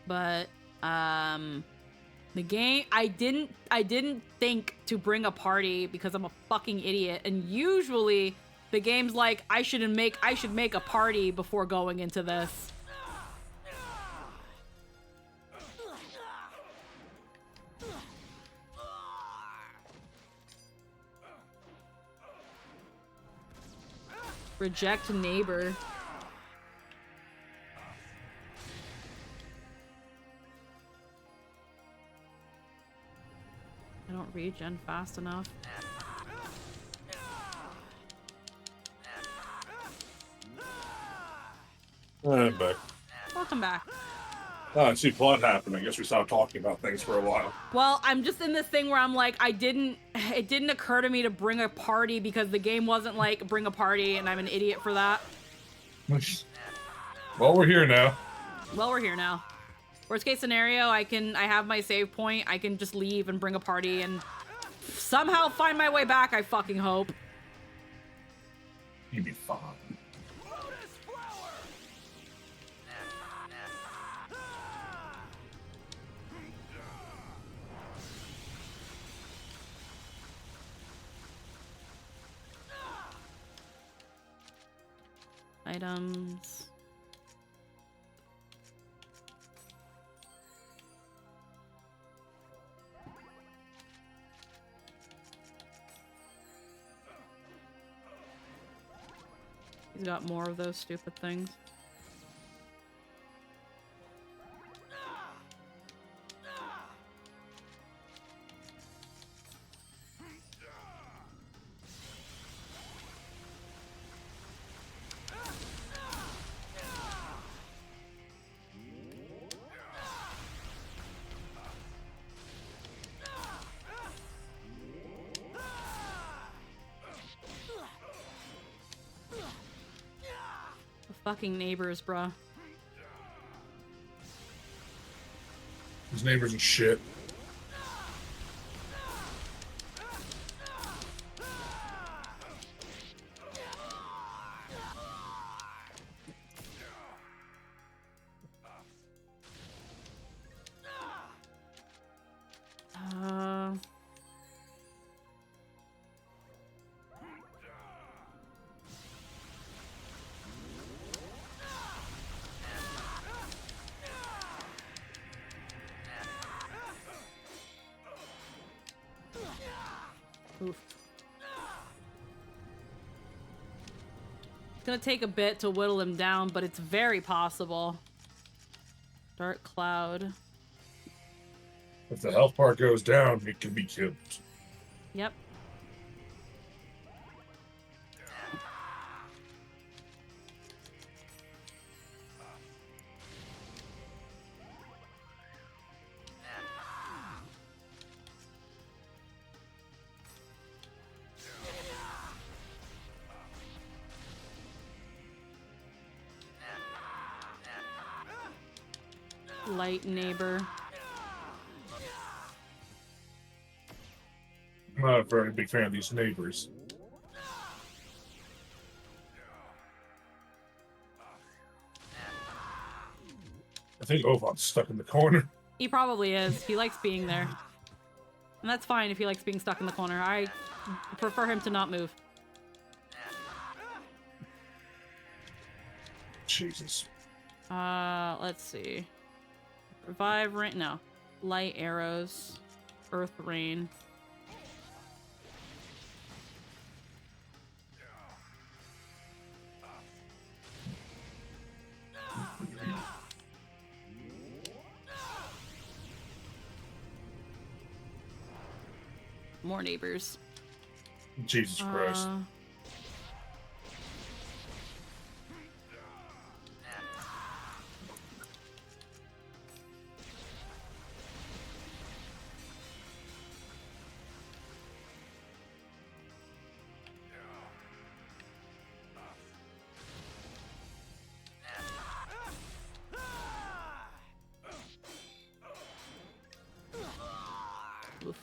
but the game, I didn't think to bring a party because I'm a fucking idiot, and usually the game's like I should make a party before going into this. Reject neighbor. I don't regen fast enough. I'm back. Welcome back. Oh, I see plot happening. I guess we stopped talking about things for a while. Well, I'm just in this thing where I'm like, it didn't occur to me to bring a party because the game wasn't like bring a party, and I'm an idiot for that. Well, we're here now. Well, we're here now. Worst case scenario, I have my save point. I can just leave and bring a party and somehow find my way back, I fucking hope. You'd be fine. Items. He's got more of those stupid things. Fucking neighbors, bruh. His neighbors are shit. Oof. It's gonna take a bit to whittle him down, but it's very possible. Dark Cloud. If the health bar goes down, it can be killed. Yep. Light neighbor. I'm not a very big fan of these neighbors. I think Ovon's stuck in the corner. He probably is. He likes being there. And that's fine if he likes being stuck in the corner. I prefer him to not move. Jesus. Let's see. Revive rain. No. Light arrows. Earth rain. More neighbors. Jesus Christ. Oof.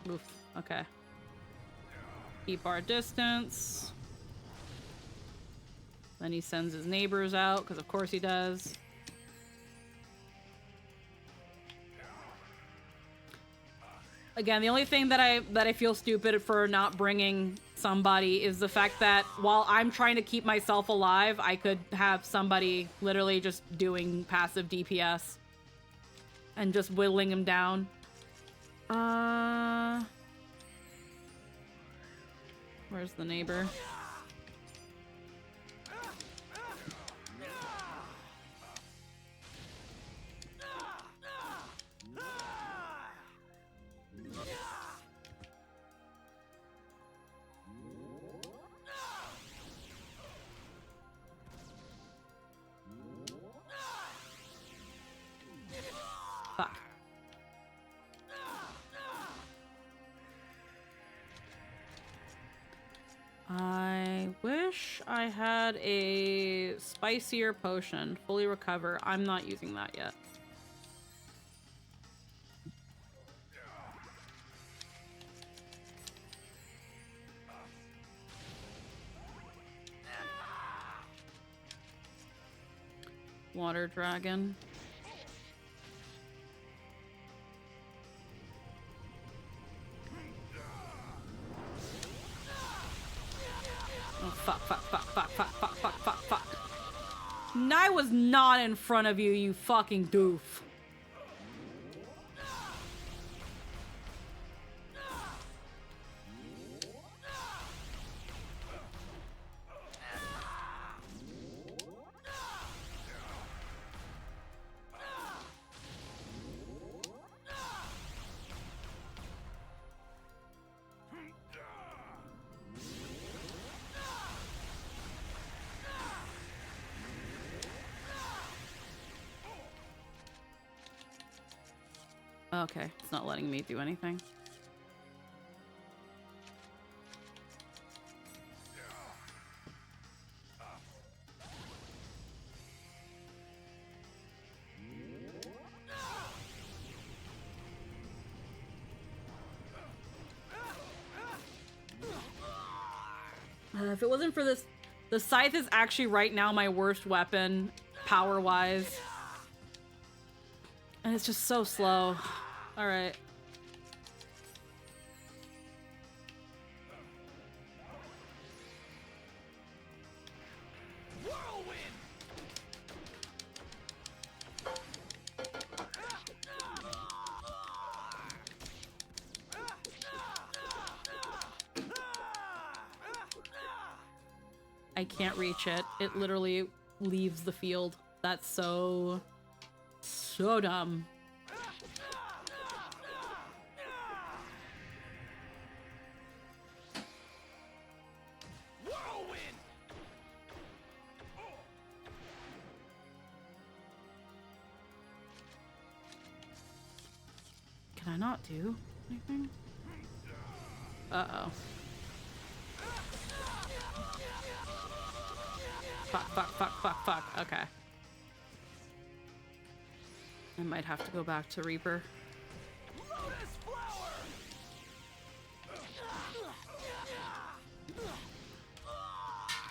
Oof. Okay. Keep our distance. Then he sends his neighbors out, because of course he does. Again, the only thing that I feel stupid for not bringing somebody is the fact that while I'm trying to keep myself alive, I could have somebody literally just doing passive DPS and just whittling him down. Where's the neighbor? spicier potion. Fully recover. I'm not using that yet. Water dragon. Oh, fuck. I was not in front of you, you fucking doof. Okay, it's not letting me do anything. If it wasn't for this, the scythe is actually right now my worst weapon, power-wise. And it's just so slow. Alright. I can't reach it. It literally leaves the field. That's so dumb. Can I not do anything? Uh-oh. Fuck. Okay. I might have to go back to Reaper.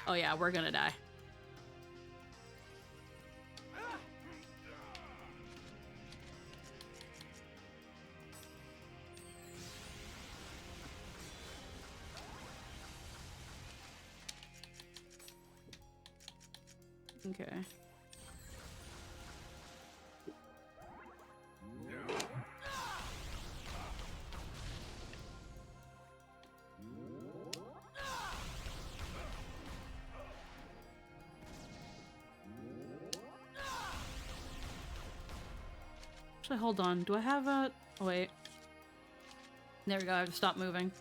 Oh yeah, we're gonna die. Okay. Actually, hold on. Do I have a... Oh, wait. There we go. I have to stop moving.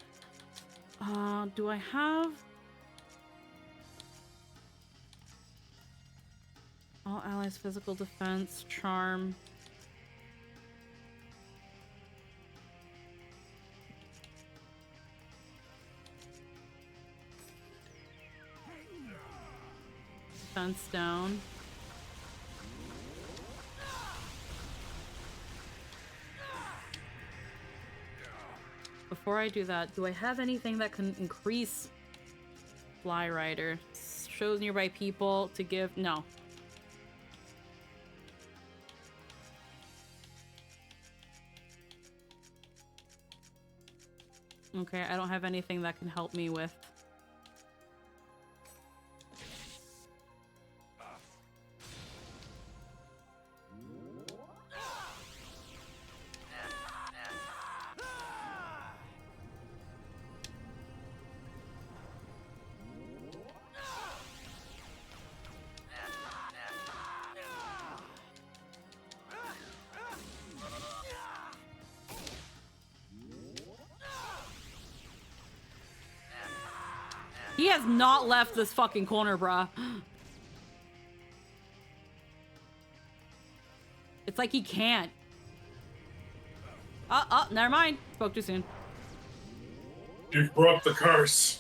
Do I have... All allies physical defense, charm. Defense down. Before I do that, do I have anything that can increase Fly Rider? Shows nearby people to give... No. Okay, I don't have anything that can help me with... He has not left this fucking corner, bruh. It's like he can't. Never mind. Spoke too soon. You broke the curse.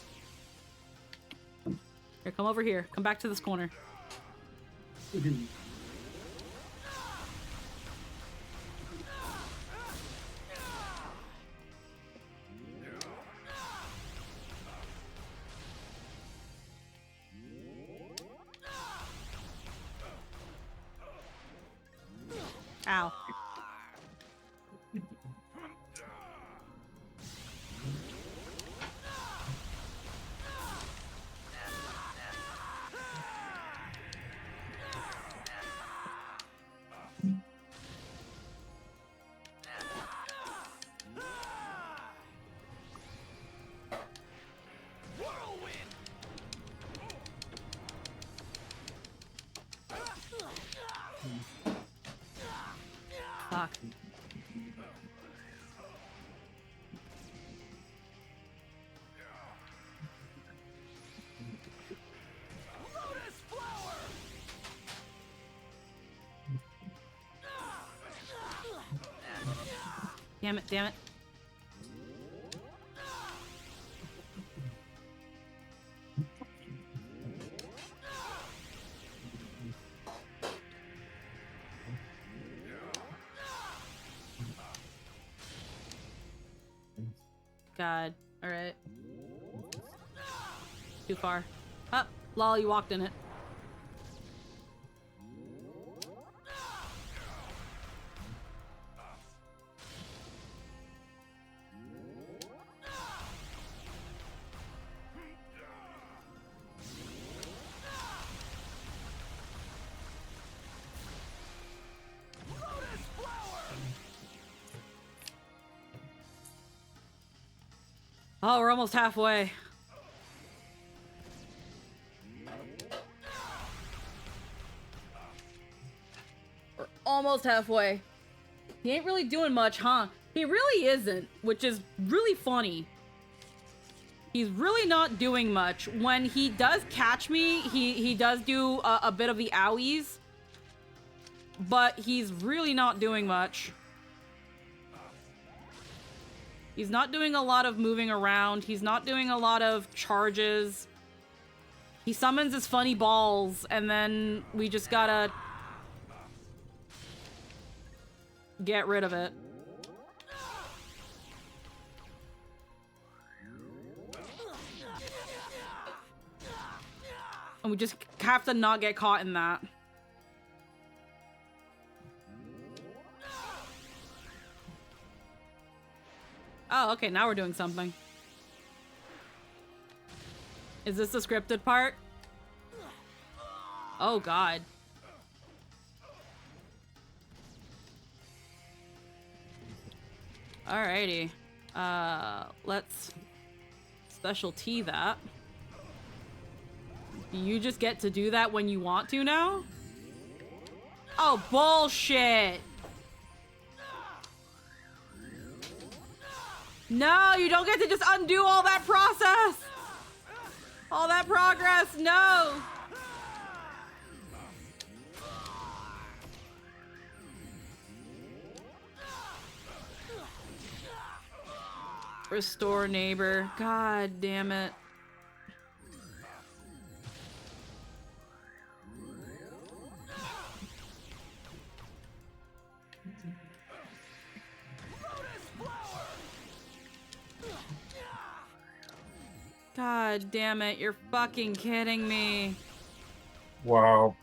Here, come over here. Come back to this corner. Ow. Fuck. Damn it, damn it. God. Alright. Too far. Oh, lol, you walked in it. Oh, we're almost halfway. We're almost halfway. He ain't really doing much, huh? He really isn't, which is really funny. He's really not doing much. When he does catch me, he does do a bit of the owies, but he's really not doing much. He's not doing a lot of moving around. He's not doing a lot of charges. He summons his funny balls, and then we just gotta get rid of it. And we just have to not get caught in that. Oh, okay, now we're doing something. Is this the scripted part? Oh, God. Alrighty. Let's special T that. You just get to do that when you want to now? Oh, bullshit! No, you don't get to just undo all that process! All that progress, no! Restore neighbor. God damn it. God damn it, you're fucking kidding me. Wow.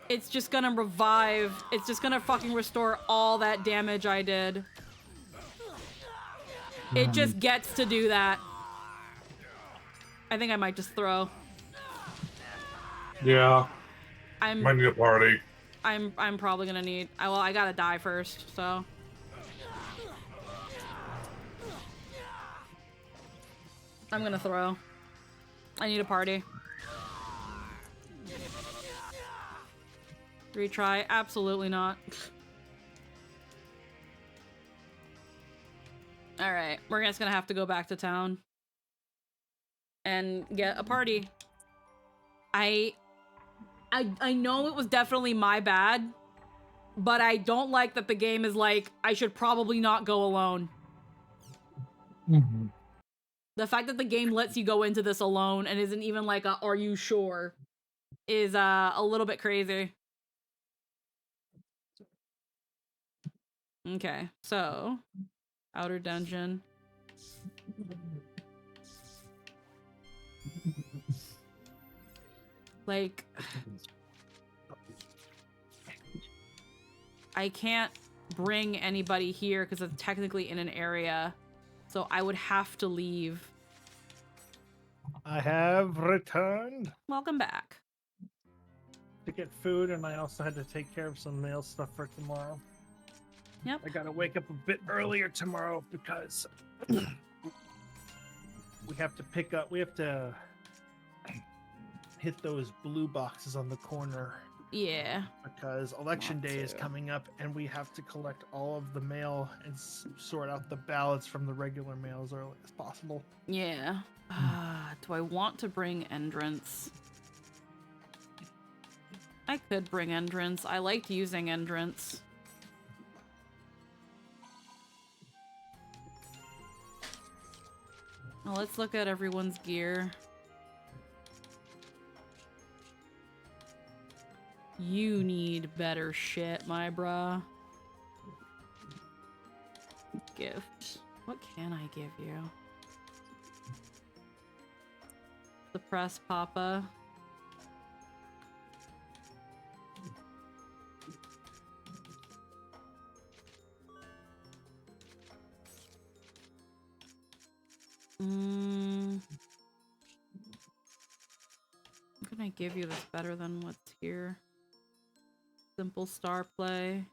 It's just gonna revive. It's just gonna fucking restore all that damage I did. It just gets to do that. I think I might just throw. Yeah. Might need a party. I'm probably gonna need. Well, I gotta die first, so. I'm gonna throw. I need a party. Retry? Absolutely not. Alright, we're just gonna have to go back to town. And get a party. I know it was definitely my bad, but I don't like that the game is like, I should probably not go alone. Mm-hmm. The fact that the game lets you go into this alone and isn't even like a, are you sure, is a little bit crazy. Okay, so outer dungeon. Like, I can't bring anybody here because it's technically in an area, so I would have to leave. I have returned Welcome back. to get food, and I also had to take care of some mail stuff for tomorrow. Yep. I gotta wake up a bit earlier tomorrow because we have to pick up. We have to hit those blue boxes on the corner. Yeah. Because election day is coming up, and we have to collect all of the mail and sort out the ballots from the regular mail as early as possible. Yeah. Do I want to bring Endrance? I could bring Endrance. I liked using Endrance. Well, let's look at everyone's gear. You need better shit, my bruh. Gift. What can I give you? Suppress Papa. What can I give you that's better than what's here? Simple star play.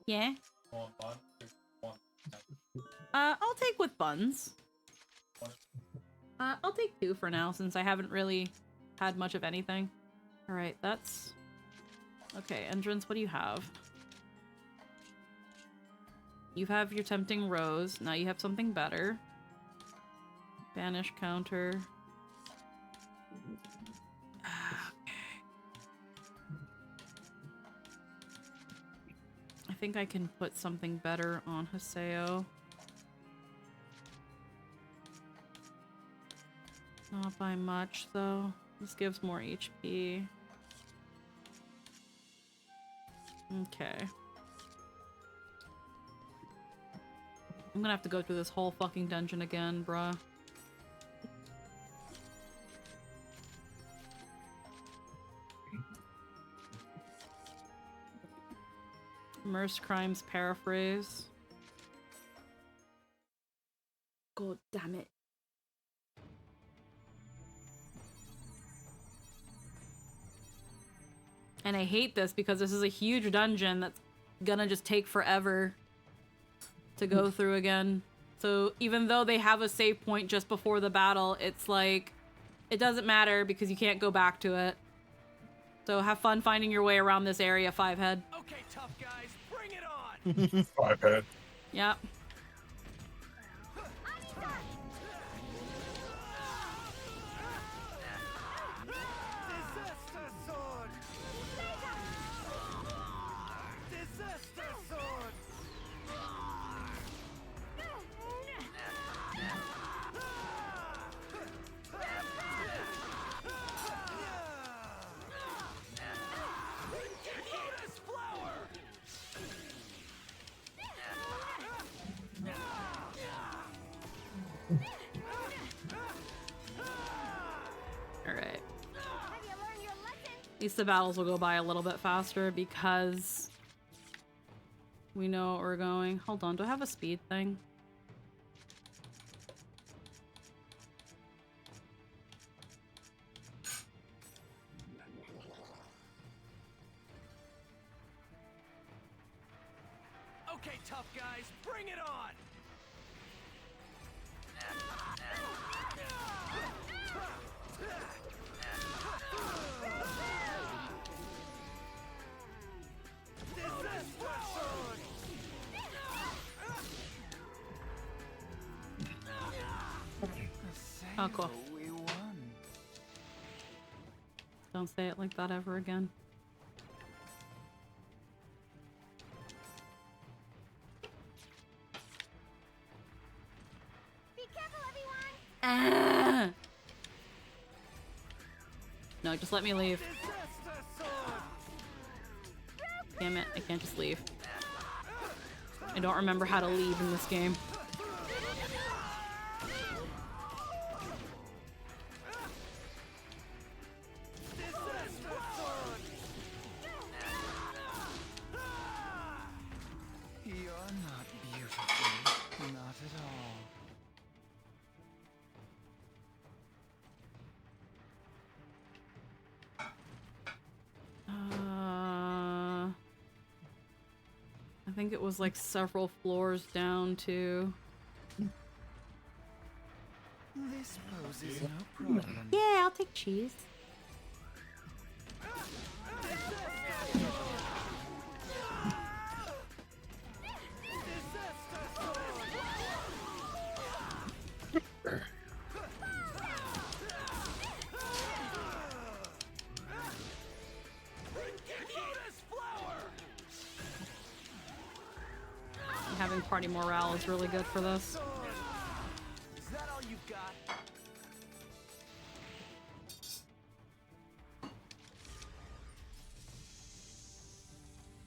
Yeah. I'll take with buns. I'll take 2 for now since I haven't really had much of anything. All right, that's okay. Endrance, what do you have? You have your tempting rose. Now you have something better. Banish counter. I think I can put something better on Haseo. Not by much, though. This gives more HP. Okay. I'm gonna have to go through this whole fucking dungeon again, bruh. Merce Crimes Paraphrase. God damn it. And I hate this because this is a huge dungeon that's gonna just take forever to go through again. So even though they have a save point just before the battle, it's like, it doesn't matter because you can't go back to it. So have fun finding your way around this area, Fivehead. Okay, tough guys, bring it on! Fivehead. Yep. Alright. At least the battles will go by a little bit faster because we know what we're going. Hold on, do I have a speed thing? Okay, tough guys, bring it on! Oh, cool. Don't say it like that ever again. No, just let me leave. Damn it, I can't just leave. I don't remember how to leave in this game. You're not beautiful. Not at all. I think it was like several floors down too. This poses no problem. Yeah, I'll take cheese. Having party morale is really good for this. Is that all you've got?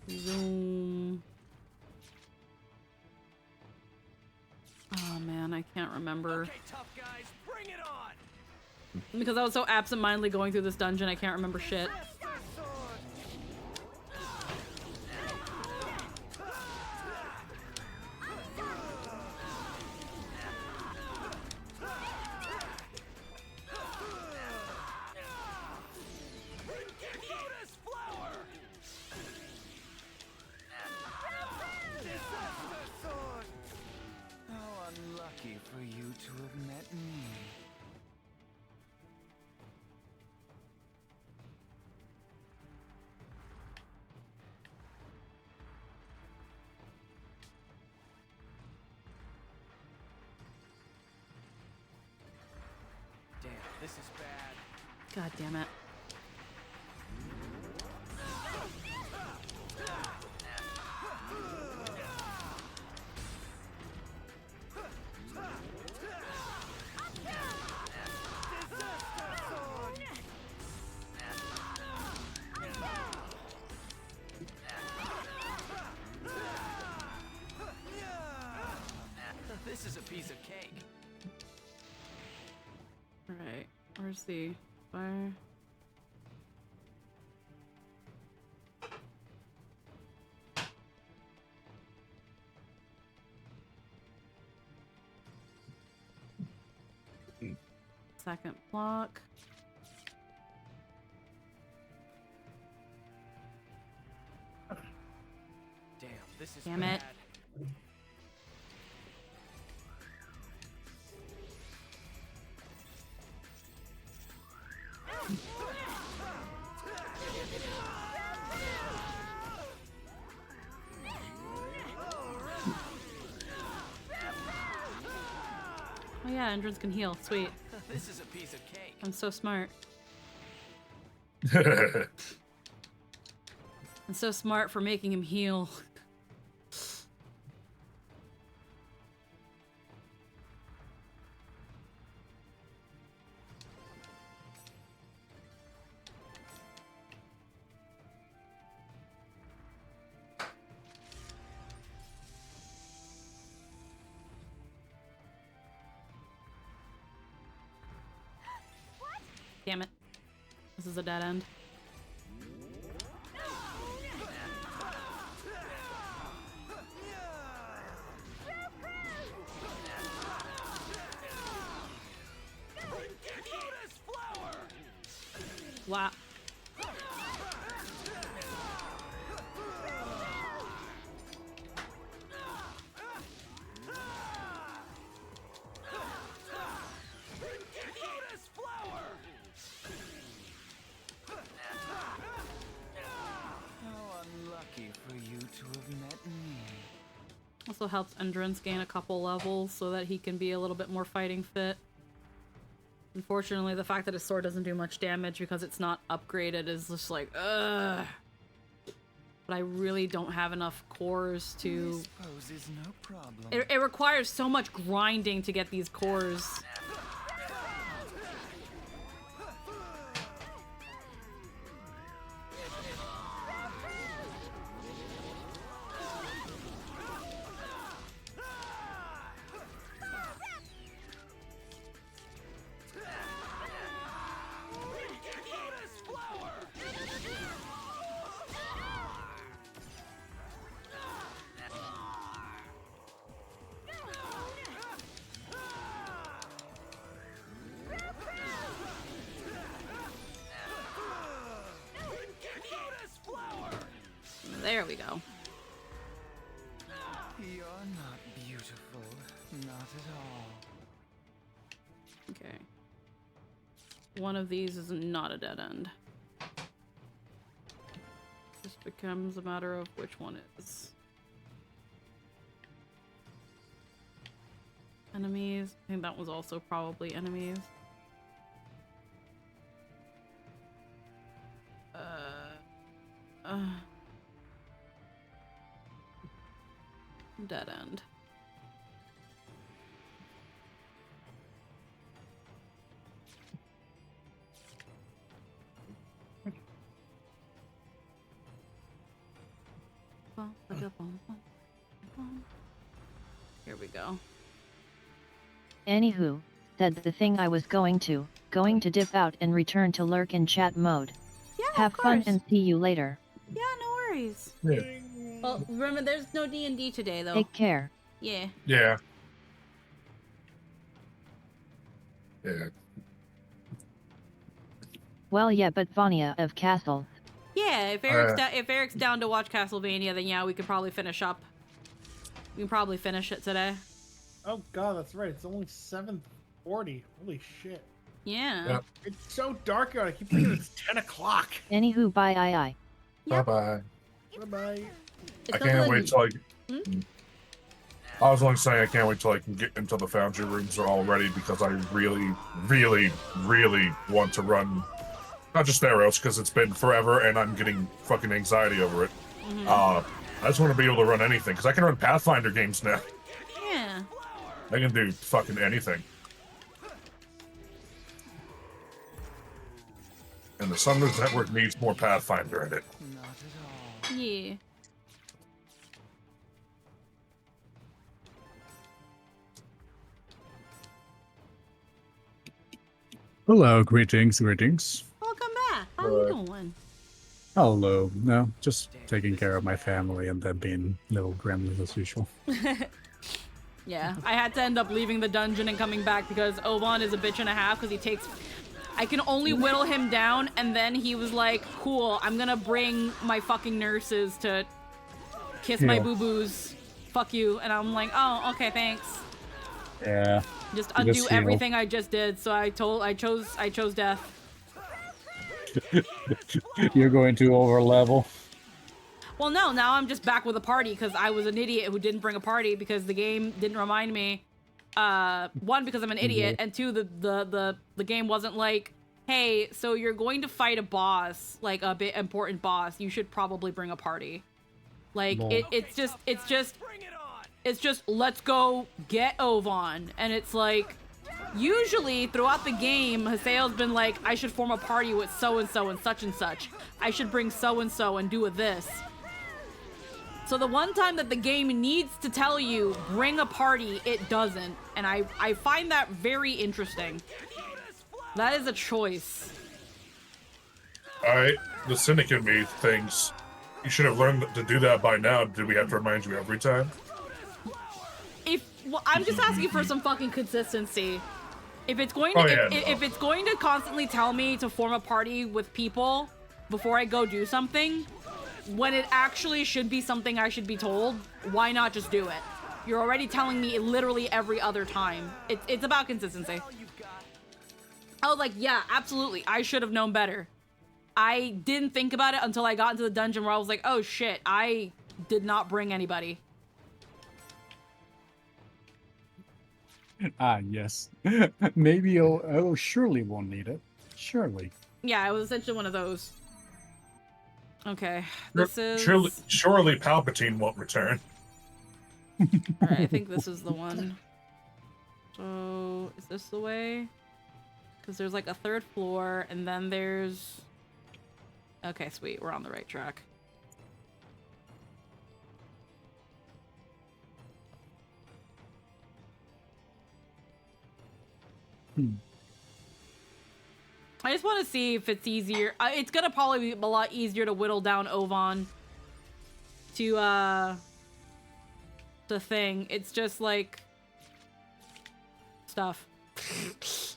Zoom. Oh man, I can't remember. Okay, tough guys, bring it on. Because I was so absentmindedly going through this dungeon, I can't remember shit. How unlucky for you to have met me. Damn, this is bad. God damn it. This is a piece of cake. Right, where's the fire? Second block. Damn, this is Damn bad. it. Oh yeah, Endrins can heal. Sweet. This is a piece of cake. I'm so smart. I'm so smart for making him heal. Damn it. This is a dead end. Wow. How unlucky for you to have met me. Also helps Endurance gain a couple levels so that he can be a little bit more fighting fit. Unfortunately, the fact that his sword doesn't do much damage because it's not upgraded is just like, ugh. But I really don't have enough cores to... This poses no problem. It requires so much grinding to get these cores. we go. You're not beautiful. Not at all. Okay. One of these is not a dead end. Just becomes a matter of which one is. Enemies. I think that was also probably enemies. Dead end. Here we go. Anywho, said the thing I was going to dip out and return to lurk in chat mode. Yeah, Have fun and see you later. Yeah, no worries. Yeah. Well, remember, there's no D&D today, though. Take care. Yeah. Yeah. Yeah. Well, yeah, but Vanya of Castle. Yeah, if Eric's down to watch Castlevania, then yeah, we could probably finish up. We can probably finish it today. Oh god, that's right. It's only 7:40. Holy shit. Yeah. Yep. It's so dark out. I keep thinking it's 10 o'clock. Anywho, bye. Bye bye. Bye-bye. I can't wait till Hmm? I was only saying I can't wait till I can get into the foundry rooms are all ready because I really, really, really want to run not just Theros because it's been forever and I'm getting fucking anxiety over it. I just want to be able to run anything because I can run Pathfinder games now. Yeah. I can do fucking anything. And the Summoners Network needs more Pathfinder in it. Yeah. Hello, greetings. Welcome back. How you doing? Hello. No, just taking care of my family and then being little gremlins as usual. Yeah, I had to end up leaving the dungeon and coming back because Oban is a bitch and a half because he takes... I can only whittle him down, and then he was like, cool, I'm gonna bring my fucking nurses to kiss my Yeah. boo-boos. Fuck you. And I'm like, oh, okay, thanks. Yeah. Just You undo just, you know. everything I just did, so I chose death. You're going to over level. Well, no, now I'm just back with a party because I was an idiot who didn't bring a party because the game didn't remind me. One, because I'm an idiot, and two, the game wasn't like, hey, so you're going to fight a boss, like a bit important boss. You should probably bring a party. Like Lol. it's just let's go get Ovan, and it's like. Usually, throughout the game, Haseo's been like, I should form a party with so-and-so and such and such. I should bring so-and-so and do a this. So the one time that the game needs to tell you, bring a party, it doesn't. And I find that very interesting. That is a choice. The cynic in me thinks you should have learned to do that by now. Do we have to remind you every time? Well, I'm just asking for some fucking consistency. If it's going to, if it's going to constantly tell me to form a party with people before I go do something, when it actually should be something I should be told, why not just do it? You're already telling me literally every other time. It's about consistency. I was like, yeah, absolutely. I should have known better. I didn't think about it until I got into the dungeon where I was like, oh shit, I did not bring anybody. Ah, yes. Maybe surely won't need it. Surely. Yeah, it was essentially one of those. Okay, this is... Surely Palpatine won't return. Alright, I think this is the one. So, is this the way? Because there's like a third floor, and then there's... Okay, sweet, we're on the right track. I just want to see if it's easier. It's gonna probably be a lot easier to whittle down Ovan to the thing. It's just like stuff.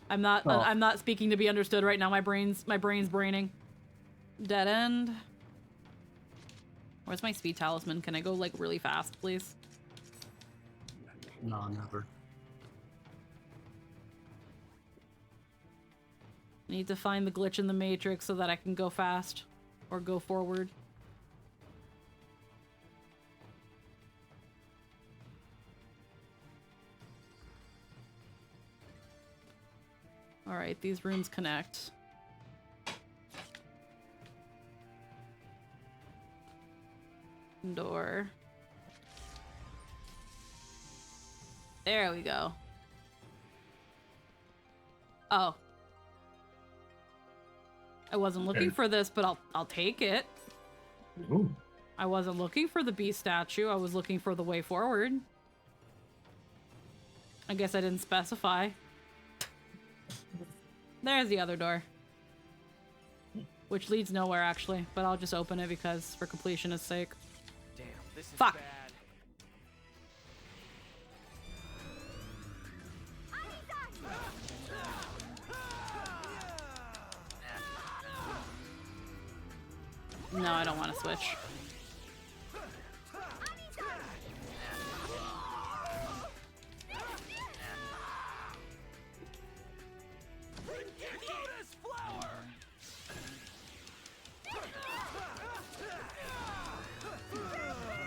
I'm not speaking to be understood right now. My brain's braining. Dead end. Where's my speed talisman? Can I go like really fast, please? No, never. I need to find the glitch in the matrix so that I can go fast or go forward. All right, these rooms connect. Door. There we go. Oh. I wasn't looking for this, but I'll take it. Ooh. I wasn't looking for the beast statue. I was looking for the way forward. I guess I didn't specify. There's the other door. Which leads nowhere, actually. But I'll just open it because for completionist sake. Damn, this is Fuck. bad. No, I don't want to switch.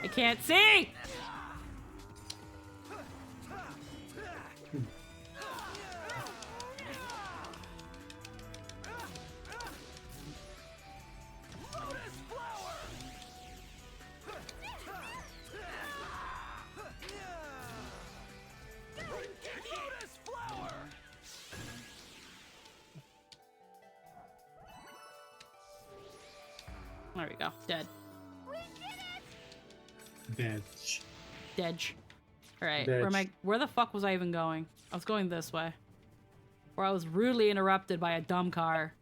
I can't see! There we go. Dead. Bitch. Dedge. Alright, Dedge. where the fuck was I even going? I was going this way. Where I was rudely interrupted by a dumb car.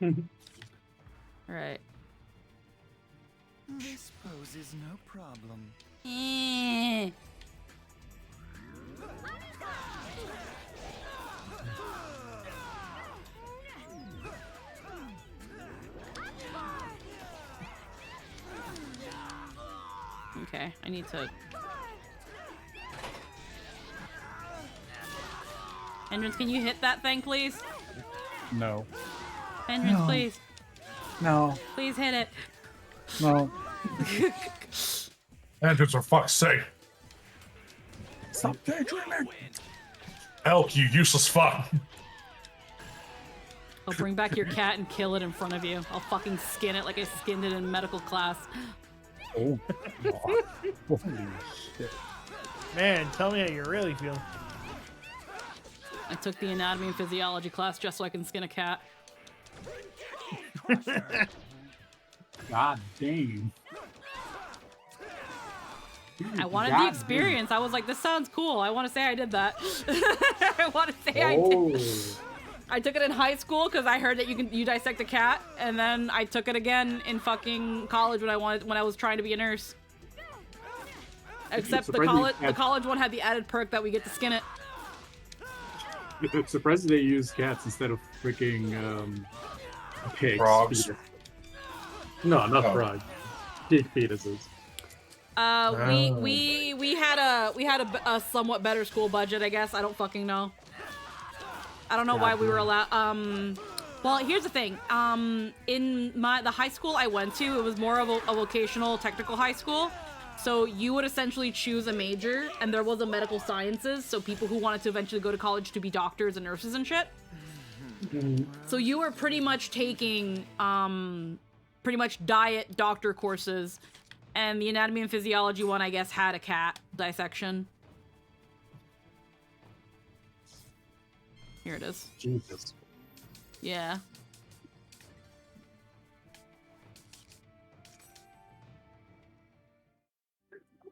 Alright. This poses no problem. Okay, I need to... Entrance, can you hit that thing, please? No. Entrance, No. please. No. Please hit it. No. Entrance, for fuck's sake. Stop daydreaming. Elk, you useless fuck. I'll bring back your cat and kill it in front of you. I'll fucking skin it like I skinned it in medical class. Oh. Holy shit. Man, tell me how you really feel. I took the anatomy and physiology class just so I can skin a cat. God damn. I wanted the God experience. I was like, this sounds cool. I want to say I did that. I want to say I Oh. did. I took it in high school because I heard that you dissect a cat, and then I took it again in fucking college when I was trying to be a nurse. Except the college one had the added perk that we get to skin it. I'm surprised they use cats instead of freaking pigs. Frogs. Fetus. No, not Oh. frogs. Pig fetuses. We had a somewhat better school budget, I guess. I don't fucking know. I don't know why we were allowed. Well, here's the thing. In the high school I went to, it was more of a vocational technical high school. So you would essentially choose a major, and there was a medical sciences. So people who wanted to eventually go to college to be doctors and nurses and shit. So you were pretty much taking pretty much diet doctor courses, and the anatomy and physiology one, I guess, had a cat dissection. Here it is. Jesus. Yeah.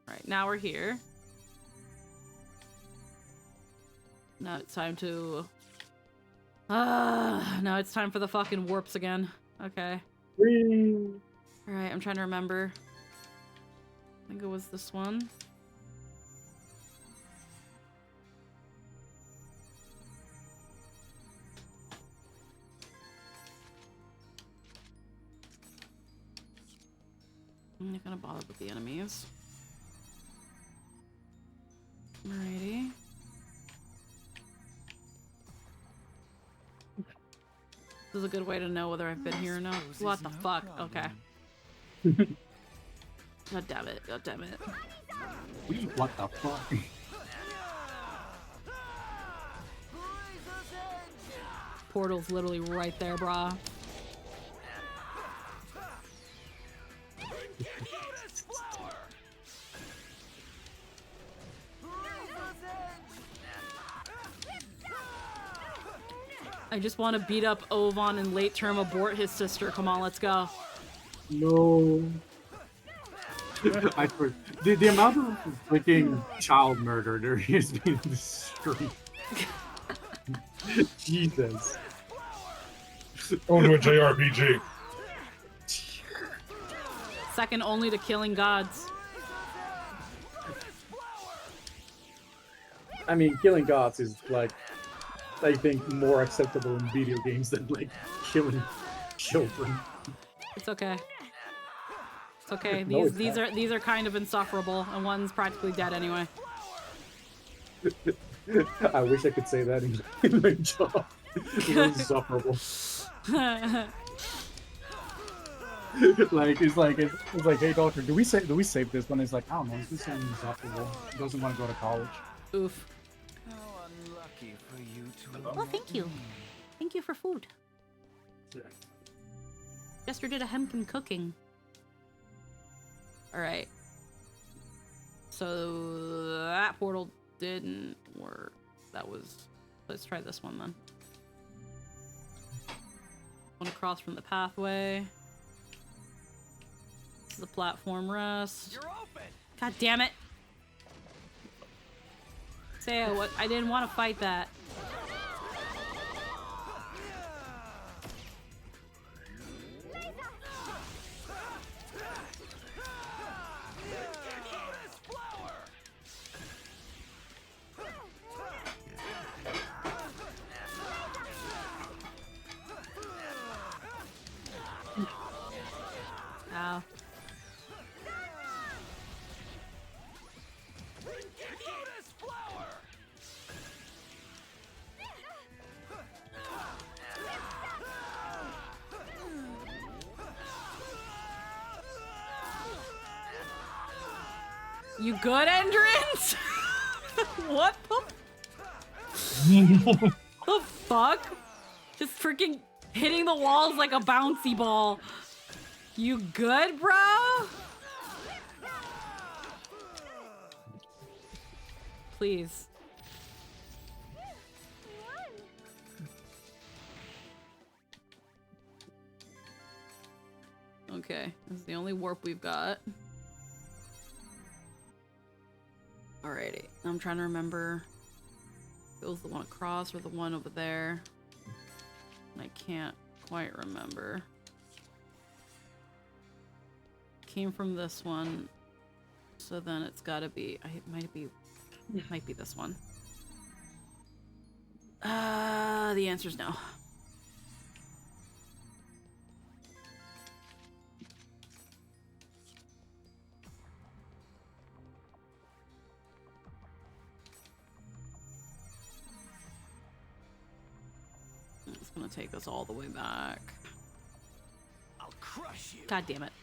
Right, now we're here. Now it's time to... now it's time for the fucking warps again. Okay. Alright, I'm trying to remember. I think it was this one. I'm not gonna bother with the enemies. Alrighty. This is a good way to know whether I've been here or not. What the fuck? Okay. God damn it. God damn it. What the fuck? Portal's literally right there, brah. I just want to beat up Ovan and late term abort his sister. Come on, let's go. No. The amount of freaking child murder there is being in the street. Jesus. Going to a JRPG. Second only to killing gods. I mean, killing gods is like, I think, more acceptable in video games than like killing children. It's okay. It's okay. No, it's These are kind of insufferable, and one's practically dead anyway. I wish I could say that in my job. It was insufferable. It's like, hey doctor, do we save this one? It's like, I don't know, it's just insufferable. He doesn't want to go to college. Oof. How unlucky for you to. Well, thank you. Thank you for food. Jester did a hempen cooking. Alright. So that portal didn't work. Let's try this one then. One across from the pathway. This is the platform rest. You're open. God damn it. Say what? I didn't want to fight that. Ow. You good, Endrins? What the fuck? Just freaking hitting the walls like a bouncy ball. You good, bro? Please. Okay, this is the only warp we've got. Alrighty, I'm trying to remember if it was the one across or the one over there. And I can't quite remember. Came from this one, so then it's gotta be, it might be this one. The answer's no. It's gonna take us all the way back. I'll crush you. God damn it.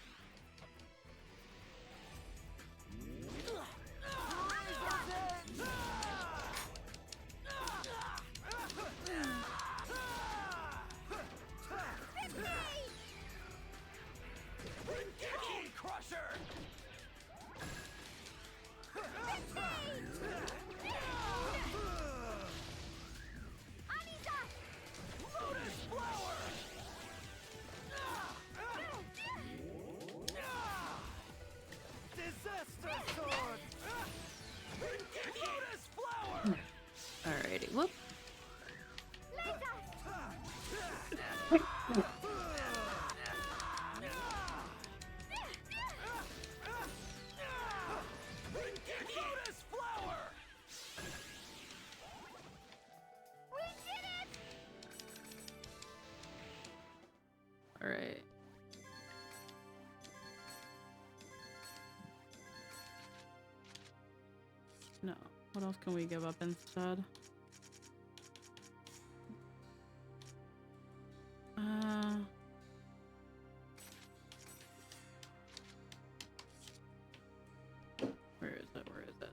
Alrighty, whoop. Alright. What else can we give up instead? Where is it? Where is it?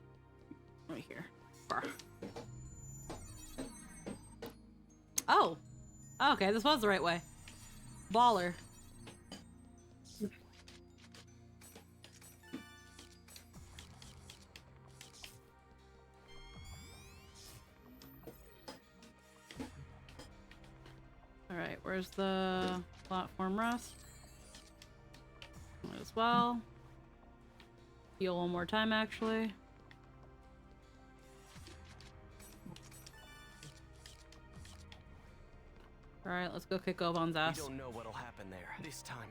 Right here. Bar. Oh! Okay, this was the right way. Baller. Alright, where's the platform rest? Might as well. Heal one more time, actually. Alright, let's go kick Obon's ass. We don't know what'll happen there. This time,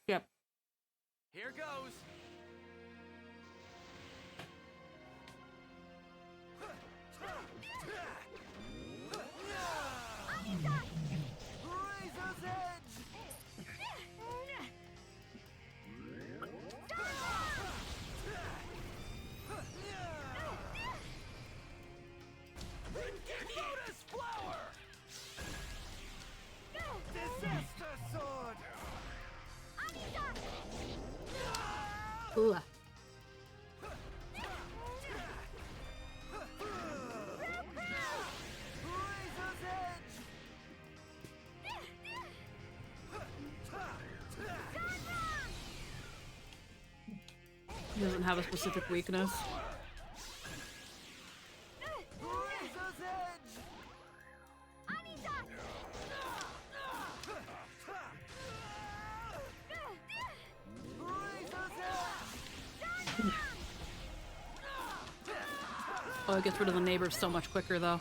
Yep. Here goes. Razor's Edge. Lotus Flower. Disaster Sword. Ooh. He doesn't have a specific weakness. Oh, it gets rid of the neighbors so much quicker, though.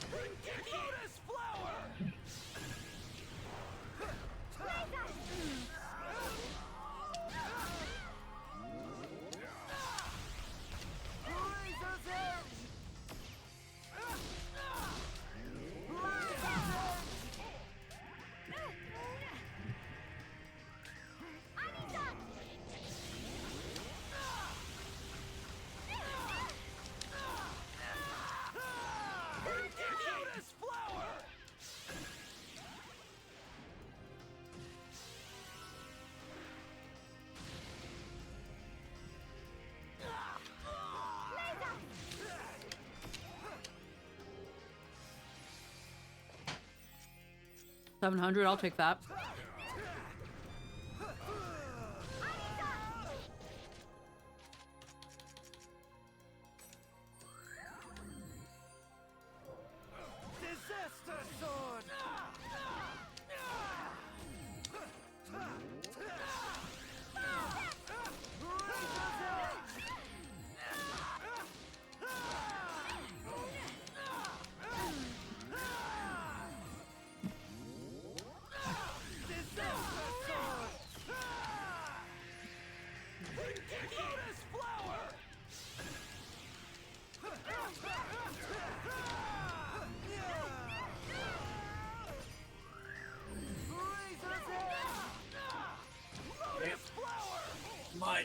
$700, I'll take that. Disaster Sword. My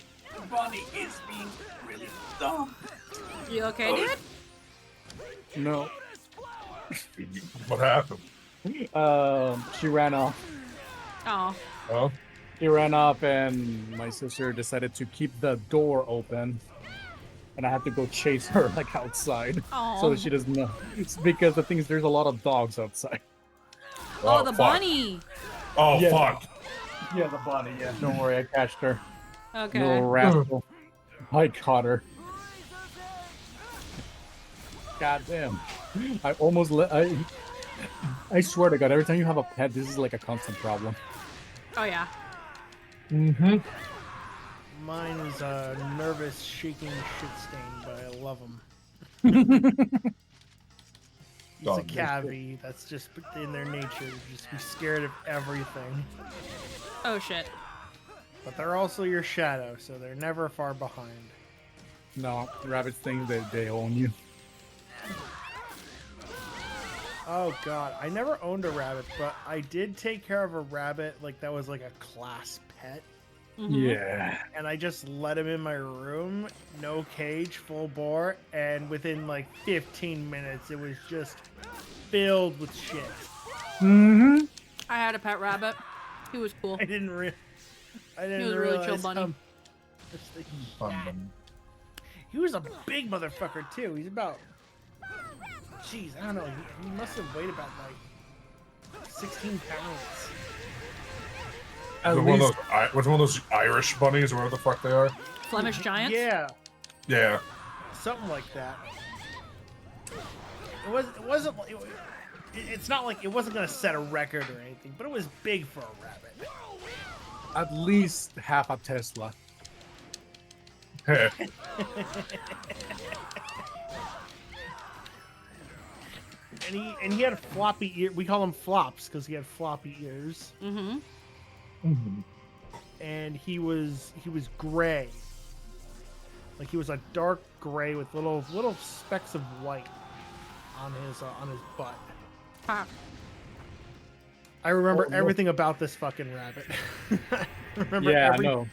body is being really dumb. You okay, dude? No. What happened? She ran off. Oh. Oh. She ran off, and my sister decided to keep the door open, and I had to go chase her like outside, Aw. so she doesn't know. It's because the thing is, there's a lot of dogs outside. Oh, the bunny. Oh, Yeah. fuck. Yeah, the bunny. Yeah, don't worry, I catched her. Okay. Little rascal. I caught her. God damn. I almost let. I swear to God, every time you have a pet, this is like a constant problem. Oh, yeah. Mm-hmm. Mine is a nervous, shaking shit stain, but I love him. It's a cavi. That's just in their nature to just be scared of everything. Oh, shit. But they're also your shadow, so they're never far behind. No, rabbits think that they own you. Oh god, I never owned a rabbit, but I did take care of a rabbit like that was like a class pet. Yeah. And I just let him in my room, no cage, full bore, and within like 15 minutes it was just filled with shit. Mm-hmm. I had a pet rabbit. He was cool. I didn't He was a really chill bunny. He was a big motherfucker too. He's about, jeez, I don't know. He must have weighed about like 16 pounds. Which one of those Irish bunnies, or whatever the fuck they are? Flemish giants? Yeah, Yeah. something like that. It's not like it wasn't gonna set a record or anything, but it was big for a rabbit. At least half a Tesla. And he had floppy ear. We call him flops because he had floppy ears. Mm-hmm. And he was gray. Like he was a dark gray with little specks of white on his butt. Huh. I remember everything about this fucking rabbit. I remember Yeah, I know.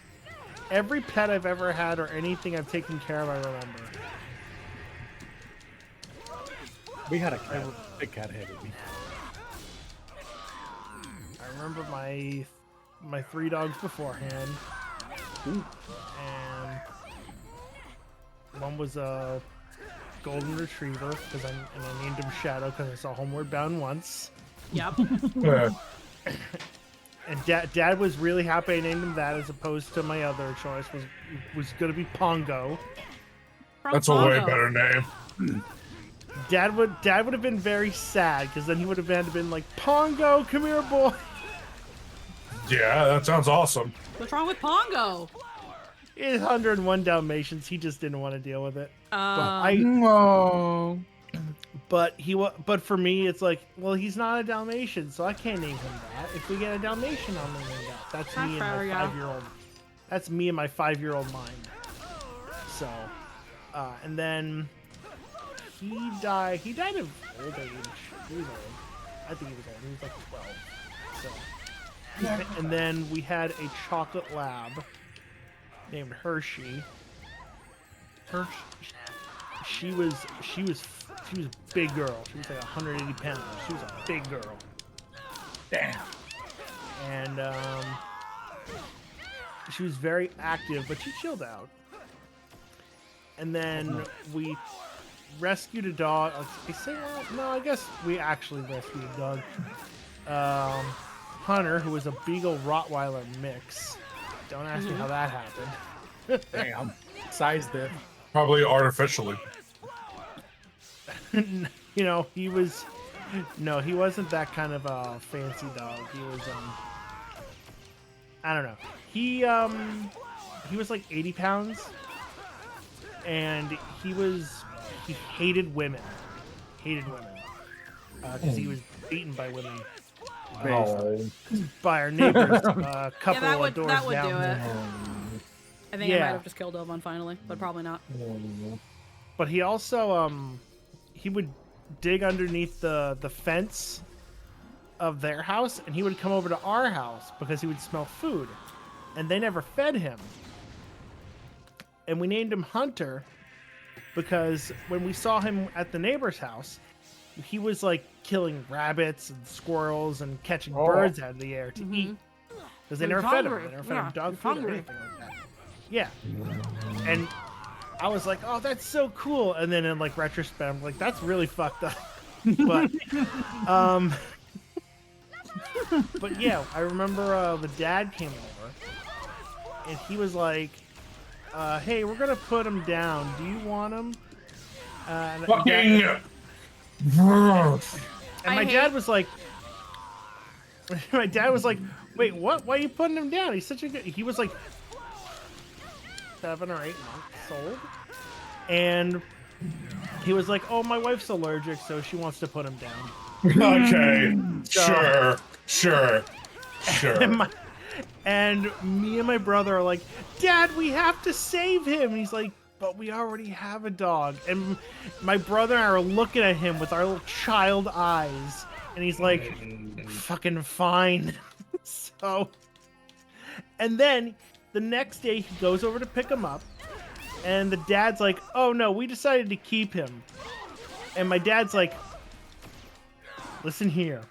every pet I've ever had or anything I've taken care of. I remember. We had a cat. Big cat headed me. I remember my 3 dogs beforehand. Ooh. And one was a golden retriever and I named him Shadow because I saw Homeward Bound once. Yep. And Dad was really happy I named him that, as opposed to my other choice was gonna be Pongo. That's a way better name. Dad would have been very sad because then he would have been like, Pongo, come here, boy. Yeah, that sounds awesome. What's wrong with Pongo? It's 101 Dalmatians. He just didn't want to deal with it. No. But for me, it's like, well, he's not a Dalmatian, so I can't name him that. If we get a Dalmatian, I'll name him that. That's me and my 5-year-old. That's me and my 5-year-old mind. So, and then he died. He died of old age. He was old. I think he was old. He was like 12. So, and then we had a chocolate lab named Hershey. She was a big girl. She was like 180 pounds. She was a big girl. Damn. And she was very active, but she chilled out. And then we rescued a dog. No, I guess we actually rescued a dog. Hunter, who was a Beagle Rottweiler mix. Don't ask me how that happened. Damn. Size diff. Probably artificially. You know, he wasn't that kind of a fancy dog. He was I don't know. He was like 80 pounds, and he hated women. Because he was beaten by women. By our neighbors, couple of doors that would down. do it. I think I might have just killed Oban finally, but probably not. But he also he would dig underneath the fence of their house, and he would come over to our house because he would smell food, and they never fed him. And we named him Hunter because when we saw him at the neighbor's house, he was like killing rabbits and squirrels and catching birds out of the air to eat because they never fed him. They never fed him dog food or anything like that. Yeah. And I was like, oh, that's so cool. And then in like retrospect, I'm like, that's really fucked up. But but yeah, I remember the dad came over and he was like, hey, we're gonna put him down. Do you want him? Fucking. And my dad was like, wait, what? Why are you putting him down? He's such a good. He was like 7 or 8 months old, and he was like, oh, my wife's allergic, so she wants to put him down. Okay, sure. And me and my brother are like, Dad, we have to save him. And he's like, but we already have a dog. And my brother and I are looking at him with our little child eyes. And he's like, fucking fine. So, and then the next day he goes over to pick him up. And the dad's like, oh no, we decided to keep him. And my dad's like, listen here.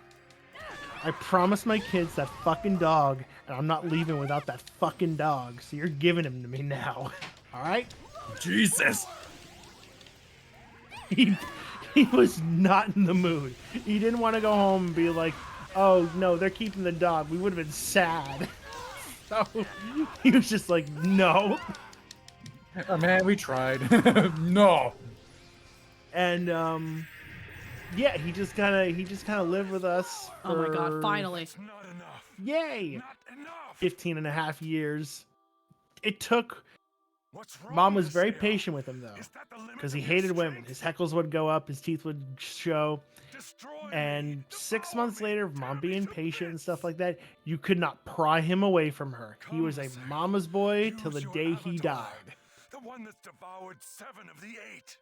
I promised my kids that fucking dog, and I'm not leaving without that fucking dog. So you're giving him to me now. All right? Jesus. He was not in the mood. He didn't want to go home and be like, oh no, they're keeping the dog. We would have been sad. So he was just like, no. Oh, man, we tried. No. And yeah, he just kind of lived with us. Oh my god, for- finally. Yay! 15 and a half years. It took. Mom was very patient with him though, because he hated women. His heckles would go up, his teeth would show. And 6 months later, Mom being patient and stuff like that, you could not pry him away from her. He was a mama's boy till the day he died. The one that's devoured 7 of the 8.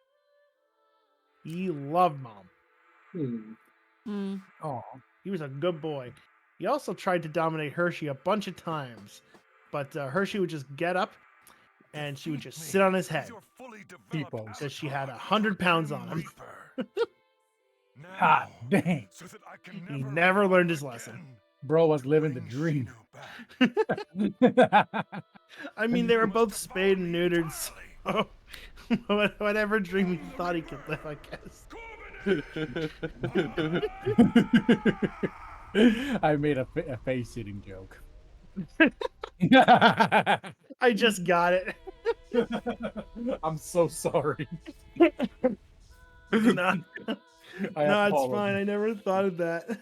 He loved Mom. Oh, he was a good boy. He also tried to dominate Hershey a bunch of times, but Hershey would just get up and she would just sit on his head. So she had 100 pounds on him. God dang. He never learned his lesson. Bro was living the dream. I mean, they were both spayed and neutered, so whatever dream he thought he could live, I guess. I made a face-eating joke. I just got it. I'm so sorry. No, it's fine. I never thought of that.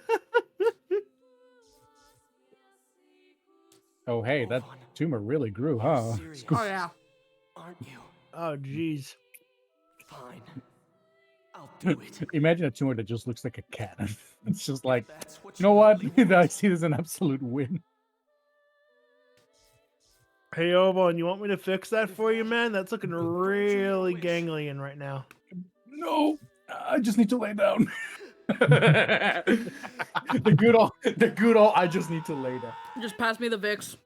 Oh, hey, that tumor really grew, huh? Oh yeah. Aren't you? Oh, jeez. Fine. I'll do it. Imagine a tumor that just looks like a cat. It's just like, you know what? I see this as an absolute win. Hey, Obon, you want me to fix that for you, man? That's looking really ganglion right now. No, I just need to lay down. the good old, I just need to lay down. Just pass me the Vicks.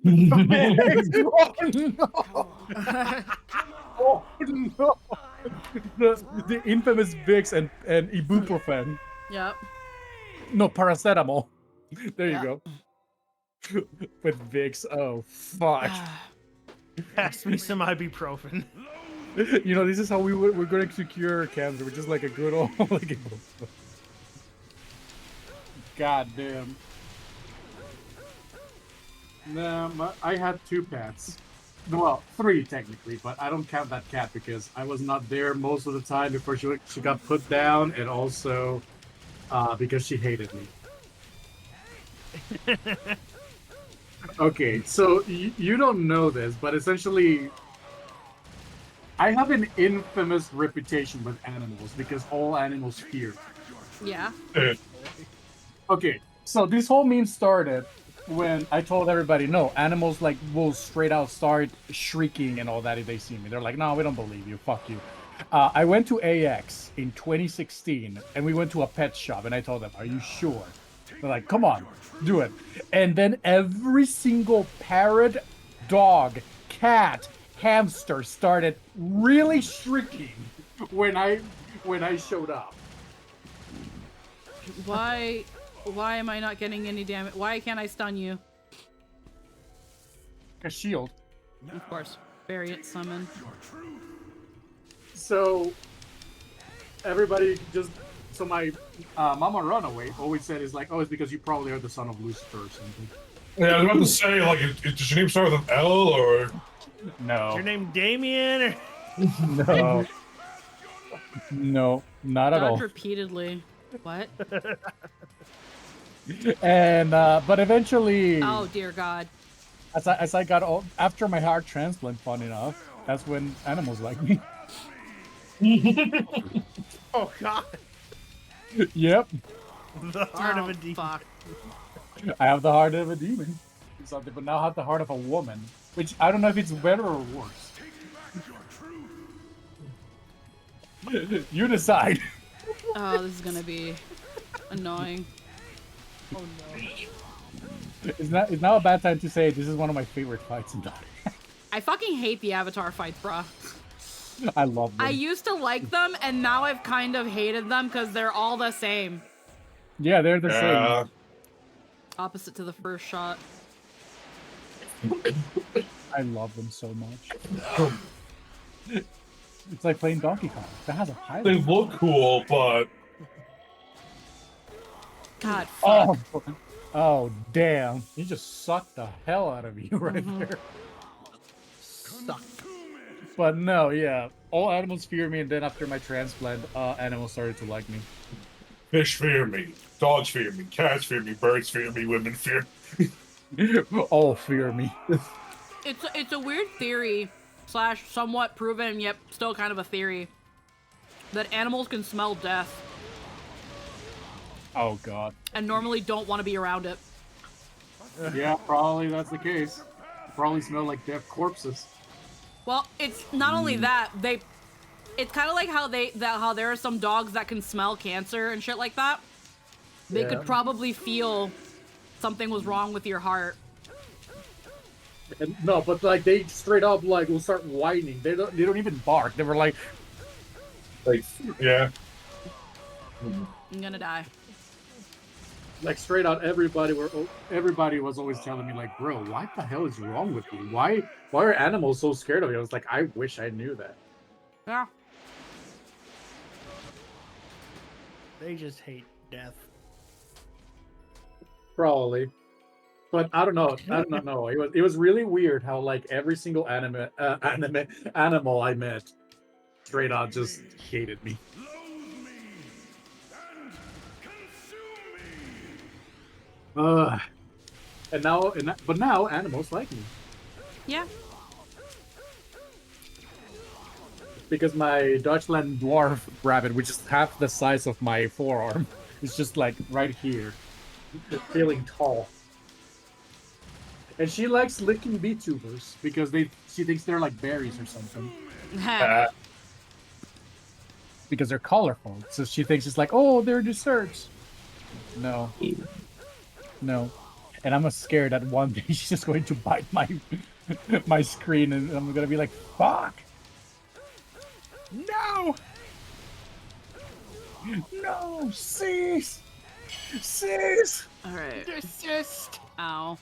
Oh no! The infamous Vicks and ibuprofen. Yep. No, paracetamol. There you go. With Vicks. Oh fuck. Pass me some ibuprofen. You know, this is how we're going to secure cancer. We're just like a good old like. God damn. No, I had 2 pets. Well, 3 technically, but I don't count that cat because I was not there most of the time before she got put down, and also because she hated me. Okay, so you don't know this, but essentially, I have an infamous reputation with animals because all animals fear me. Yeah. Okay, so this whole meme started when I told everybody, no, animals like will straight out start shrieking and all that if they see me. They're like, no, we don't believe you. Fuck you. I went to AX in 2016 and we went to a pet shop and I told them, are you sure? They're like, come on, do it. And then every single parrot, dog, cat, hamster started really shrieking when I showed up. Why am I not getting any damage? Why can't I stun you? A shield. Of course. Variant summon. So everybody just so my Mama Runaway always said is like, oh, it's because you probably are the son of Lucifer or something. Yeah, I was about to say, like, does your name start with an L or? No. Is your name Damien? Or... No. No, not at all. Repeatedly. What? And but eventually, Oh dear God. as I got old, after my heart transplant, fun enough, that's when animals like me. Oh God. Yep. The heart of a demon. Fuck. I have the heart of a demon. Something, but now I have the heart of a woman, which I don't know if it's better or worse. You decide. Oh, this is gonna be annoying. Oh no. It's now a bad time to say this is one of my favorite fights in Dota. I fucking hate the Avatar fights, bruh. I love them. I used to like them, and now I've kind of hated them because they're all the same. Yeah, they're the same. Opposite to the first shot. I love them so much. It's like playing Donkey Kong. That has a pilot. They look cool, but God, fuck. Oh, damn. You just sucked the hell out of you right there. Suck. But no, yeah. All animals fear me, and then after my transplant, animals started to like me. fish fear me, dogs fear me, cats fear me, birds fear me, women fear me. All fear me. It's a weird theory / somewhat proven, yet still kind of a theory, that animals can smell death. Oh god. And normally don't want to be around it. Yeah, probably that's the case. Probably smell like dead corpses. Well, it's not only that, it's kind of like how there are some dogs that can smell cancer and shit like that. They could probably feel something was wrong with your heart. And, no, but like they straight up like will start whining. They don't even bark. They were like yeah. I'm gonna die. Like straight out, everybody was always telling me like, bro, what the hell is wrong with you? Why are animals so scared of you? I was like, I wish I knew that. Yeah. They just hate death. Probably. But I don't know. I don't know. It was really weird how like every single animal I met straight out just hated me. But now animals like me. Yeah. Because my Dutchland dwarf rabbit, which is half the size of my forearm, is just like right here, feeling tall. And she likes licking VTubers because she thinks they're like berries or something. Because they're colorful, so she thinks it's like, oh, they're desserts. No. No. And I'm scared that one day she's just going to bite my screen and I'm gonna be like, fuck! No! No! Cease! Cease! Alright. Desist! Ow.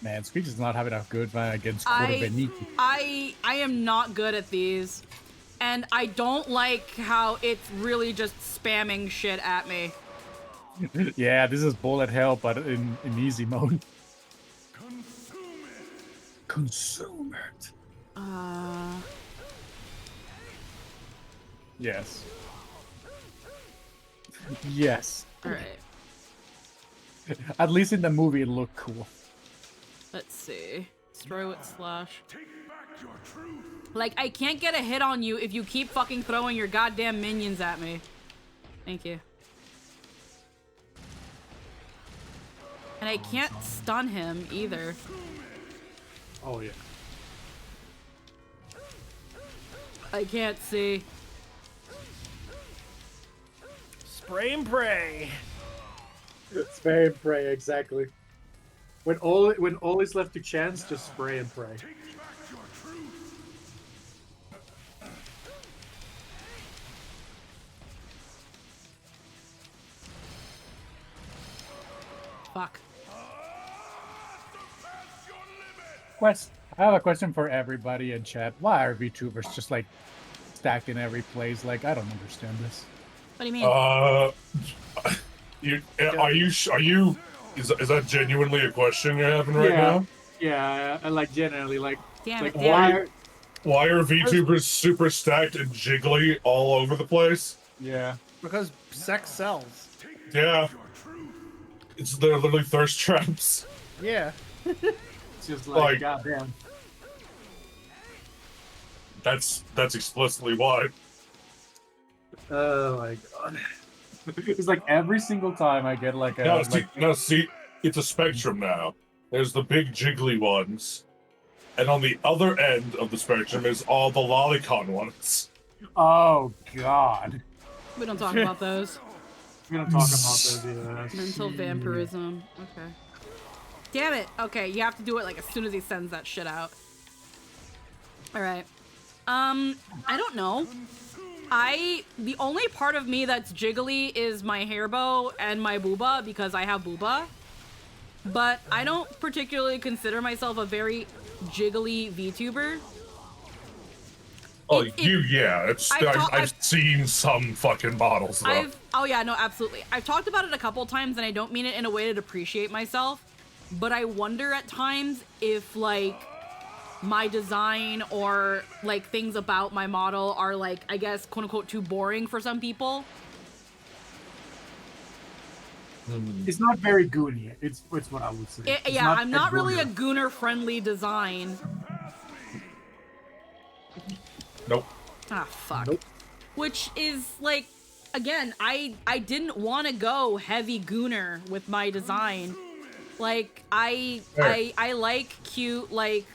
Man, Screech does not have enough good against Corbeniki. I am not good at these. And I don't like how it's really just spamming shit at me. Yeah, this is bullet hell, but in easy mode. Consume it. Yes. Yes. Alright. At least in the movie it looked cool. Let's see. Destroy with slash. Like, I can't get a hit on you if you keep fucking throwing your goddamn minions at me. Thank you. And I can't stun him either. Oh, yeah. I can't see. Spray and pray. Spray and pray, exactly. When all is left to chance, just spray and pray. Fuck. I have a question for everybody in chat. Why are VTubers just like stacked in every place? Like, I don't understand this. What do you mean? Is that genuinely a question you're having right now? Yeah, and like generally, like, damn like it, why are VTubers super stacked and jiggly all over the place? Yeah. Because sex sells. Yeah. They're literally thirst traps. Yeah. It's just like goddamn. That's explicitly why. Oh my god. It's like every single time I get like a see, it's a spectrum now. There's the big jiggly ones, and on the other end of the spectrum is all the lolicon ones. Oh God. We don't talk about those. We don't talk about those either. Mental vampirism. Okay. Damn it. Okay, you have to do it like as soon as he sends that shit out. All right. I don't know. The only part of me that's jiggly is my hair bow and my booba because I have booba. But I don't particularly consider myself a very jiggly VTuber. Oh, I've seen some fucking bottles though. Oh yeah, no, absolutely. I've talked about it a couple times and I don't mean it in a way to depreciate myself, but I wonder at times if like my design or like things about my model are like, I guess, quote unquote, too boring for some people. It's not very goony. It's what I would say. Yeah, I'm not really a gooner friendly design. Nope. Ah, fuck. Nope. Which is like, again, I didn't want to go heavy gooner with my design. Like I like cute like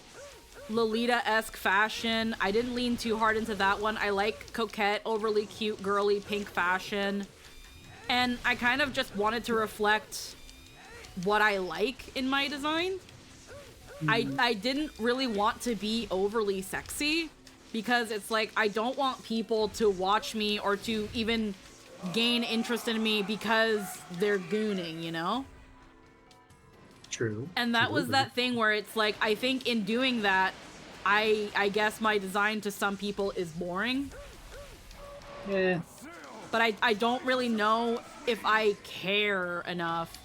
Lolita-esque fashion. I didn't lean too hard into that one. I like coquette, overly cute, girly pink fashion. And I kind of just wanted to reflect what I like in my design. I didn't really want to be overly sexy because it's like I don't want people to watch me or to even gain interest in me because they're gooning, you know? True. And that was that thing where it's like, I think in doing that, I guess my design to some people is boring. Yeah. But I don't really know if I care enough.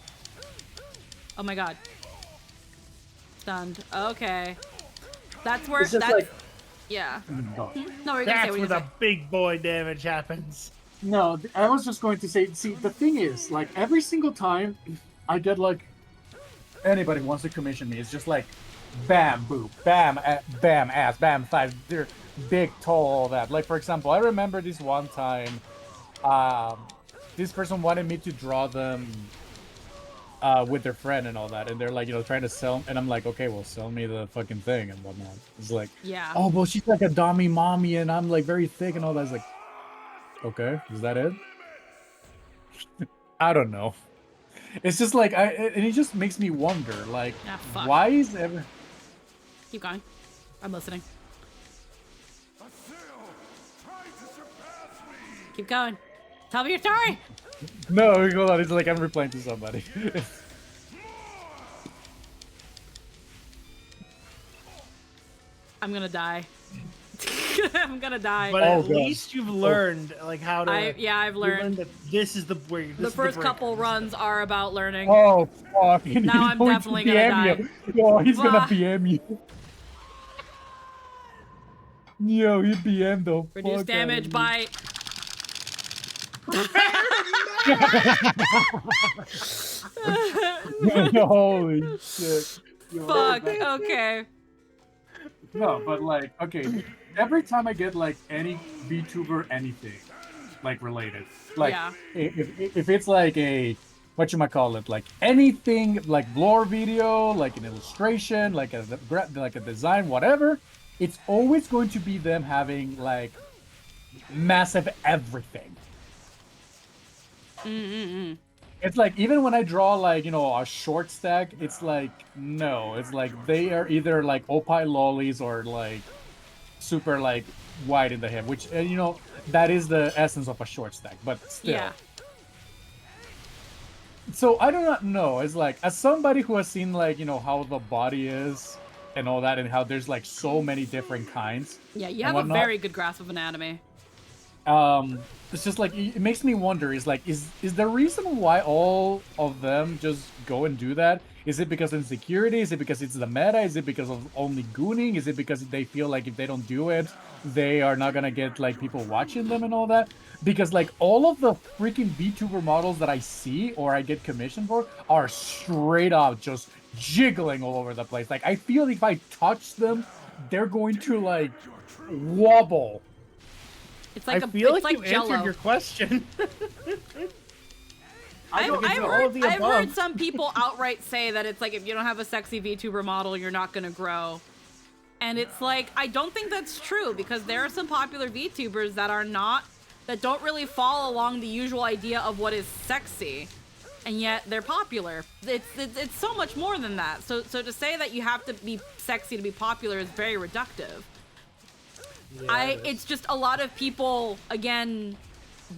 Oh my god. Stunned. Okay. That's where It's just that's like- yeah. No. No, we're gonna That's say where what the big boy damage happens. No, I was just going to say, see, the thing is, like, every single time I get, like, anybody wants to commission me, it's just like, bam, boob, bam, bam, ass, bam, thighs, they're big, tall, all that. Like, for example, I remember this one time, this person wanted me to draw them with their friend and all that, and they're like, you know, trying to sell, and I'm like, okay, well, sell me the fucking thing and whatnot. It's like, yeah. oh, well, she's like a dummy mommy, and I'm like very thick and all that. It's like, okay, is that it? I don't know. It's just like and it just makes me wonder, like, fuck. why is ever? Keep going. I'm listening. Keep going. Tell me your story. No, hold on. It's like I'm replying to somebody. I'm gonna die. I'm gonna die. But at least you've learned like how to. I've learned. That this is the way. The first couple runs are about learning. Oh fuck! Now I'm definitely gonna die. Oh, he's gonna PM you. Yo, he PM'd the Reduce fuck damage by. Holy shit. Yo, Fuck. that- Okay. No, but like, okay, every time I get like any VTuber anything, like related, like Yeah. if it's like a whatchamacallit, like anything like blur video, like an illustration, like a design, whatever, it's always going to be them having like massive everything. It's like, even when I draw like, you know, a short stack, it's like, no, it's like they are either like opie lollies or like super like wide in the head, which, you know, that is the essence of a short stack, but still. Yeah. So I do not know. It's like, as somebody who has seen like, you know, how the body is and all that, and how there's like so many different kinds. Yeah, you and have a whatnot, very good grasp of anatomy. it's just like, it makes me wonder, is like, is the reason why all of them just go and do that, is it because of insecurity? Is it because it's the meta? Is it because of only gooning? Is it because they feel like if they don't do it, they are not gonna get like people watching them and all that? Because like all of the freaking VTuber models that I see or I get commissioned for are straight up just jiggling all over the place. Like, I feel if I touch them, they're going to like wobble. It's like I a, feel it's like you Jell-O. answered your question. I've all of the above. heard some people outright say that it's like, if you don't have a sexy VTuber model, you're not gonna grow. And it's like, I don't think that's true because there are some popular VTubers that don't really fall along the usual idea of what is sexy, and yet they're popular. It's so much more than that. So to say that you have to be sexy to be popular is very reductive. Yeah, it's just a lot of people, again,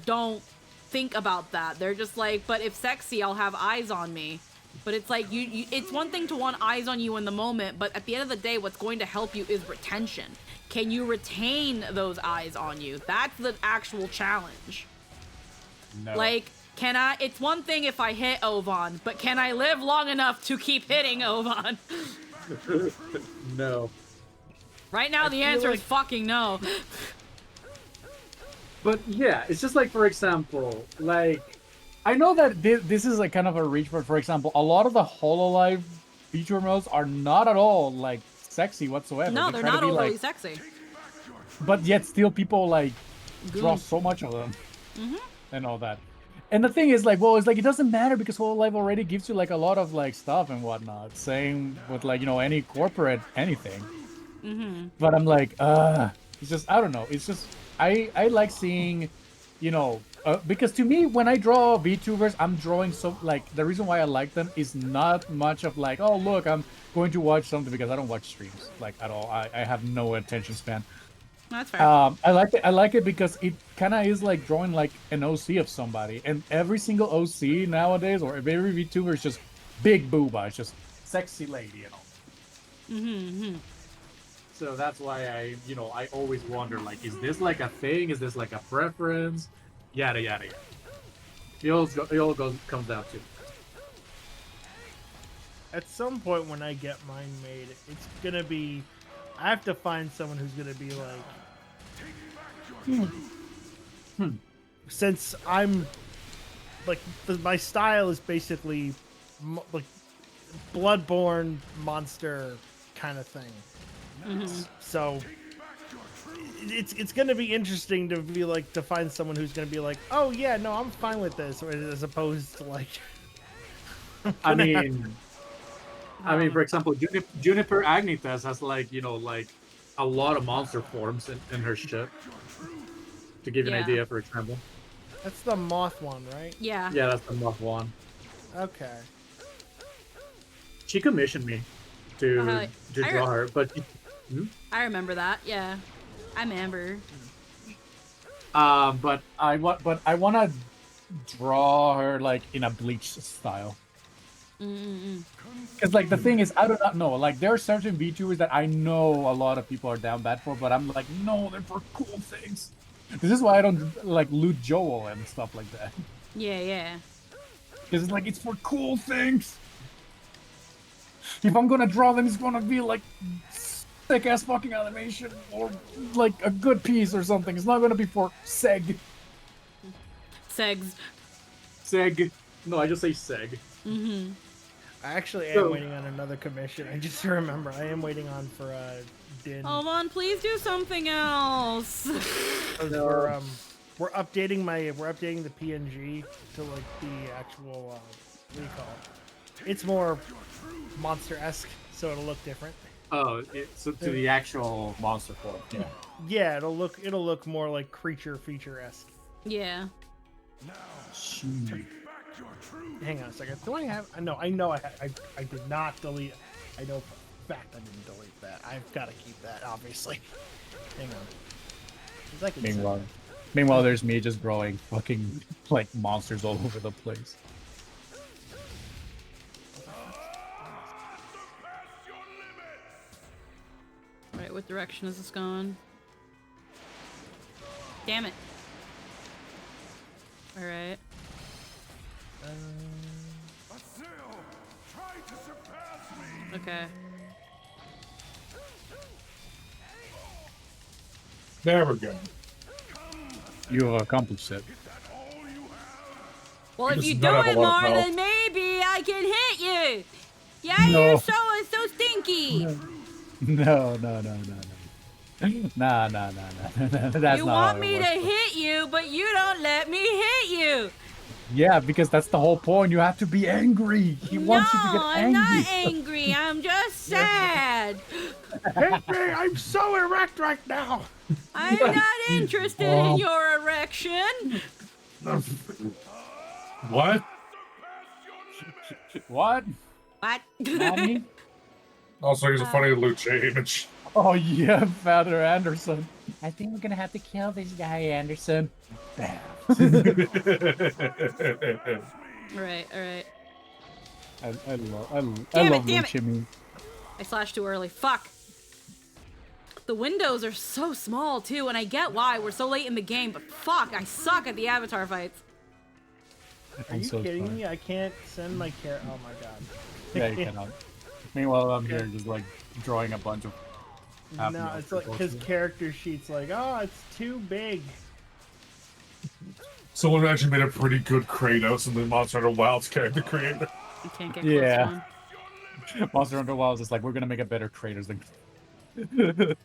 don't think about that. They're just like, but if sexy, I'll have eyes on me. But it's like, it's one thing to want eyes on you in the moment, but at the end of the day, what's going to help you is retention. Can you retain those eyes on you? That's the actual challenge. No. Like, it's one thing if I hit Ovan, but can I live long enough to keep hitting Ovan? No. Right now, the answer is fucking no. But yeah, it's just like, for example, like, I know that this is like kind of a reach, but for example, a lot of the HoloLive feature modes are not at all like sexy whatsoever. No, they're not overly sexy. But yet still people like draw Goon. so much of them Mm-hmm. and all that. And the thing is like, well, it's like, it doesn't matter because HoloLive already gives you like a lot of like stuff and whatnot. Same with like, you know, any corporate anything. Mm-hmm. But I'm like, it's just, I don't know. It's just, I like seeing, you know, because to me, when I draw VTubers, I'm drawing so, like, the reason why I like them is not much of like, oh, look, I'm going to watch something, because I don't watch streams, like, at all. I have no attention span. That's fair. I like it because it kind of is like drawing like an OC of somebody, and every single OC nowadays, or every VTuber is just big booba, it's just sexy lady, you know. Mm-hmm. So that's why I always wonder, like, is this like a thing? Is this like a preference? Yada yada yada. It all comes down to. At some point when I get mine made, it's gonna be, I have to find someone who's gonna be like, since I'm like, my style is basically like Bloodborne monster kind of thing. Mm-hmm. So it's gonna be interesting to be like, to find someone who's gonna be like, oh yeah, no, I'm fine with this, as opposed to like. I mean, for example, Juniper Agnitas has like, you know, like a lot of monster forms in her ship. To give you an idea, for example. That's the moth one, right? Yeah. Yeah, that's the moth one. Okay. She commissioned me to draw her, but. I remember that. Yeah, I remember. But I want to draw her like in a Bleach style. Because like the thing is, I do not know. Like there are certain VTubers that I know a lot of people are down bad for, but I'm like, no, they're for cool things. This is why I don't like loot Joel and stuff like that. Yeah. Because it's like, it's for cool things. If I'm gonna draw them, it's gonna be like thick ass fucking animation or like a good piece or something. It's not gonna be for Seg. Segs. Seg. No, I just say Seg. Mm-hmm. I actually am waiting on another commission. I just remember I am waiting on for Din. Alvon, please do something else. We're updating the PNG to like the actual what do you call it? It's more monster-esque, so it'll look different. Oh, so to the actual monster form. Yeah. Yeah, it'll look more like creature feature-esque. Yeah. Hang on a second. Do I have? No, I know I did not delete. I know for a fact I didn't delete that. I've got to keep that, obviously. Hang on. Meanwhile, there's me just drawing fucking like monsters all over the place. Alright, what direction is this going? Damn it. Alright. Okay. There we go. You accomplished it. Well, if This you is do not a it lot more, of then maybe I can hit you. Yeah, No. you're so stinky. No. Nah. That's You not want how me it to works. hit you, but you don't let me hit you. Yeah, because that's the whole point. You have to be angry. He wants you to get I'm angry. not angry. I'm just sad. Hit me! I'm so erect right now. I'm not interested in your erection. What? What? What? Mommy? Also, he's a funny Lucha image. Oh yeah, Father Anderson. I think we're gonna have to kill this guy, Anderson. Bam. Alright, alright. I love Damn it. Lucha memes. I slashed too early. Fuck. The windows are so small too, and I get why we're so late in the game, but fuck, I suck at the avatar fights. Are you kidding me? I can't send my character. Oh my god. Yeah, you cannot. Meanwhile, I'm here just like drawing a bunch of. No, it's like his character sheet's like, oh, it's too big. Someone actually made a pretty good Kratos and the Monster Hunter Wilds character creator. You can't get close Yeah. to him. Monster Hunter Wilds is like, we're gonna make a better Kratos than. The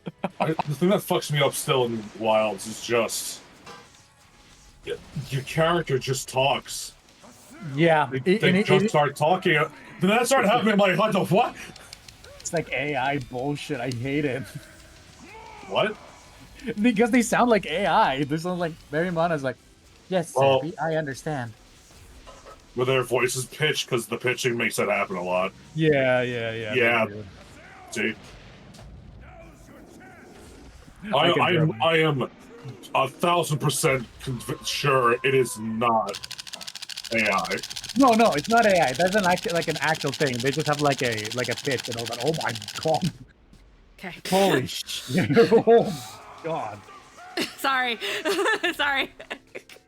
thing that fucks me up still in Wilds is just your character just talks. Yeah, They just start talking. Then that started happening. I'm like, what the fuck? It's like AI bullshit. I hate it. What? Because they sound like AI. They sound like Barry Mona's like, yes, sir, I understand. Where their voices pitch because the pitching makes that happen a lot. Yeah. Yeah. See. I am 1,000% sure it is not AI. No, it's not AI. That's an actual thing. They just have like a pitch and all that. Oh my god. Okay. Holy shit. Oh my god. Sorry. Sorry.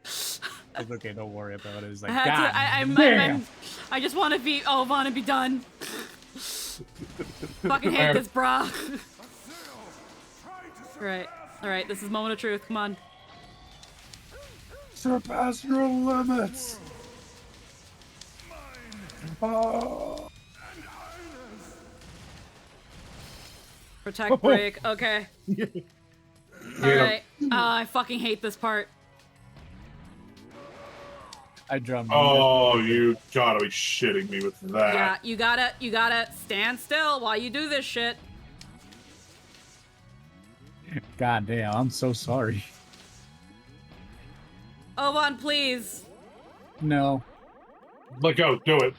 It's okay, don't worry about it. It's like, I had god to, damn. I just want to be, want to be done. Fucking hate this, brah. Alright, this is moment of truth, come on. Surpass your limits. Oh. Protect break, okay. Alright, I fucking hate this part. I drummed. Oh, you gotta be shitting me with that. Yeah, you gotta stand still while you do this shit. God damn, I'm so sorry. Ovan, please. No. Let go, do it.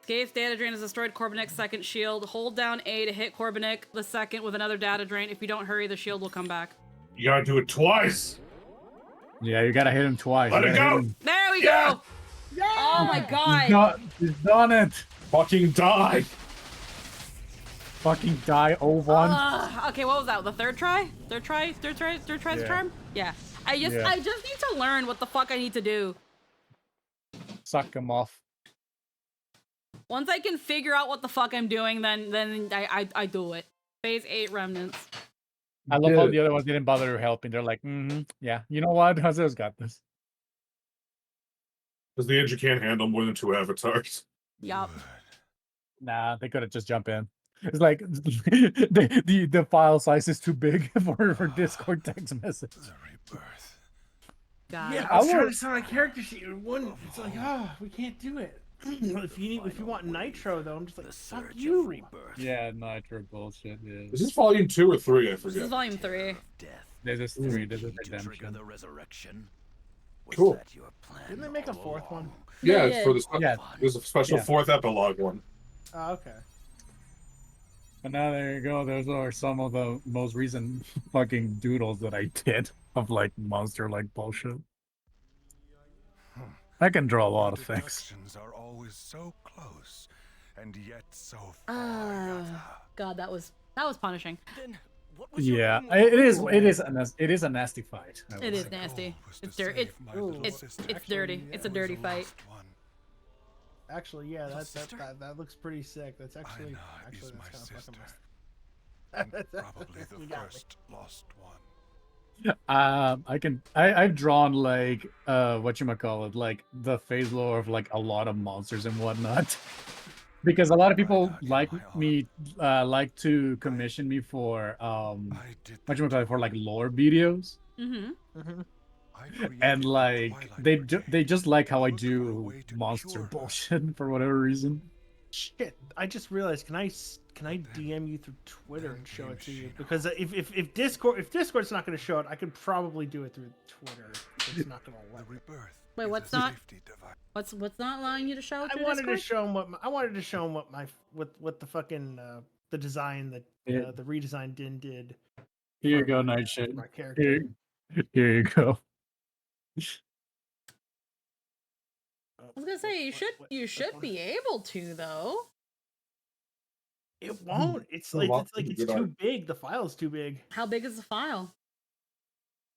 Skave's data drain has destroyed Korbanik's second shield. Hold down A to hit Korbanik the second with another data drain. If you don't hurry, the shield will come back. You gotta do it twice. Yeah, you gotta hit him twice. Let it go. There we go. Oh my god. He's done it. Fucking die. Fucking die, Ovan. Okay, what was that? The third try? Third try's the charm? Yeah. I just need to learn what the fuck I need to do. Suck him off. Once I can figure out what the fuck I'm doing, then I do it. Phase 8 remnants. I love how the other ones didn't bother helping. They're like, yeah. You know what? Jose's got this. Because the engine can't handle more than 2 avatars. Yup. Nah, they could have just jumped in. It's like the file size is too big for Discord text message. God. Yeah, I was trying to sign a character sheet. It's like, we can't do it. If you want Nitro though, I'm just like, fuck you. Yeah, Nitro bullshit. Yeah. Is this volume 2 or 3? I forget. This is volume 3. This is 3. This is Redemption. The resurrection. Cool. Didn't they make a 4th one? Yeah, it's for the there's a special Yeah. 4th epilogue one. Oh, okay. And now there you go. Those are some of the most recent fucking doodles that I did of like monster like bullshit. I can draw a lot of things. Deductions are always so close, and yet so far. God, that was punishing. Yeah, it is a nasty fight. I It would is say. nasty. It's dirty. It's dirty. It's a dirty fight. Actually, yeah, that looks pretty sick. That's actually that's kind of fucking messed. Probably the first lost one. I've drawn like whatchamacallit, like the phase lore of like a lot of monsters and whatnot. Because a lot of people like to commission me for whatchamacallit, for like lore videos. And like they just like how I do monster bullshit for whatever reason. Shit! I just realized. Can I DM you through Twitter and show it to you? Because if Discord's not going to show it, I could probably do it through Twitter. It's not going to let me. Wait, what's not? What's not allowing you to show? I wanted to show him what the fucking the design that the redesign Din did. Here you for go, Nightshade. my character. Here you go. I was gonna say you should be able to though. It won't. It's like it's too big. The file's too big. How big is the file?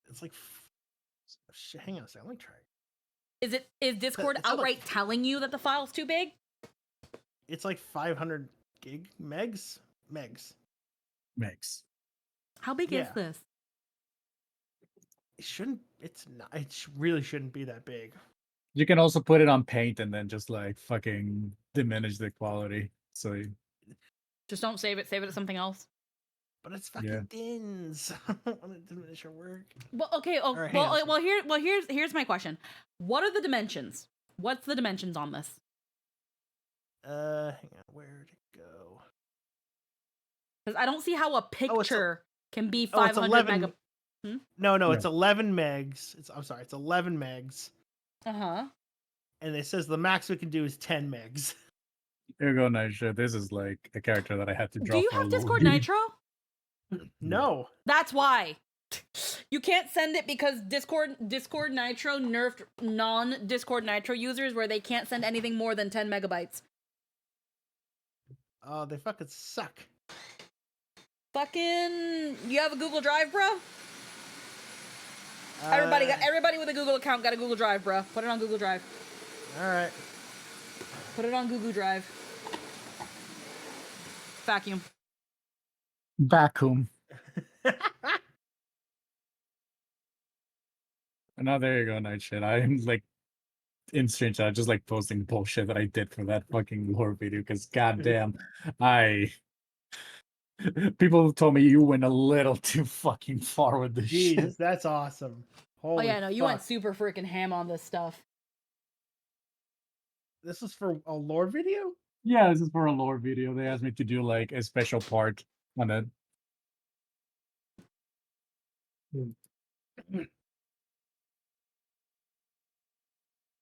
It's like hang on a second. Let me try. Is Discord outright telling you that the file's too big? It's like 500 megs. How big is this? It shouldn't. It's not. It really shouldn't be that big. You can also put it on Paint and then just like fucking diminish the quality. So Just don't save it. Save it to something else. But it's fucking Dins. I don't want to diminish your work. Well, okay. Oh, Alright, here's my question. What are the dimensions? What's the dimensions on this? Hang on. Where'd it go? Because I don't see how a picture can be it's 500 11 mega. No, it's 11 megs. It's 11 megs. Uh-huh. And it says the max we can do is 10 megs. here you go, Nitro. This is like a character that I had to draw. Do you for have a Discord little- Nitro? No. That's why. You can't send it because Discord Nitro nerfed non-Discord Nitro users where they can't send anything more than 10 megabytes. Oh, they fucking suck. Fucking, you have a Google Drive, bro? Everybody with a Google account got a Google Drive, bro. Put it on Google Drive. All right. Put it on Google Drive. Vacuum. Vacuum. Now there you go, Nightshade. I'm like in Strange Chat, just like posting bullshit that I did for that fucking lore video because goddamn, people told me you went a little too fucking far with this Jeez, shit. that's awesome. Oh yeah, no, you went fuck. super freaking ham on this stuff. This is for a lore video? Yeah, this is for a lore video. They asked me to do like a special part on it.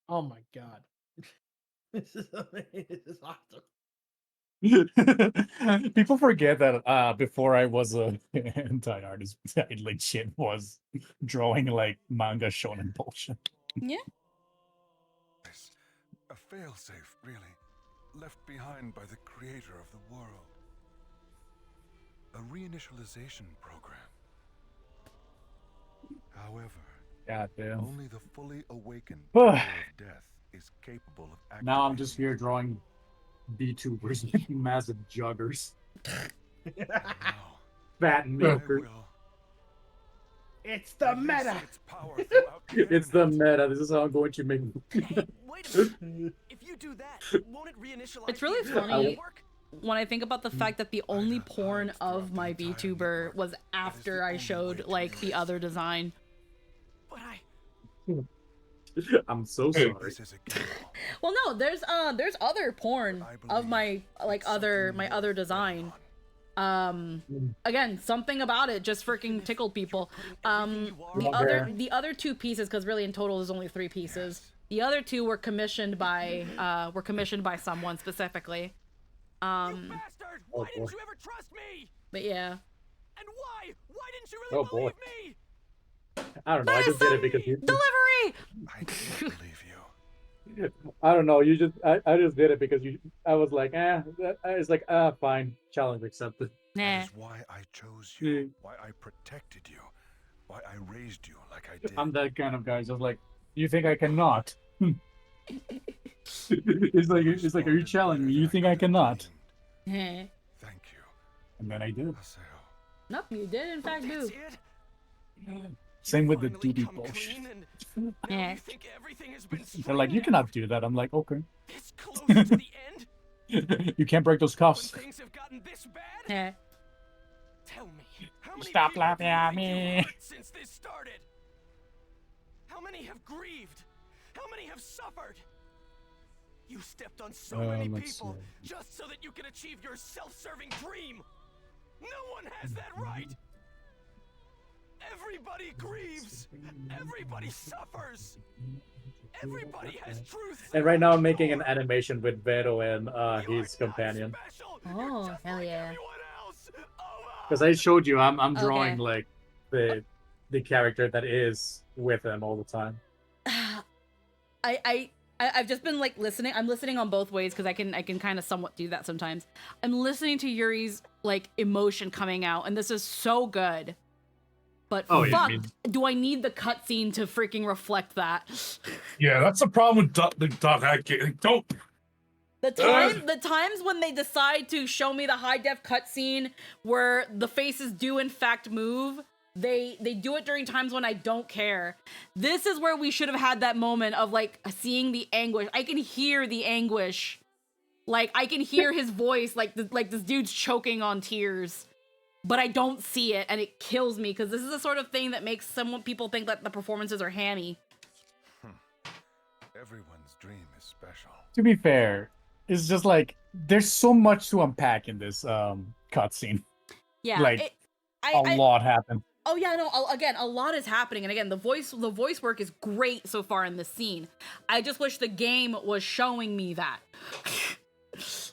Oh my god. This is amazing. This is awesome. People forget that before I was a anti-artist, I legit was drawing like manga shonen bullshit. Yeah. A failsafe, really, left behind by the creator of the world. A reinitialization program. However, Goddamn. only the fully awakened power of death is capable of activating. Now I'm just here drawing VTubers with massive joggers. Fat milkers. It's the meta. It's the meta. This is how I'm going to make. Wait a minute. If you do that, won't it reinitialize? It's really the entire funny network? when I think about the fact that the only porn of my VTuber was after I showed like the other design. I'm so sorry. Well, no, there's other porn of my other design. Again, something about it just freaking tickled people. The other two pieces, because really in total there's only 3 pieces. The other 2 were commissioned by someone specifically. Why didn't you ever trust me? But yeah. And why? Why didn't you really believe me? I don't know. I just did it because you. Delivery. I didn't believe you. I don't know. You just. I just did it because you. I was like, It's like, fine. Challenge accepted. That is why I chose you. Why I protected you. Why I raised you like I did. I'm that kind of guy. Just like, you think I cannot? It's like, are you challenging me? You think I cannot? Thank you. And then I did. Nope, you did in fact do. Same with the DD bullshit. Yeah. They're like, you cannot do that. I'm like, okay. You can't break those cuffs. Yeah. Tell me, how many Stop people laughing do you at think you've me. hurt since this started? How many have grieved? How many have suffered? You stepped on so Um, many let's people just so that you can achieve your self-serving dream. No one has that right. Everybody grieves. Everybody suffers. Everybody has truth. And right now I'm making an animation with Vero and his companion. Oh, hell yeah. Because I showed you, I'm drawing Okay. like the character that is with him all the time. I've just been like listening. I'm listening on both ways because I can kind of somewhat do that sometimes. I'm listening to Yuri's like emotion coming out, and this is so good. But Oh, yeah, I fuck, mean- do I need the cutscene to freaking reflect that? Yeah, that's the problem with the dot hack game. Don't. The times when they decide to show me the high def cutscene where the faces do in fact move, they do it during times when I don't care. This is where we should have had that moment of like seeing the anguish. I can hear the anguish. Like I can hear his voice, like this dude's choking on tears. But I don't see it, and it kills me because this is the sort of thing that makes people think that the performances are hammy. Everyone's dream is special. To be fair, it's just like there's so much to unpack in this cutscene. Yeah, like a lot happened. Oh yeah, no. Again, a lot is happening, and again, the voice work is great so far in this scene. I just wish the game was showing me that.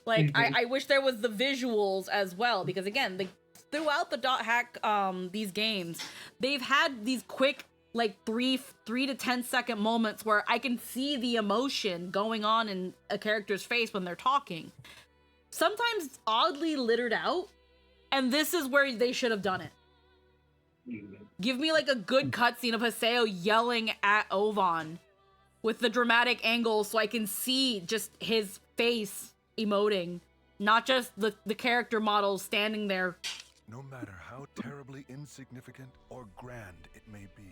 Like, I wish there was the visuals as well, because again, throughout the dot hack these games, they've had these quick like 3 to 10 second moments where I can see the emotion going on in a character's face when they're talking. Sometimes it's oddly littered out, and this is where they should have done it. Give me like a good cutscene of Haseo yelling at Ovan with the dramatic angle so I can see just his face emoting, not just the character model standing there. No matter how terribly insignificant or grand it may be,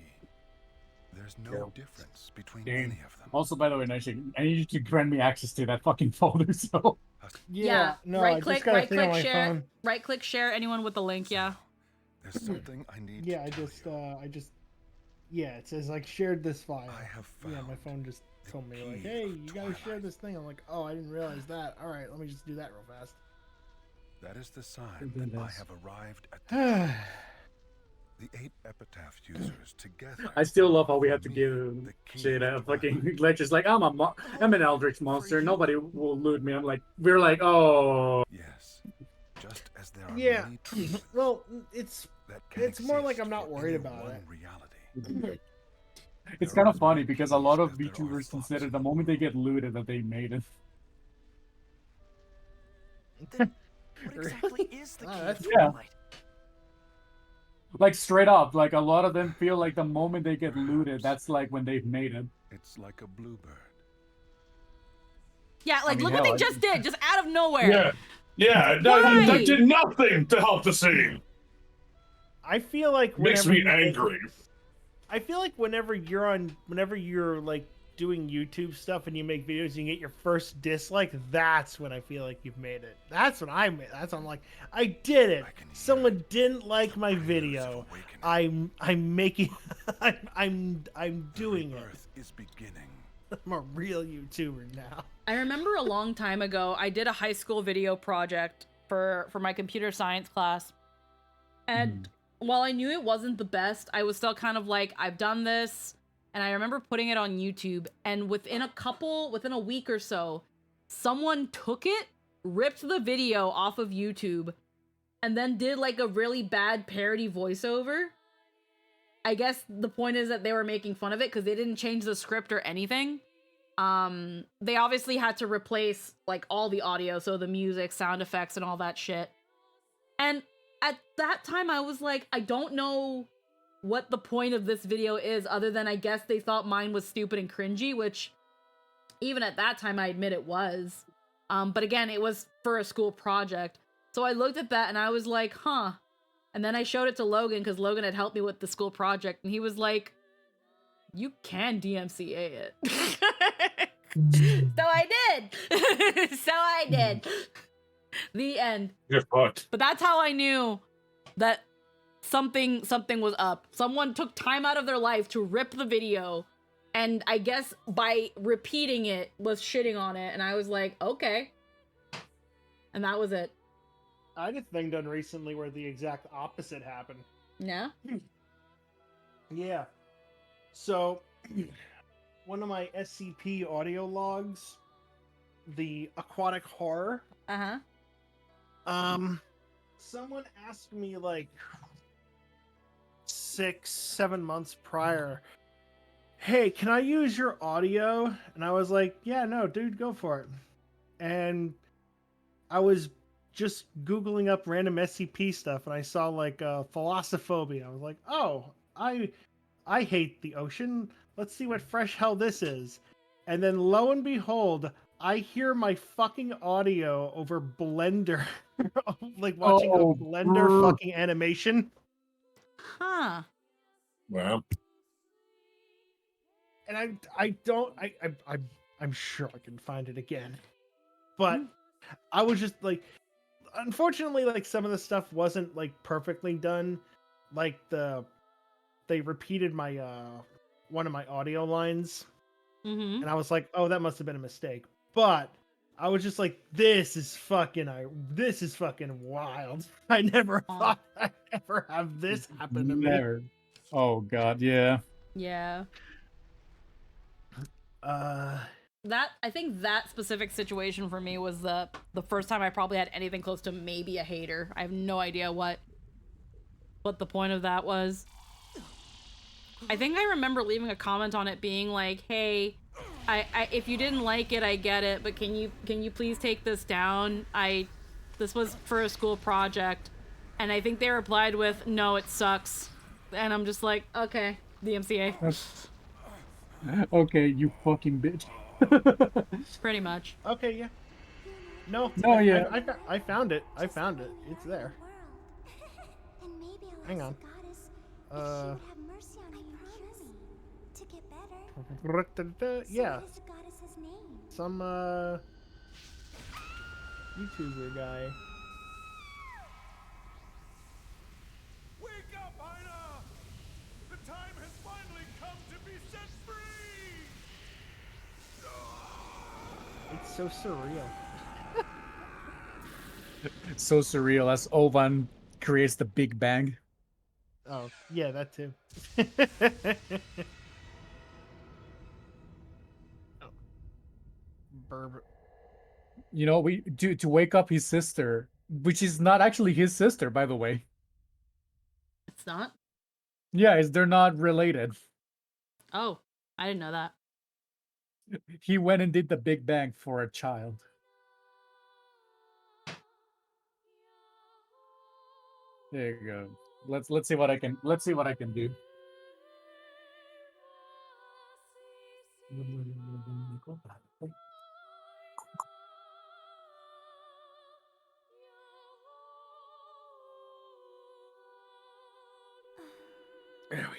there's no difference between Dang. any of them. Also, by the way, Nightshade, I need you to grant me access to that fucking folder. So Yeah, no, I right just click, got a right thing on click, my share, phone. right click, share. Anyone with the link, yeah. There's something I need. Yeah, I just, yeah, it says like shared this file. I have Yeah, my phone just told me like, hey, you gotta share this thing. I'm like, oh, I didn't realize that. All right, let me just do that real fast. That is the sign that I have arrived at the 8 epitaph users together. I still love how we have to give shit a fucking lectures like I'm an Eldritch monster. Nobody will loot me. I'm like, we're like, oh. Yes, just as there are Yeah, many truths well, it's can more like exist I'm not for worried any about one it. reality. it's kind of funny because a lot of VTubers consider the moment they get looted that they made it. What exactly is the key of Yeah. Twilight? Like straight up, like a lot of them feel like the moment they get looted, that's like when they've made it. It's like a bluebird. Yeah, like mean, look what hell, they just did, just out of nowhere. Yeah, yeah, that did nothing to help the scene. I feel like Makes whenever me you- angry. I feel like whenever you're like doing YouTube stuff and you make videos and you get your first dislike, that's when I feel like you've made it. That's when I made. That's when I'm like, I did it. Someone didn't like my video. I'm making. I'm doing it. Is beginning. I'm a real YouTuber now. I remember a long time ago, I did a high school video project for my computer science class. And while I knew it wasn't the best, I was still kind of like, I've done this. And I remember putting it on YouTube. And within a week or so, someone took it, ripped the video off of YouTube, and then did like a really bad parody voiceover. I guess the point is that they were making fun of it because they didn't change the script or anything. They obviously had to replace like all the audio, so the music, sound effects, and all that shit. And at that time, I was like, I don't know what the point of this video is other than I guess they thought mine was stupid and cringy, which even at that time, I admit it was. But again, it was for a school project. So I looked at that and I was like, huh. And then I showed it to Logan because Logan had helped me with the school project. And he was like, you can DMCA it. So I did. So I did. The end. You're fucked. But that's how I knew that something was up. Someone took time out of their life to rip the video And I guess by repeating it was shitting on it, and I was like, okay. And that was it. I had a thing done recently where the exact opposite happened. Yeah? Yeah. So, one of my SCP audio logs, the aquatic horror. Someone asked me like 6-7 months prior, hey, can I use your audio? And I was like, yeah, no, dude, go for it. And I was just Googling up random SCP stuff, and I saw like Philosophobic. I was like, oh, I hate the ocean. Let's see what fresh hell this is. And then lo and behold, I hear my fucking audio over Blender. Like watching a Blender fucking animation. Huh. Wow. And I'm sure I can find it again. But I was just like, unfortunately, like some of the stuff wasn't like perfectly done. Like they repeated my one of my audio lines, and I was like, oh, that must have been a mistake. But I was just like, this is fucking wild. I never thought I'd ever have this happen to me. Never. Oh god, yeah. Yeah. That I think that specific situation for me was the first time I probably had anything close to maybe a hater. I have no idea what the point of that was. I think I remember leaving a comment on it being like, hey, I if you didn't like it, I get it, but can you please take this down? This was for a school project. And I think they replied with, no, it sucks. And I'm just like, okay, the MCA. Okay, you fucking bitch. Pretty much. Okay, yeah. No, yeah. I found it. I found it. It's there. Hang on. Yeah. Some YouTuber guy. Wake up, Ina! The time has finally come to be set free! It's so surreal. It's so surreal as Ovan creates the Big Bang. Oh, yeah, that too. Burb. You know, to wake up his sister, which is not actually his sister, by the way. It's not? Yeah, they're not related. Oh, I didn't know that. He went and did the Big Bang for a child. There you go. Let's see what I can do. There we go.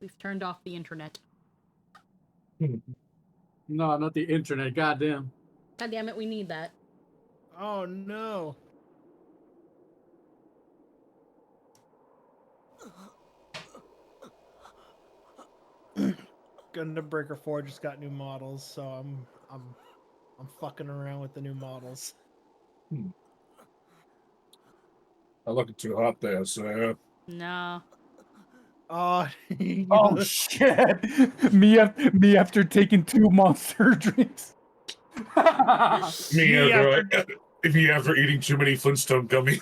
We've turned off the internet. No, not the internet. Goddamn. God damn it, we need that. Oh no. Gundam Breaker 4 just got new models, so I'm fucking around with the new models. I'm looking too hot there, so. No. Oh, oh shit! Me after taking 2 monster drinks. Me after eating too many Flintstone gummies.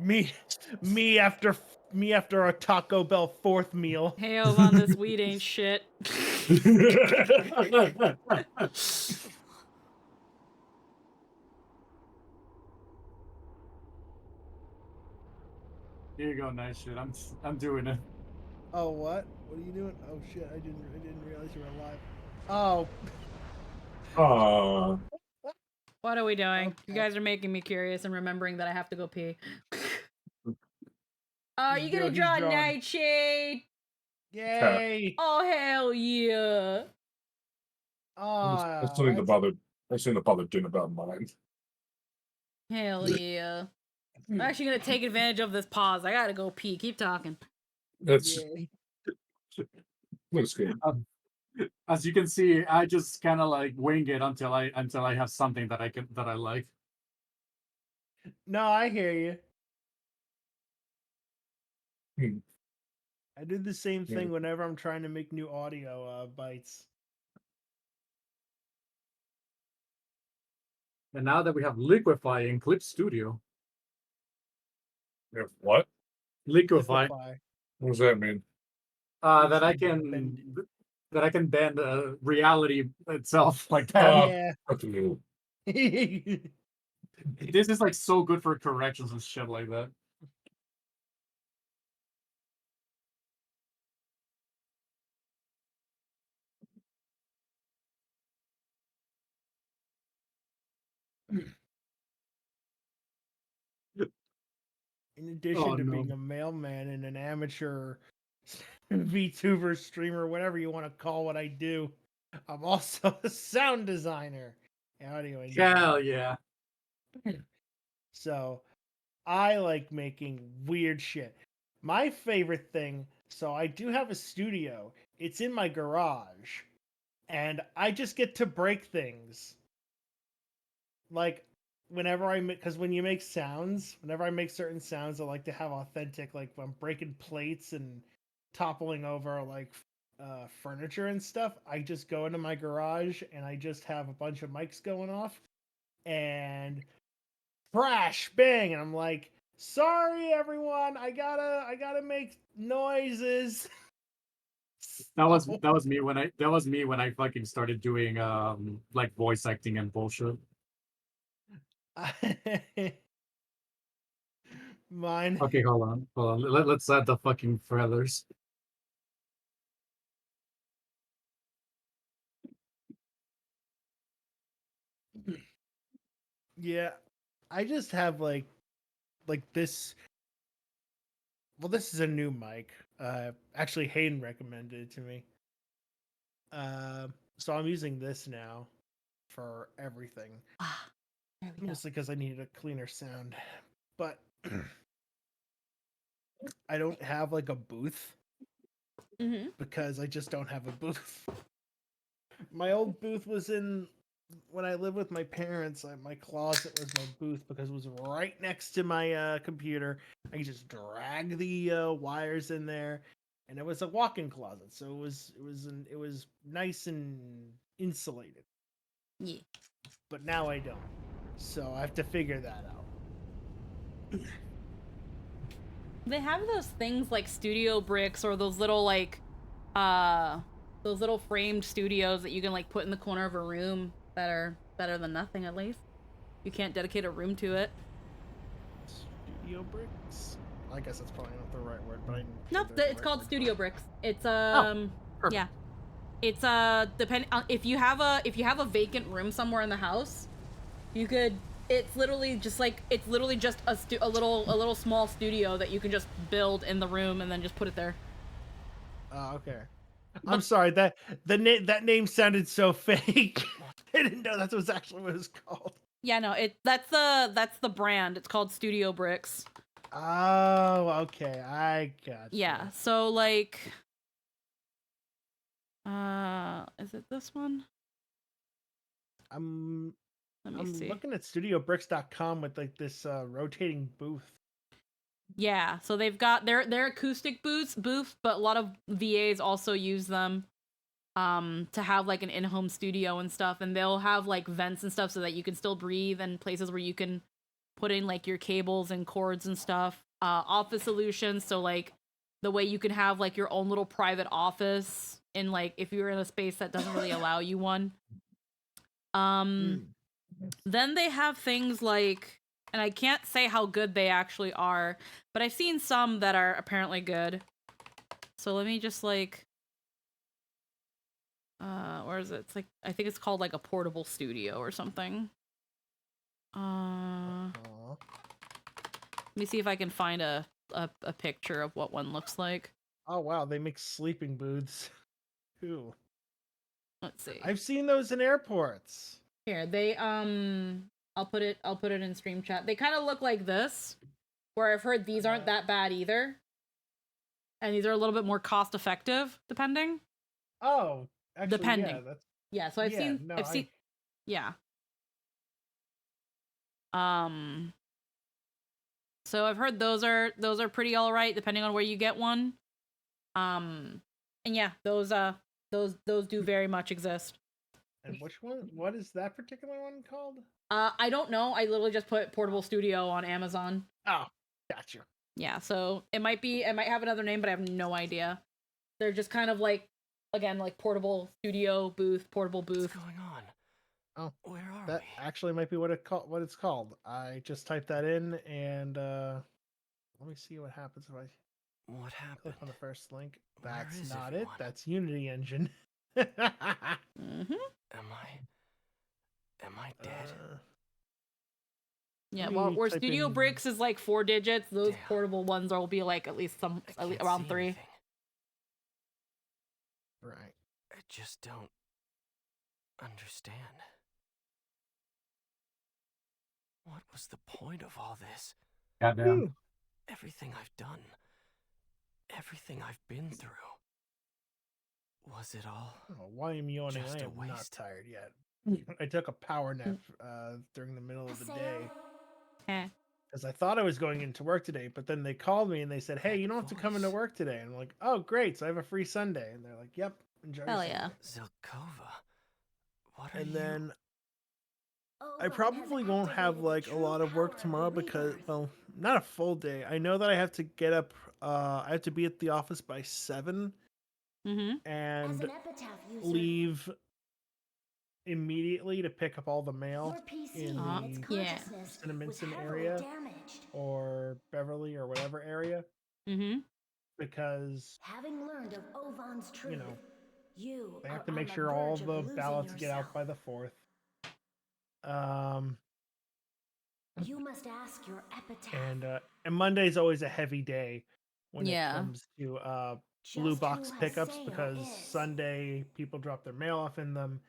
me after a Taco Bell 4th meal. Hey, on this weed ain't shit. Here you go, nice shit. I'm doing it. Oh, what? What are you doing? Oh shit! I didn't realize you were alive. Oh. What are we doing? You guys are making me curious and remembering that I have to go pee. You gonna He's draw drawing. Nightshade? Yay! Oh hell yeah! Oh, I still need to bother. I still need to bother doing about mine. Hell yeah! I'm actually gonna take advantage of this pause. I gotta go pee. Keep talking. That's looks good. As you can see, I just kind of like wing it until I have something that I like. No, I hear you. Hmm. I do the same Yeah. thing whenever I'm trying to make new audio bites. And now that we have Liquify in Clip Studio, Yeah, what? Liquify, Liquify. What does that mean? that I can bend reality itself like that. Yeah. Okay. This is like so good for corrections and shit like that. In addition Oh, to no. being a mailman and an amateur VTuber streamer, whatever you want to call what I do, I'm also a sound designer. Audio engineer. Hell yeah. So I like making weird shit. My favorite thing, so I do have a studio. It's in my garage. And I just get to break things. Like whenever I make, because when you make sounds, whenever I make certain sounds, I like to have authentic, like when I'm breaking plates and toppling over like furniture and stuff. I just go into my garage and I just have a bunch of mics going off and crash, bang, and I'm like, sorry everyone, I gotta make noises. That was me when I fucking started doing like voice acting and bullshit. Mine. Okay, hold on. Let's add the fucking feathers. Yeah, I just have like this. Well, this is a new mic. Actually, Hayden recommended it to me. So I'm using this now for everything. Mostly because I needed a cleaner sound, but I don't have like a booth because I just don't have a booth. My old booth was in when I lived with my parents. My closet was my booth because it was right next to my computer. I could just drag the wires in there, and it was a walk-in closet, so it was nice and insulated. Yeah. But now I don't, so I have to figure that out. They have those things like studio bricks or those little like those little framed studios that you can like put in the corner of a room that are better than nothing. At least you can't dedicate a room to it. Studio bricks? I guess that's probably not the right word, but I Nope, it's called studio bricks. It's yeah. It's depend if you have a vacant room somewhere in the house, you could. It's literally just a little small studio that you can just build in the room and then just put it there. Oh, okay. I'm sorry that that name sounded so fake. I didn't know that was actually what it's called. Yeah, no, that's the brand. It's called Studio Bricks. Oh, okay, I got. Yeah, so like, is it this one? Let me see. Looking at StudioBricks.com with like this rotating booth. Yeah, so they've got their acoustic booth, but a lot of VAs also use them to have like an in-home studio and stuff, and they'll have like vents and stuff so that you can still breathe, and places where you can put in like your cables and cords and stuff. Office solutions, so like the way you can have like your own little private office in like if you're in a space that doesn't really allow you one. Then they have things like And I can't say how good they actually are, but I've seen some that are apparently good. So let me just like, where is it? It's like, I think it's called like a portable studio or something. Let me see if I can find a picture of what one looks like. Oh wow, they make sleeping booths. Ooh. Let's see. I've seen those in airports. Here, they I'll put it in stream chat. They kind of look like this, where I've heard these aren't that bad either. And these are a little bit more cost effective, depending. Oh, actually, depending. Yeah, that's... Yeah, so I've seen yeah. So I've heard those are pretty all right, depending on where you get one. And yeah, those do very much exist. And which one? What is that particular one called? I don't know. I literally just put portable studio on Amazon. Oh, gotcha. Yeah, so it might have another name, but I have no idea. They're just kind of like, again, like portable studio booth, portable booth. What's going on? Oh, where are that actually might be what it's called. I just typed that in, and let me see what happens if I What happened? click on the first link. Where That's is not everyone? it. That's Unity Engine. Mm-hmm. Am I dead? Yeah, Let well, me where type Studio in- Bricks is like 4 digits, those portable ones will be like at least around 3. Right. I just don't understand. What was the point of all this? Goddamn. Everything I've done, everything I've been through. Was it all? Oh, why am I yawning? Just I a am not waste. tired yet. I took a power nap during the middle of the day because I thought I was going into work today, but then they called me and they said, "Hey, you don't have to come into work today." And I'm like, "Oh, great! So I have a free Sunday." And they're like, "Yep, enjoy." Hell your yeah. Sunday." Zelkova. What are And you? then I probably won't have like a lot of work tomorrow because, well, not a full day. I know that I have to get up. I have to be at the office by 7 and leave immediately to pick up all the mail in the Cinnaminson area or Beverly or whatever area. Because having learned of Ovan's truth, they have to make sure all the ballots get out by the 4th. You must ask your epitaph. And Monday's always a heavy day when it Yeah. comes to blue box pickups because Sunday people drop their mail off in them,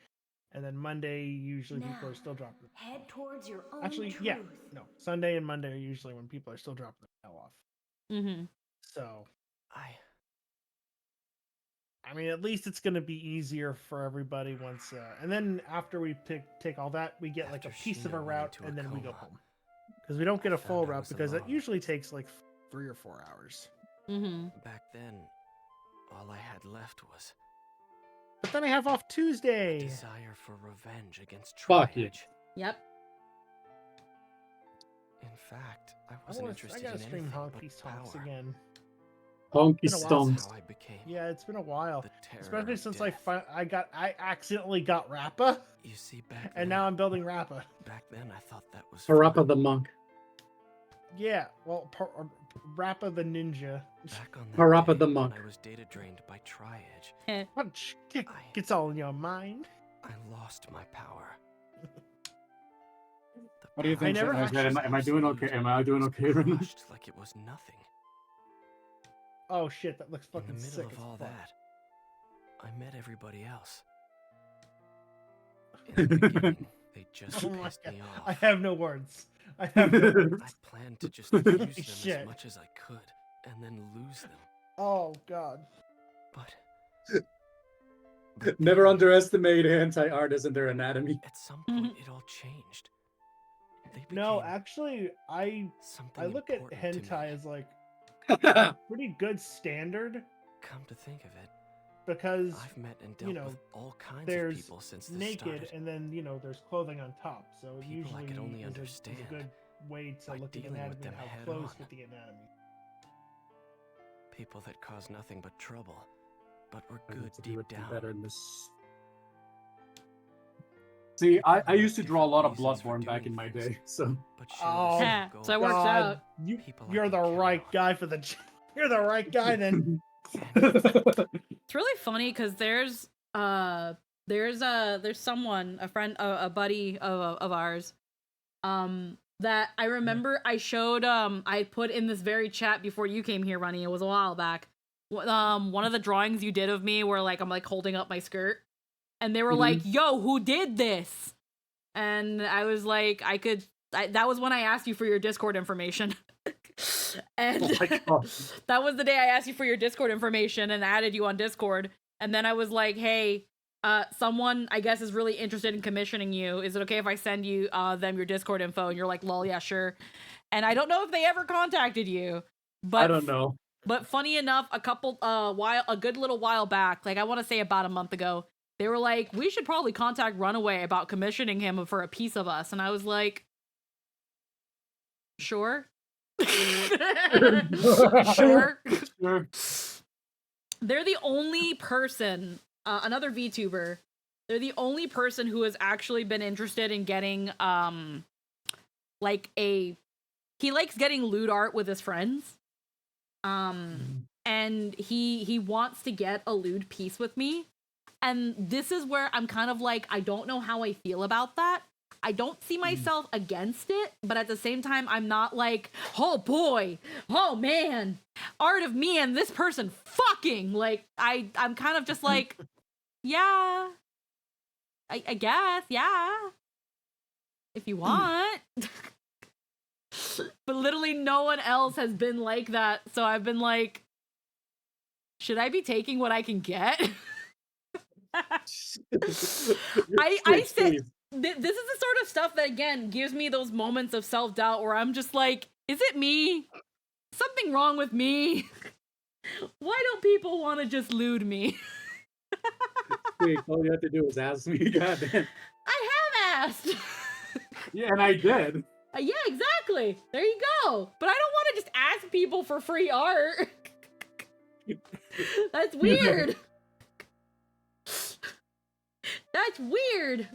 and then Monday usually people are still dropping. Head towards your own Actually, truth. yeah, no, Sunday and Monday are usually when people are still dropping their mail off. So I mean, at least it's going to be easier for everybody once. And then after we take all that, we get like a piece of a route, and then we go home. Because we don't get a full route because it usually takes like 3 or 4 hours. Back then, all I had left was But then I have off Tuesday. desire for revenge against Fuck Triage. Yep. In fact, I wasn't interested I gotta in stream anything Honky but Stonks power. again. Honky It's been a while Stonks. How I became. Yeah, it's been a while. terror Especially of since death. I accidentally got Rappa. You see, back And now I'm building Rappa. Back then, I thought that was Parappa the monk. Yeah, well, Rappa the ninja. back on that Parappa day the when monk. I was data drained by Triage. What gets all in your mind? I lost my power. What do you think? never Am I doing okay? Am I doing okay right now? Crushed like it was nothing. Oh shit, that looks In fucking the middle sick of as all fuck. that, I met everybody else. In the beginning, they just Oh my pissed God. me off. I have no words. I have no words. I planned to just use them Shit. as much as I could, and then lose them. Oh god. But Never underestimate anti-art in their anatomy. at some point, it all changed. They No, became actually, I something look at important to hentai me. as like pretty good standard Come to think of it, because I've met and you dealt know with all kinds of there's people since this naked started. and then there's clothing on top. So it People I usually could only is understand a good way to by look at dealing with anatomy and them how head clothes on. fit the anatomy. People that cause nothing but trouble, but were I need good to do deep it down. better in this. See, I used to draw a lot of Bloodborne back in my day, so. Oh, Yeah, so it works God. out. You're the right guy for the. You're the right guy then. It's really funny because there's someone, a friend, a buddy of ours, that I remember I showed, I put in this very chat before you came here, Runny. It was a while back. One of the drawings you did of me where like I'm like holding up my skirt, and they were like, "Yo, who did this?" And I was like, that was when I asked you for your Discord information. And that was the day I asked you for your Discord information and added you on Discord. And then I was like, hey, someone I guess is really interested in commissioning you. Is it okay if I send you them your Discord info? And you're like, lol, yeah, sure. And I don't know if they ever contacted you. But I don't know. But funny enough, a good little while back, like I want to say about a month ago, they were like, we should probably contact Runaway about commissioning him for a piece of us. And I was like, sure. Sure. They're the only person, another VTuber, they're the only person who has actually been interested in getting, he likes getting lewd art with his friends. And he wants to get a lewd piece with me. And this is where I'm kind of like, I don't know how I feel about that. I don't see myself against it, but at the same time, I'm not like, oh boy, oh man, art of me and this person fucking. Like, I'm kind of just like, yeah, I guess, yeah, if you want. But literally no one else has been like that, so I've been like, should I be taking what I can get? I said, this is the sort of stuff that, again, gives me those moments of self-doubt where I'm just like, is it me? Something wrong with me? Why don't people want to just lewd me? Wait, all you have to do is ask me. Goddamn. I have asked. Yeah, and I did. Yeah, exactly. There you go. But I don't want to just ask people for free art. That's weird. That's weird.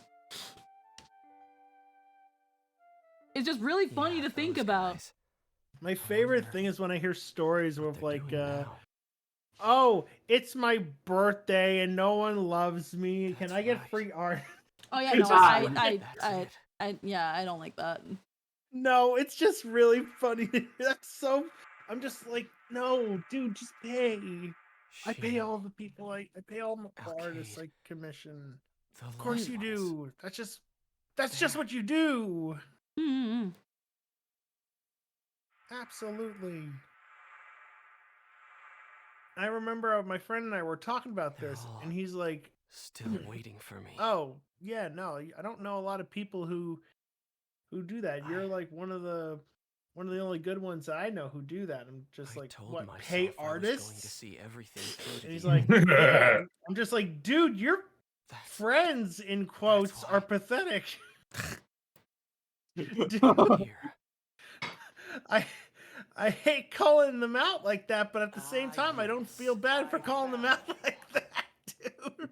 It's just really funny to think about. My favorite thing is when I hear stories of like, oh, it's my birthday and no one loves me. Can I get free art? Oh yeah, no, I don't like that. No, it's just really funny. That's so. I'm just like, no, dude, just pay. I pay all the people. I pay all the artists I commission. Of course you do. That's just what you do. Mm-hmm. Absolutely. I remember my friend and I were talking about this, and he's like, still waiting for me. Oh, yeah, no, I don't know a lot of people who do that. You're like one of the only good ones that I know who do that. I'm just like, what, pay artists? Going to see everything and he's like, yeah. I'm just like, dude, your friends in quotes are pathetic. Dude, I hate calling them out like that, but at the same time, I don't feel bad for calling them out like that, dude.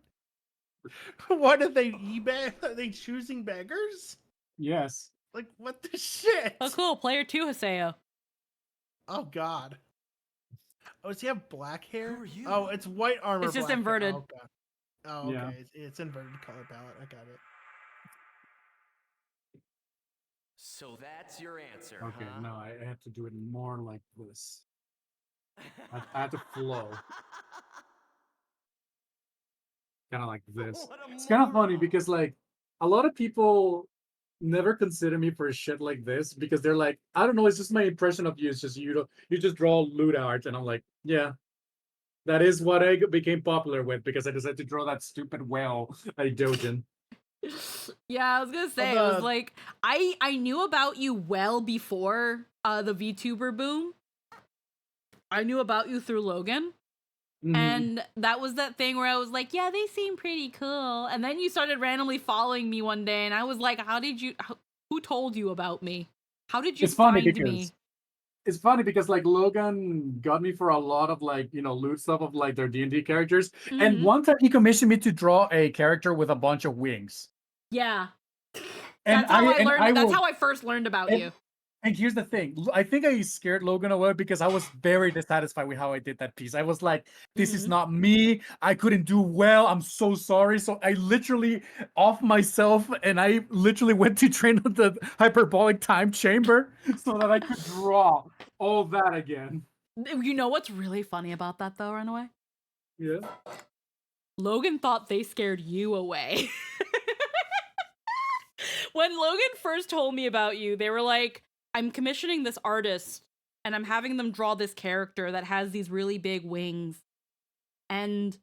What are they, eBay? Are they choosing beggars? Yes. Like, what the shit? Oh, cool. Player 2, Haseo. Oh, God. Oh, does he have black hair? Oh, it's white armor. It's just black inverted. hair. Oh, okay. Yeah. It's inverted color palette. I got it. So that's your answer, Okay, huh? no, I have to do it more like this. I have to flow. Kind of like this. It's kind of funny because, like, a lot of people never consider me for shit like this because they're like, I don't know, it's just my impression of you. It's just you just draw lewd art, and I'm like, yeah, that is what I became popular with because I decided to draw that stupid whale at Dojin. Yeah, I was gonna say, it was like, I knew about you well before the VTuber boom. I knew about you through Logan. Mhm. And that was that thing where I was like, yeah, they seem pretty cool. And then you started randomly following me one day, and I was like, who told you about me? How did you It's funny find because me? it's funny because like Logan got me for a lot of like, you know, loot stuff of like their D&D characters. And Mhm. one time he commissioned me to draw a character with a bunch of wings. Yeah. And That's how I and learned. That's will- how I first learned about you. And here's the thing. I think I scared Logan away because I was very dissatisfied with how I did that piece. I was like, this is not me. I couldn't do well. I'm so sorry. So I literally off myself and I literally went to train with the hyperbolic time chamber so that I could draw all that again. You know what's really funny about that though, Runaway? Yeah. Logan thought they scared you away. When Logan first told me about you, they were like, I'm commissioning this artist and I'm having them draw this character that has these really big wings. And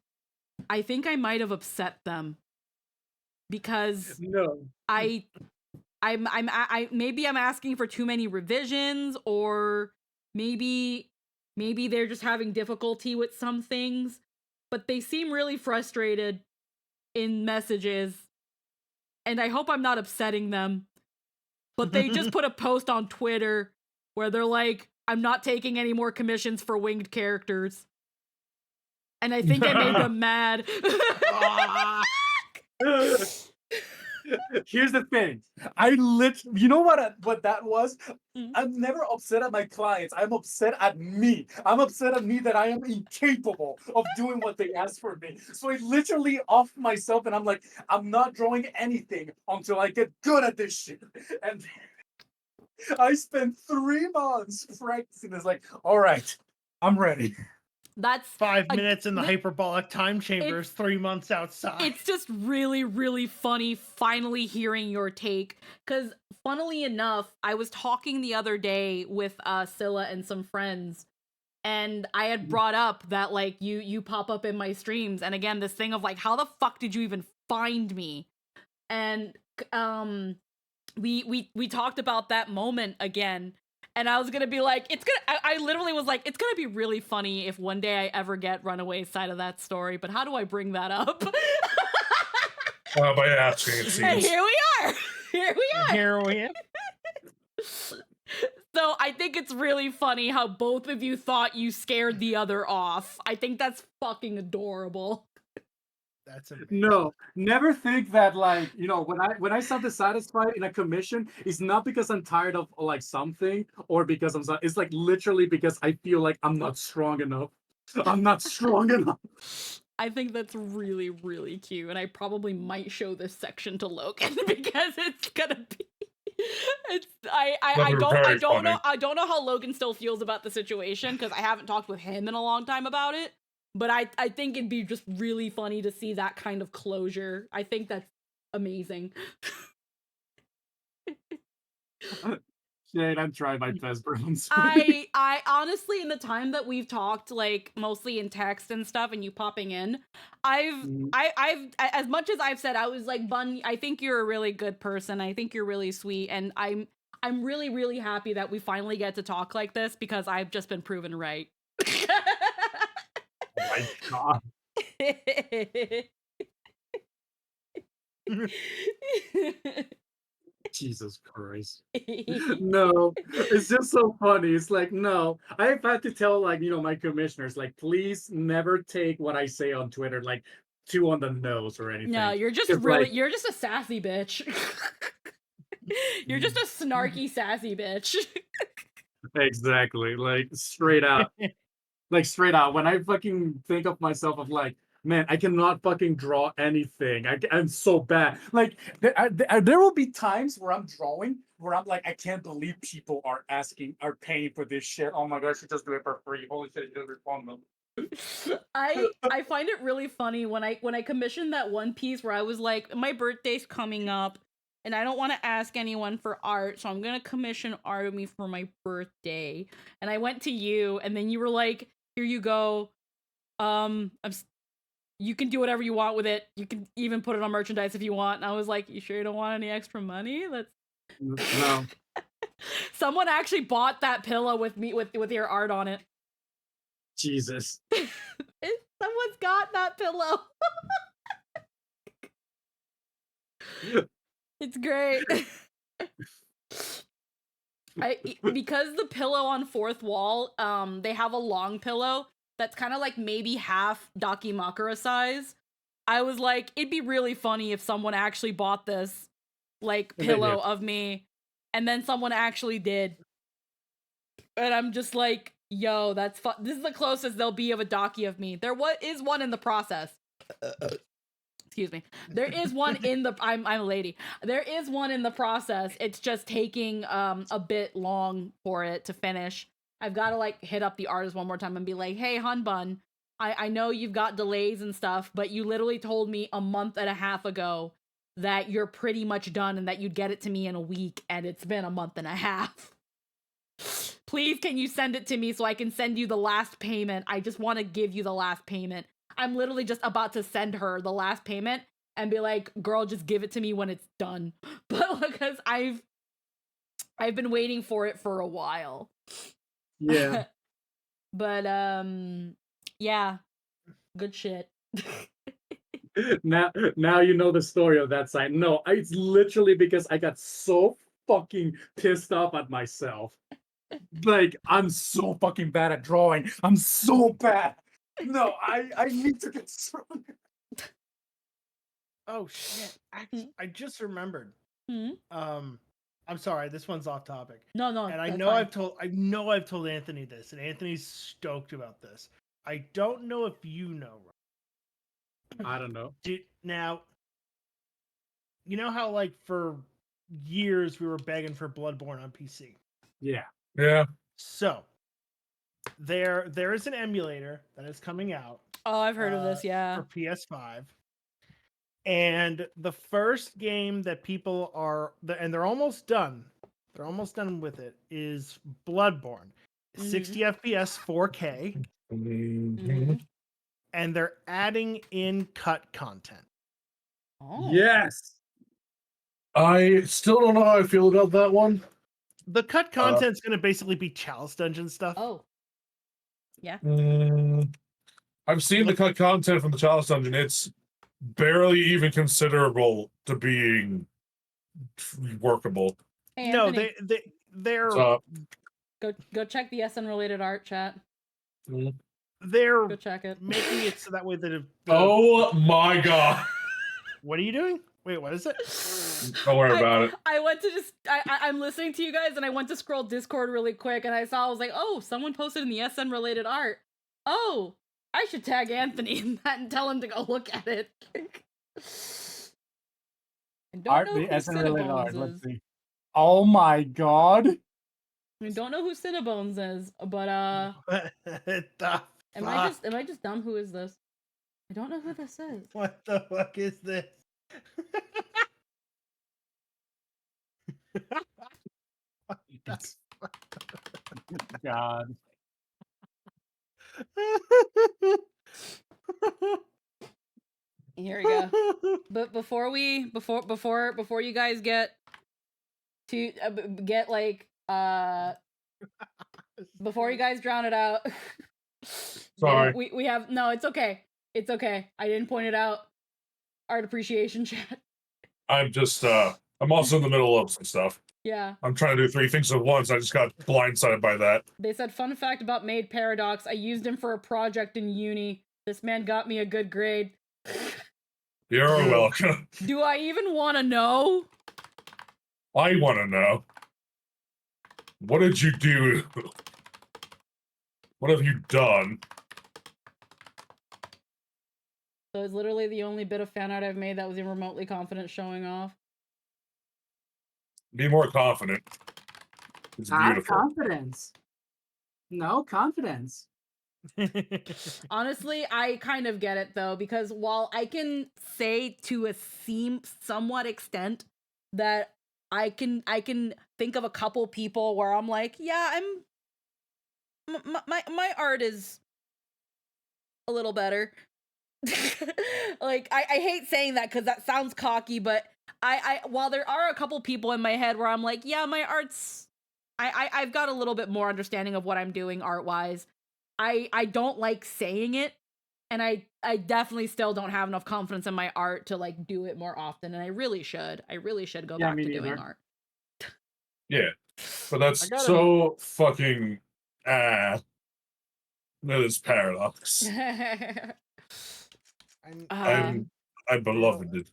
I think I might have upset them because no. I maybe I'm asking for too many revisions, or maybe they're just having difficulty with some things, but they seem really frustrated in messages. And I hope I'm not upsetting them. But they just put a post on Twitter where they're like, I'm not taking any more commissions for winged characters. And I think I made them mad. Here's the thing. You know what that was? I'm never upset at my clients. I'm upset at me. I'm upset at me that I am incapable of doing what they ask for me. So I literally off myself and I'm like, I'm not drawing anything until I get good at this shit. And I spent 3 months practicing. It's like, all right, I'm ready. That's 5 minutes in the hyperbolic time chamber is 3 months outside. It's just really, really funny finally hearing your take. Because, funnily enough, I was talking the other day with Scylla and some friends, and I had brought up that, like, you pop up in my streams, and again, this thing of, like, how the fuck did you even find me? And, we talked about that moment again. And I was gonna be like, I literally was like, it's gonna be really funny if one day I ever get Runaway's side of that story, but how do I bring that up? By asking, it seems. And here we are! Here we are! So I think it's really funny how both of you thought you scared the other off. I think that's fucking adorable. That's No, never think that, like, you know, when I sound dissatisfied in a commission, it's not because I'm tired of like something or because it's like literally because I feel like I'm not strong enough. I'm not strong enough. I think that's really, really cute, and I probably might show this section to Logan because it's gonna be. I don't know how Logan still feels about the situation because I haven't talked with him in a long time about it. But I think it'd be just really funny to see that kind of closure. I think that's amazing. Shit, I'm trying my best, bro. I'm I honestly, in the time that we've talked, like mostly in text and stuff, and you popping in, I've as much as I've said, I was like, Bun, I think you're a really good person. I think you're really sweet, and I'm really, really happy that we finally get to talk like this because I've just been proven right. Oh my god. Jesus Christ. No, it's just so funny. It's like, no, I've had to tell, like, you know, my commissioners, like, please never take what I say on Twitter, like, too on the nose or anything. No, you're just 'Cause, really, like, you're just a sassy bitch. You're just a snarky, sassy bitch. exactly. Like, straight out. Like, straight out. When I fucking think of myself of, like, man, I cannot fucking draw anything. I'm so bad. Like, there will be times where I'm drawing where I'm like, I can't believe people are paying for this shit. Oh my gosh, you just do it for free. Holy shit, you just respond them. I find it really funny when I commissioned that one piece where I was like, my birthday's coming up and I don't want to ask anyone for art, so I'm gonna commission art of me for my birthday. And I went to you, and then you were like, here you go. You can do whatever you want with it. You can even put it on merchandise if you want. And I was like, you sure you don't want any extra money? That's no. Someone actually bought that pillow with me with your art on it. Jesus. Someone's got that pillow. It's great. Because the pillow on Fourth Wall, they have a long pillow that's kind of like maybe half Dakimakura size. I was like, it'd be really funny if someone actually bought this like And they pillow did. of me, and then someone actually did. And I'm just like, yo, that's this is the closest there'll be of a docky of me. There is one in the process. Excuse me. There is one in the I'm a lady. There is one in the process. It's just taking a bit long for it to finish. I've got to like hit up the artist one more time and be like, hey, Hun Bun, I know you've got delays and stuff, but you literally told me a month and a half ago that you're pretty much done and that you'd get it to me in a week, and it's been a month and a half. Please, can you send it to me so I can send you the last payment? I just want to give you the last payment. I'm literally just about to send her the last payment and be like, girl, just give it to me when it's done. But because I've been waiting for it for a while. Yeah. But yeah. Good shit. Now you know the story of that site. No, it's literally because I got so fucking pissed off at myself. Like, I'm so fucking bad at drawing. I'm so bad. No, I need to get stronger. Oh shit! I just remembered. Hmm? I'm sorry, this one's off topic. No, And I that's know fine. I've told Anthony this, and Anthony's stoked about this. I don't know if you know. I don't know. Now, you know how like for years we were begging for Bloodborne on PC. Yeah. Yeah. So there is an emulator that is coming out. Oh, I've heard of this, yeah. For PS5. And the first game that people are, and they're almost done. They're almost done with it. Is Bloodborne, 60 FPS, 4K, and they're adding in cut content. Oh. Yes. I still don't know how I feel about that one. The cut content's going to basically be Chalice Dungeon stuff. Oh. Yeah. I've seen the cut content from the Chalice Dungeon. It's barely even considerable to being workable. Hey, No, Anthony, they're go check the SN related art chat. they're Go check it. making it so that way that Oh my god. What are you doing? Wait, what is it? Don't worry about it. I went to just I'm listening to you guys and I went to scroll Discord really quick and I was like, oh, someone posted in the SN related art. Oh, I should tag Anthony in that and tell him to go look at it. I don't Art, know the who SN related Cinnabones art. Let's is. see. Oh my god. I don't know who Cinnabones is, but am I just dumb? Who is this? I don't know who this is. What the fuck is this? God. Here we go. But before you guys get to before you guys drown it out. Sorry. We have no. It's okay. It's okay. I didn't point it out. Art appreciation chat. I'm just I'm also in the middle of some stuff. Yeah. I'm trying to do 3 things at once. I just got blindsided by that. They said, fun fact about Made Paradox. I used him for a project in uni. This man got me a good grade. You're welcome. Do I even want to know? I want to know. What did you do? What have you done? So it's literally the only bit of fan art I've made that was even remotely confident showing off. Be more confident. It's beautiful. Confidence. No confidence. Honestly, I kind of get it though, because while I can say to a somewhat extent that I can think of a couple people where I'm like, yeah, my art is a little better. Like I hate saying that because that sounds cocky, but I while there are a couple people in my head where I'm like, yeah, my art's I've got a little bit more understanding of what I'm doing art wise. I don't like saying it, and I definitely still don't have enough confidence in my art to like do it more often, and I really should go back to doing art. Yeah, but that's I gotta- so fucking that is Paradox. I beloved it.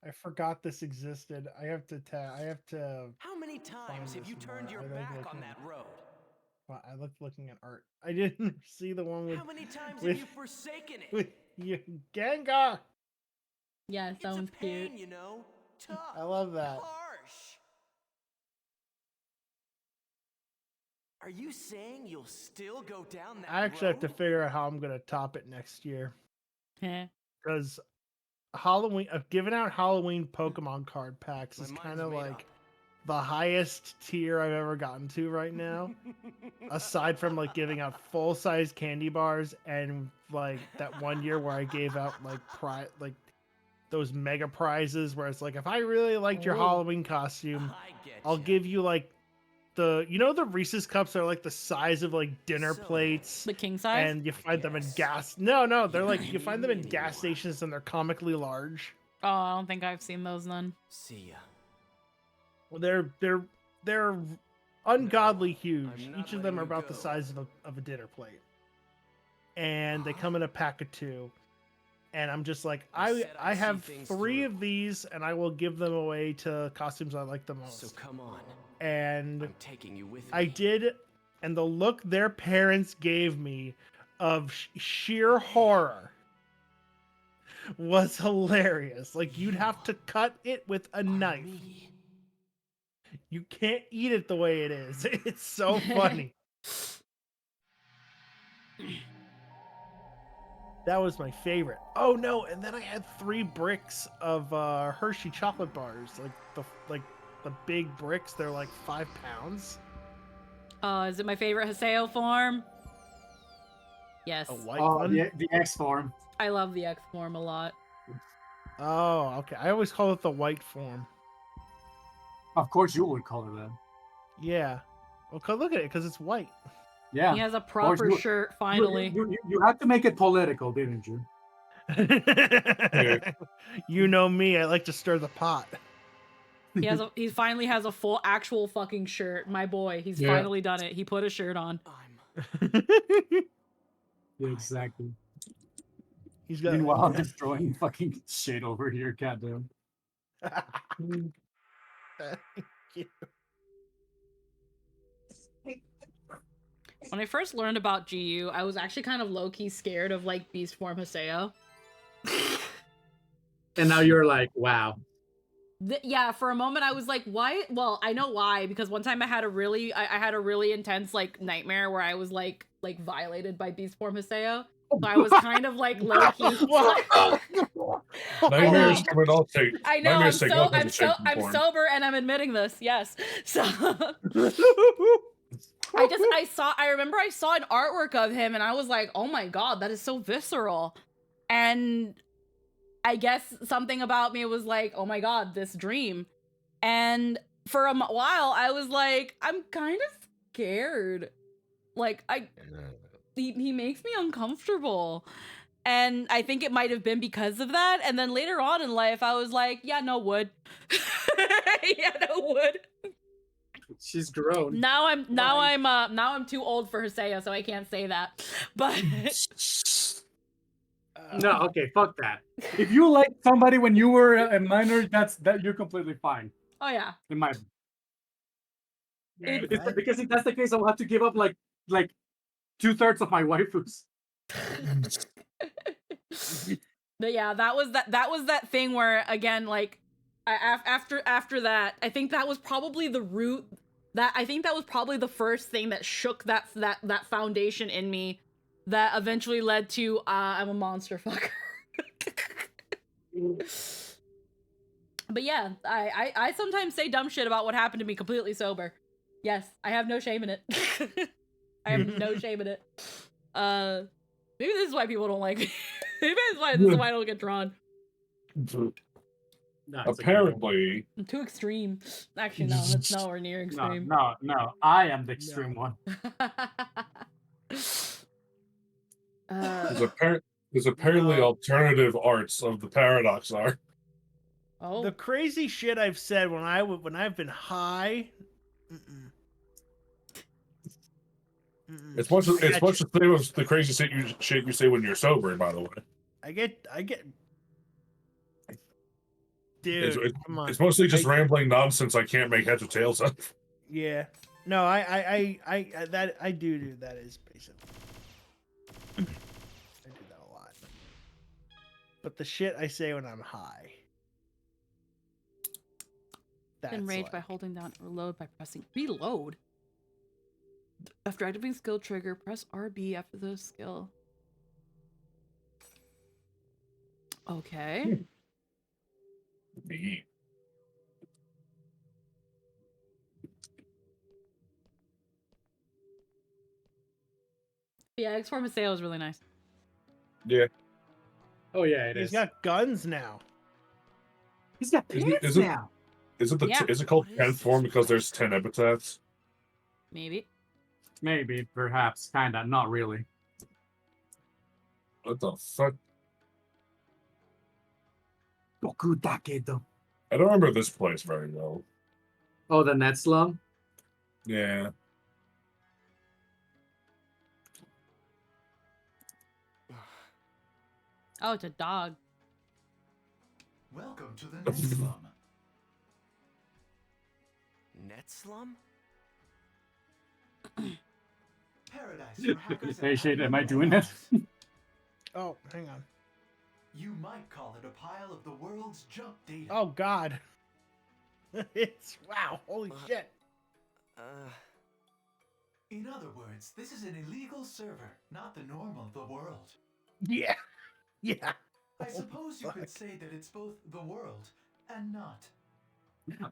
I forgot this existed. I have to. I have to. How many times have you turned your I like back on looking- that road? Well, I looked looking at art. I didn't see the one with. How many times with, have you forsaken it? with you, Gengar? Yeah, sounds Pain, cute. you know, tough, I love that. harsh. Are you saying you'll still go down that I actually have road? to figure out how I'm gonna top it next year. Heh. Because Halloween, I've given out Halloween Pokemon card packs. My It's mind's kind of made like the highest tier I've ever gotten to right now. Aside from like giving out full size candy bars and like that one year where I gave out like those mega prizes where it's like, if I really liked your Ooh. Halloween costume, I get I'll ya. give you like the Reese's cups are like the size of like dinner plates. The king size? And you find them in gas. No, they're like you find them in gas stations and they're comically large. Oh, I don't think I've seen those then. See ya. Well, they're ungodly huge. I'm not Each of them letting are you about the go. size of a dinner plate, and they come in a pack of 2. And I'm just like, I have 3 of these, and I will give them away to costumes I like the most. So come on. And I'm taking you with me. I did, and the look their parents gave me of sheer horror was hilarious. Like, you'd have to cut it with a knife. You can't eat it the way it is. It's so funny. That was my favorite. Oh no, and then I had 3 bricks of Hershey chocolate bars, like the big bricks. They're like 5 pounds. Is it my favorite Haseo form? Yes. A white Oh, one. the X form. I love the X form a lot. Oh, okay. I always call it the white form. Of course, you would call it that. Yeah. Well, look at it, because it's white. Yeah. He has a Of course, proper shirt finally. You had to make it political, didn't you? You know me. I like to stir the pot. He finally has a full actual fucking shirt. My boy, he's Yeah. finally done it. He put a shirt on. Yeah, exactly. He's got. Meanwhile, I'm destroying fucking shit over here, goddamn. When I first learned about GU, I was actually kind of low-key scared of like Beast Form Haseo. And now you're like, wow. Yeah, for a moment I was like, why? Well, I know why, because one time I had a really intense like nightmare where I was like violated by Beast Form Haseo. So I was kind of like low-key. Nightmares come in all shapes. I know. Nightmares take all kinds of shapes and I'm forms. sober and I'm admitting this. Yes. So I remember I saw an artwork of him and I was like, oh my god, that is so visceral. And I guess something about me was like, oh my god, this dream. And for a while I was like, I'm kind of scared. Like he makes me uncomfortable. And I think it might have been because of that. And then later on in life, I was like, yeah, no wood. Yeah, no wood. She's grown. Now I'm too old for Haseo, so I can't say that. But No, okay, fuck that. If you liked somebody when you were a minor, that you're completely fine. oh yeah. In my because if that's the case, I'll have to give up like 2/3 of my waifus. But yeah, that was that thing where again, like after that, I think that was probably the root. I think that was probably the first thing that shook that foundation in me, that eventually led to I'm a monster fucker. But yeah, I sometimes say dumb shit about what happened to me completely sober. Yes, I have no shame in it. I have no shame in it. Maybe this is why people don't like me. Maybe this is why I don't get drawn. No, Apparently, I'm too extreme. Actually, no, that's nowhere near extreme. No, I am the extreme one. there's apparently alternative arts of the paradox art. Oh. The crazy shit I've said when I've been high. It's much the same as the crazy shit you say when you're sober. By the way, I get Dude, come on. It's mostly just rambling nonsense I can't make heads or tails of. Yeah. No, I do that is basically. I do that a lot. But the shit I say when I'm high. That's Enrage like, by holding down reload by pressing reload. After activating skill trigger, press RB after the skill. Okay. Yeah, X4 Maseo is really nice. Yeah. Oh yeah, He's got guns now. He's got pants now. Is it Yeah. is it called 10th form because there's 10 epitaphs? Maybe. Maybe, perhaps, kinda, not really. What the fuck? I I don't remember this place very well. Oh, the net slum? Yeah. Oh, it's a dog. Welcome to the Net Slum. Net slum? Paradise for hackers Hey, and shit, am I admin doing it? Oh, hang on. You might call it a pile of the world's junk data. Oh God. It's wow, holy shit. In other words, this is an illegal server, not the norm of the world. Yeah. Yeah. I suppose you could say that it's both the world and not.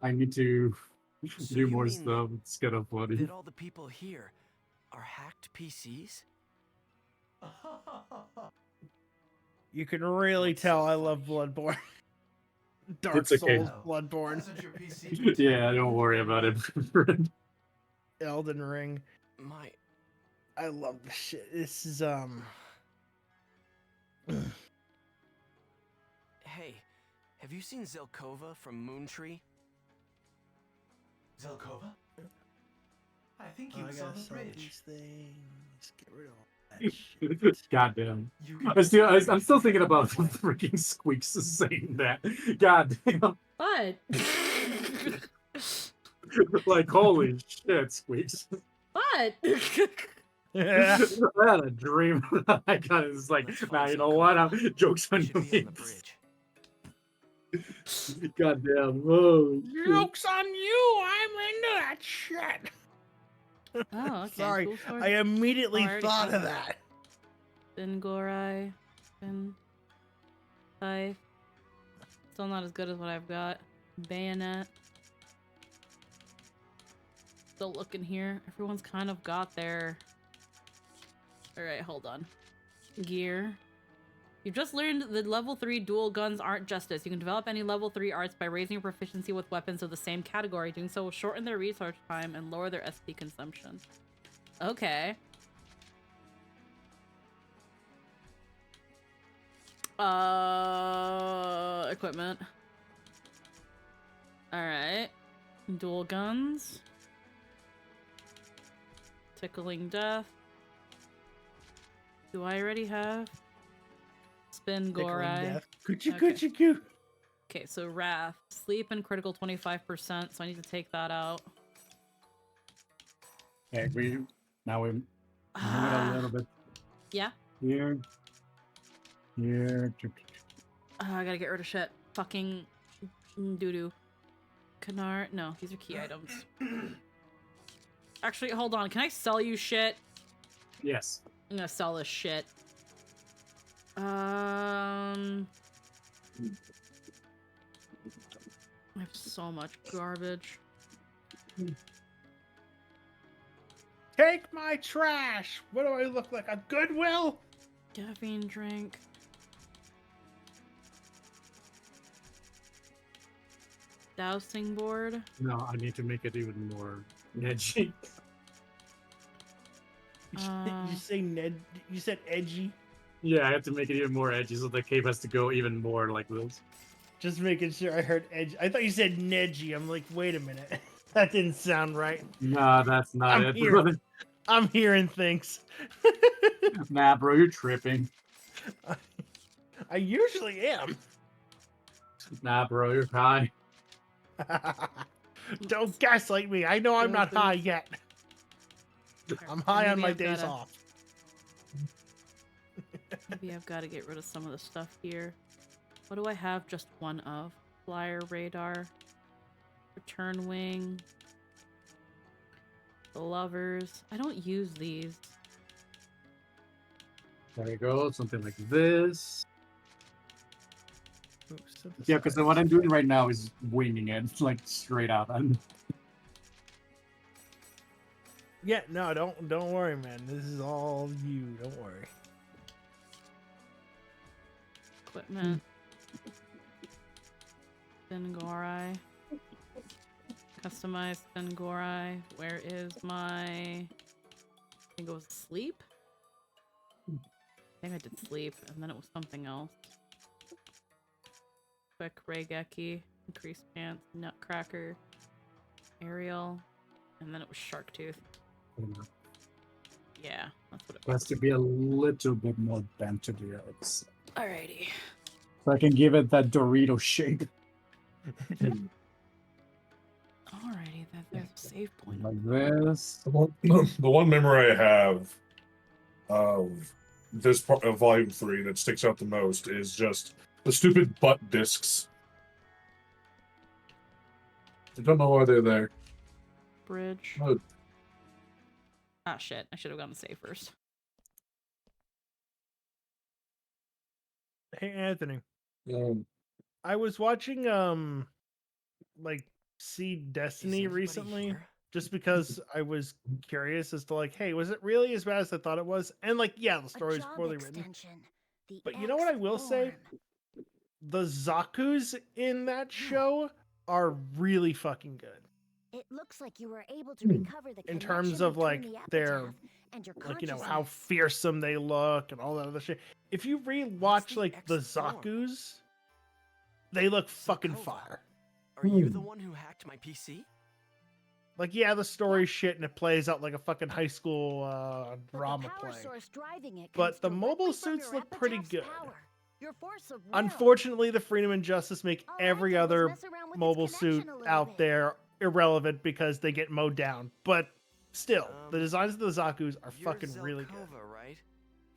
I need to So do you more mean stuff. It's kind of funny. That all the people here are hacked PCs? You can really tell I love Bloodborne. Dark It's okay. Souls, Bloodborne, Yeah, don't worry about it. Elden Ring. My I love this shit. This is Hey, have you seen Zelkova from Moontree? Zelkova? I think he I was on gotta the sell bridge. these things. Get rid of all that shit. Goddamn. You I'm still thinking about the freaking Squeaks saying that. Goddamn. What? Like, holy shit, Squeaks. What? I had a dream. I got it. It's like, nah, you know what? Jokes on me. Goddamn. Oh, shit. Joke's on you. I'm into that shit. Oh, okay. Sorry, Cool sword. I immediately Oh, I already thought found of it. that. Spin Gorai. Spin. Scythe. Still not as good as what I've got. Bayonet. Still looking here. Everyone's kind of got their... Alright, hold on. Gear. You've just learned that level 3 dual guns aren't justice. You can develop any level 3 arts by raising your proficiency with weapons of the same category. Doing so will shorten their research time and lower their SP consumption. Okay. Equipment. Alright. Dual guns. Tickling Death. Do I already have? Spin Tickling Gorai. Death. Coochie Okay. coochie coo. Okay, so Wrath. Sleep and critical 25%, so I need to take that out. Okay, now we move it a little bit Yeah? here. Here. I gotta get rid of shit. Fucking doo-doo. Canard. No, these are key items. Actually, hold on. Can I sell you shit? Yes. I'm gonna sell this shit. I have so much garbage. Take my trash. What do I look like? A Goodwill? Caffeine drink. Dowsing board. No, I need to make it even more edgy. You say Ned? You said edgy. Yeah, I have to make it even more edgy so the cape has to go even more like this. Just making sure I heard edgy. I thought you said nedgy. I'm like, wait a minute. That didn't sound right. Nah, that's not it. Hearing, I'm hearing things. Nah, bro, you're tripping. I usually am. Nah, bro, you're high. Don't gaslight me. I know I'm not high yet. I'm high on Maybe my I've days gotta- off. Maybe I've got to get rid of some of the stuff here. What do I have just one of? Flyer radar. Return wing. The lovers. I don't use these. There you go, something like this. Ooh, Yeah, because what I'm doing right now is winging it, like straight out. Yeah, no, don't worry, man. This is all you. Don't worry. Equipment. Sengorai. Customized Sengorai. Where is my... I think it was sleep? I think I did sleep, and then it was something else. Quick Reigeki. Increased pants. Nutcracker. Ariel. And then it was Shark Tooth. Yeah, that's what it It has was. to be a little bit more bent to the edges. Alrighty. So I can give it that Dorito shape. Alrighty, there's a save point. Like this. The one memory I have of this part of Volume 3 that sticks out the most is just the stupid butt discs. I don't know why they're there. Bridge. Oh. Ah, shit. I should have gone to save first. Hey, Anthony. Um, I was watching like See Destiny recently just because I was curious as to like, hey, was it really as bad as I thought it was? And like, yeah, the story is poorly written. But you know what I will say? The Zaku's in that show are really fucking good. It looks like you were able to recover the In terms connection of like between the their epitaph and your like, you know, how consciousness. fearsome they look and all that other shit. If you rewatch like the Zaku's, they look fucking fire. Are you the one who hacked my PC? Like, yeah, the story's shit and it plays out like a fucking high school drama Power play. source driving it But comes the directly mobile from suits your look pretty epitaph's good. power. Your force of will. Unfortunately, the Freedom and Justice make every other mess around with its mobile suit connection a little out bit. there irrelevant because they get mowed down. But still, the designs of the Zaku's are You're fucking really good. Zelkova, right?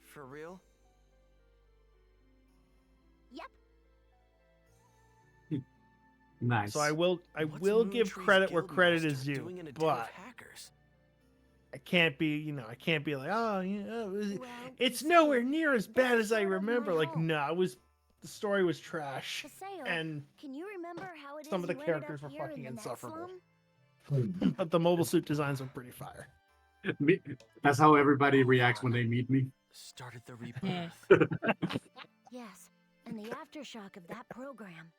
For real? Yep. Nice. So I will give credit where credit is due, but I can't be like, oh, you know, it's nowhere near as bad as I remember. Like, no, the story was trash, Paseo, and can you remember how it some is of the you ended up characters were here in fucking the net insufferable. slum? But the mobile suit designs were pretty fire. That's how everybody reacts when they meet me. Started the rebirth. Yes, and the aftershock of that program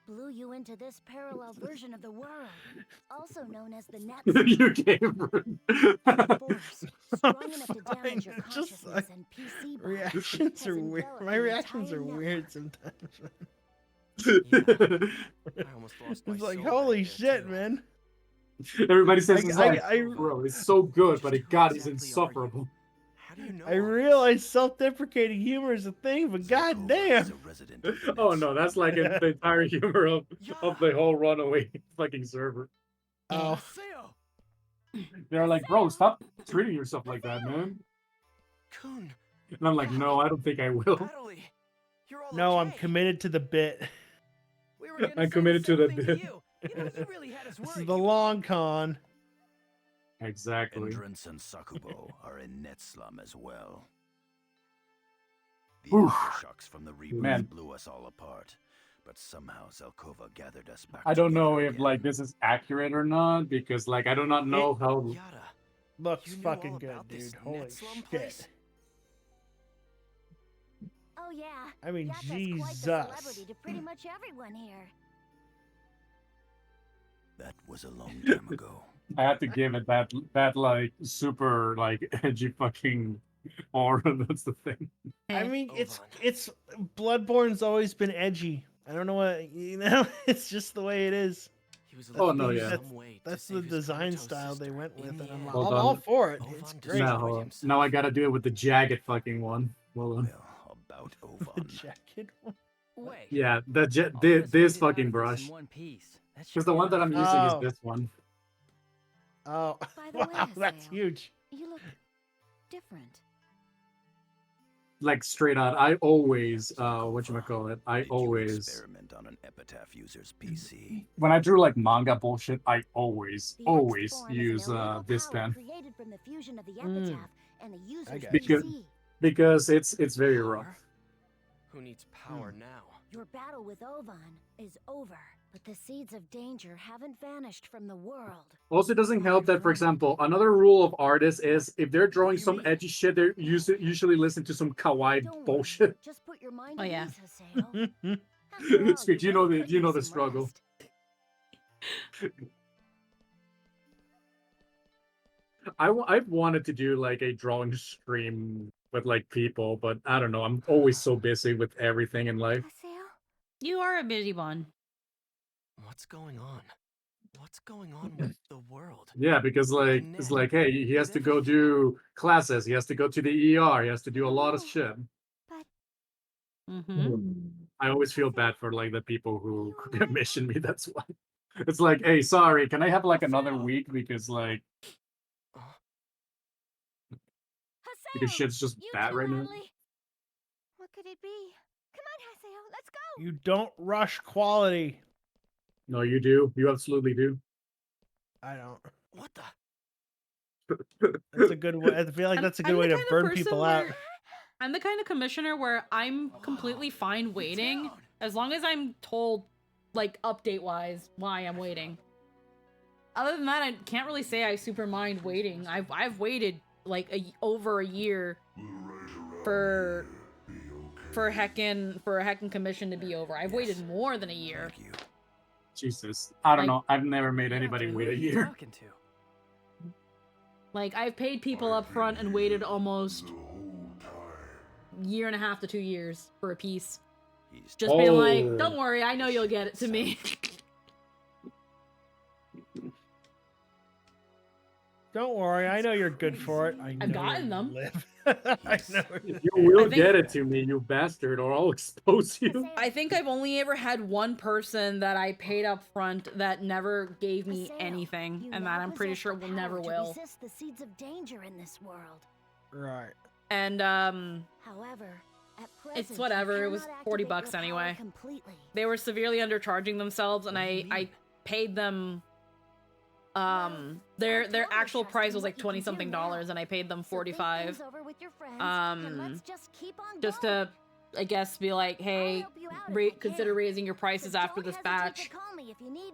blew you into this parallel version of the world, also known as the net You gave force, strong enough to damage your Just consciousness and PC body. reactions are has weird. enveloped My the reactions entire are network. weird sometimes. I almost lost my It's like, soul holy back there, shit, too. man. Everybody says I- it's I- like, I- bro, it's so good, but God, he's insufferable. How do you know? I realize self-deprecating humor is a thing, but goddamn. Oh no, that's like the entire humor of the whole Runaway fucking server. Oh, They're like, bro, stop treating yourself like that, man. Kun, And I'm like, no, I don't think I will. Natalie, you're all no, I'm okay. committed to the bit. We were gonna I'm say committed to the same thing bit. you. You know, you really had us This is worried. the long con. Exactly. Endrance and Sakubo are in net slum as well. The Oof. aftershocks from the rebirth Man. blew us all apart, but somehow Zelkova gathered us back. I don't know together if again. like this is accurate or not because like I do not know how. Looks You knew fucking all good, about this dude. Holy net slum shit. place? Oh yeah. I mean, Yata's quite the Jesus. celebrity to pretty much everyone here. That was a long time ago. I have to give it that like super like edgy fucking aura. That's the thing. I mean, it's Bloodborne's always been edgy. I don't know what It's just the way it is. He was Oh, no, yeah. That's the design style they went with, and I'm Hold all on. for it. It's great. Now I gotta do it with the jagged fucking one. Hold on. About Ovan. Jacket one. Wait. Yeah, All this this weighted fucking ivory's brush. in one piece. That should Because the be one that enough. I'm using is Oh. this one. Oh, By the way, wow, that's Haseo, huge. You look different. Like straight out, I always whatchamacallit, I Did you always experiment on an epitaph user's PC? when I drew like manga bullshit, I always The always X form is an use illegal this power pen created from the fusion of the Mm. epitaph and the user's got because PC. because it's very rough. Who needs power now? Your battle with Ovan is over, but the seeds of danger haven't vanished from the world. Also, it doesn't help that, for example, another rule of artists is if they're drawing some edgy shit, they usually listen to some kawaii bullshit. Just put your mind Oh, at yeah. ease, Haseo. Squeak, you know the struggle. I've wanted to do like a drawing stream with like people, but I don't know. I'm always so busy with everything in life. You are a busy one. What's going on? What's going on with the world? Yeah, because like it's like, hey, he has to go do classes, he has to go to the ER, he has to do a lot of shit. I always feel bad for like the people who commission me. That's why it's like, hey, sorry, can I have like another week because like because shit's just bad right now. What could it be? Come on, Haseo, let's go. You don't rush quality. No, you do. You absolutely do. I don't. What the? That's a good way. I feel like that's a good I'm way the to kind of burn person people out. where- I'm the kind of commissioner where I'm completely fine waiting as long as I'm told, like, update-wise, why I'm waiting. Other than that, I can't really say I super mind waiting. I've waited like over a year for a heckin' commission to be over. I've waited more than a year. Jesus, I don't Like- know. I've never made anybody wait a year. Talking to? Like, I've paid people up front and waited almost year and a half to 2 years for a piece. Just being like, Oh. don't worry, I know you'll get it to me. Don't worry, I know you're good for it. I know I've gotten you them. live. I know. You will I think- get it to me, you bastard, or I'll expose you. I think I've only ever had one person that I paid up front that never gave me anything, and that I'm pretty sure will never will. Resist the seeds of danger in this world. Right. And However, at present, it's whatever. It was cannot $40 activate your power anyway. completely. They were severely undercharging themselves, and I paid them. Their actual price was like $20 something, and I paid them $45. Just to, I guess, be like, hey, consider raising your prices after this batch.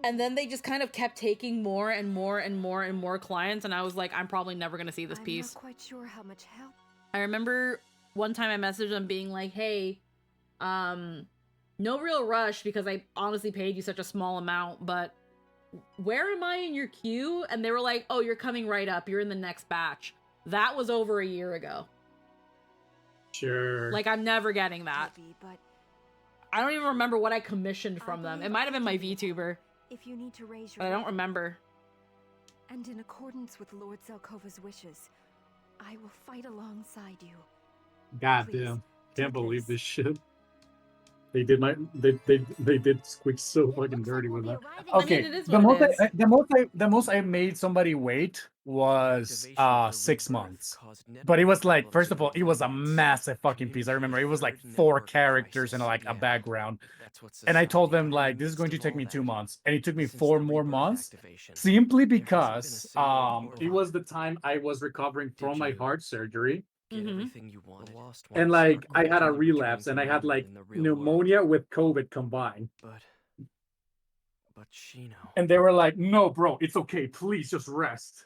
And then they just kind of kept taking more and more and more and more clients, and I was like, I'm probably never gonna see this piece. I'm not quite sure how much help. I remember one time I messaged them being like, hey, no real rush because I honestly paid you such a small amount, but where am I in your queue? And they were like, oh, you're coming right up. You're in the next batch. That was over a year ago. Sure. Like, I'm never getting that. I don't even remember what I commissioned from them. It might have been my VTuber, If you need to raise your but I don't weapon, remember. and in accordance with Lord Zelkova's wishes, I will fight alongside you. God damn. Can't believe this shit. They did they did Squeak so fucking dirty with that. Okay, it is the what most it is. the most I made somebody wait was 6 months. But it was like, first of all, it was a massive fucking piece. I remember it was like 4 characters and like a background. And I told them like this is going to take me 2 months. And it took me 4 more months simply because it was the time I was recovering from my heart surgery. Everything you wanted. And like I had a relapse and I had like pneumonia with COVID combined. But Shino. And they were like, no, bro, it's okay. Please just rest.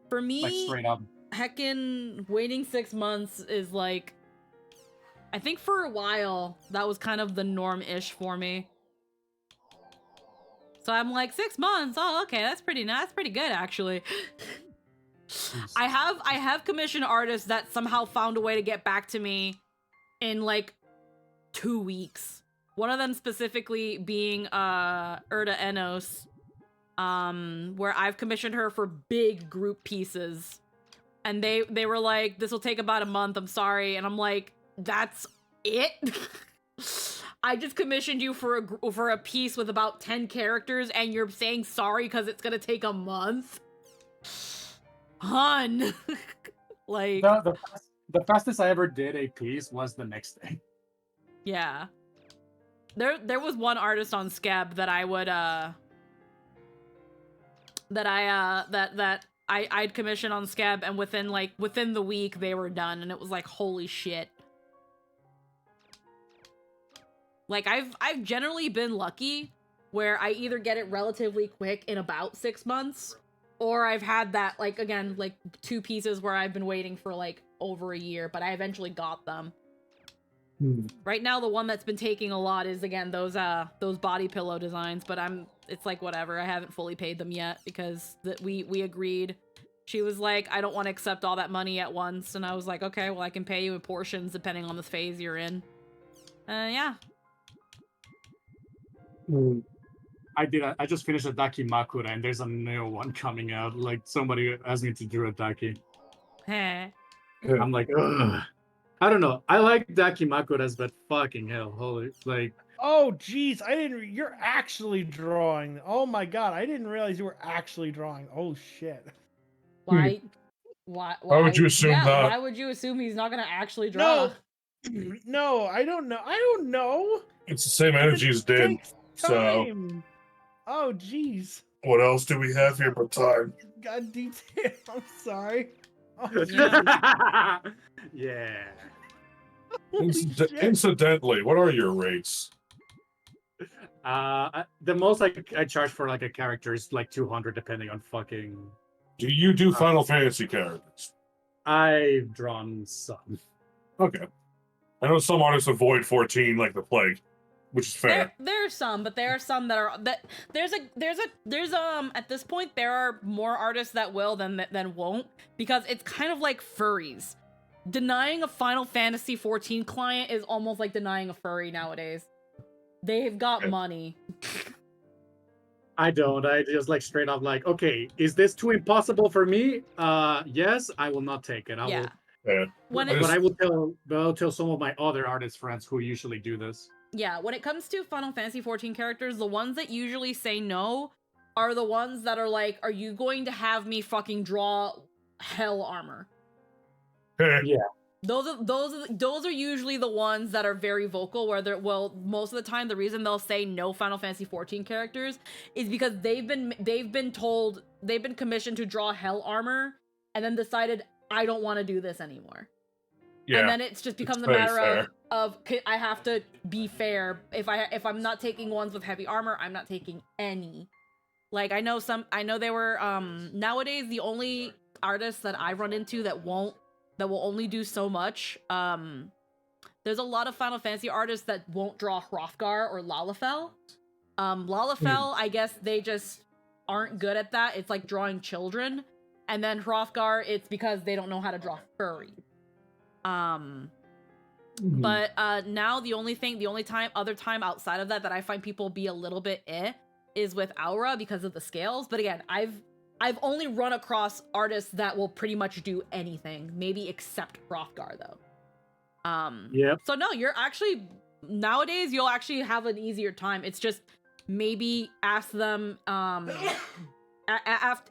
For me, Like straight up. heckin' waiting 6 months is like, I think for a while that was kind of the norm-ish for me. So I'm like, 6 months. Oh, okay, that's pretty nice. That's pretty good, actually. I have commissioned artists that somehow found a way to get back to me in like 2 weeks. One of them specifically being Erda Enos, where I've commissioned her for big group pieces And they were like, this will take about a month, I'm sorry. And I'm like, that's it? I just commissioned you for a piece with about 10 characters and you're saying sorry because it's gonna take a month? Hun. Like the fastest I ever did a piece was the next day. Yeah. There was one artist on Scab that I would I'd commission on Scab, and within the week they were done, and it was like, holy shit. Like I've generally been lucky where I either get it relatively quick in about 6 months, or I've had that, like, again, like 2 pieces where I've been waiting for like over a year, but I eventually got them. Right now, the one that's been taking a lot is, again, those body pillow designs, but it's like, whatever, I haven't fully paid them yet because we agreed. She was like, I don't want to accept all that money at once, and I was like, okay, well, I can pay you in portions depending on the phase you're in. Yeah. I just finished a Daki Makura, and there's a new one coming out. Like, somebody asked me to draw a Daki. I'm like, ugh. I don't know. I like Daki Makuras, but fucking hell, holy, like. Oh, jeez, you're actually drawing. Oh my god, I didn't realize you were actually drawing. Oh shit. Why would you assume that? Why would you assume he's not gonna actually draw? No, I don't know. I don't know. It's the same energy as Din. So. Oh, jeez. What else do we have here but time? God detail. I'm sorry. Oh, yeah. Incidentally, what are your rates? The most I charge for like a character is like 200, depending on fucking. Do you do Final Fantasy characters? I've drawn some. Okay. I know some artists avoid 14 like the plague, which is fair. There are some, but there are some that are there's at this point there are more artists that will than won't, because it's kind of like furries. Denying a Final Fantasy 14 client is almost like denying a furry nowadays. They've got money. I don't. I just like straight up like, okay, is this too impossible for me? Yes, I will not take it. I will. Yeah. But I will tell some of my other artist friends who usually do this. Yeah, when it comes to Final Fantasy 14 characters, the ones that usually say no are the ones that are like, are you going to have me fucking draw hell armor? Yeah. Those are usually the ones that are very vocal, where they're, well, most of the time the reason they'll say no Final Fantasy 14 characters is because they've been commissioned to draw hell armor and then decided, I don't want to do this anymore. Yeah. And then it's just becomes a matter of I have to be fair. If I'm not taking ones with heavy armor, I'm not taking any. Like I know they were nowadays the only artists that I run into that will only do so much. There's a lot of Final Fantasy artists that won't draw Hrothgar or Lalafell. Lalafell, I guess they just aren't good at that. It's like drawing children. And then Hrothgar, it's because they don't know how to draw furry. But now the other time outside of that I find people be a little bit is with Aura because of the scales. But again, I've only run across artists that will pretty much do anything, maybe except Hrothgar though. Yeah. So no, you're actually nowadays you'll actually have an easier time. It's just maybe ask them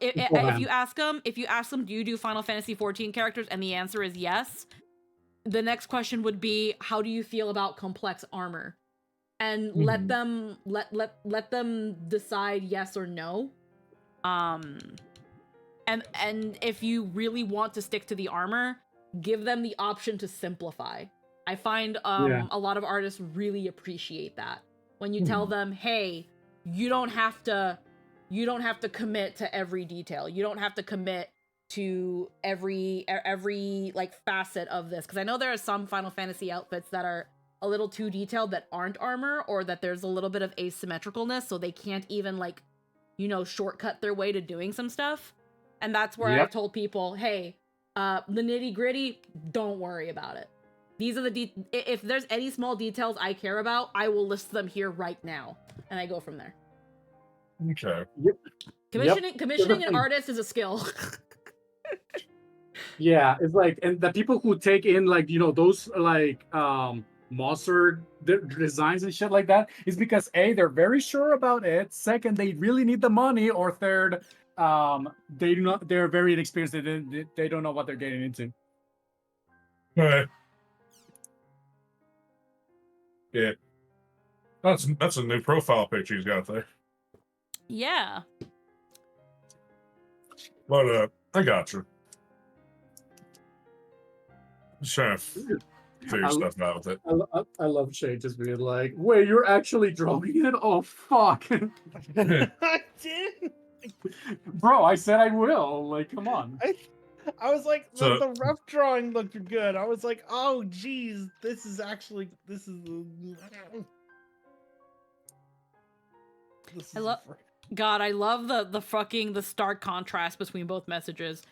if you ask them, do you do Final Fantasy 14 characters, and the answer is yes, the next question would be, how do you feel about complex armor? And let them decide yes or no. And if you really want to stick to the armor, give them the option to simplify. I find a lot of artists really appreciate that. When you tell them, hey, you don't have to commit to every detail. You don't have to commit to every like facet of this, because I know there are some Final Fantasy outfits that are a little too detailed that aren't armor, or that there's a little bit of asymmetricalness, so they can't even like, shortcut their way to doing some stuff. And that's where I've told people, hey, the nitty gritty, don't worry about it. These are if there's any small details I care about, I will list them here right now, and I go from there. Okay. Commissioning an artist is a skill. Yeah, it's like, and the people who take in like those like monster designs and shit like that is because A, they're very sure about it. Second, they really need the money, or third, they're very inexperienced. They don't know what they're getting into. Right. Yeah. That's a new profile picture he's got there. Yeah. But I got you. Just trying to figure stuff out with it. I love Shay just being like, "Wait, you're actually drawing it? Oh fuck!" I did. Bro, I said I will. Like, come on. I was like, So- the rough drawing looked good. I was like, oh geez, this is. I love God, I love the stark contrast between both messages.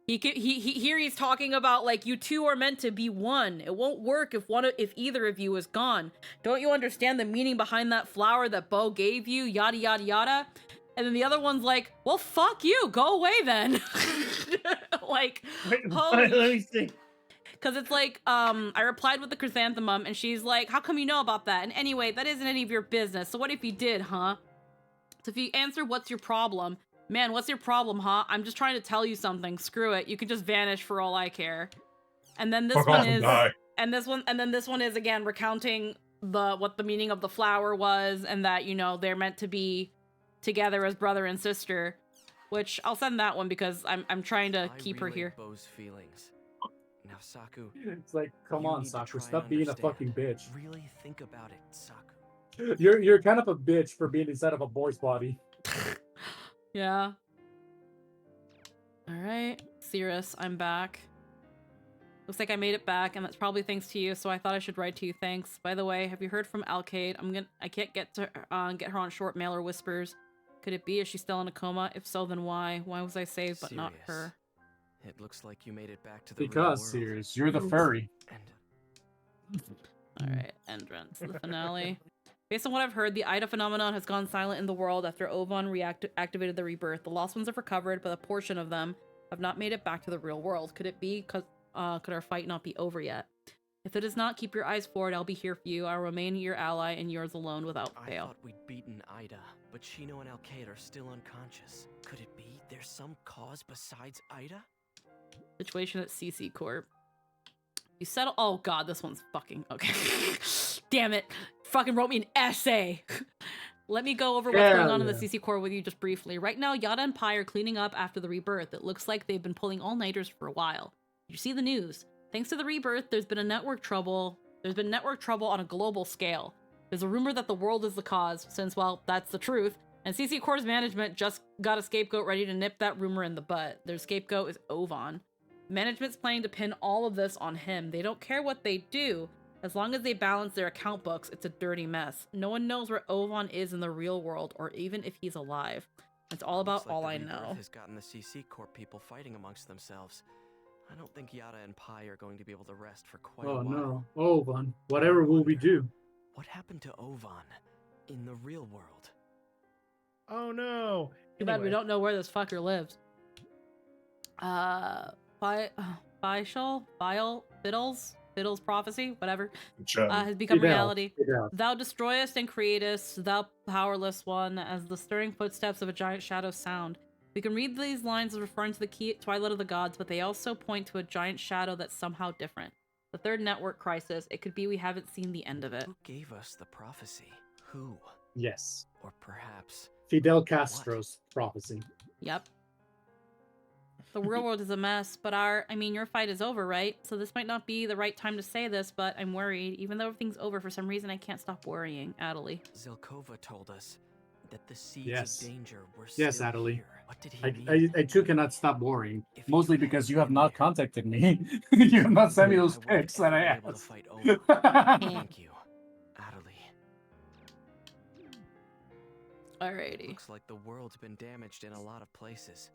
Here he's talking about like you two are meant to be one. It won't work if either of you is gone. Don't you understand the meaning behind that flower that Bo gave you? Yada yada yada. And then the other one's like, well, fuck you, go away then. Like, Let me see. because it's like, I replied with the chrysanthemum, and she's like, how come you know about that? And anyway, that isn't any of your business. So what if you did, huh? So if you answer, what's your problem? Man, what's your problem, huh? I'm just trying to tell you something. Screw it. You can just vanish for all I care. And then this Fuck one off and is, die. and then this one is again recounting what the meaning of the flower was, and that they're meant to be together as brother and sister. Which I'll send that one because I'm trying to keep her here. Bo's feelings. Now, Saku. It's like, come you on, need to Saku, try stop and being a understand. fucking bitch. Really think about it, Saku. You're kind of a bitch for being inside of a boy's body. Yeah. All right, Cirrus, I'm back. Looks like I made it back, and that's probably thanks to you. So I thought I should write to you. Thanks. By the way, have you heard from Alcade? I can't get her on short mail or whispers. Could it be? Is she still in a coma? If so, then why? Why was I saved but not her? It looks like you made it back to the real Because, world. Sirius, you're the furry. All right, entrance, the finale. Based on what I've heard, the Ida phenomenon has gone silent in the world after Ovan activated the rebirth. The lost ones have recovered, but a portion of them have not made it back to the real world. Could it be could our fight not be over yet? If it is not, keep your eyes forward. I'll be here for you. I'll remain your ally and yours alone without I fail. thought we'd beaten Ida, but Shino and Alcade are still unconscious. Could it be there's some cause besides Ida? Situation at CC Corp. You settle. Oh god, this one's fucking okay. Damn it! Fucking wrote me an essay. Let me go over what's going on in the CC Corps with you just briefly. Right now, Yada and Pi are cleaning up after the rebirth. It looks like they've been pulling all-nighters for a while. Did you see the news? Thanks to the rebirth, there's been network trouble on a global scale. There's a rumor that the world is the cause, since, well, that's the truth. And CC Corps' management just got a scapegoat ready to nip that rumor in the butt. Their scapegoat is Ovan. Management's planning to pin all of this on him. They don't care what they do. As long as they balance their account books, it's a dirty mess. No one knows where Ovan is in the real world, or even if he's alive. It's all about Looks like all the I rebirth know. has gotten the CC Corp people fighting amongst themselves. I don't think Yada and Pi are going to be able to rest for quite a Oh while. no, Ovan. Whatever will we do? What happened to Ovan in the real world? Oh no. Too bad we Anyway. don't know where this fucker lives. Fiddle's prophecy, whatever, has become reality. Thou destroyest and createst, thou powerless one, as the stirring footsteps of a giant shadow sound. We can read these lines as referring to the key twilight of the gods, but they also point to a giant shadow that's somehow different. The third network crisis. It could be we haven't seen the end of it. Who gave us the prophecy? Who? Yes. Or perhaps Fidel Castro's prophecy. Yep. The real world is a mess, but your fight is over, right? So this might not be the right time to say this, but I'm worried. Even though everything's over, for some reason I can't stop worrying. Adelie. Zelkova told us that the seeds Yes. of danger were Yes, still Adelie. here. What did he mean? I too cannot stop worrying. Mostly because you have not contacted me. You have not sent me those pics that I able to asked. fight Ovan. Thank you, Adelie. Alrighty. Looks like the world's been damaged in a lot of places.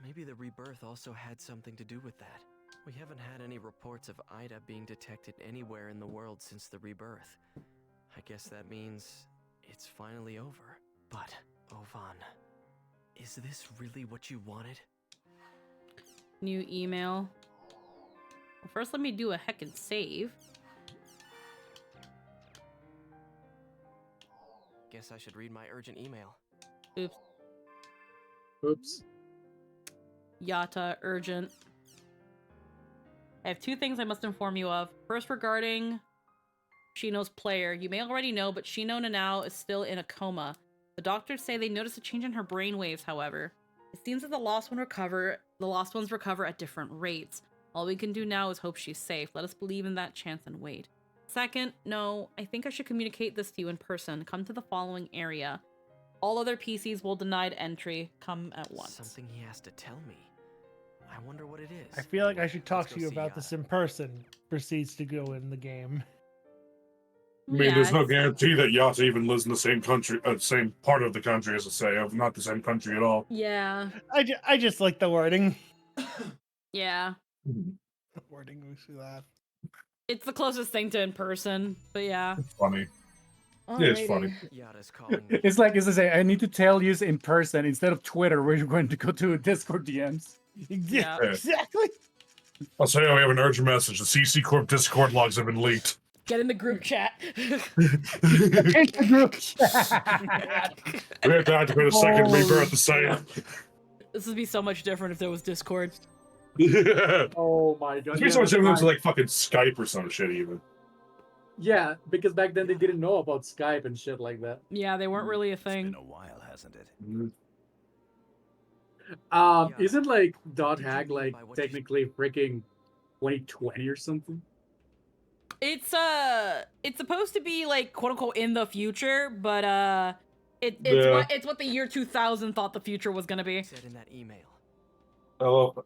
Maybe the rebirth also had something to do with that. We haven't had any reports of Ida being detected anywhere in the world since the rebirth. I guess that means it's finally over. But, Ovan, is this really what you wanted? New email. Well, first, let me do a heckin' save. Guess I should read my urgent email. Oops. Oops. Yata, urgent. I have two things I must inform you of. First, regarding Shino's player. You may already know, but Shino Nanao is still in a coma. The doctors say they noticed a change in her brain waves, however. It seems that the lost ones recover at different rates. All we can do now is hope she's safe. Let us believe in that chance and wait. Second, no, I think I should communicate this to you in person. Come to the following area. All other PCs will denied entry. Come at once. Something he has to tell me. I wonder what it is. I feel like I should talk Let's to go you see about Yata. this in person. Proceeds to go in the game. I mean, there's no it's- guarantee that Yata even lives in the same country, same part of the country as Aseo, not the same country at all. Yeah. I just like the wording. Yeah. Wording makes me laugh. It's the closest thing to in person, but yeah. It's funny. Yeah, it's funny. Yata's calling me. It's like it's to say, I need to tell you in person instead of Twitter, where you're going to go to Discord DMs. Yeah. Exactly. Aseo, we have an urgent message. The CC Corp Discord logs have been leaked. Get in the group chat. Group We have to activate a second rebirth to say it. This would be so much different if there was Discord. Yeah. Oh my god. It's be so much different to like fucking Skype or some shit even. Yeah, because back then they didn't know about Skype and shit like that. Yeah, they weren't really a thing. It's been a while, hasn't it? Isn't like Dot Hack like technically freaking 2020 or something? It's supposed to be like quote unquote in the future, but it's Yeah. what the year 2000 thought the future was gonna be. Said in that email. I love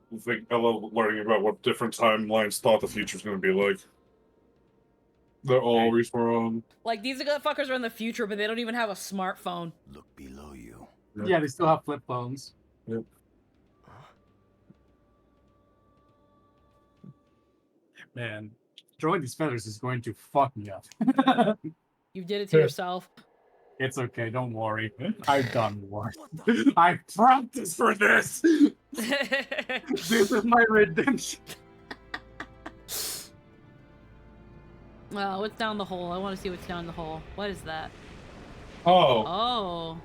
learning about what different timelines thought the future's gonna be like. They're always wrong. Like these fuckers are in the future, but they don't even have a smartphone. Look below you. Yeah, they still have flip phones. Yep. Man, throwing these feathers is going to fuck me up. You did it to yourself. It's okay, don't worry. I've done worse. I practiced for this. This is my redemption. Well, what's down the hole? I want to see what's down the hole. What is that? Oh. Oh.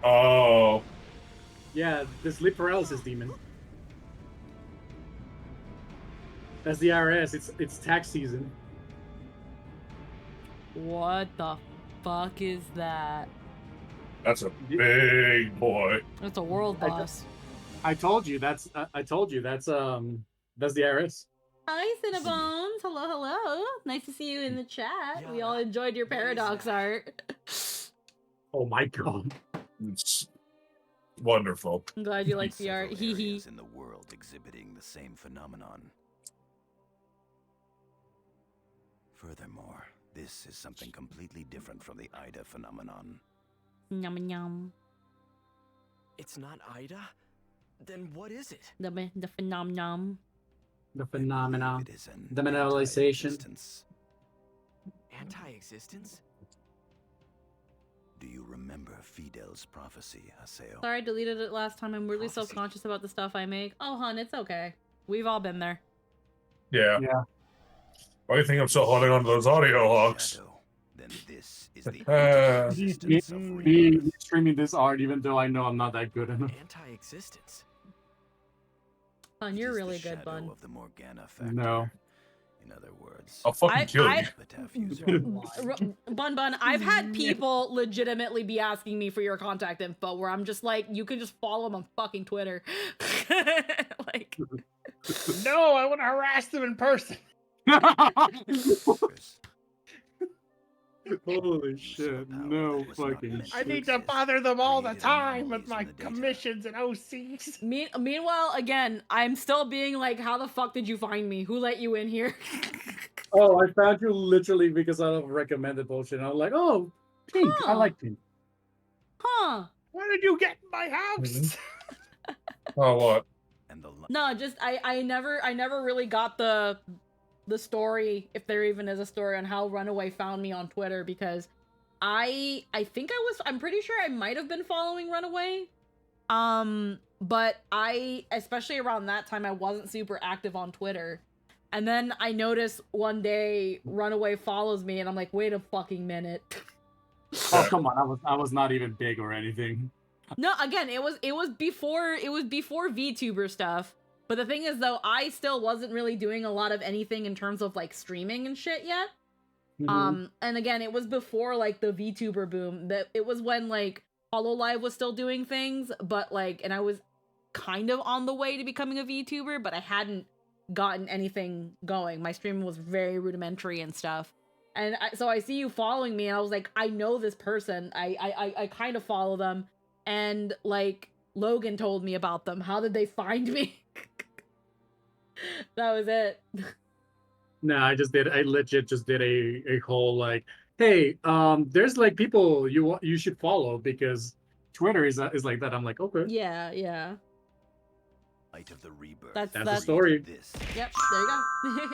Oh. Yeah, the sleep paralysis demon. That's the IRS. It's tax season. What the fuck is that? That's a big boy. It's a world boss. I told you that's. I told you that's the IRS. Hi, Cinnabons. Hello, hello. Nice to see you in the chat. We all enjoyed your Paradox art. Oh my god. It's wonderful. I'm glad you like the art. Hee hee. Areas in the world exhibiting the same phenomenon. Furthermore, this is something completely different from the Ida phenomenon. Yum yum. It's not Ida? Then what is it? The phenomenon. The phenomena. It is an The mineralization. anti-existence. Anti-existence? Do you remember Fidel's prophecy, Aseo? Sorry, I deleted it last time. I'm really self-conscious about the stuff I make. Oh, hun, it's okay. We've all been there. Yeah. Yeah. Why do you think I'm still holding on to those audio logs? Then this is the Me streaming this art, even though I know I'm not that good enough. Anti-existence. Bun, you're really good, Bun. of the Morgana factor. No. In other words, I'll fucking kill you. Bun, I've had people legitimately be asking me for your contact info where I'm just like, you can just follow them on fucking Twitter. Like, No, I want to harass them in person. Holy shit! No fucking. I need to bother them all the time with my commissions and OCs. Meanwhile, again, I'm still being like, how the fuck did you find me? Who let you in here? Oh, I found you literally because of recommended bullshit. And I'm like, oh, pink. I like pink. Huh. Why did you get in my house? Oh, what? No, just I never really got the story, if there even is a story, on how Runaway found me on Twitter, because I'm pretty sure I might have been following Runaway. But I, especially around that time, I wasn't super active on Twitter. And then I noticed one day Runaway follows me, and I'm like, wait a fucking minute. Oh come on, I was not even big or anything. No, again, it was before VTuber stuff. But the thing is, though, I still wasn't really doing a lot of anything in terms of like streaming and shit yet. And again, it was before like the VTuber boom. That it was when like HoloLive was still doing things, but like, and I was kind of on the way to becoming a VTuber, but I hadn't gotten anything going. My streaming was very rudimentary and stuff. And so I see you following me, and I was like, I know this person. I kind of follow them, and like Logan told me about them. How did they find me? That was it. No, I legit just did a whole like, hey, there's like people you should follow because Twitter is like that. I'm like, okay. Yeah. Light of the rebirth. That's the story. Yep, there you go.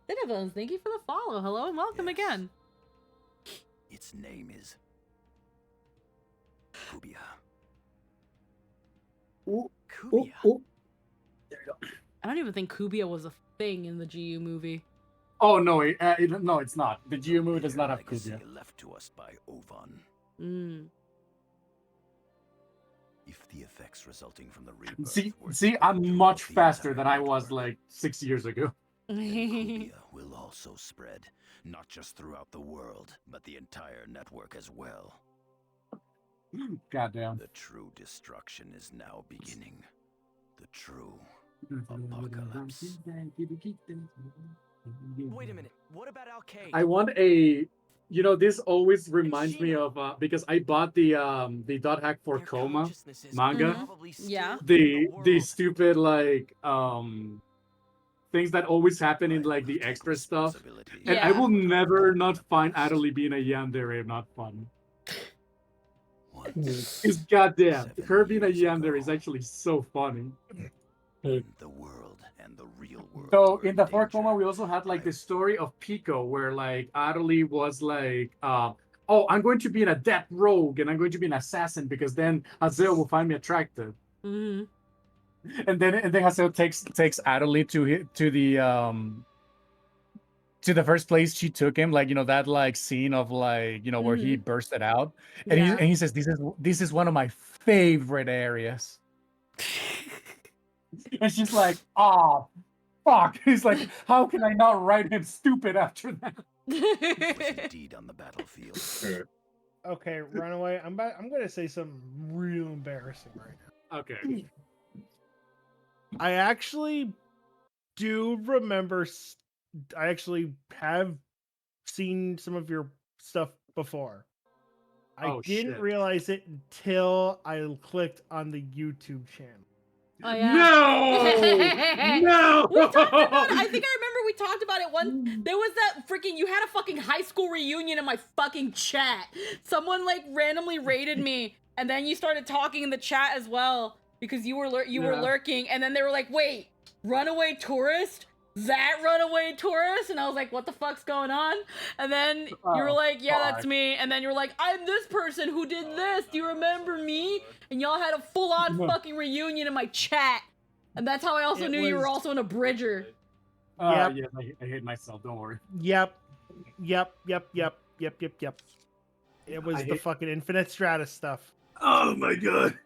Denevons, thank you for the follow. Hello and welcome again. Its name is Kubia. Kubia. There you go. I don't even think Kubia was a thing in the GU movie. Oh no, no, it's not. The GU movie does not have Kubia. Left to us by Ovan. If the effects resulting from the rebirth See, I'm much faster than I was like 6 years ago. Kubia will also spread, not just throughout the world, but the entire network as well. Goddamn. The true destruction is now beginning. The true apocalypse. Wait a minute. What about Alkaid? I want a. You know, this always reminds me of because I bought the Dot Hack for Coma manga. Yeah. The stupid like things that always happen in like the extra stuff. And I will never not find Adelie being a yandere not fun. It's goddamn. Her being a yandere is actually so funny. The world and the real world. So in the For Coma, we also had like the story of Pico, where like Adelie was like, oh, I'm going to be an adept rogue and I'm going to be an assassin because then Hazel will find me attractive. And then Hazel takes Adelie to the first place she took him, like, you know, that like scene of like, you know, where he bursted out, and he says, this is one of my favorite areas. And she's like, oh, fuck. He's like, how can I not write him stupid after that? Indeed on the battlefield. Okay, Runaway, I'm gonna say something real embarrassing right now. Okay. I actually do remember. I actually have seen some of your stuff before. I didn't realize it until I clicked on the YouTube channel. Oh, yeah. No! We talked about it. I think I remember we talked about it one. There was that freaking. You had a fucking high school reunion in my fucking chat. Someone like randomly raided me, and then you started talking in the chat as well because you were lurking, and then they were like, "Wait, Runaway Tourist? That Runaway Tourist?" And I was like, what the fuck's going on? And then you were like, yeah, that's me. And then you were like, I'm this person who did this. Do you remember me? And y'all had a full-on fucking reunion in my chat. And that's how I also knew you were also an abridger. Yeah, I hate myself. Don't worry. Yep. It was the fucking Infinite Stratus stuff. Oh my god.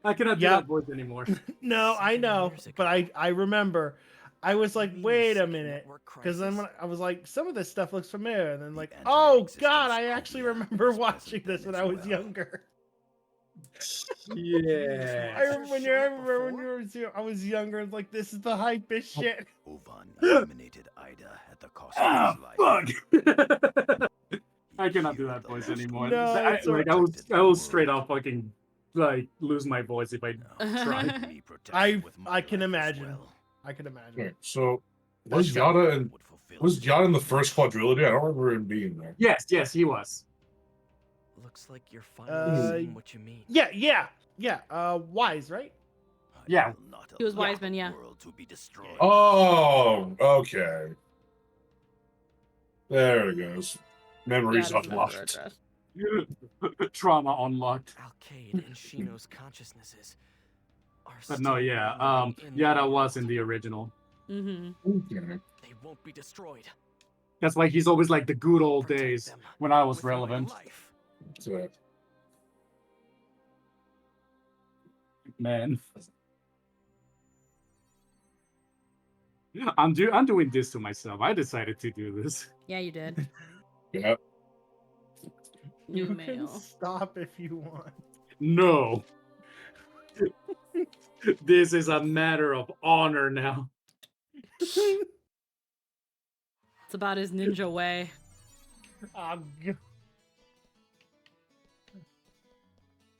I cannot do that voice anymore. No, I know, but I remember. I was like, wait a minute, because then when I was like, some of this stuff looks familiar, and then like, oh god, I actually remember watching this when I was younger. Yeah. I remember when I was younger, and like, this is the hypest shit. Ovan eliminated Ida at the cost of his life. Fuck. I cannot do that voice anymore. No, I will straight up fucking like lose my voice if I try. I can imagine. I can imagine. Okay, so was Yada in the first quadrilogy? I don't remember him being there. Yes, he was. Looks like you're finally seeing what you mean. Yeah. Wise, right? Yeah. He was Wiseman, yeah. Oh, okay. There it goes. Memories unlocked. Trauma unlocked. Alkaid and Shino's consciousnesses. Are But no, yeah, Yada was in the original. Mm-hmm. They won't be destroyed. That's why he's always like the good old days when I was relevant. Man. I'm doing this to myself. I decided to do this. Yeah, you did. Yep. New You can mail. stop if you want. No. This is a matter of honor now. It's about his ninja way. I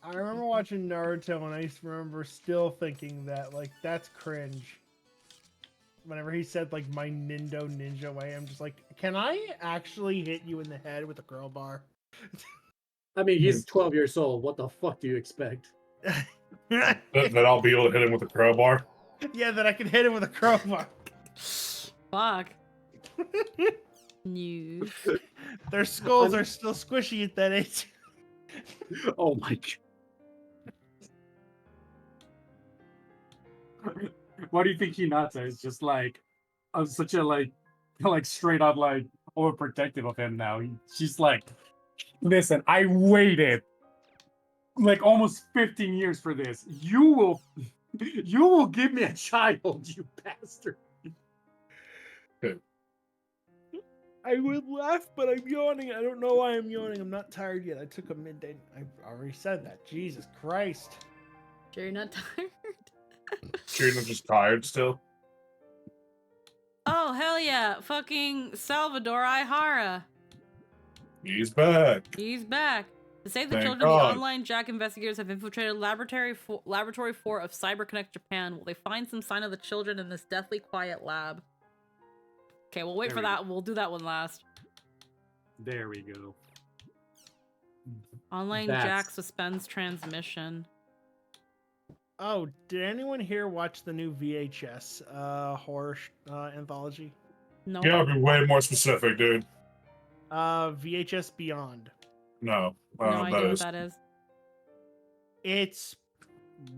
remember watching Naruto, and I used to remember still thinking that, like, that's cringe. Whenever he said, like, my ninja way, I'm just like, can I actually hit you in the head with a crowbar? I mean, he's 12 years old. What the fuck do you expect? That I'll be able to hit him with a crowbar. Yeah, that I can hit him with a crowbar. Fuck. New. Their skulls are still squishy at that age. Oh my god. Why do you think Hinata is just like such a like straight up like overprotective of him now? She's like, listen, I waited like almost 15 years for this. You will give me a child, you bastard. I would laugh, but I'm yawning. I don't know why I'm yawning. I'm not tired yet. I took a midday. I already said that. Jesus Christ. Sure, you're not tired? Sure, you're not just tired still. Oh, hell yeah. Fucking Salvador Ihara. He's back. He's back. To save the Thank children, God. the online Jack investigators have infiltrated Laboratory 4 of CyberConnect Japan. Will they find some sign of the children in this deathly quiet lab? Okay, we'll wait There for we that. We'll do that one last. There we go. Online Jack suspends transmission. Oh, did anyone here watch the new VHS horror anthology? No. Yeah, I'll be way more specific, dude. VHS Beyond. No. No idea what that is. It's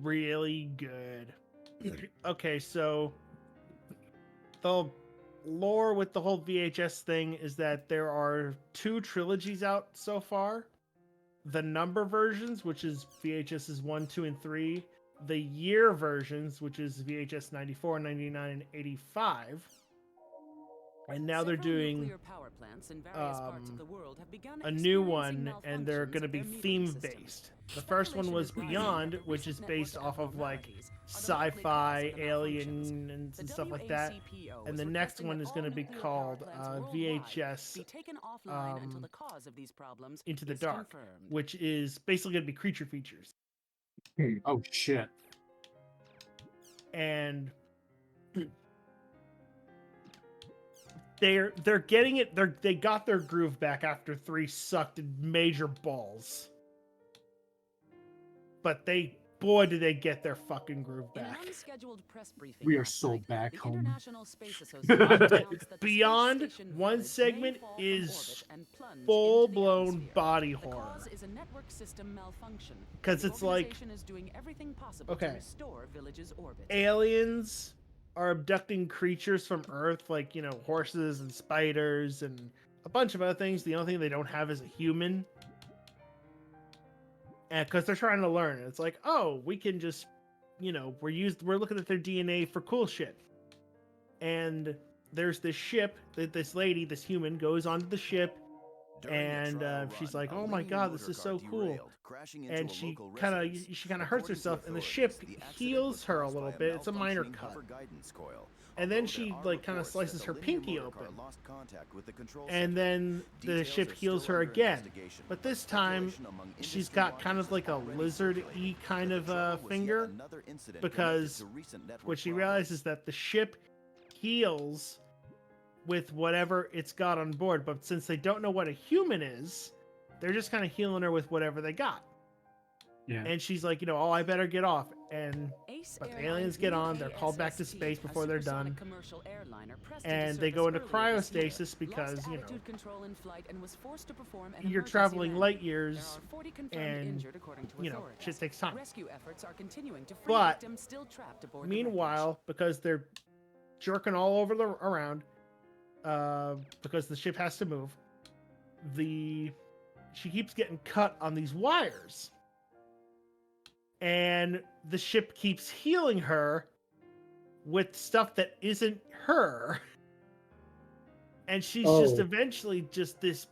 really good. Okay, so the lore with the whole VHS thing is that there are 2 trilogies out so far. The number versions, which is VHS's 1, 2, and 3. The year versions, which is VHS 94, 99, and 85. And now they're doing a new one, and they're going to be theme-based. The first one was Beyond, which is based off of, like, sci-fi, alien, and stuff like that. And the next one is going to be called VHS Into the Dark, which is basically going to be creature features. Oh, shit. And they're getting it. They got their groove back after 3 sucked major balls. But boy, did they get their fucking groove back. We are so back home. Beyond, one segment is full-blown body horror. Because it's like, okay, aliens are abducting creatures from Earth, like, you know, horses and spiders and a bunch of other things. The only thing they don't have is a human. And because they're trying to learn. It's like, oh, we can just, you know, we're looking at their DNA for cool shit. And there's this ship that this lady, this human, goes onto the ship, and she's like, oh my god, this is so cool. And she kind of hurts herself, and the ship heals her a little bit. It's a minor cut. And then she like kind of slices her pinky open. And then the ship heals her again. But this time she's got kind of like a lizard-y kind of finger, because what she realizes is that the ship heals with whatever it's got on board. But since they don't know what a human is, they're just kind of healing her with whatever they got. Yeah. And she's like, you know, oh, I better get off. And but the aliens get on. They're called back to space before they're done. And they go into cryostasis because, you know, you're traveling light years and, you know, shit takes time. But meanwhile, because they're jerking all over around, because the ship has to move, she keeps getting cut on these wires. And the ship keeps healing her with stuff that isn't her. And she's just eventually just this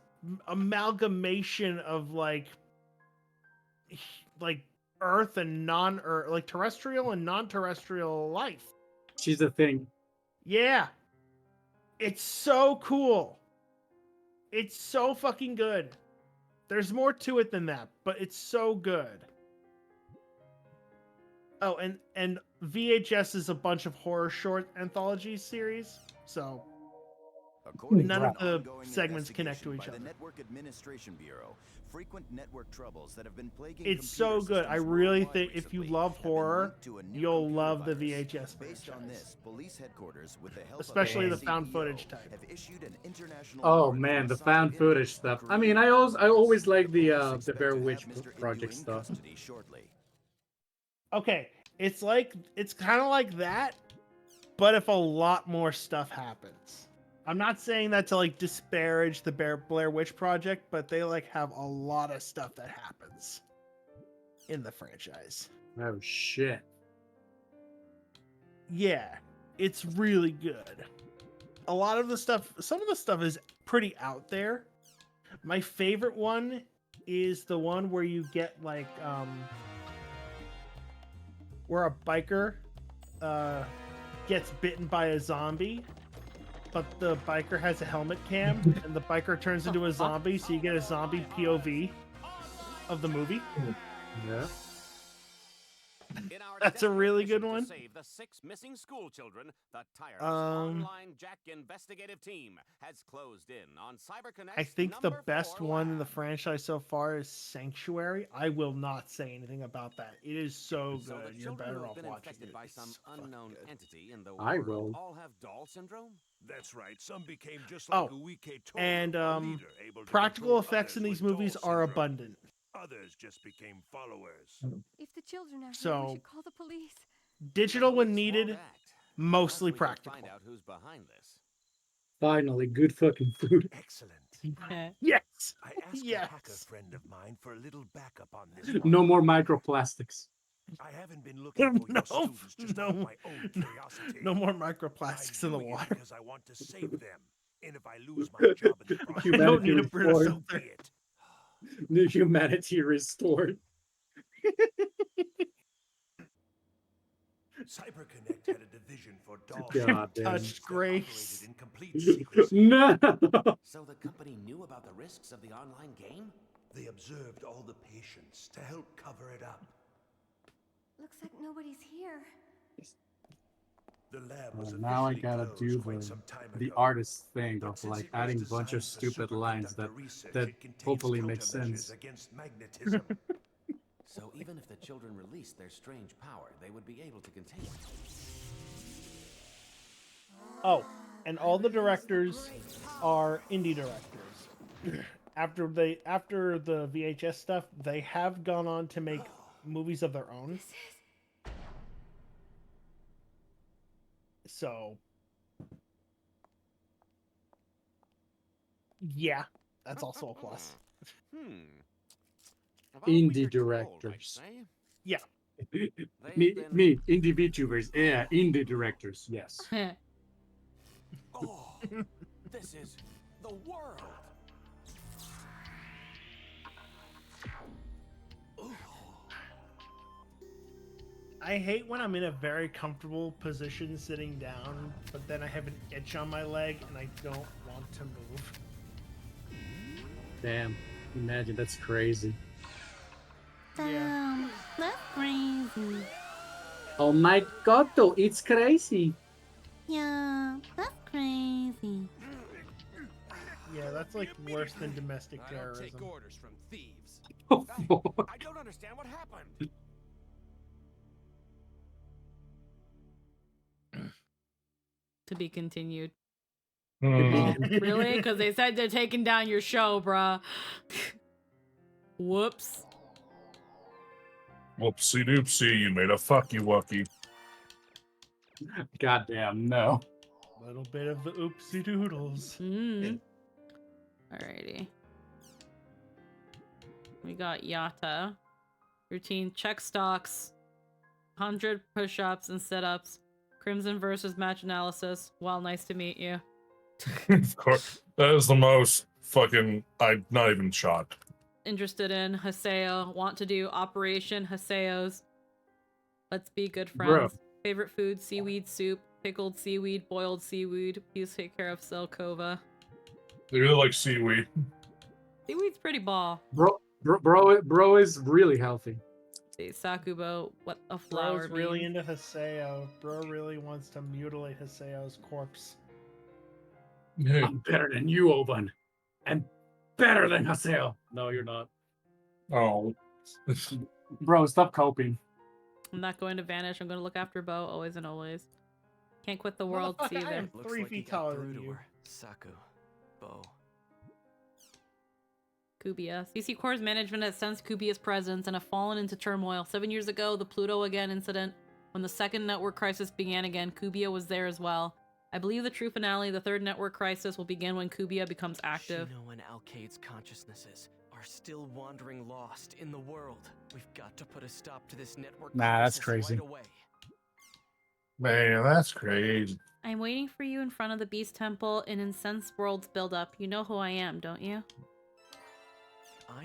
amalgamation of like Earth and non-Earth, like terrestrial and non-terrestrial life. She's a thing. Yeah. It's so cool. It's so fucking good. There's more to it than that, but it's so good. Oh, and VHS is a bunch of horror short anthology series, so none of the segments connect to each other. The Network Administration Bureau, frequent network troubles that have been plaguing It's so good. I really think if you love horror, you'll love the VHS Based on franchise. this, police headquarters, with the help Especially of the found footage type. have issued an international Oh man, the found footage stuff. I mean, I always like the Blair Witch Project stuff. Okay, it's kind of like that, but if a lot more stuff happens. I'm not saying that to like disparage the Blair Witch Project, but they like have a lot of stuff that happens in the franchise. Oh shit. Yeah, it's really good. A lot of the stuff, some of the stuff is pretty out there. My favorite one is the one where you get like where a biker gets bitten by a zombie, but the biker has a helmet cam and the biker turns into a zombie, so you get a zombie POV of the movie. Yeah. That's a really good one. Save the 6 missing school children, the tireless online Jack investigative team has closed in on CyberConnect. I think the best one in the franchise so far is Sanctuary. I will not say anything about that. It is so So good. the You're children better who off have been watching infected it. by It's some so fucking unknown good. entity in the I world will. all have doll syndrome? That's right. Some became just like Oh, a weak and a leader able to practical control effects in others these with movies doll are syndrome. abundant. Others just became followers. If the children are here, So- we should call the police. Digital when needed, mostly practical. Find out who's behind this. Finally, good fucking food. Excellent. Yes. I asked Yes. a hacker friend of mine for a little backup on this. No one. more microplastics. I haven't been looking for your No, students just out of no, my own curiosity. no more microplastics in the I'm doing it water. because I want to save them. And if I lose my job in the process, You don't need a Humanity Brita restored. filter. New humanity restored. CyberConnect had a division for dolls. God damn. Touched Grace. In complete secrecy. No. So the company knew about the risks of the online game? They observed all the patients to help cover it up. Looks like nobody's here. The lab was Now I officially gotta closed do quite the some time the ago. artist thing But of since like it was adding a bunch of designed for stupid lines that superconductor research, that it contains hopefully makes countermeasures sense. against magnetism. So even if the children released their strange power, they would be able to contain it. Oh, and all the directors are indie directors. After the VHS stuff, they have gone on to make movies of their own. So, yeah, that's also a plus. Indie directors. Yeah. Me, indie VTubers. Yeah, indie directors. Yes. Oh, this is the world. I hate when I'm in a very comfortable position sitting down, but then I have an itch on my leg and I don't want to move. Damn. Imagine that's crazy. Damn, that's crazy. Oh my god, though, it's crazy. Yeah, that's crazy. Yeah, that's like worse than domestic I don't take terrorism. orders from thieves. Oh, I don't understand what happened. To be continued. Hmm. Really? Because they said they're taking down your show, bruh. Whoops. Whoopsie doopsie, you made a fucky wucky. Goddamn, no. Little bit of the oopsie doodles. Alrighty. We got Yata. Routine check stocks. 100 push-ups and sit-ups. Crimson versus match analysis. Well, nice to meet you. Of course. That is the most fucking. I'm not even shocked. Interested in Haseo. Want to do Operation Haseos. Let's be good Bro. friends. Favorite food, seaweed soup, pickled seaweed, boiled seaweed. Please take care of Selkova. They really like seaweed. Seaweed's pretty ball. Bro is really healthy. See, Sakubo, what a flower Bro's really means. into Haseo. Bro really wants to mutilate Haseo's corpse. I'm better than you, Oban. And better than Haseo. No, you're not. Oh. Bro, stop coping. I'm not going to vanish. I'm going to look after Bo, always and always. Can't quit the world Motherfucker, I either. am 3 feet taller than you. Saku, Bo. Kubia. CC Core's management has sensed Kubia's presence and have fallen into turmoil. 7 years ago, the Pluto again incident, when the second network crisis began again, Kubia was there as well. I believe the true finale, the third network crisis, will begin when Kubia becomes active. Shino and Alkaid's consciousnesses are still wandering lost in the world. We've got to put a stop to this network Nah, that's crisis crazy. right away. Man, that's crazy. I'm waiting for you in front of the Beast Temple in Incense World's build-up. You know who I am, don't you?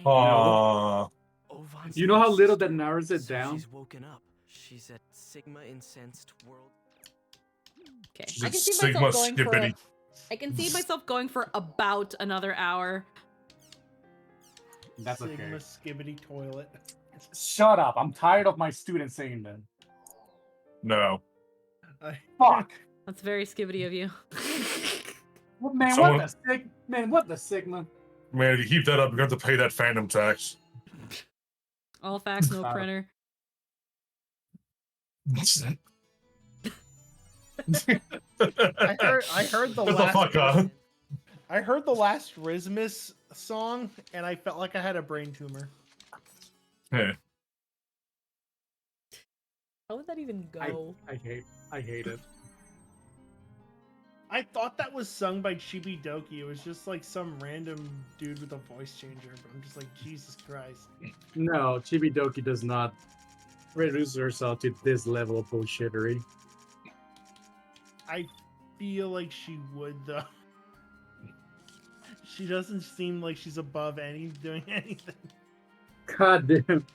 Aww. You know how little that narrows it down? She's woken up. She's at Sigma Incensed World. Okay, She's I can see Sigma myself going for. Skippity. I can see myself going for about another hour. That's Sigma okay. skibbity toilet. Shut up. I'm tired of my students saying that. No. Fuck. That's very skibbity of you. Well, man, Someone- what the Sigma? Man, if you keep that up, you're going to have to pay that fandom tax. All facts, no printer. I heard the Shut the last. fuck up. I heard the last Rismus song, and I felt like I had a brain tumor. Hey. How would that even go? I hate it. I thought that was sung by Chibi Doki. It was just like some random dude with a voice changer, but I'm just like, Jesus Christ. No, Chibidoki does not reduce herself to this level of bullshittery. I feel like she would, though. She doesn't seem like she's above doing anything. God damn.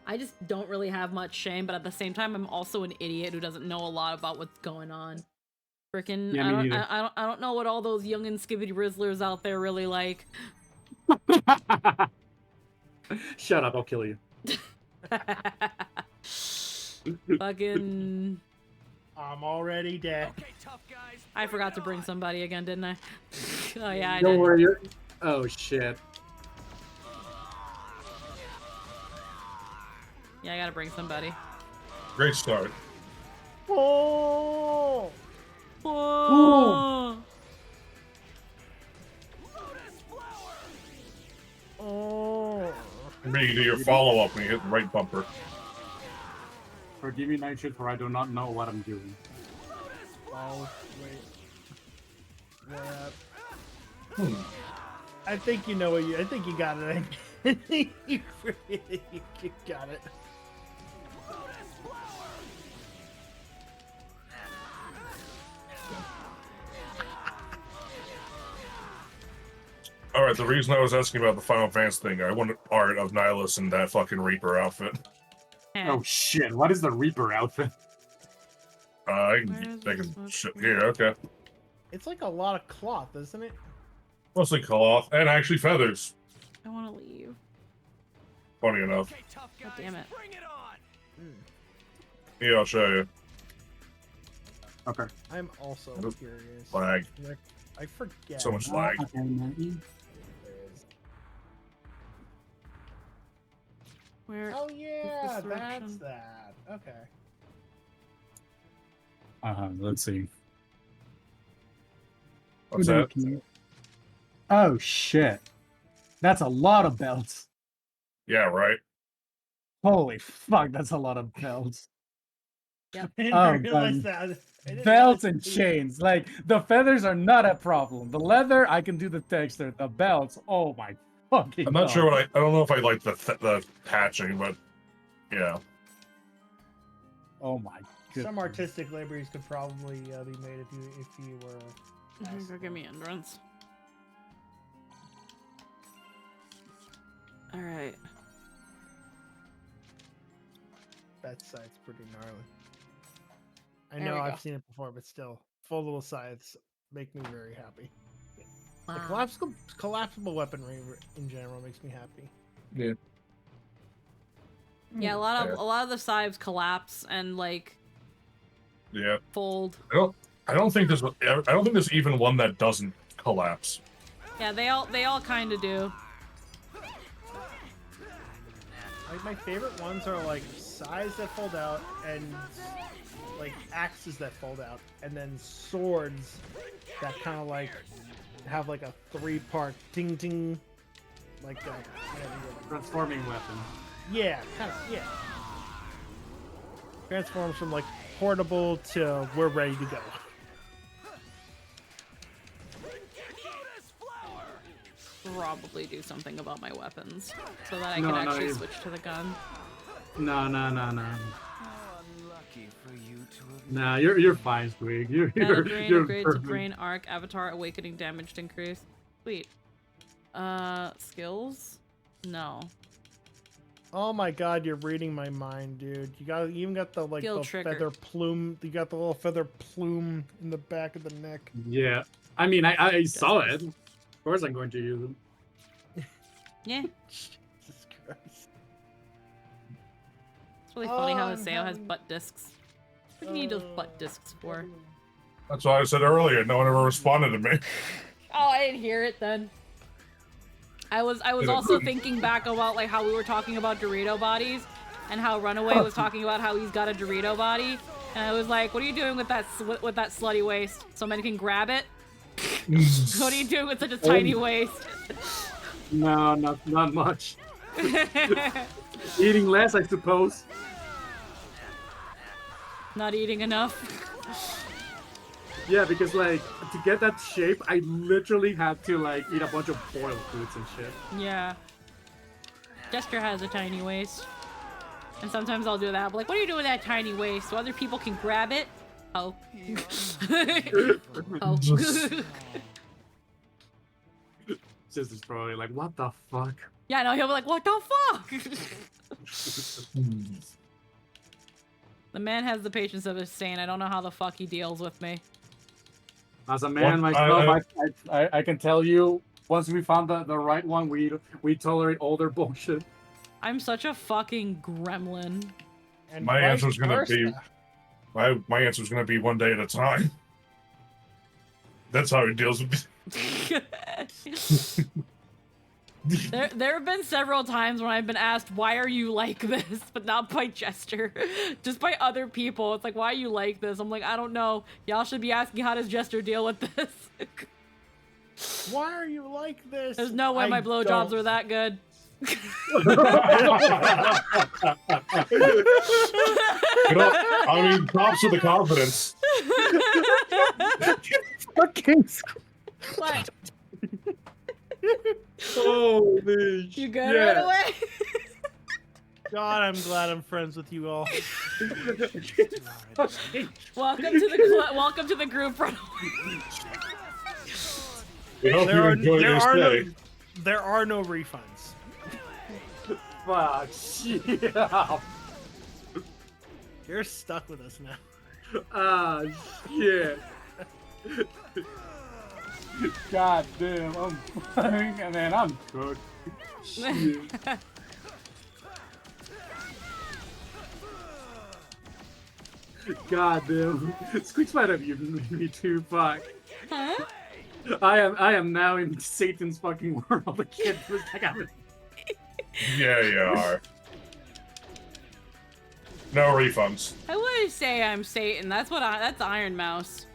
I just don't really have much shame, but at the same time, I'm also an idiot who doesn't know a lot about what's going on. Frickin', Yeah, me neither. I don't know what all those young and skibbity rizzlers out there really like. Shut up, I'll kill you. Fucking. I'm already dead. I forgot to bring somebody again, didn't I? Oh yeah, I Don't did. worry, you're... Oh shit. Yeah, I gotta bring somebody. Great start. Oh! Whoa! Oh! Maybe you do your follow up when you hit the right bumper. Forgive me, Nightshade, for I do not know what I'm doing. Oh, wait. What? I think you know what you. I think you got it. You got it. Alright, the reason I was asking about the Final Fantasy thing, I wanted art of Nihilus in that fucking Reaper outfit. Oh shit, what is the Reaper outfit? I can shit here. Okay. It's like a lot of cloth, isn't it? Mostly cloth and actually feathers. I want to leave. Funny enough. God damn it. Yeah, I'll show you. Okay. I'm also curious. Lag. Like, I forget. So much lag. Where? Oh yeah, this that's direction? that. Okay. Let's see. What's that? Oh shit. That's a lot of belts. Yeah, right. Holy fuck, that's a lot of belts. I didn't Oh, realize God. that. I didn't Belts realize and that- chains. Like the feathers are not a problem. The leather, I can do the texture. The belts, oh my fucking I'm not God. sure what I don't know if I like the patching, but yeah. Oh my god. Some artistic liberties could probably be made if you were. Go give me endurance. All right. That site's pretty gnarly. I There know we I've go. seen it before, but still, foldable scythes make me very happy. The Wow. collapsible weaponry in general makes me happy. Yeah. Yeah, a lot of the scythes collapse and like Yeah. fold. I don't think there's even one that doesn't collapse. Yeah, they all kind of do. Like my favorite ones are like scythes that fold out and like axes that fold out, and then swords that kind of like have like a 3-part ting ting, like Transforming weapon. yeah, kind of yeah. Transforms from like portable to we're ready to go. Probably do something about my weapons so that I No, can no, actually you- switch to the gun. No. Lucky for you to have Nah, you're fine, Squeak. You're Drain you're upgrade to perfect. brain arc, avatar awakening damage increase. Sweet. Skills? No. Oh my god, you're reading my mind, dude. You even got the like Skill the trigger. feather plume. You got the little feather plume in the back of the neck. Yeah. I mean, I saw it. Of course I'm going to use it. Yeah. Jesus Christ. It's really funny how Oh, Haseo I'm has having- butt discs. What do you need those butt discs for? That's why I said earlier. No one ever responded to me. Oh, I didn't hear it then. I was also thinking back about like how we were talking about Dorito bodies and how Runaway was talking about how he's got a Dorito body, and I was like, what are you doing with that slutty waist? So men can grab it? What are you doing with such a tiny waist? No, not much. Eating less, I suppose. Not eating enough. Yeah, because like to get that shape, I literally had to like eat a bunch of boiled foods and shit. Yeah. Jester has a tiny waist. And sometimes I'll do that. I'll be like, what are you doing with that tiny waist? So other people can grab it? Oh. Oh. Sister's probably like, what the fuck? Yeah, no, he'll be like, what the fuck? The man has the patience of a saint. I don't know how the fuck he deals with me. As a man myself, I can tell you, once we found the right one, we tolerate all their bullshit. I'm such a fucking gremlin. And My vice answer is gonna be versa. my answer is gonna be one day at a time. That's how he deals with There have been several times when I've been asked, why are you like this? But not by Jester. Just by other people. It's like, why are you like this? I'm like, I don't know. Y'all should be asking, how does Jester deal with this? Why are you like this? There's no way I my blowjobs don't- were that good. You know, I mean, props to the confidence. Fucking. What? Holy You good right away? God, I'm glad I'm friends with you all. Welcome to the group, Runaway. We hope you enjoy your stay. There are no refunds. Fuck, yeah. You're stuck with us now. Ah, shit. God damn, I'm flying and then I'm cooked. Shit. God damn. Squeaks might have even me too, fuck. Huh? I am now in Satan's fucking world. The kid was like, Yeah, you are. No refunds. I wouldn't say I'm Satan. That's Iron Mouse.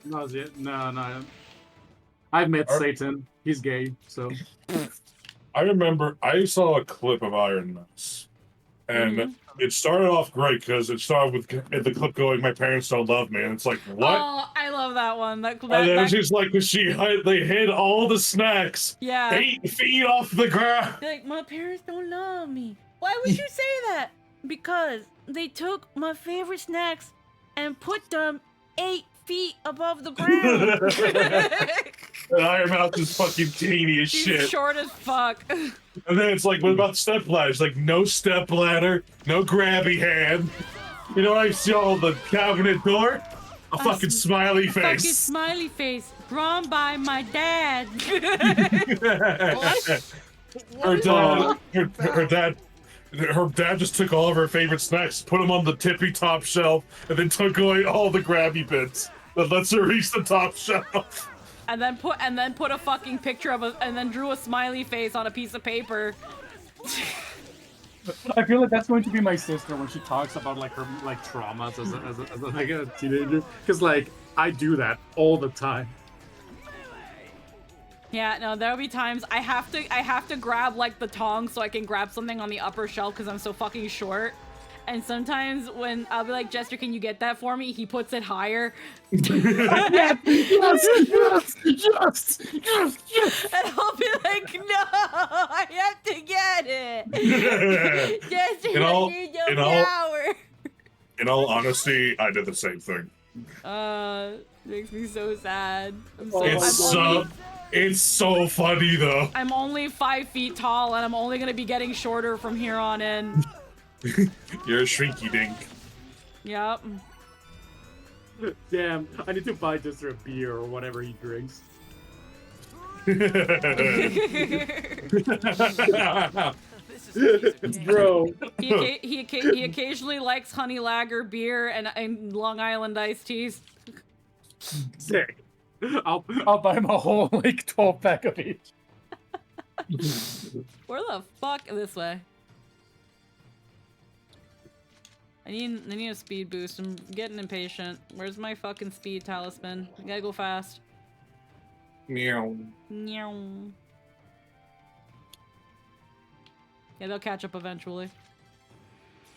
No, no. I've met Satan. He's gay, so. I remember I saw a clip of Iron Mouse, and it started off great because it started with the clip going, "My parents don't love me," and it's like, what? Oh, I love that one. That And then that she's like, they hid all the snacks, Yeah. 8 feet off the ground. You're like, my parents don't love me. Why would you say that? Because they took my favorite snacks and put them 8 feet above the ground. And Iron Mouse is fucking teeny as She's shit. short as fuck. And then it's like, what about step ladders? Like, no step ladder, no grabby hand. You know, I saw the cabinet door, a fucking smiley Fucking face. smiley face drawn by my dad. Her dad just took all of her favorite snacks, put them on the tippy top shelf, and then took away all the grabby bits that lets her reach the top shelf. and then put a fucking picture of and then drew a smiley face on a piece of paper. I feel like that's going to be my sister when she talks about like her like traumas as a teenager, because like I do that all the time. Yeah, no, there'll be times I have to grab like the tongs so I can grab something on the upper shelf because I'm so fucking short. And sometimes when I'll be like, Jester, can you get that for me? He puts it higher. Yes. And I'll be like, no, I have to get it. Jester, I need your power. In all honesty, I did the same thing. Makes me so sad. It's so funny though. I'm only 5 feet tall and I'm only gonna be getting shorter from here on in. You're a shrinky dink. Yep. Damn, I need to buy Jester a beer or whatever he drinks. Bro. He occasionally likes honey lager beer and Long Island iced teas. Sick. I'll buy him a whole like 12-pack of each. Where the fuck? This way. I need a speed boost. I'm getting impatient. Where's my fucking speed talisman? I gotta go fast. Meow. Meow. Yeah, they'll catch up eventually.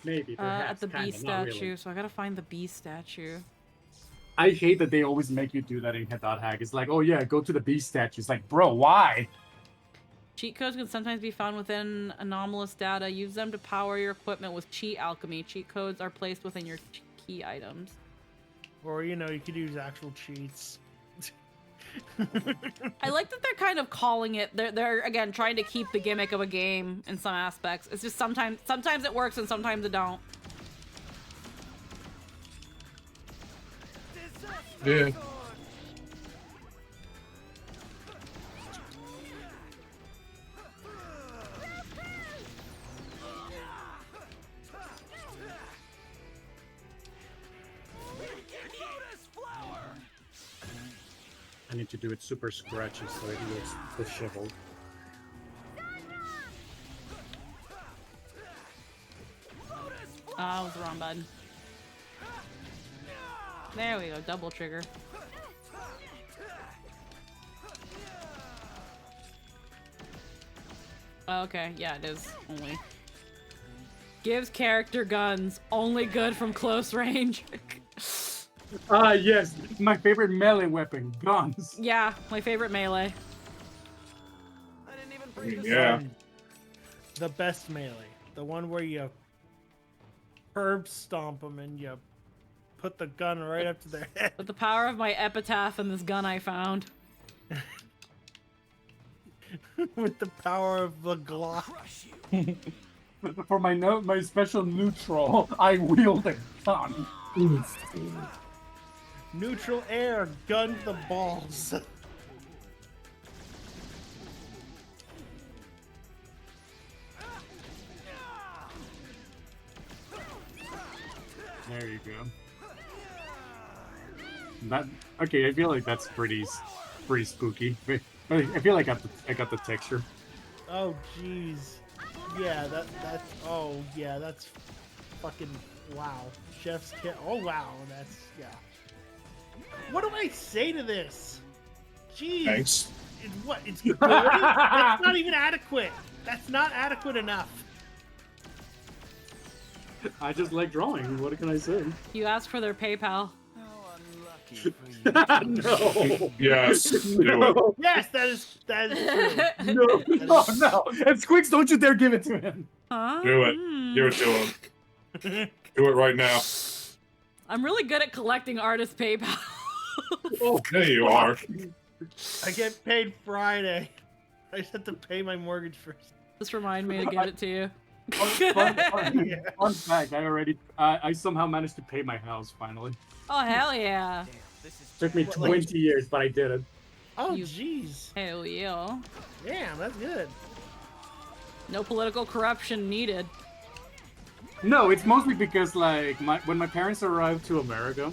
Maybe, at perhaps, the bee kinda, not statue, really. so I gotta find the bee statue. I hate that they always make you do that in Head.Hack. It's like, oh yeah, go to the bee statue. It's like, bro, why? Cheat codes can sometimes be found within anomalous data. Use them to power your equipment with cheat alchemy. Cheat codes are placed within your key items. Or, you know, you could use actual cheats. I like that they're kind of calling it. They're again trying to keep the gimmick of a game in some aspects. It's just sometimes it works and sometimes it don't. Yeah. I need to do it super scratchy so it looks disheveled. Oh, I was the wrong button. There we go, double trigger. Okay, yeah, it is only. Gives character guns, only good from close range. Ah, yes, my favorite melee weapon, guns. Yeah, my favorite melee. Yeah. The best melee. The one where you herb stomp them and you put the gun right up to their head. With the power of my epitaph and this gun I found. With the power of the Glock. For my special neutral, I wield a gun. Neutral air, gun the balls. There you go. That okay? I feel like that's pretty spooky. I feel like I got the texture. Oh jeez. Yeah, oh yeah, that's fucking wow. Chef's kit. Oh wow, that's yeah. What do I say to this? Jeez. Thanks. It's good. That's not even adequate. That's not adequate enough. I just like drawing. What can I say? You asked for their PayPal. No. Yes. Do it. Yes, that is true. No. And Squeaks, don't you dare give it to him. Huh? Do it. Give it to him. Do it right now. I'm really good at collecting artist PayPal. Oh, there you are. I get paid Friday. I just have to pay my mortgage first. Just remind me to give it to you. Fun fact, I somehow managed to pay my house finally. Oh, hell yeah. Took me 20 years, but I did it. Oh, jeez. Hell yeah. Damn, that's good. No political corruption needed. No, it's mostly because like when my parents arrived to America,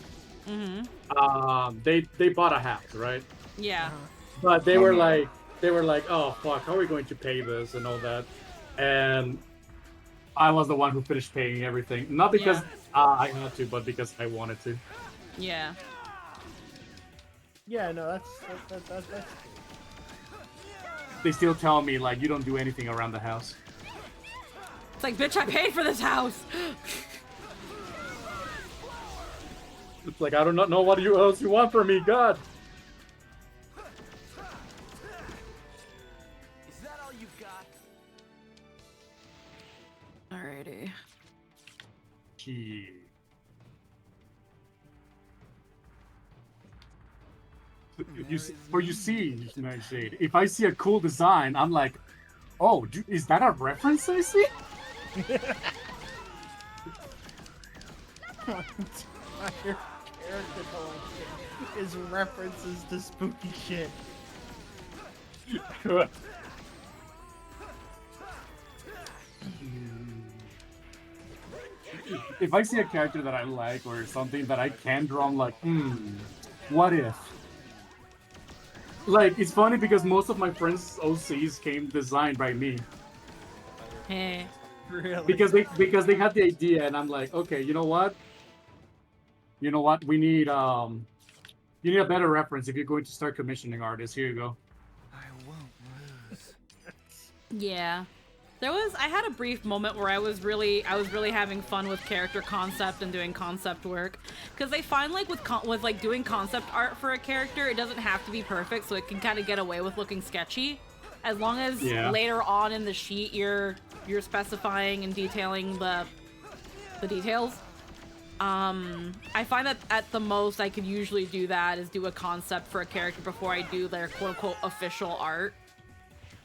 they bought a house, right? Yeah. But they were like, oh fuck, how are we going to pay this and all that? And I was the one who finished paying everything, not because I had to, but because I wanted to. Yeah. Yeah, no, that's They still tell me like you don't do anything around the house. It's like, bitch, I paid for this house. It's like I don't know what else you want from me, God. Is that all you've got? Alrighty. Gee. You see, Nightshade, if I see a cool design, I'm like, oh, is that a reference I see? my entire character collection is references to spooky shit. If I see a character that I like or something that I can draw, I'm like, what if? Like, it's funny because most of my friends' OCs came designed by me. Hey. Really? Because they had the idea, and I'm like, okay, you know what? We need you need a better reference if you're going to start commissioning artists. Here you go. I won't lose. Yeah. I had a brief moment where I was really having fun with character concept and doing concept work, because I find like with like doing concept art for a character, it doesn't have to be perfect, so it can kind of get away with looking sketchy, as long as later on in the sheet you're specifying and detailing the details. I find that at the most I could usually do that is do a concept for a character before I do their quote-unquote official art.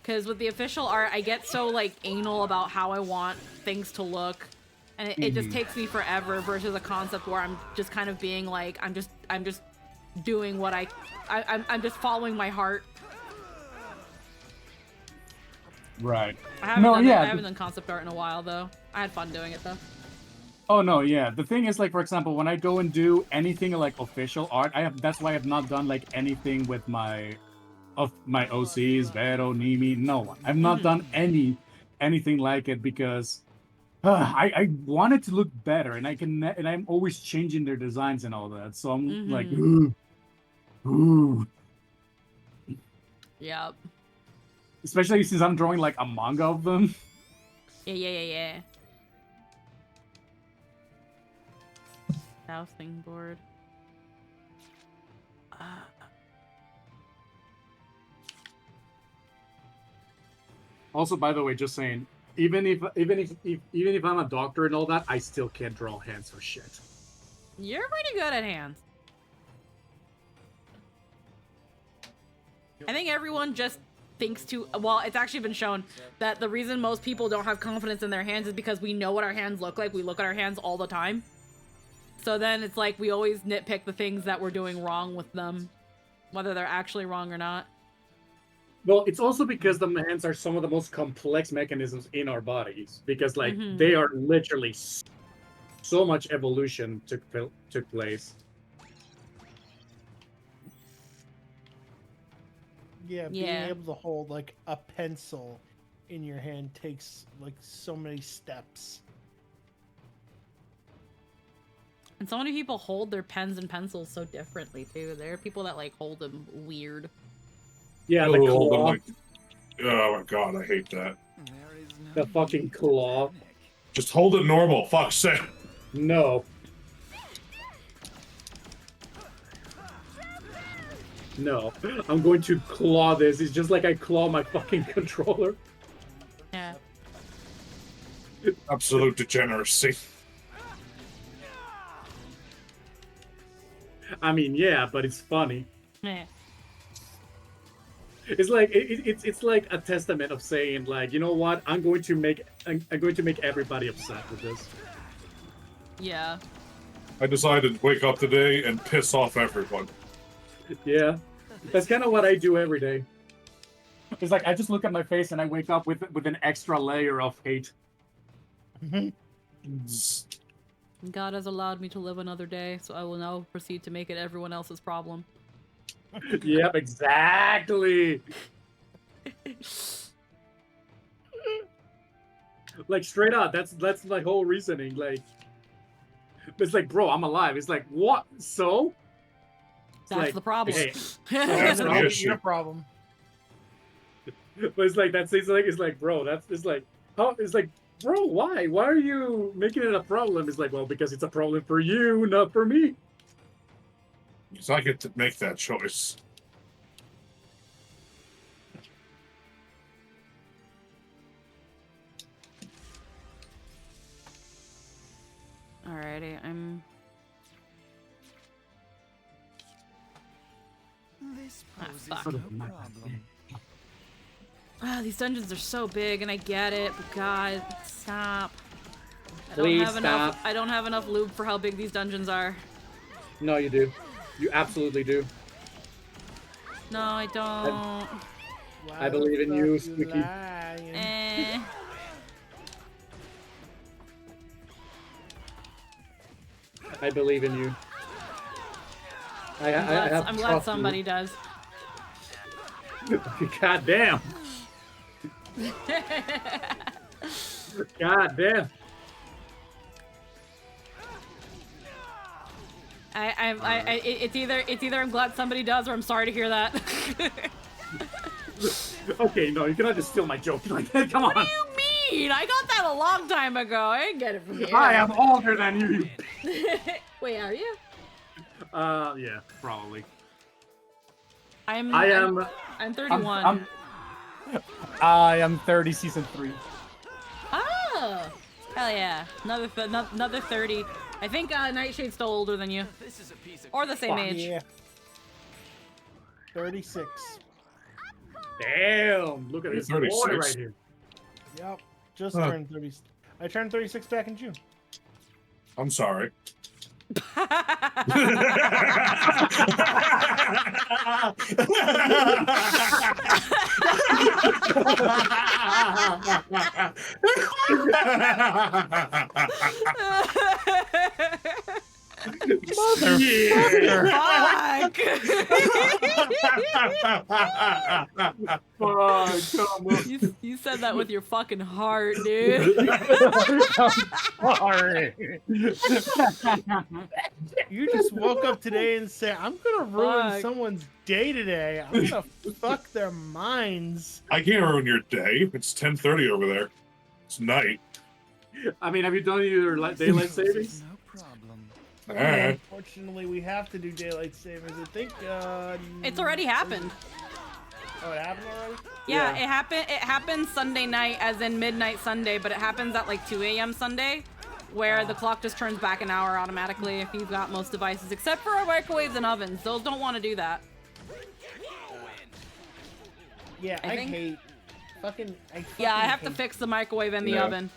Because with the official art, I get so like anal about how I want things to look, and it just takes me forever. Versus a concept where I'm just kind of being like, I'm just doing what I'm just following my heart. Right. I haven't done concept art in a while though. I had fun doing it though. Oh no, yeah. The thing is, like, for example, when I go and do anything like official art, that's why I have not done like anything with my OCs, Vero, Nimi, no one. I've not done anything like it because I want it to look better, and I'm always changing their designs and all that. So I'm like, ooh. Yep. Especially since I'm drawing like a manga of them. Yeah. Housing board. Also, by the way, just saying, even if I'm a doctor and all that, I still can't draw hands for shit. You're pretty good at hands. I think everyone just thinks to, well, it's actually been shown that the reason most people don't have confidence in their hands is because we know what our hands look like. We look at our hands all the time. So then it's like we always nitpick the things that we're doing wrong with them, whether they're actually wrong or not. Well, it's also because the hands are some of the most complex mechanisms in our bodies, because like they are literally so much evolution took place. Yeah, being able to hold like a pencil in your hand takes like so many steps. And so many people hold their pens and pencils so differently too. There are people that like hold them weird. Yeah, Oh, the hold on, claw. like, oh my god, I hate that. The fucking claw. Just hold it normal. Fuck's sake. No. No. I'm going to claw this. It's just like I claw my fucking controller. Yeah. Absolute degeneracy. I mean, yeah, but it's funny. Yeah. It's like it's like a testament of saying like, you know what? I'm going to make everybody upset with this. Yeah. I decided to wake up today and piss off everyone. Yeah. That's kind of what I do every day. It's like I just look at my face and I wake up with an extra layer of hate. God has allowed me to live another day, so I will now proceed to make it everyone else's problem. Yep, exactly. Like straight up, that's my whole reasoning. Like, it's like, bro, I'm alive. It's like, what? So? It's That's like, the problem. hey, That's the not issue. your problem. But it's like it's like, bro, it's like, how? It's like, bro, why? Why are you making it a problem? It's like, well, because it's a problem for you, not for me. Because I get to make that choice. Alrighty, I'm... This fuck. poses no problem. Ah, these dungeons are so big, and I get it, but God, stop. Please I don't have enough loot for how big these dungeons are. No, you do. You absolutely do. No, I don't. I believe in you, Squeaky. Eh. I believe in you. I'm I'm glad somebody does. God damn. God damn. It's either I'm glad somebody does or I'm sorry to hear that. Okay, no, you cannot just steal my joke like that. Come on. What do you mean? I got that a long time ago. I didn't get it from you. I am older than you. Wait, are you? Yeah, probably. I'm 31. I am 30, season 3. Oh, hell yeah! Another 30. I think Nightshade's still older than you, or the same age. Yeah. 36. Damn! Look at this boy 36. right here. Yep. Just Huh. turned 30. I turned 36 back in June. I'm sorry. You said that with your fucking heart, dude. Sorry. You just woke up today and said, I'm gonna ruin Fuck. someone's day today. I'm gonna fuck their minds. I can't ruin your day. It's 10:30 over there. It's night. I mean, have you done your daylight savings? Unfortunately, we have to do daylight savings. I think It's already happened. Oh, it happened already? Yeah, it happened Sunday night, as in midnight Sunday, but it happens at like 2 a.m. Sunday, where the clock just turns back an hour automatically if you've got most devices, except for our microwaves and ovens. Those don't want to do that. Yeah, I I think- hate fucking. Yeah, I fucking have to hate- fix the microwave and the Yeah. oven.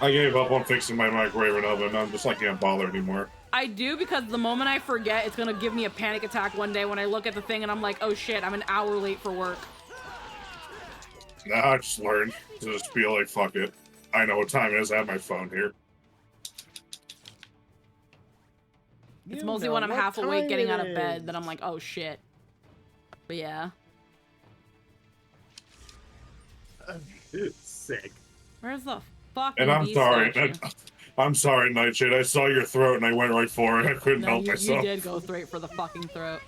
I gave up on fixing my microwave and oven. I'm just, I can't bother anymore. I do because the moment I forget, it's gonna give me a panic attack one day when I look at the thing and I'm like, oh shit, I'm an hour late for work. Nah, I just learned to just be like, fuck it. I know what time it is. I have my phone here. It's You mostly know when I'm what half awake time getting it out of bed is. that I'm like, oh shit. But yeah. Sick. Where's the fucking And I'm bee sorry. statue? I'm sorry, Nightshade. I saw your throat and I went right for it. I couldn't No, help you myself. did go straight for the fucking throat.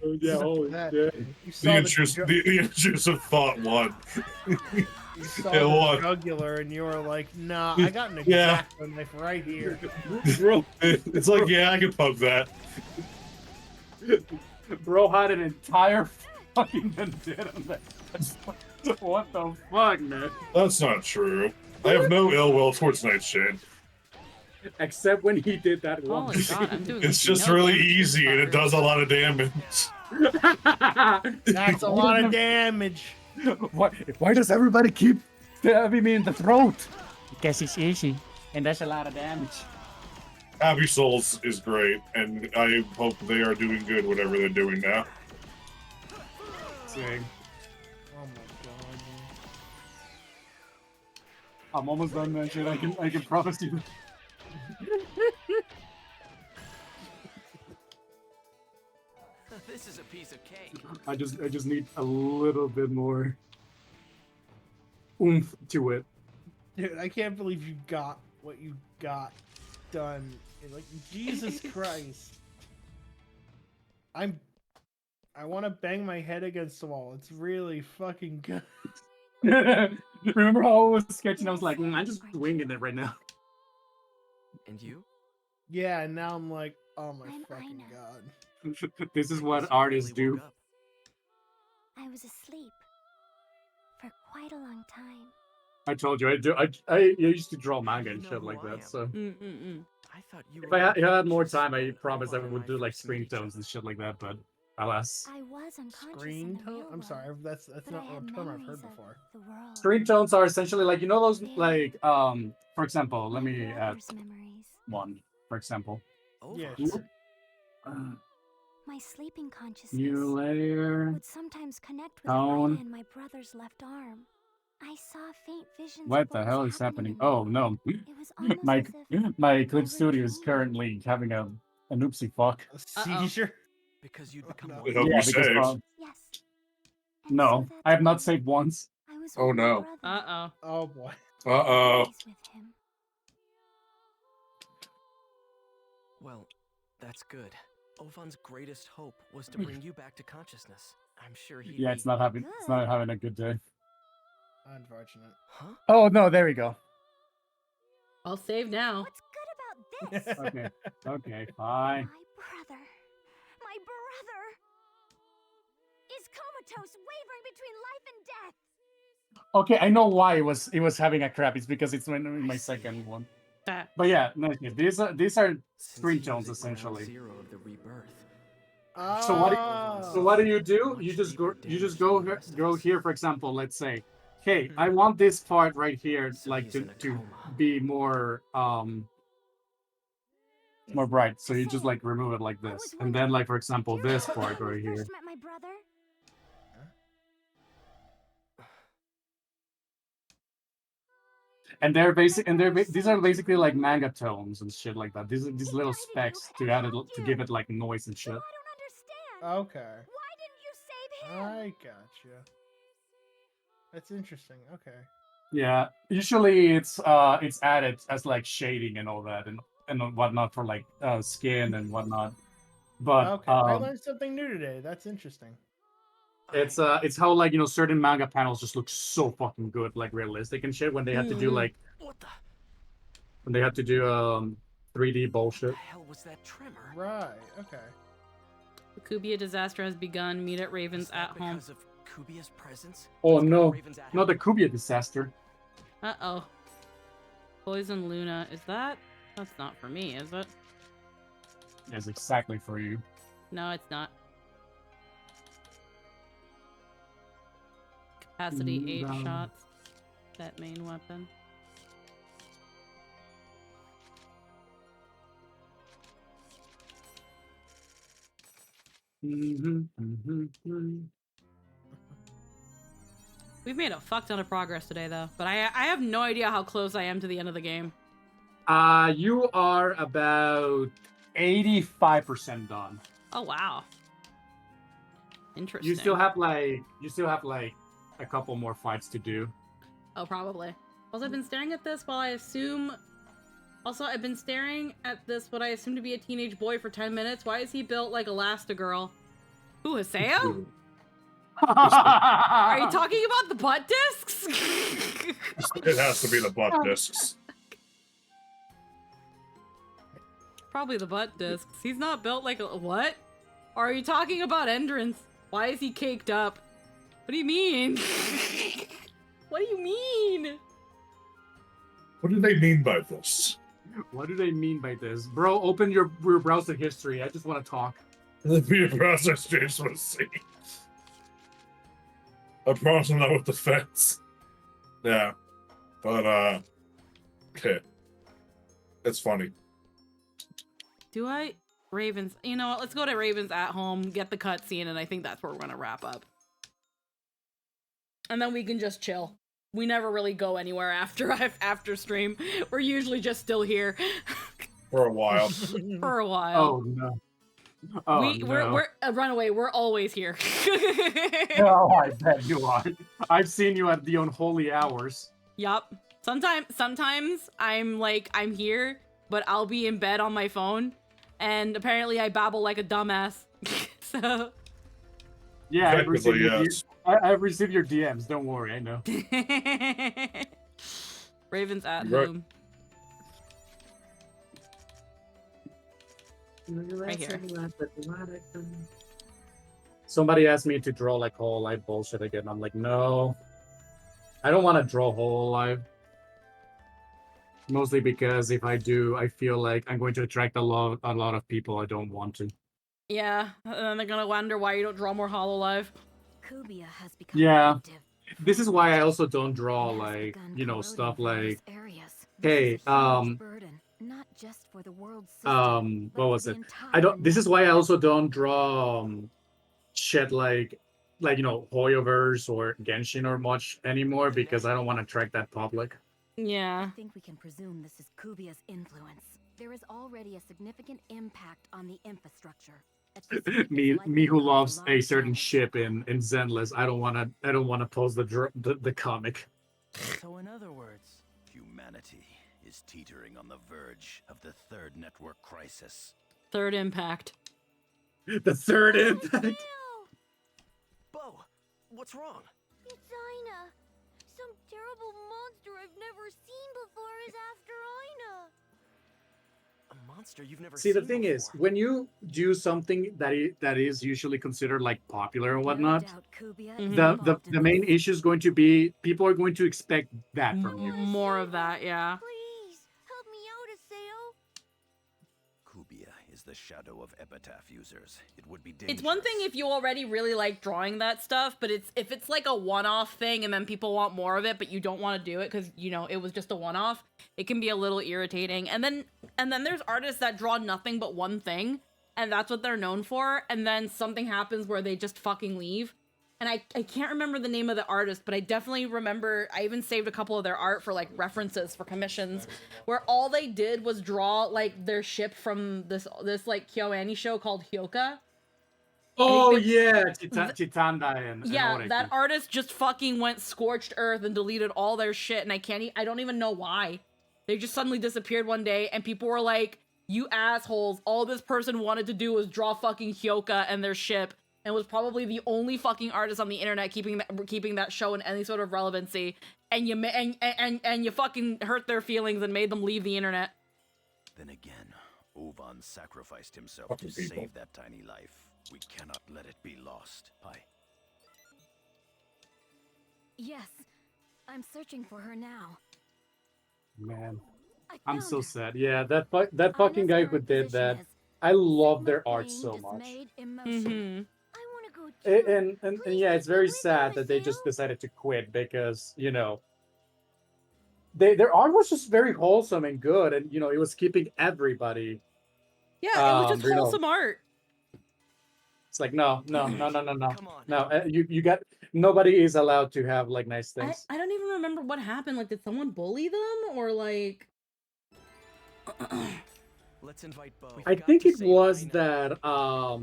Yeah, holy shit. You saw The intrusive thought won. You saw It the won. jugular and you were like, nah, I got an Yeah. exacto knife right here. Bro, It's like, yeah, I can poke that. bro had an entire fucking vendetta on that. What the fuck, man? That's not true. I have no ill will towards Nightshade. Except when he did that one. Holy god, I'm doing It's just really easy and it does a lot of damage. That's a lot of damage. Why does everybody keep stabbing me in the throat? Because it's easy, and that's a lot of damage. Happy Souls is great, and I hope they are doing good, whatever they're doing now. Sick. Oh my god. I'm almost done, man. Shit, I can promise you. This is a piece of cake. I just need a little bit more oomph to it. Dude, I can't believe you got what you got done. Like, Jesus Christ. I want to bang my head against the wall. It's really fucking good. Remember how I was sketching? I was like, I'm just winging it right now. And you? Yeah, and now I'm like, oh my fucking god. This is what artists do. I was asleep for quite a long time. I told you, I used to draw manga and shit like that. So I thought you if I had more time, I promised I would do like screen tones and shit like that. But alas, I was unconscious Screen in the tone? real I'm sorry, world, that's but not I a had term I've heard memories of before. the world. screen tones are essentially like, you know, those like for example, let me add Others' memories. one. For example, Yeah, Oop. sure. My sleeping consciousness new layer. would sometimes connect with Tone. Ida and my brother's left arm. I saw faint visions. What of the was hell is happening? in the Oh world. no, It was almost my as if my Clip Studio is currently having a an oopsie fuck. A seizure? Because you'd become I more. hope Yeah, you because saved. yes. No, I have not saved once. I was Oh with my no. brother. Oh boy. Uh-oh. Always with him. Well, that's good. Ovan's greatest hope was to bring you back to consciousness. I'm sure he. Yeah, it's not having a good day. Unfortunate. Huh? Oh no, there we go. I'll save now. What's good about this? Okay, okay, fine. My brother is comatose, wavering between life and death. Okay, I know why it was having a crap. It's because it's my second one. But yeah, no, these are screen tones essentially. Zero of the rebirth. So what do you do? You just go here, for example. Let's say, hey, I want this part right here, like to be more more bright. So you just like remove it like this, and then like for example this part right here. First met my brother. And these are basically like manga tones and shit like that. These little specks to add it to give it like noise and shit. Okay. Why didn't you save him? I gotcha. That's interesting. Okay. Yeah, usually it's added as like shading and all that and whatnot for like skin and whatnot. But Okay. I learned something new today. That's interesting. it's how like, you know, certain manga panels just look so fucking good, like realistic and shit when they have to do like when they have to do 3D bullshit. Hell was that tremor? Right. Okay. The Kubia disaster has begun. Meet at Ravens at home. Because of Kubia's presence? Oh no, not the Kubia disaster. Uh-oh. Poison Luna. Is that? That's not for me, is it? It's exactly for you. No, it's not. Capacity 8 shots. That main weapon. We've made a fuck ton of progress today, though. But I have no idea how close I am to the end of the game. You are about 85% done. Oh wow. Interesting. You still have like a couple more fights to do. Oh, probably. Also, I've been staring at this while I assume. Also, I've been staring at this what I assume to be a teenage boy for 10 minutes. Why is he built like Elastigirl? Who, Haseo? Are you talking about the butt discs? It has to be the butt discs. Probably the butt discs. He's not built like a what? Or are you talking about Endrance? Why is he caked up? What do you mean? What do you mean? What do they mean by this? What do they mean by this? Bro, open your browser history. I just want to talk. Your browser history, I just want to see. I promise I'm not with the fence. Yeah. But, okay. It's funny. Do I? Ravens. You know what? Let's go to Ravens at home, get the cutscene, and I think that's where we're going to wrap up. And then we can just chill. We never really go anywhere after stream. We're usually just still here. For a while. For a while. Oh, no. Oh, We're Runaway. We're always here. Oh, I bet you are. I've seen you at the unholy hours. Yup. Sometimes I'm here, but I'll be in bed on my phone, and apparently I babble like a dumbass. So. Yeah, I've received your DMs. Don't worry, I know. Ravens at home. Right here. Somebody asked me to draw like whole life bullshit again. I'm like, no, I don't want to draw whole life. Mostly because if I do, I feel like I'm going to attract a lot of people I don't want to. Yeah, and then they're gonna wonder why you don't draw more Hololive. Kubia has become Yeah, active. this is why I also don't draw like stuff like, hey, Not just for the world system, what was it? I don't. This is why I also don't draw shit like Hoyoverse or Genshin or much anymore because I don't want to attract that public. Yeah. I think we can presume this is Kubia's influence. There is already a significant impact on the infrastructure. me who loves a certain ship in Zenless, I don't want to post the comic. So in other words, humanity is teetering on the verge of the third network crisis. Third impact. The third impact. Bo, what's wrong? It's Ina. Some terrible monster I've never seen before is after Ina. A monster you've never See, seen the thing before. is, when you do something that is usually considered like popular and whatnot, the main issue is going to be people are going to expect that from you. More of that, yeah. Please, help me out, Aseo. Kubia is the shadow of epitaph users. It would be dangerous. It's one thing if you already really like drawing that stuff, but if it's like a one-off thing and then people want more of it, but you don't want to do it because it was just a one-off, it can be a little irritating. And then there's artists that draw nothing but one thing, and that's what they're known for, and then something happens where they just fucking leave. And I can't remember the name of the artist, but I definitely remember, I even saved a couple of their art for like references for commissions, where all they did was draw like their ship from this like KyoAni show called Hyoka. Oh yeah, Chitanda and Yeah, Oreki. that artist just fucking went scorched earth and deleted all their shit, and I don't even know why. They just suddenly disappeared one day, and people were like, you assholes, all this person wanted to do was draw fucking Hyoka and their ship, and was probably the only fucking artist on the internet keeping that show in any sort of relevancy, and you fucking hurt their feelings and made them leave the internet. Then again, Ovan sacrificed himself Fucking to people. save that tiny life. We cannot let it be lost. Yes, I'm searching for her now. Man, I'm so sad. Yeah, that fucking guy who did that. I love their art so much. I want to go And yeah, it's very sad that they just decided to quit because their art was just very wholesome and good, and it was keeping everybody. Yeah, it was just you know, wholesome art. It's like no. You got nobody is allowed to have like nice I, things. I don't even remember what happened. Like, did someone bully them or like? Let's invite Bo. I think it was that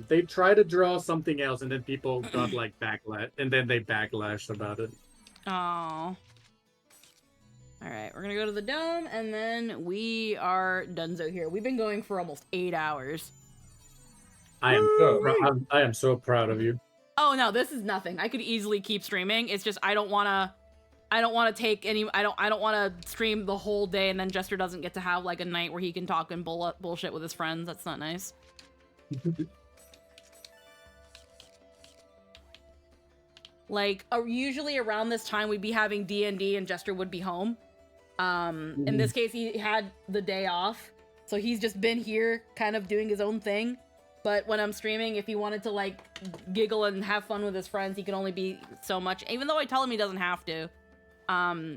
they tried to draw something else and then people got like backlash and then they backlashed about it. Oh. All right, we're gonna go to the dome and then we are donezo here. We've been going for almost 8 hours. I am so proud of you. Oh no, this is nothing. I could easily keep streaming. It's just I don't wanna take any. I don't wanna stream the whole day and then Jester doesn't get to have like a night where he can talk and bullshit with his friends. That's not nice. Like usually around this time we'd be having D&D and Jester would be home. In this case he had the day off, so he's just been here kind of doing his own thing. But when I'm streaming, if he wanted to like giggle and have fun with his friends, he can only be so much. Even though I tell him he doesn't have to,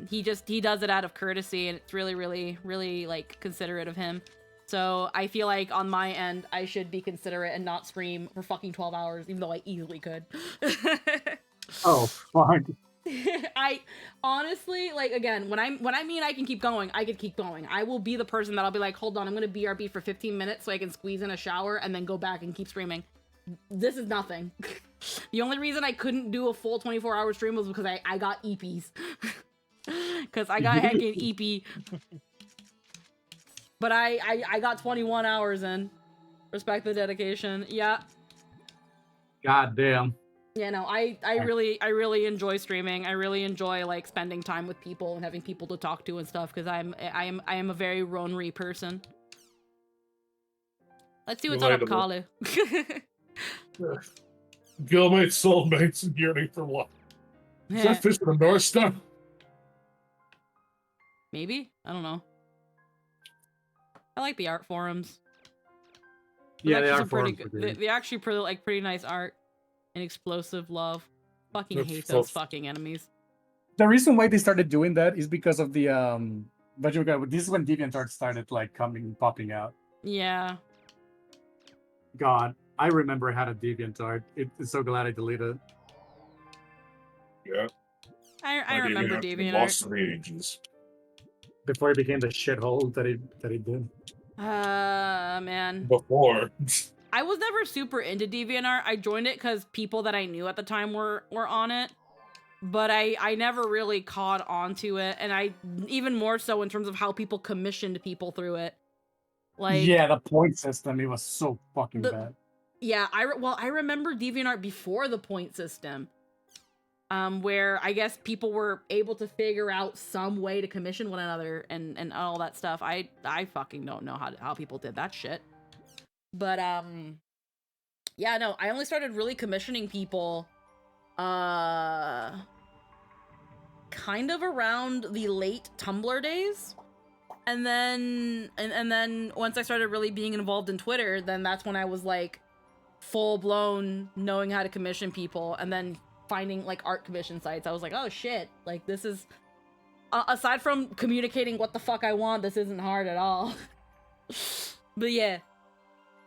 he does it out of courtesy, and it's really, really, really like considerate of him. So I feel like on my end, I should be considerate and not stream for fucking 12 hours, even though I easily could. Oh, fuck. I honestly, like, again, when I mean I can keep going, I could keep going. I will be the person that I'll be like, hold on, I'm gonna BRB for 15 minutes so I can squeeze in a shower and then go back and keep streaming. This is nothing. The only reason I couldn't do a full 24-hour stream was because I got EPs. Because I got heckin' EP. But I got 21 hours in. Respect the dedication. Yeah. God damn. Yeah, no, I really enjoy streaming. I really enjoy like spending time with people and having people to talk to and stuff because I am a very Ronri person. Let's see what's up, Kalu. Guildmates, soulmates, and yearning for what? Is that fish with a North Star? Maybe? I don't know. I like the art forums. Yeah, they actually are pretty forums. good. They actually pretty nice art and explosive love. Fucking hate those fucking enemies. The reason why they started doing that is because of the this is when DeviantArt started like popping out. Yeah. God, I remember I had a DeviantArt. It's so glad I deleted it. Yeah. I remember DeviantArt. Lost 3 ages. Before it became the shithole that it did. Man. Before. I was never super into DeviantArt. I joined it because people that I knew at the time were on it. But I never really caught onto it. And I even more so in terms of how people commissioned people through it. Like, yeah, the point system, it was so fucking bad. Yeah, I remember DeviantArt before the point system. Where I guess people were able to figure out some way to commission one another and all that stuff. I fucking don't know how people did that shit. But yeah, no, I only started really commissioning people kind of around the late Tumblr days. And then once I started really being involved in Twitter, then that's when I was like full blown knowing how to commission people and then finding like art commission sites. I was like, oh shit, like this is aside from communicating what the fuck I want, this isn't hard at all. But yeah.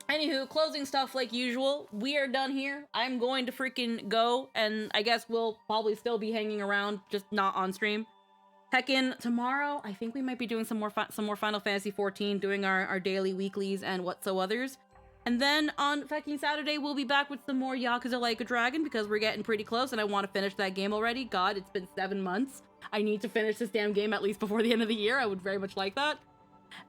Anywho, closing stuff like usual. We are done here. I'm going to freaking go, and I guess we'll probably still be hanging around, just not on stream. Heckin' tomorrow, I think we might be doing some more Final Fantasy 14, doing our daily weeklies and whatsoever's. And then on fucking Saturday, we'll be back with some more Yakuza Like a Dragon because we're getting pretty close and I want to finish that game already. God, it's been 7 months. I need to finish this damn game at least before the end of the year. I would very much like that.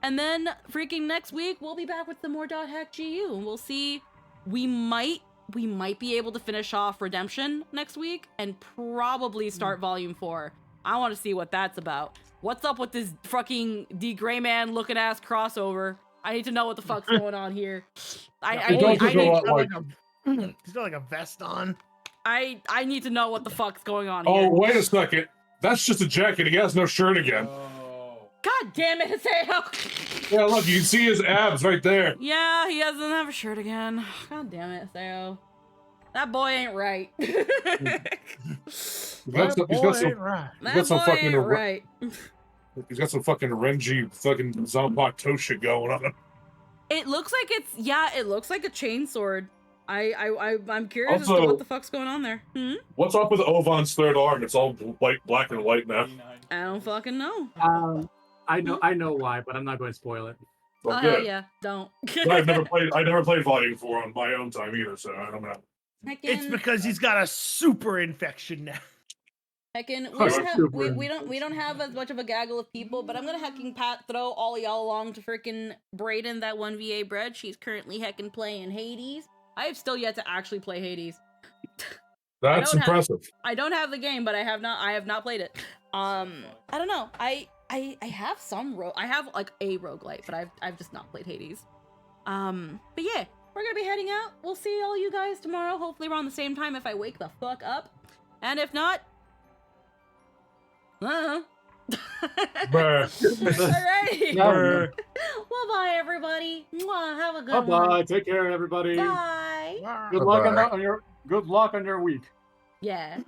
And then freaking next week, we'll be back with some more .hack GU and we'll see. We might be able to finish off Redemption next week and probably start Volume 4. I want to see what that's about. What's up with this fucking D. Gray Man looking ass crossover? I need to know what the fuck's going on here. He's got like a vest on. I need to know what the fuck's going on Oh, here. wait a second. That's just a jacket. He has no shirt again. God damn it, Haseo! Yeah, look, you can see his abs right there. Yeah, he doesn't have a shirt again. God damn it, Haseo. That boy ain't right. He's got some, he's got some, he's got some fucking, right. he's got some fucking Renji fucking Zanpakuto shit going on. It looks like it looks like a chainsword. I'm curious as Also- to what the fuck's going on there. What's up with Ovan's third arm? It's all black and white now. I don't fucking know. I know why, but I'm not going to spoil it. Well, Oh good. hell yeah, don't. I never played Volume 4 on my own time either, so I don't know. It's because he's got a super infection now. Heckin', Oh, we don't have as much of a gaggle of people, but I'm gonna heckin' throw all y'all along to freaking Brayden, that 1VA bread. She's currently heckin' playing Hades. I have still yet to actually play Hades. That's impressive. I don't have the game, but I have not played it. I don't know. I have some I have like a roguelite, but I've just not played Hades. But yeah, we're gonna be heading out. We'll see all you guys tomorrow. Hopefully around the same time if I wake the fuck up. And if not, Alright. Brr. Well, bye everybody. Mwah, have a good Bye one. bye. Take care, everybody. Bye. Good luck on your week. Yeah.